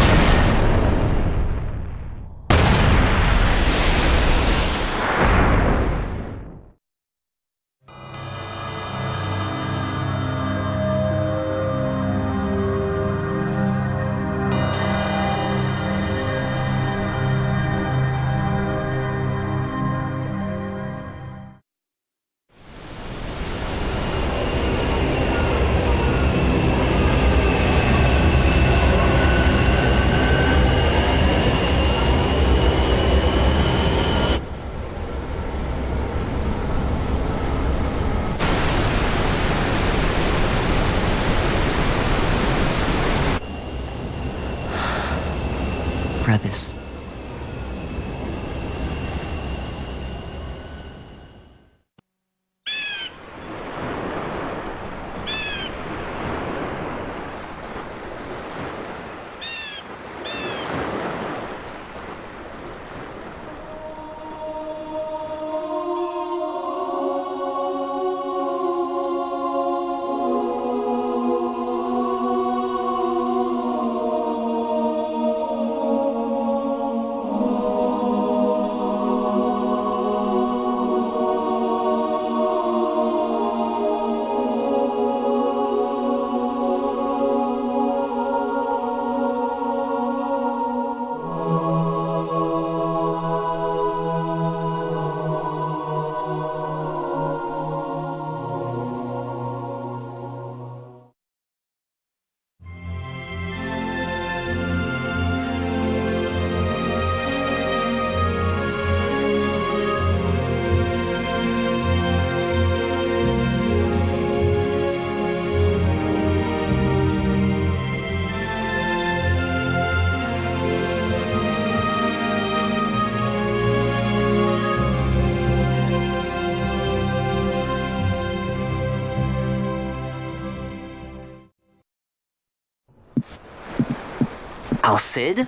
Al-Cid?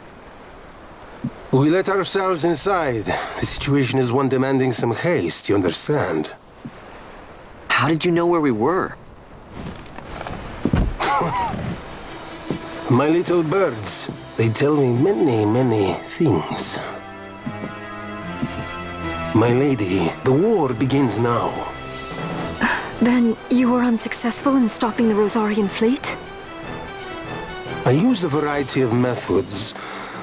We let ourselves inside. The situation is one demanding some haste, you understand?
How did you know where we were?
My little birds, they tell me many, many things. My lady, the war begins now.
Then you were unsuccessful in stopping the Rosarian fleet?
I used a variety of methods.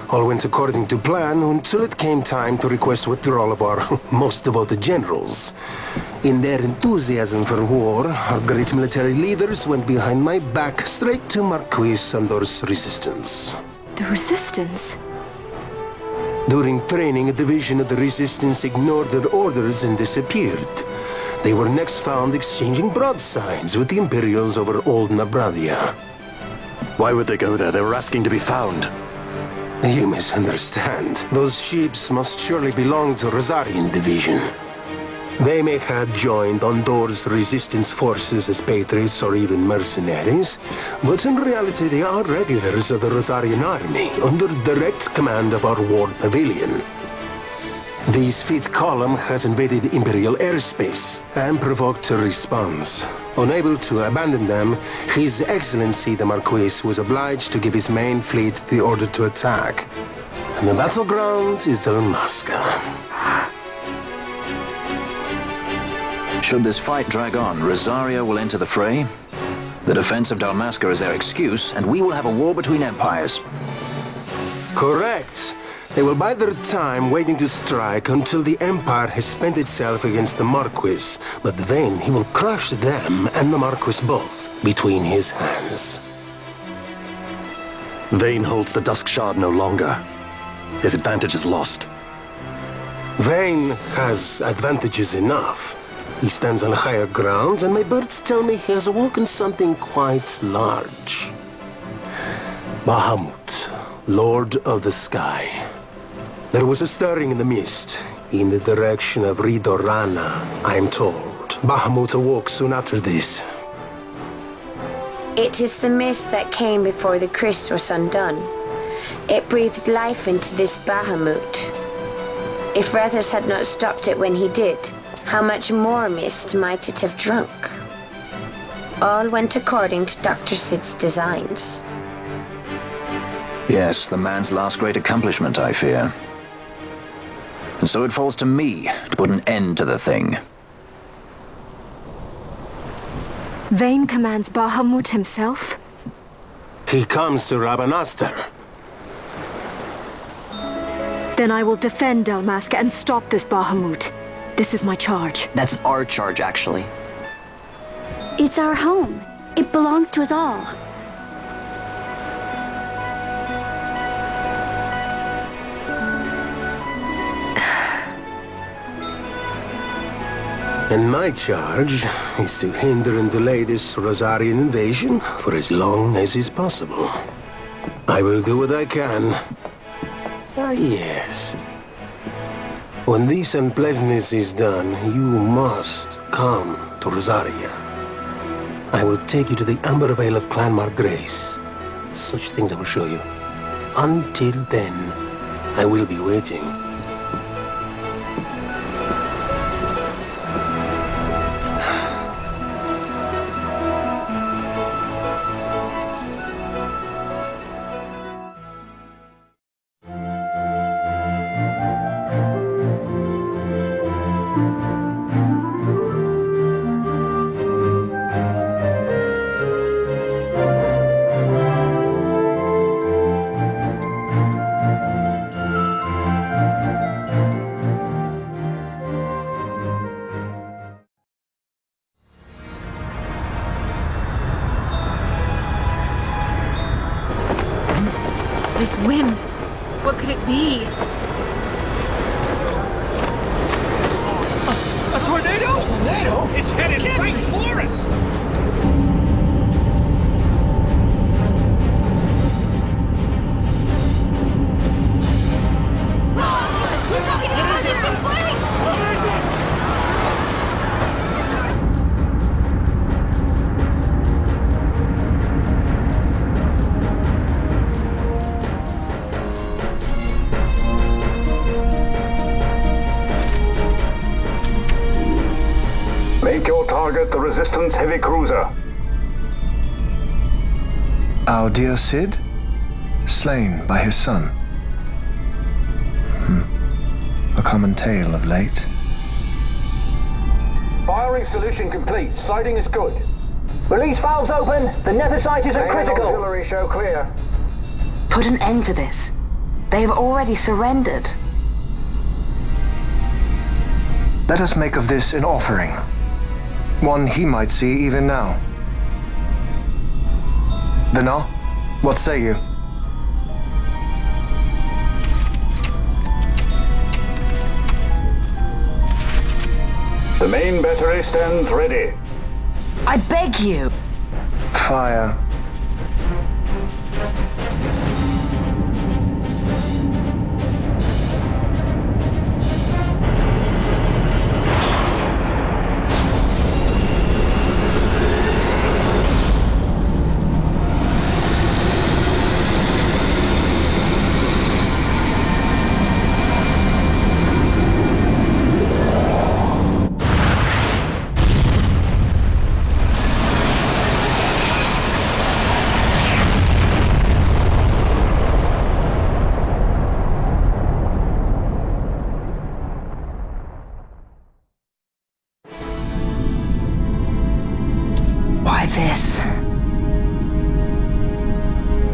All went according to plan until it came time to request withdrawal of our most devoted generals. In their enthusiasm for war, our great military leaders went behind my back straight to Marquis Sandor's resistance.
The Resistance?
During training, a division of the Resistance ignored their orders and disappeared. They were next found exchanging broadsides with the Imperials over Old Nabradia.
Why would they go there? They were asking to be found.
You misunderstand. Those ships must surely belong to Rosarian Division. They may have joined Ondor's resistance forces as patriots or even mercenaries, but in reality they are regulars of the Rosarian army, under direct command of our war pavilion. This fifth column has invaded Imperial airspace and provoked a response. Unable to abandon them, His Excellency the Marquis was obliged to give his main fleet the order to attack. And the battleground is Dalmasca.
Should this fight drag on, Rosaria will enter the fray. The defense of Dalmasca is their excuse, and we will have a war between empires.
Correct. They will bide their time waiting to strike until the Empire has spent itself against the Marquis. But then he will crush them and the Marquis both between his hands.
Vayne holds the Dusk Shard no longer. His advantage is lost.
Vayne has advantages enough. He stands on higher ground, and my birds tell me he has awoken something quite large. Bahamut, Lord of the Sky. There was a stirring in the mist, in the direction of Ridorana, I am told. Bahamut awoke soon after this.
It is the mist that came before the Christ was undone. It breathed life into this Bahamut. If Rethus had not stopped it when he did, how much more mist might it have drunk? All went according to Dr. Sid's designs.
Yes, the man's last great accomplishment, I fear. And so it falls to me to put an end to the thing.
Vayne commands Bahamut himself?
He comes to Rabanastar.
Then I will defend Dalmasca and stop this Bahamut. This is my charge.
That's our charge, actually.
It's our home. It belongs to us all.
And my charge is to hinder and delay this Rosarian invasion for as long as is possible. I will do what I can. Ah, yes. When this unpleasantness is done, you must come to Rosaria. I will take you to the Amber Vale of Clan Margrace. Such things I will show you. Until then, I will be waiting.
This wind, what could it be?
A tornado? Tornado? It's headed right for us!
We're coming this way!
Make your target the Resistance heavy cruiser.
Our dear Cid? Slain by his son. A common tale of late.
Firing solution complete. Sighting is good. Release valves open. The nether sites are critical. Auxiliary show clear.
Put an end to this. They have already surrendered.
Let us make of this an offering. One he might see even now. Vinar, what say you?
The main battery stands ready.
I beg you.
Fire.
This.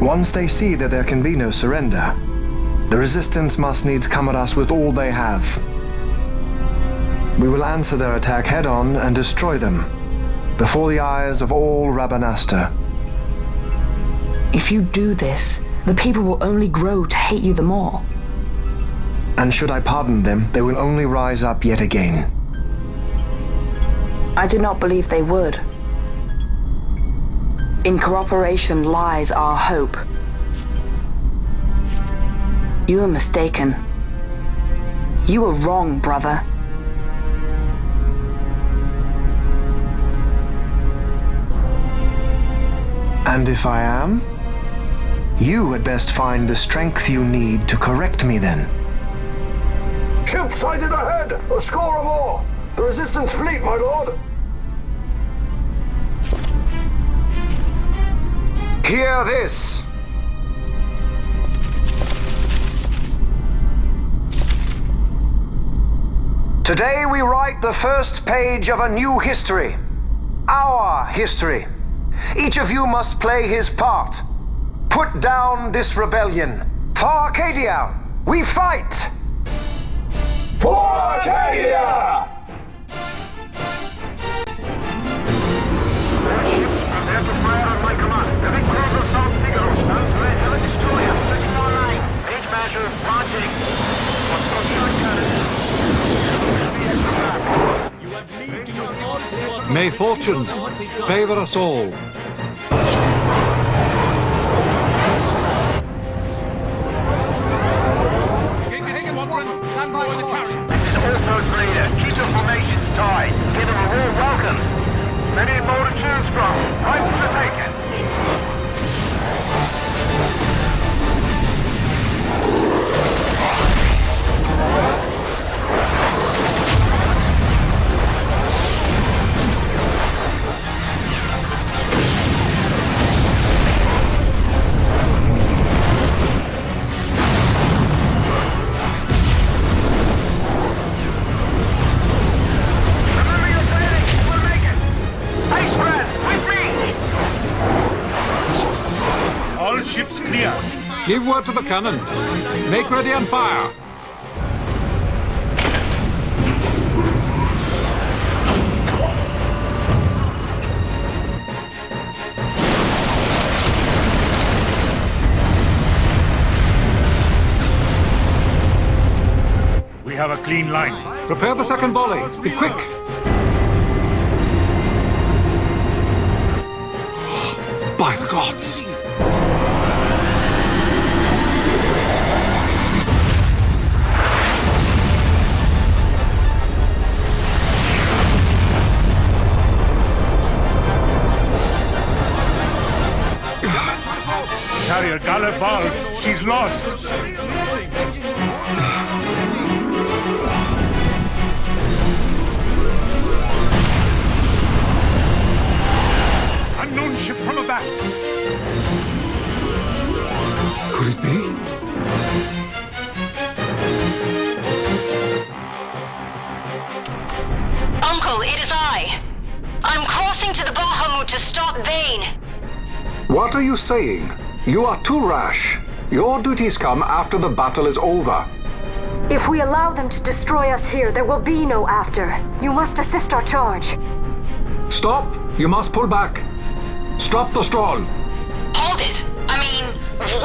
Once they see that there can be no surrender, the Resistance must needs come at us with all they have. We will answer their attack head-on and destroy them, before the eyes of all Rabanastre.
If you do this, the people will only grow to hate you the more.
And should I pardon them, they will only rise up yet again.
I do not believe they would. In cooperation lies our hope. You are mistaken. You are wrong, brother.
And if I am? You had best find the strength you need to correct me then.
Ship sighted ahead! A score or more! The Resistance fleet, my lord!
Hear this! Today we write the first page of a new history. Our history. Each of you must play his part. Put down this rebellion. For Arcadia, we fight!
For Arcadia!
May fortune favor us all.
This is Ortho's leader. Keep your formations tight. Give them a warm welcome. Many more to choose from. Right for the taking.
Ships clear. Give word to the cannons. Make ready and fire.
We have a clean line.
Prepare the second volley. Be quick. By the gods.
Carrier Galaval, she's lost.
to the Bahamut to stop Vayne.
What are you saying? You are too rash. Your duties come after the battle is over.
If we allow them to destroy us here, there will be no after. You must assist our charge.
Stop! You must pull back. Stop the stroll.
Hold it!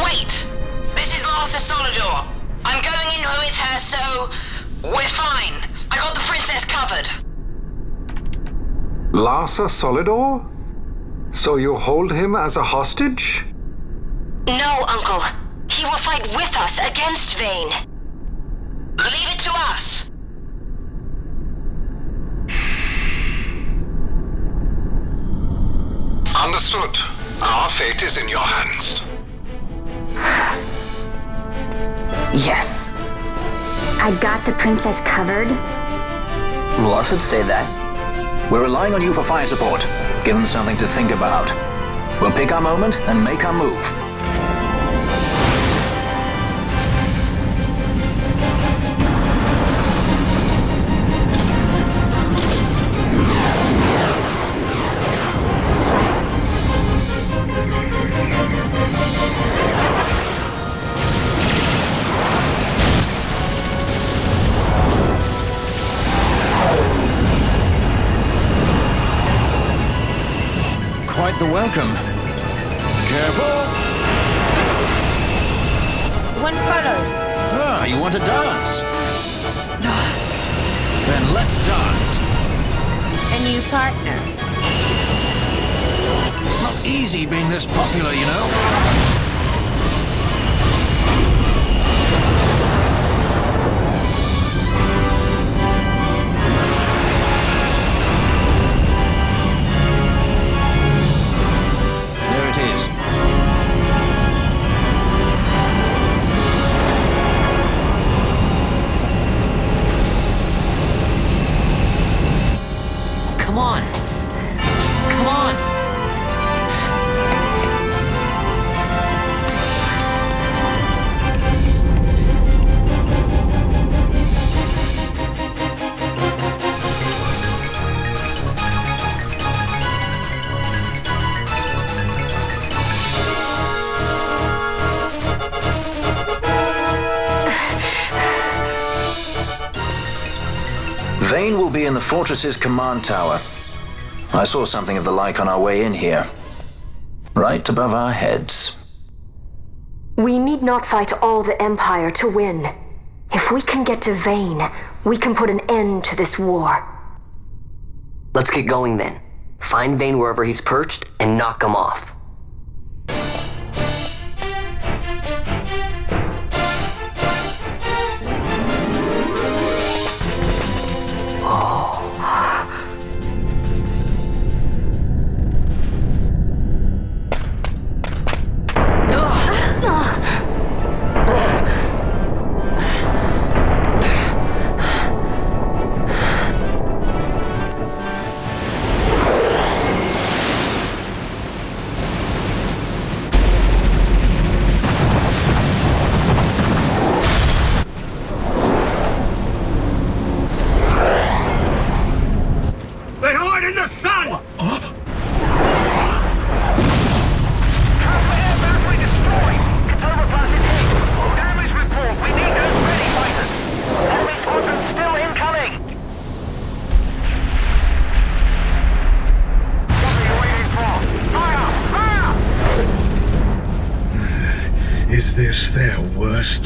Wait! This is Larsa Solidor. I'm going in with her, so we're fine. I got the princess covered.
Larsa Solidor? So you hold him as a hostage?
No, Uncle. He will fight with us against Vayne.
Leave it to us.
Understood. Our fate is in your hands.
Yes.
I got the princess covered?
Lars would say that. We're relying on you for fire support. Give them something to think about. We'll pick our moment and make our move.
Quite the welcome. Careful!
One follows.
Ah, you want to dance? Then let's dance.
A new partner.
It's not easy being this popular, you know.
Come on! Come on!
Vayne will be in the fortress's command tower. I saw something of the like on our way in here. Right above our heads.
We need not fight all the Empire to win. If we can get to Vayne, we can put an end to this war.
Let's get going then. Find Vayne wherever he's perched and knock him off.
They hide in the sun! Air battery destroyed! Katova Plus is hit! Damage report! We need those ready fighters! Enemy squadron still incoming! What are you waiting for? Fire! Fire!
Is this their worst?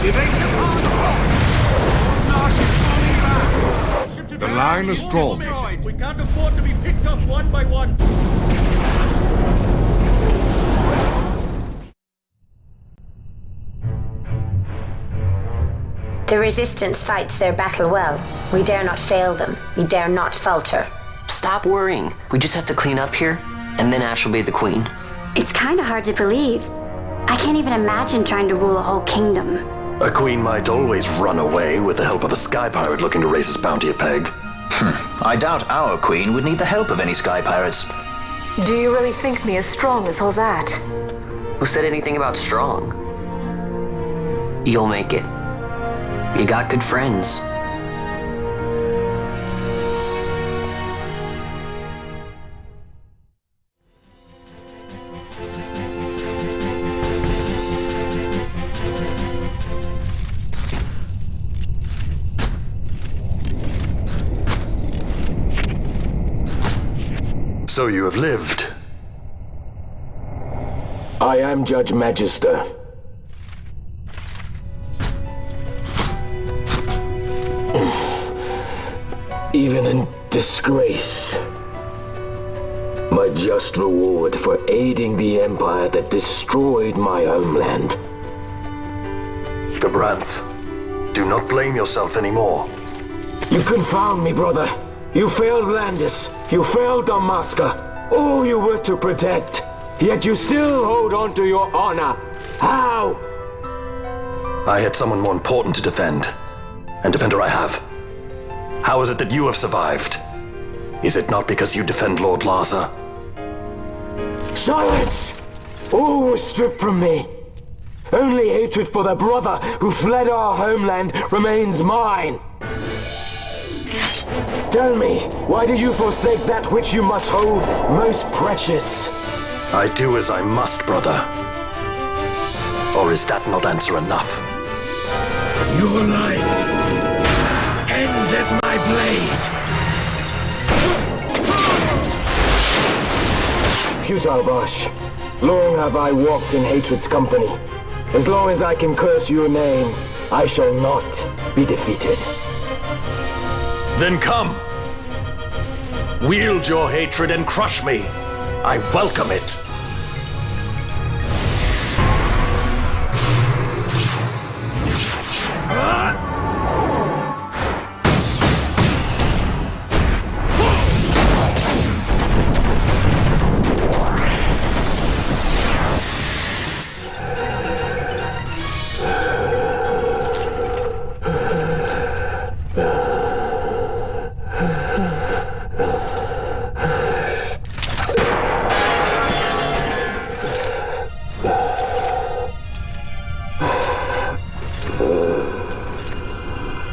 Evasive on the road!
The line is drawn.
We can't afford to be picked off one by one.
The Resistance fights their battle well. We dare not fail them. We dare not falter.
Stop worrying. We just have to clean up here, and then Ash will be the queen.
It's kinda hard to believe. I can't even imagine trying to rule a whole kingdom.
A queen might always run away with the help of a sky pirate looking to raise his bounty a peg.
I doubt our queen would need the help of any sky pirates.
Do you really think me as strong as all that?
Who said anything about strong? You'll make it. You got good friends.
So you have lived.
I am Judge Magister. Even in disgrace, my just reward for aiding the Empire that destroyed my homeland.
Gabranth, do not blame yourself anymore.
You confound me, brother. You failed Landis. You failed Dalmasca. All you were to protect. Yet you still hold on to your honor. How?
I had someone more important to defend. And defender I have. How is it that you have survived? Is it not because you defend Lord Larsa?
Silence! All was stripped from me. Only hatred for the brother who fled our homeland remains mine. Tell me, why do you forsake that which you must hold most precious?
I do as I must, brother. Or is that not answer enough?
Your life ends at my blade. Futile Bosh. Long have I walked in hatred's company. As long as I can curse your name, I shall not be defeated.
Then come! Wield your hatred and crush me! I welcome it!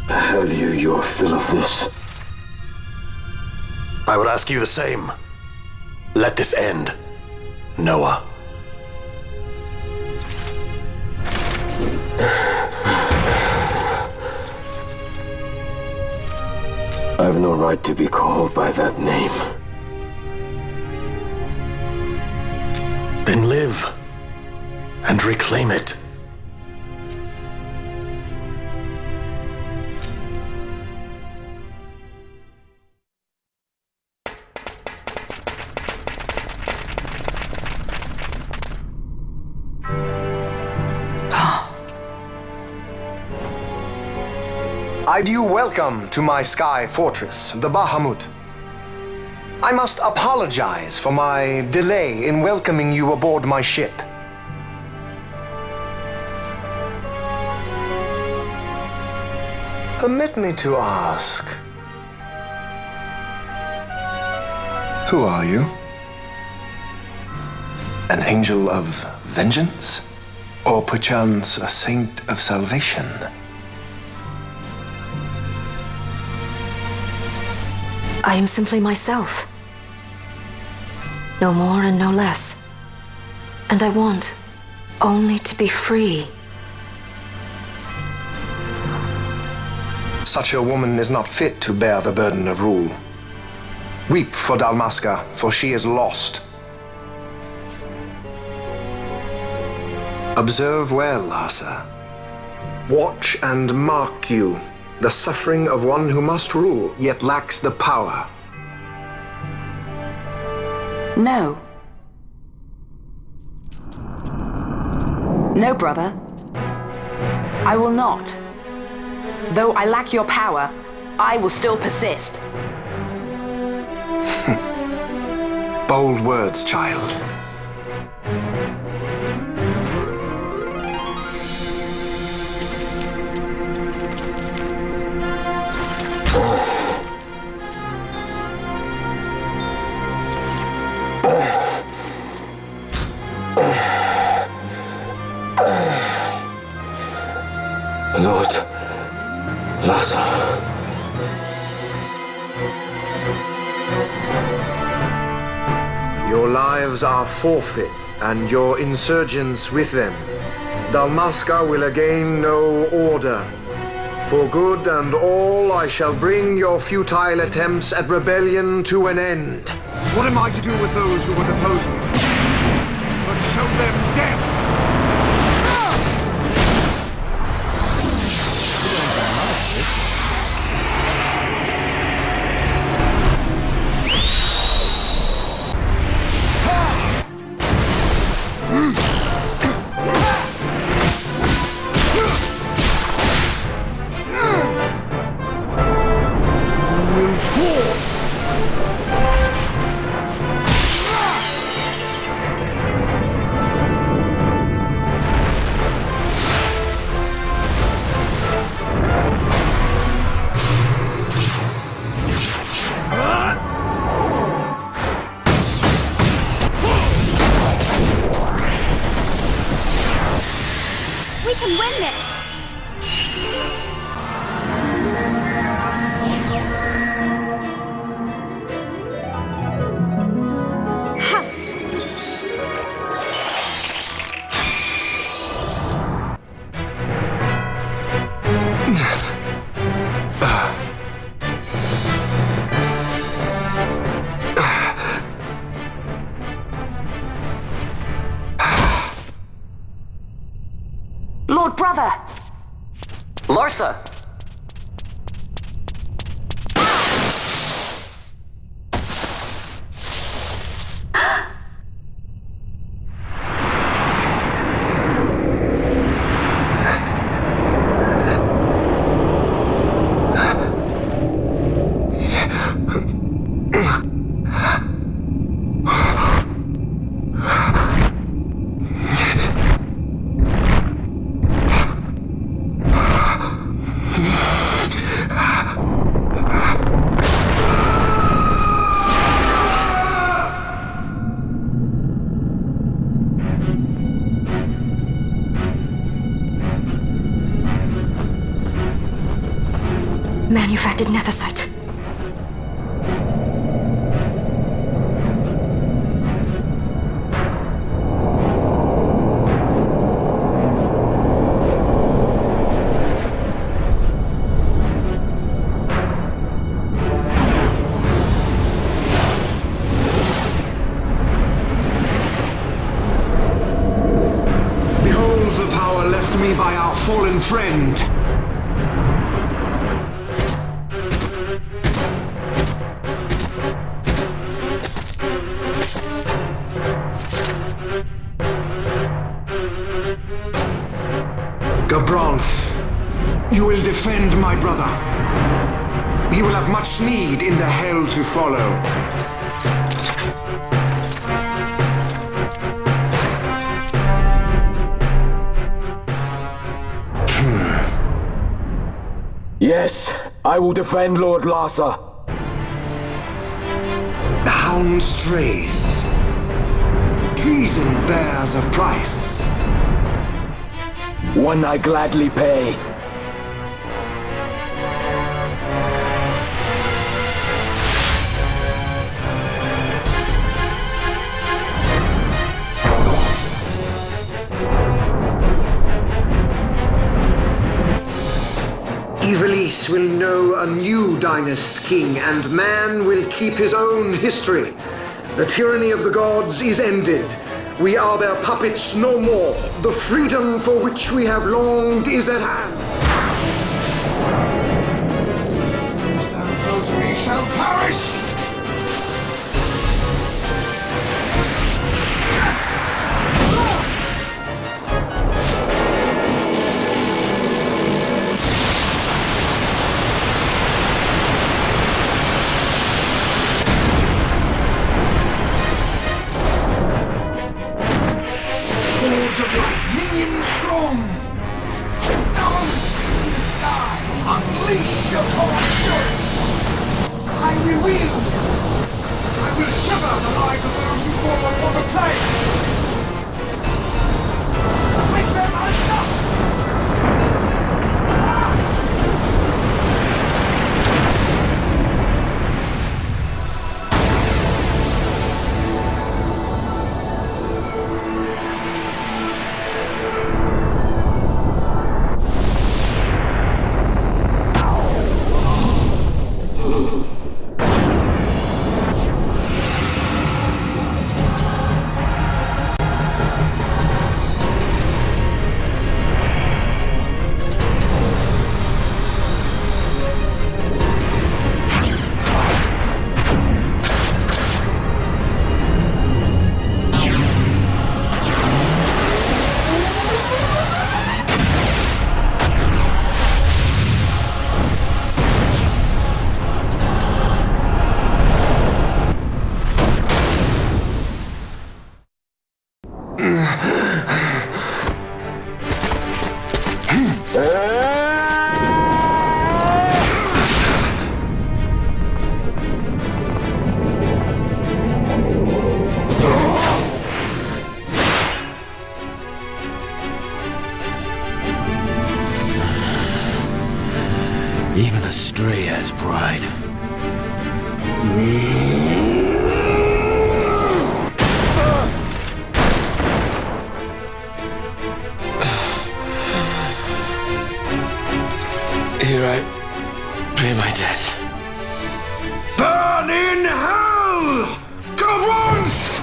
Have you your fill of this?
I would ask you the same. Let this end, Noah.
I have no right to be called by that name.
Then live and reclaim it.
I do welcome to my sky fortress, the Bahamut. I must apologize for my delay in welcoming you aboard my ship. Permit me to ask, who are you? An angel of vengeance? Or perchance a saint of salvation?
I am simply myself. No more and no less. And I want only to be free.
Such a woman is not fit to bear the burden of rule. Weep for Dalmasca, for she is lost. Observe well, Larsa. Watch and mark you the suffering of one who must rule, yet lacks the power.
No. No, brother. I will not. Though I lack your power, I will still persist.
Bold words, child.
Lord Larsa.
Your lives are forfeit, and your insurgents with them. Dalmasca will again know order. For good and all, I shall bring your futile attempts at rebellion to an end.
What am I to do with those who would oppose me? But show them death!
We can win this!
Lord Brother!
Larsa!
Manufactured nethicite.
Behold the power left me by our fallen friend. Gabranth, you will defend my brother. He will have much need in the hell to follow.
Yes, I will defend Lord Larsa.
The hound strays. Treason bears a price.
One I gladly pay.
Ivalice will know a new dynast king, and man will keep his own history. The tyranny of the gods is ended. We are their puppets no more. The freedom for which we have longed is at hand. Those that vote me shall perish! Swords of light, minions strong! Dance in the sky! Unleash your fury! I will wield! I will sever the lives of those who fall upon the plain! Make them as dust!
his bride. Here I pay my debt.
Burn in hell! Govrons!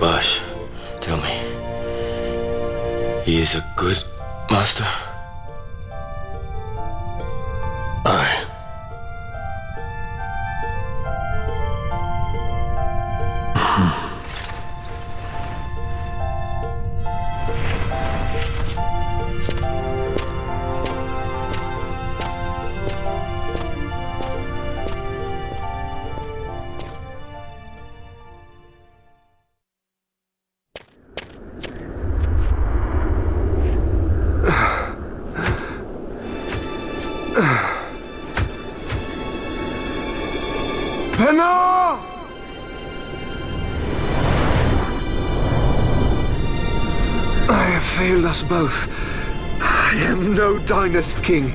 Bash, tell me, he is a good master? Aye.
Penna! I have failed us both. I am no Dynast king.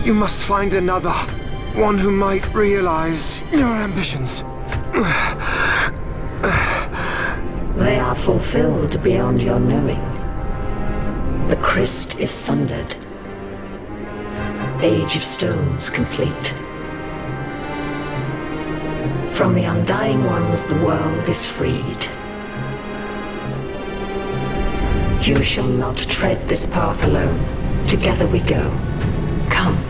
You must find another. One who might realize your ambitions.
They are fulfilled beyond your knowing. The Christ is sundered. Age of Stones complete. From the Undying Ones the world is freed. You shall not tread this path alone. Together we go. Come.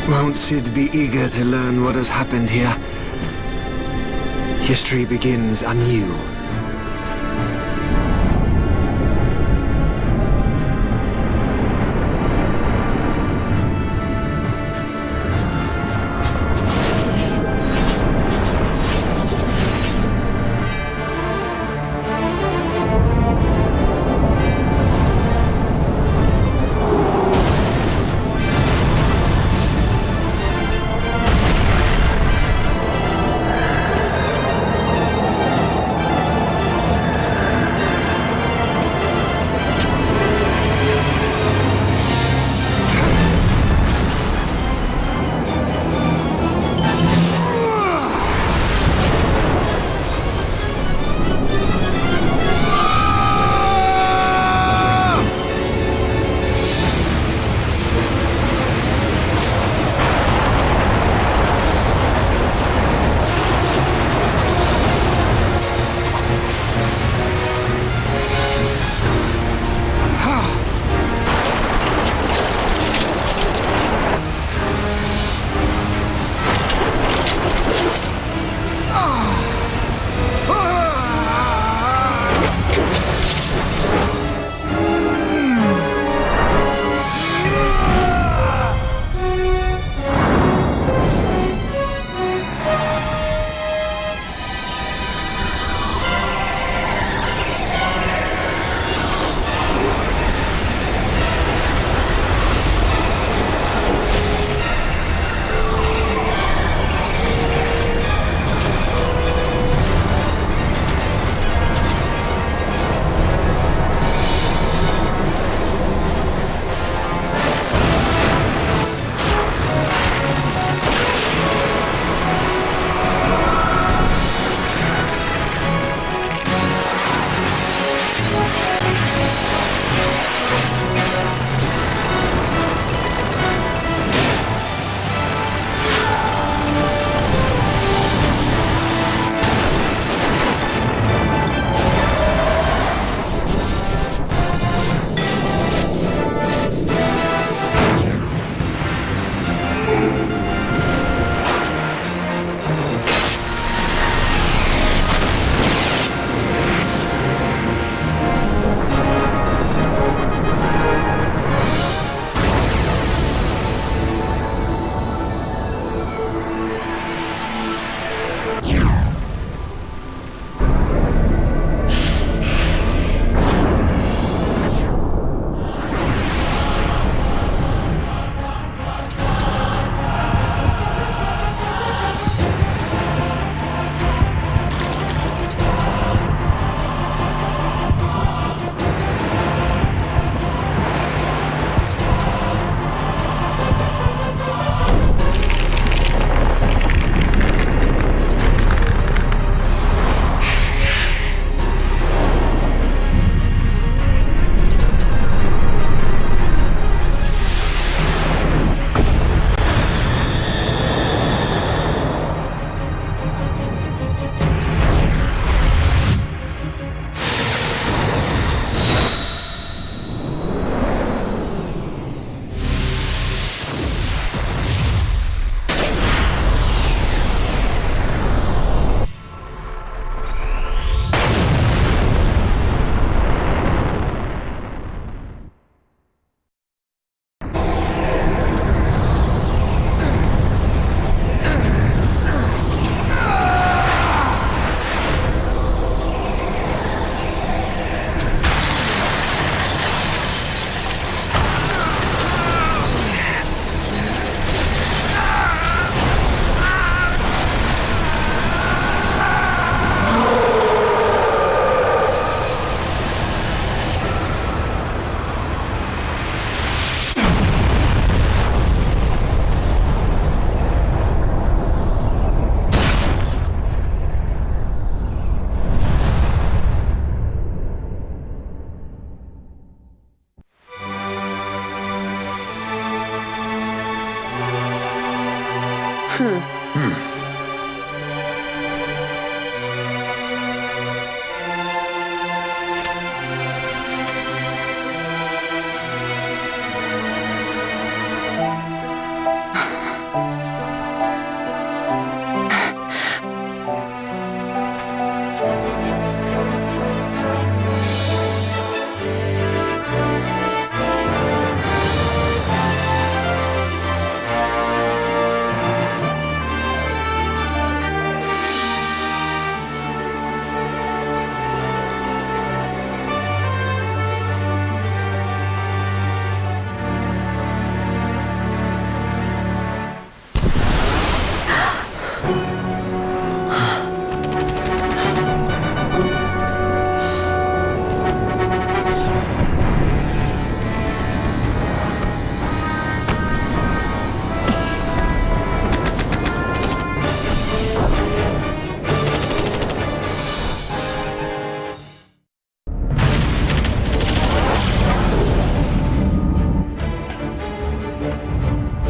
Won't Sid be eager to learn what has happened here? History begins anew.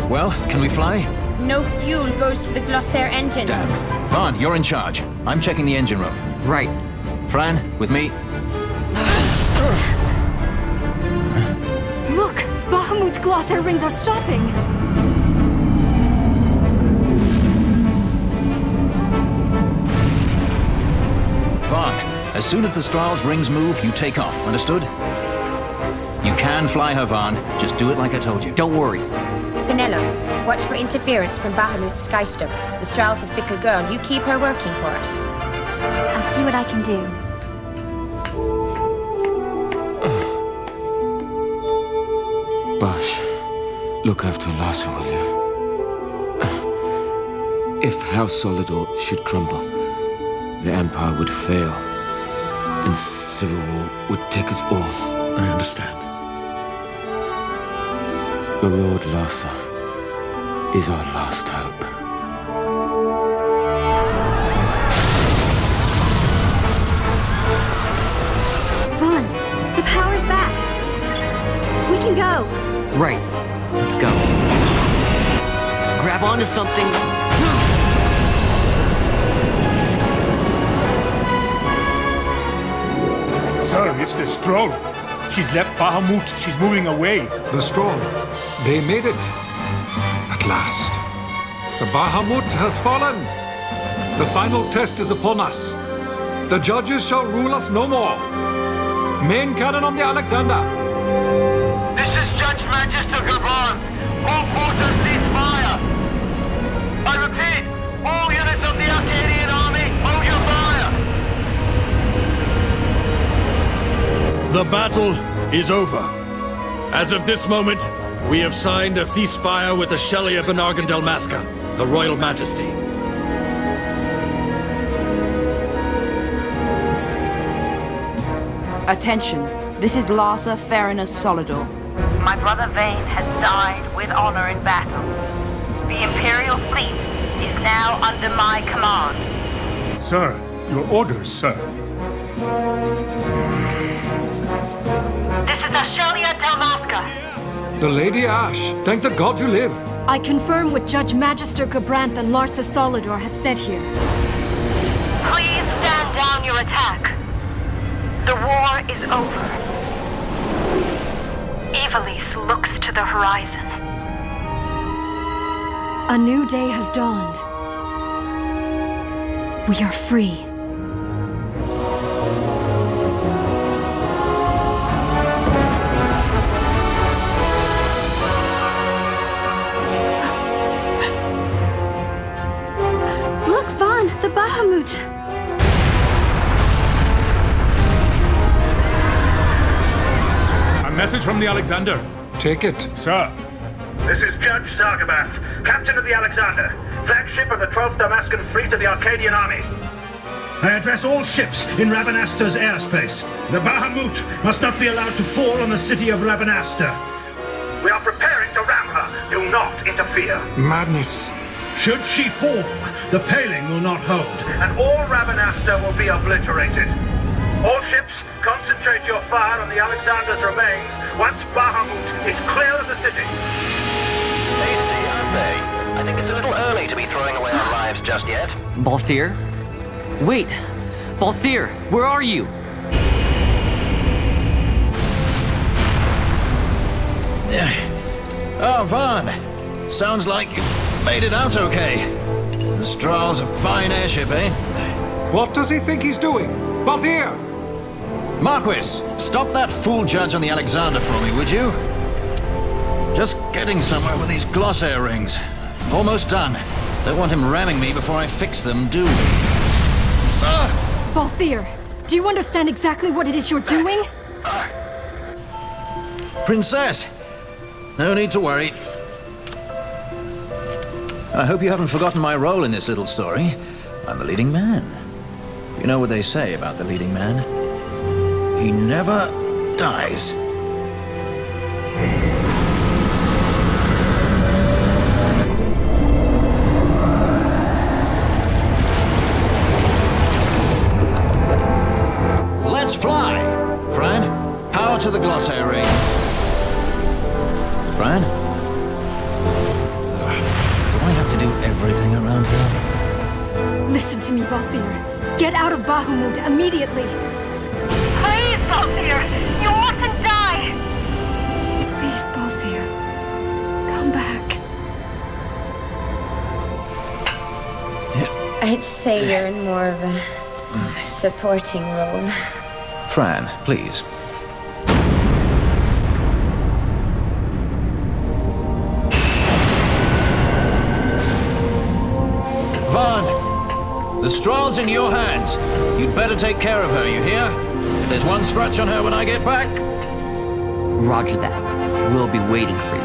Well, can we fly?
No fuel goes to the Glossair engines.
Damn. Vaughn, you're in charge. I'm checking the engine room.
Right.
Fran, with me.
Look! Bahamut's Glossair rings are stopping!
Vaughn, as soon as the Strahls rings move, you take off. Understood? You can fly her, Vaughn. Just do it like I told you.
Don't worry.
Penelo, watch for interference from Bahamut's Skystone. The Strahls a fickle girl. You keep her working for us.
I'll see what I can do.
Bash, look after Larsa, will you? If House Solidor should crumble, the Empire would fail, and civil war would take us all.
I understand.
The Lord Larsa is our last hope.
Vaughn, the power's back. We can go.
Right. Let's go. Grab onto something.
Sir, it's the Stroll. She's left Bahamut. She's moving away.
The Stroll. They made it. At last. The Bahamut has fallen. The final test is upon us. The judges shall rule us no more. Main cannon on the Alexander.
This is Judge Magister Gabon. All forces cease fire. I repeat, all units of the Arcadian army, hold your fire.
The battle is over. As of this moment, we have signed a ceasefire with the Shelia Benargan Delmasca, Her Royal Majesty.
Attention. This is Larsa Farinus Solidor.
My brother Vane has died with honor in battle. The Imperial fleet is now under my command.
Sir, your orders, sir.
This is Ashelia Delmasca.
The Lady Ash. Thank the gods you live.
I confirm what Judge Magister Gabranth and Larsa Solidor have said here.
Please stand down your attack. The war is over. Ivalice looks to the horizon.
A new day has dawned. We are free.
Look, Vaughn, the Bahamut.
A message from the Alexander.
Take it.
Sir.
This is Judge Zargabath, Captain of the Alexander, flagship of the 12th Damascan Fleet of the Arcadian Army.
I address all ships in Rabanaster's airspace. The Bahamut must not be allowed to fall on the city of Rabanaster.
We are preparing to ram her. Do not interfere.
Madness.
Should she fall, the paling will not hold.
And all Rabanaster will be obliterated. All ships, concentrate your fire on the Alexander's remains once Bahamut is clear of the city.
Hasty, aren't they? I think it's a little
early to be throwing away our lives just yet.
Balthier? Wait! Balthier, where are you?
Oh, Vaughn. Sounds like you made it out okay. The Strahle's a fine airship, eh?
What does he think he's doing? Balthier!
Marquis, stop that fool judge on the Alexander for me, would you? Just getting somewhere with these glossair rings. Almost done. Don't want him ramming me before I fix them, do we?
Balthier, do you understand exactly what it is you're doing?
Princess! No need to worry. I hope you haven't forgotten my role in this little story. I'm the leading man. You know what they say about the leading man? He never dies. Let's fly! Fran, power to the glossair rings. Fran? Do I have to do everything around here?
Listen to me, Balthier. Get out of Bahamut immediately.
Please, Balthier! You mustn't die!
Please, Balthier. Come back.
I'd say you're in more of a supporting role.
Fran, please. Vaughn! The Strahle's in your hands. You'd better take care of her, you hear? If there's one scratch on her when I get back...
Roger that. We'll be waiting for you.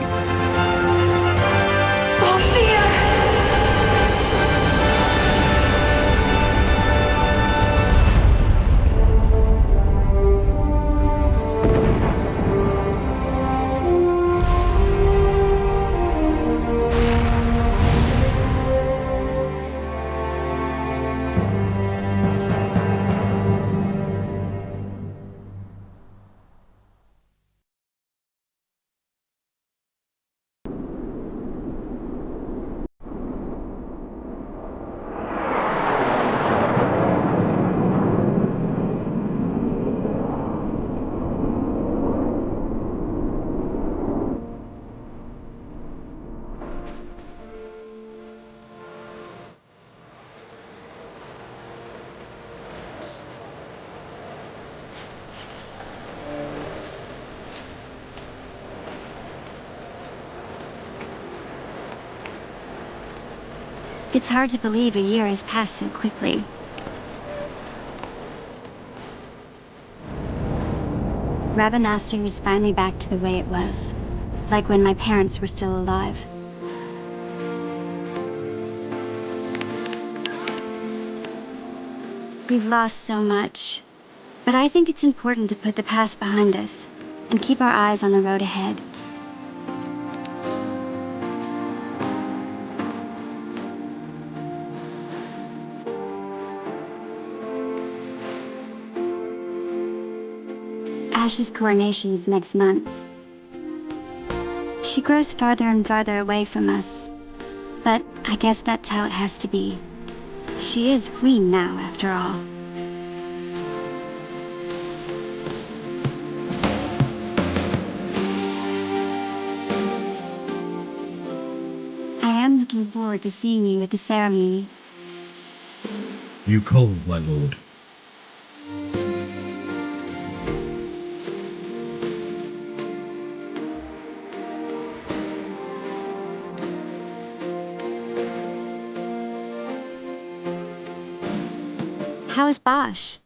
It's hard to believe a year has passed so quickly. Rabanastre is finally back to the way it was, like when my parents were still alive. We've lost so much, but I think it's important to put the past behind us and keep our eyes on the road ahead. Ash's coronation is next month. She grows farther and farther away from us, but I guess that's how it has to be. She is queen now, after all. I am looking forward to seeing you at the ceremony.
You cold, my lord?
How is Bosch?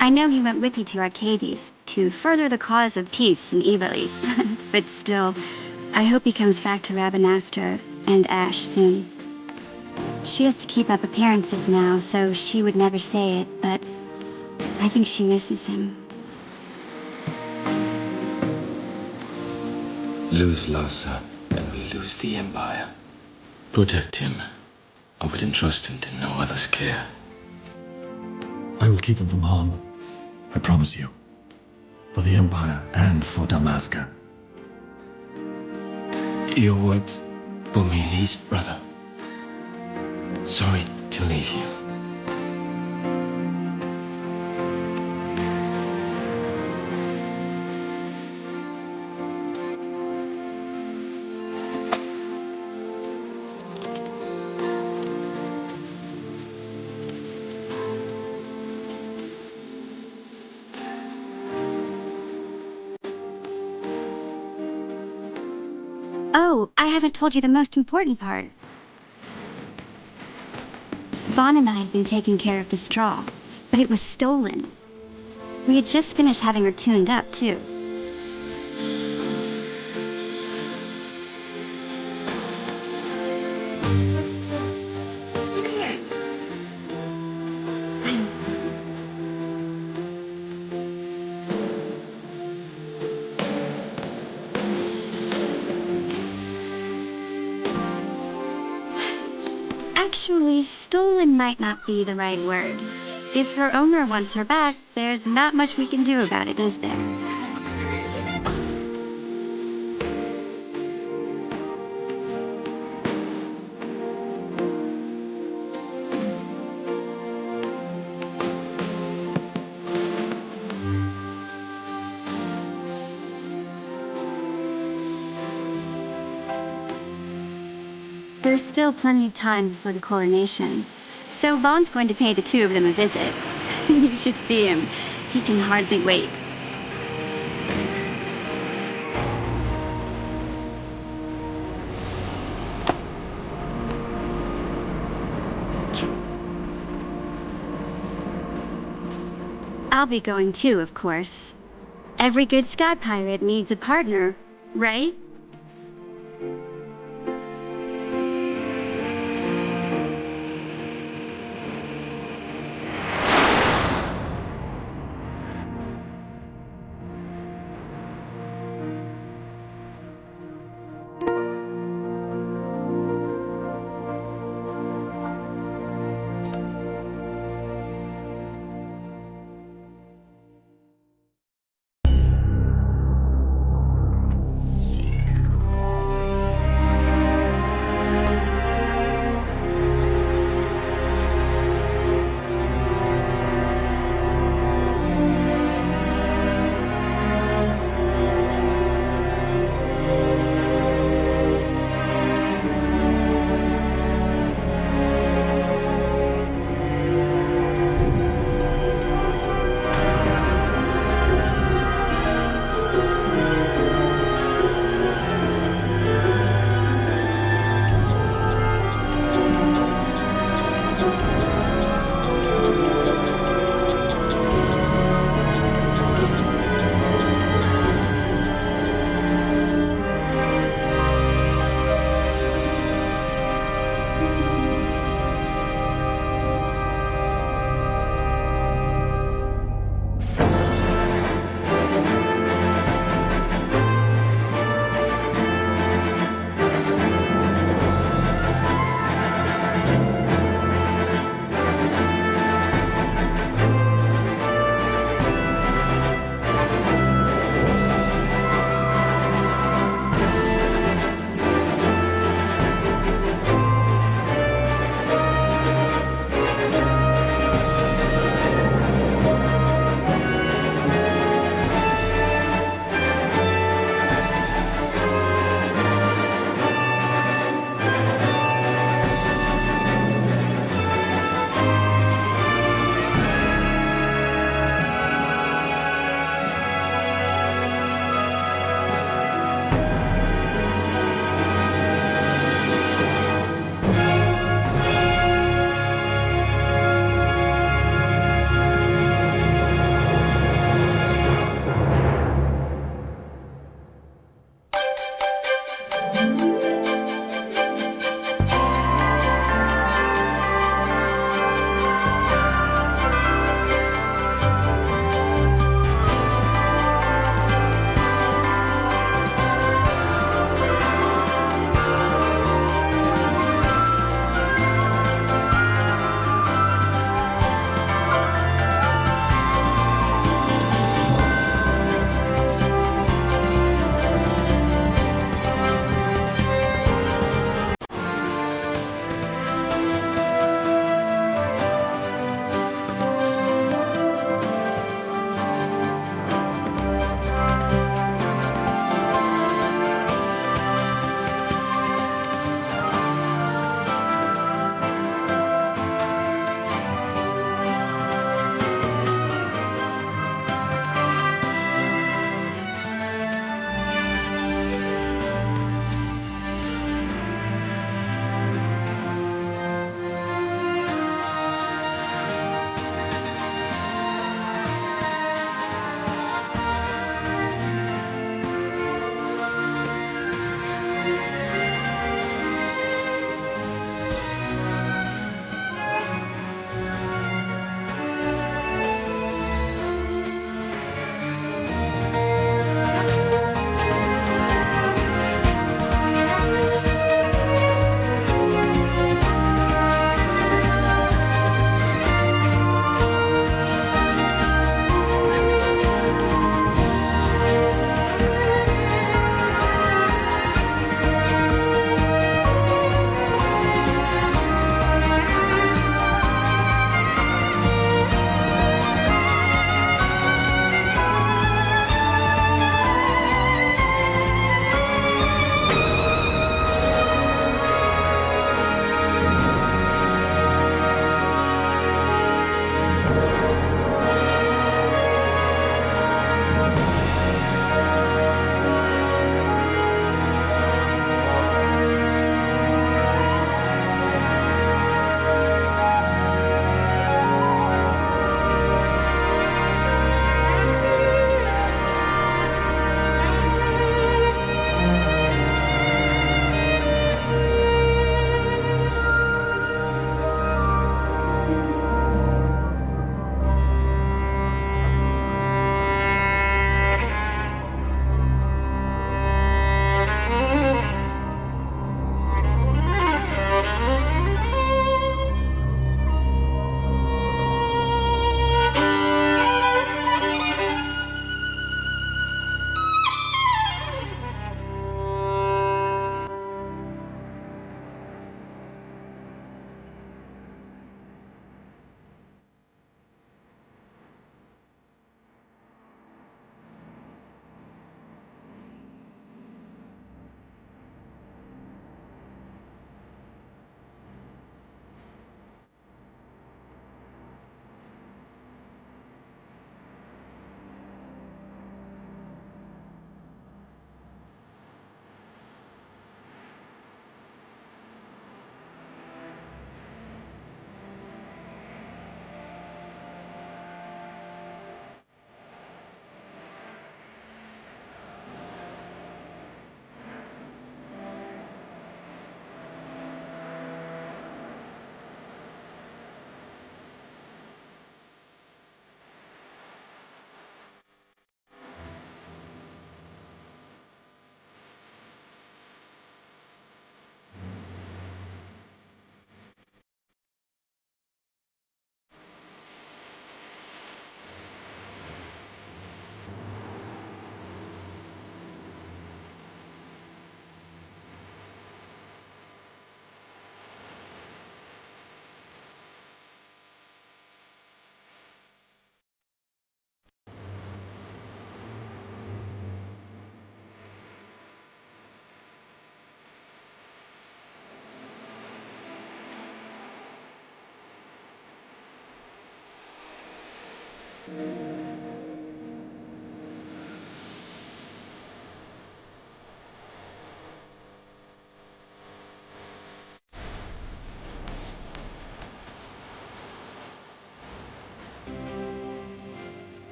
I know he went with you to Arcades to further the cause of peace in Ivalice, but still, I hope he comes back to Rabanastre and Ash soon. She has to keep up appearances now, so she would never say it, but I think she misses him.
Lose Larsa, and we lose the Empire. Protect him. I would entrust him to no other's care.
I will keep him from harm. I promise you. For the Empire and for Damaska.
Your words Put me at ease, brother. Sorry to leave you.
Oh, I haven't told you the most important part. Vaughn and I had been taking care of the straw, but it was stolen. We had just finished having her tuned up, too. Actually, stolen might not be the right word. If her owner wants her back, there's not much we can do about it, is there? There's still plenty of time before the coronation, so Vaughn's going to pay the two of them a visit. You should see him. He can hardly wait. I'll be going too, of course. Every good sky pirate needs a partner, right?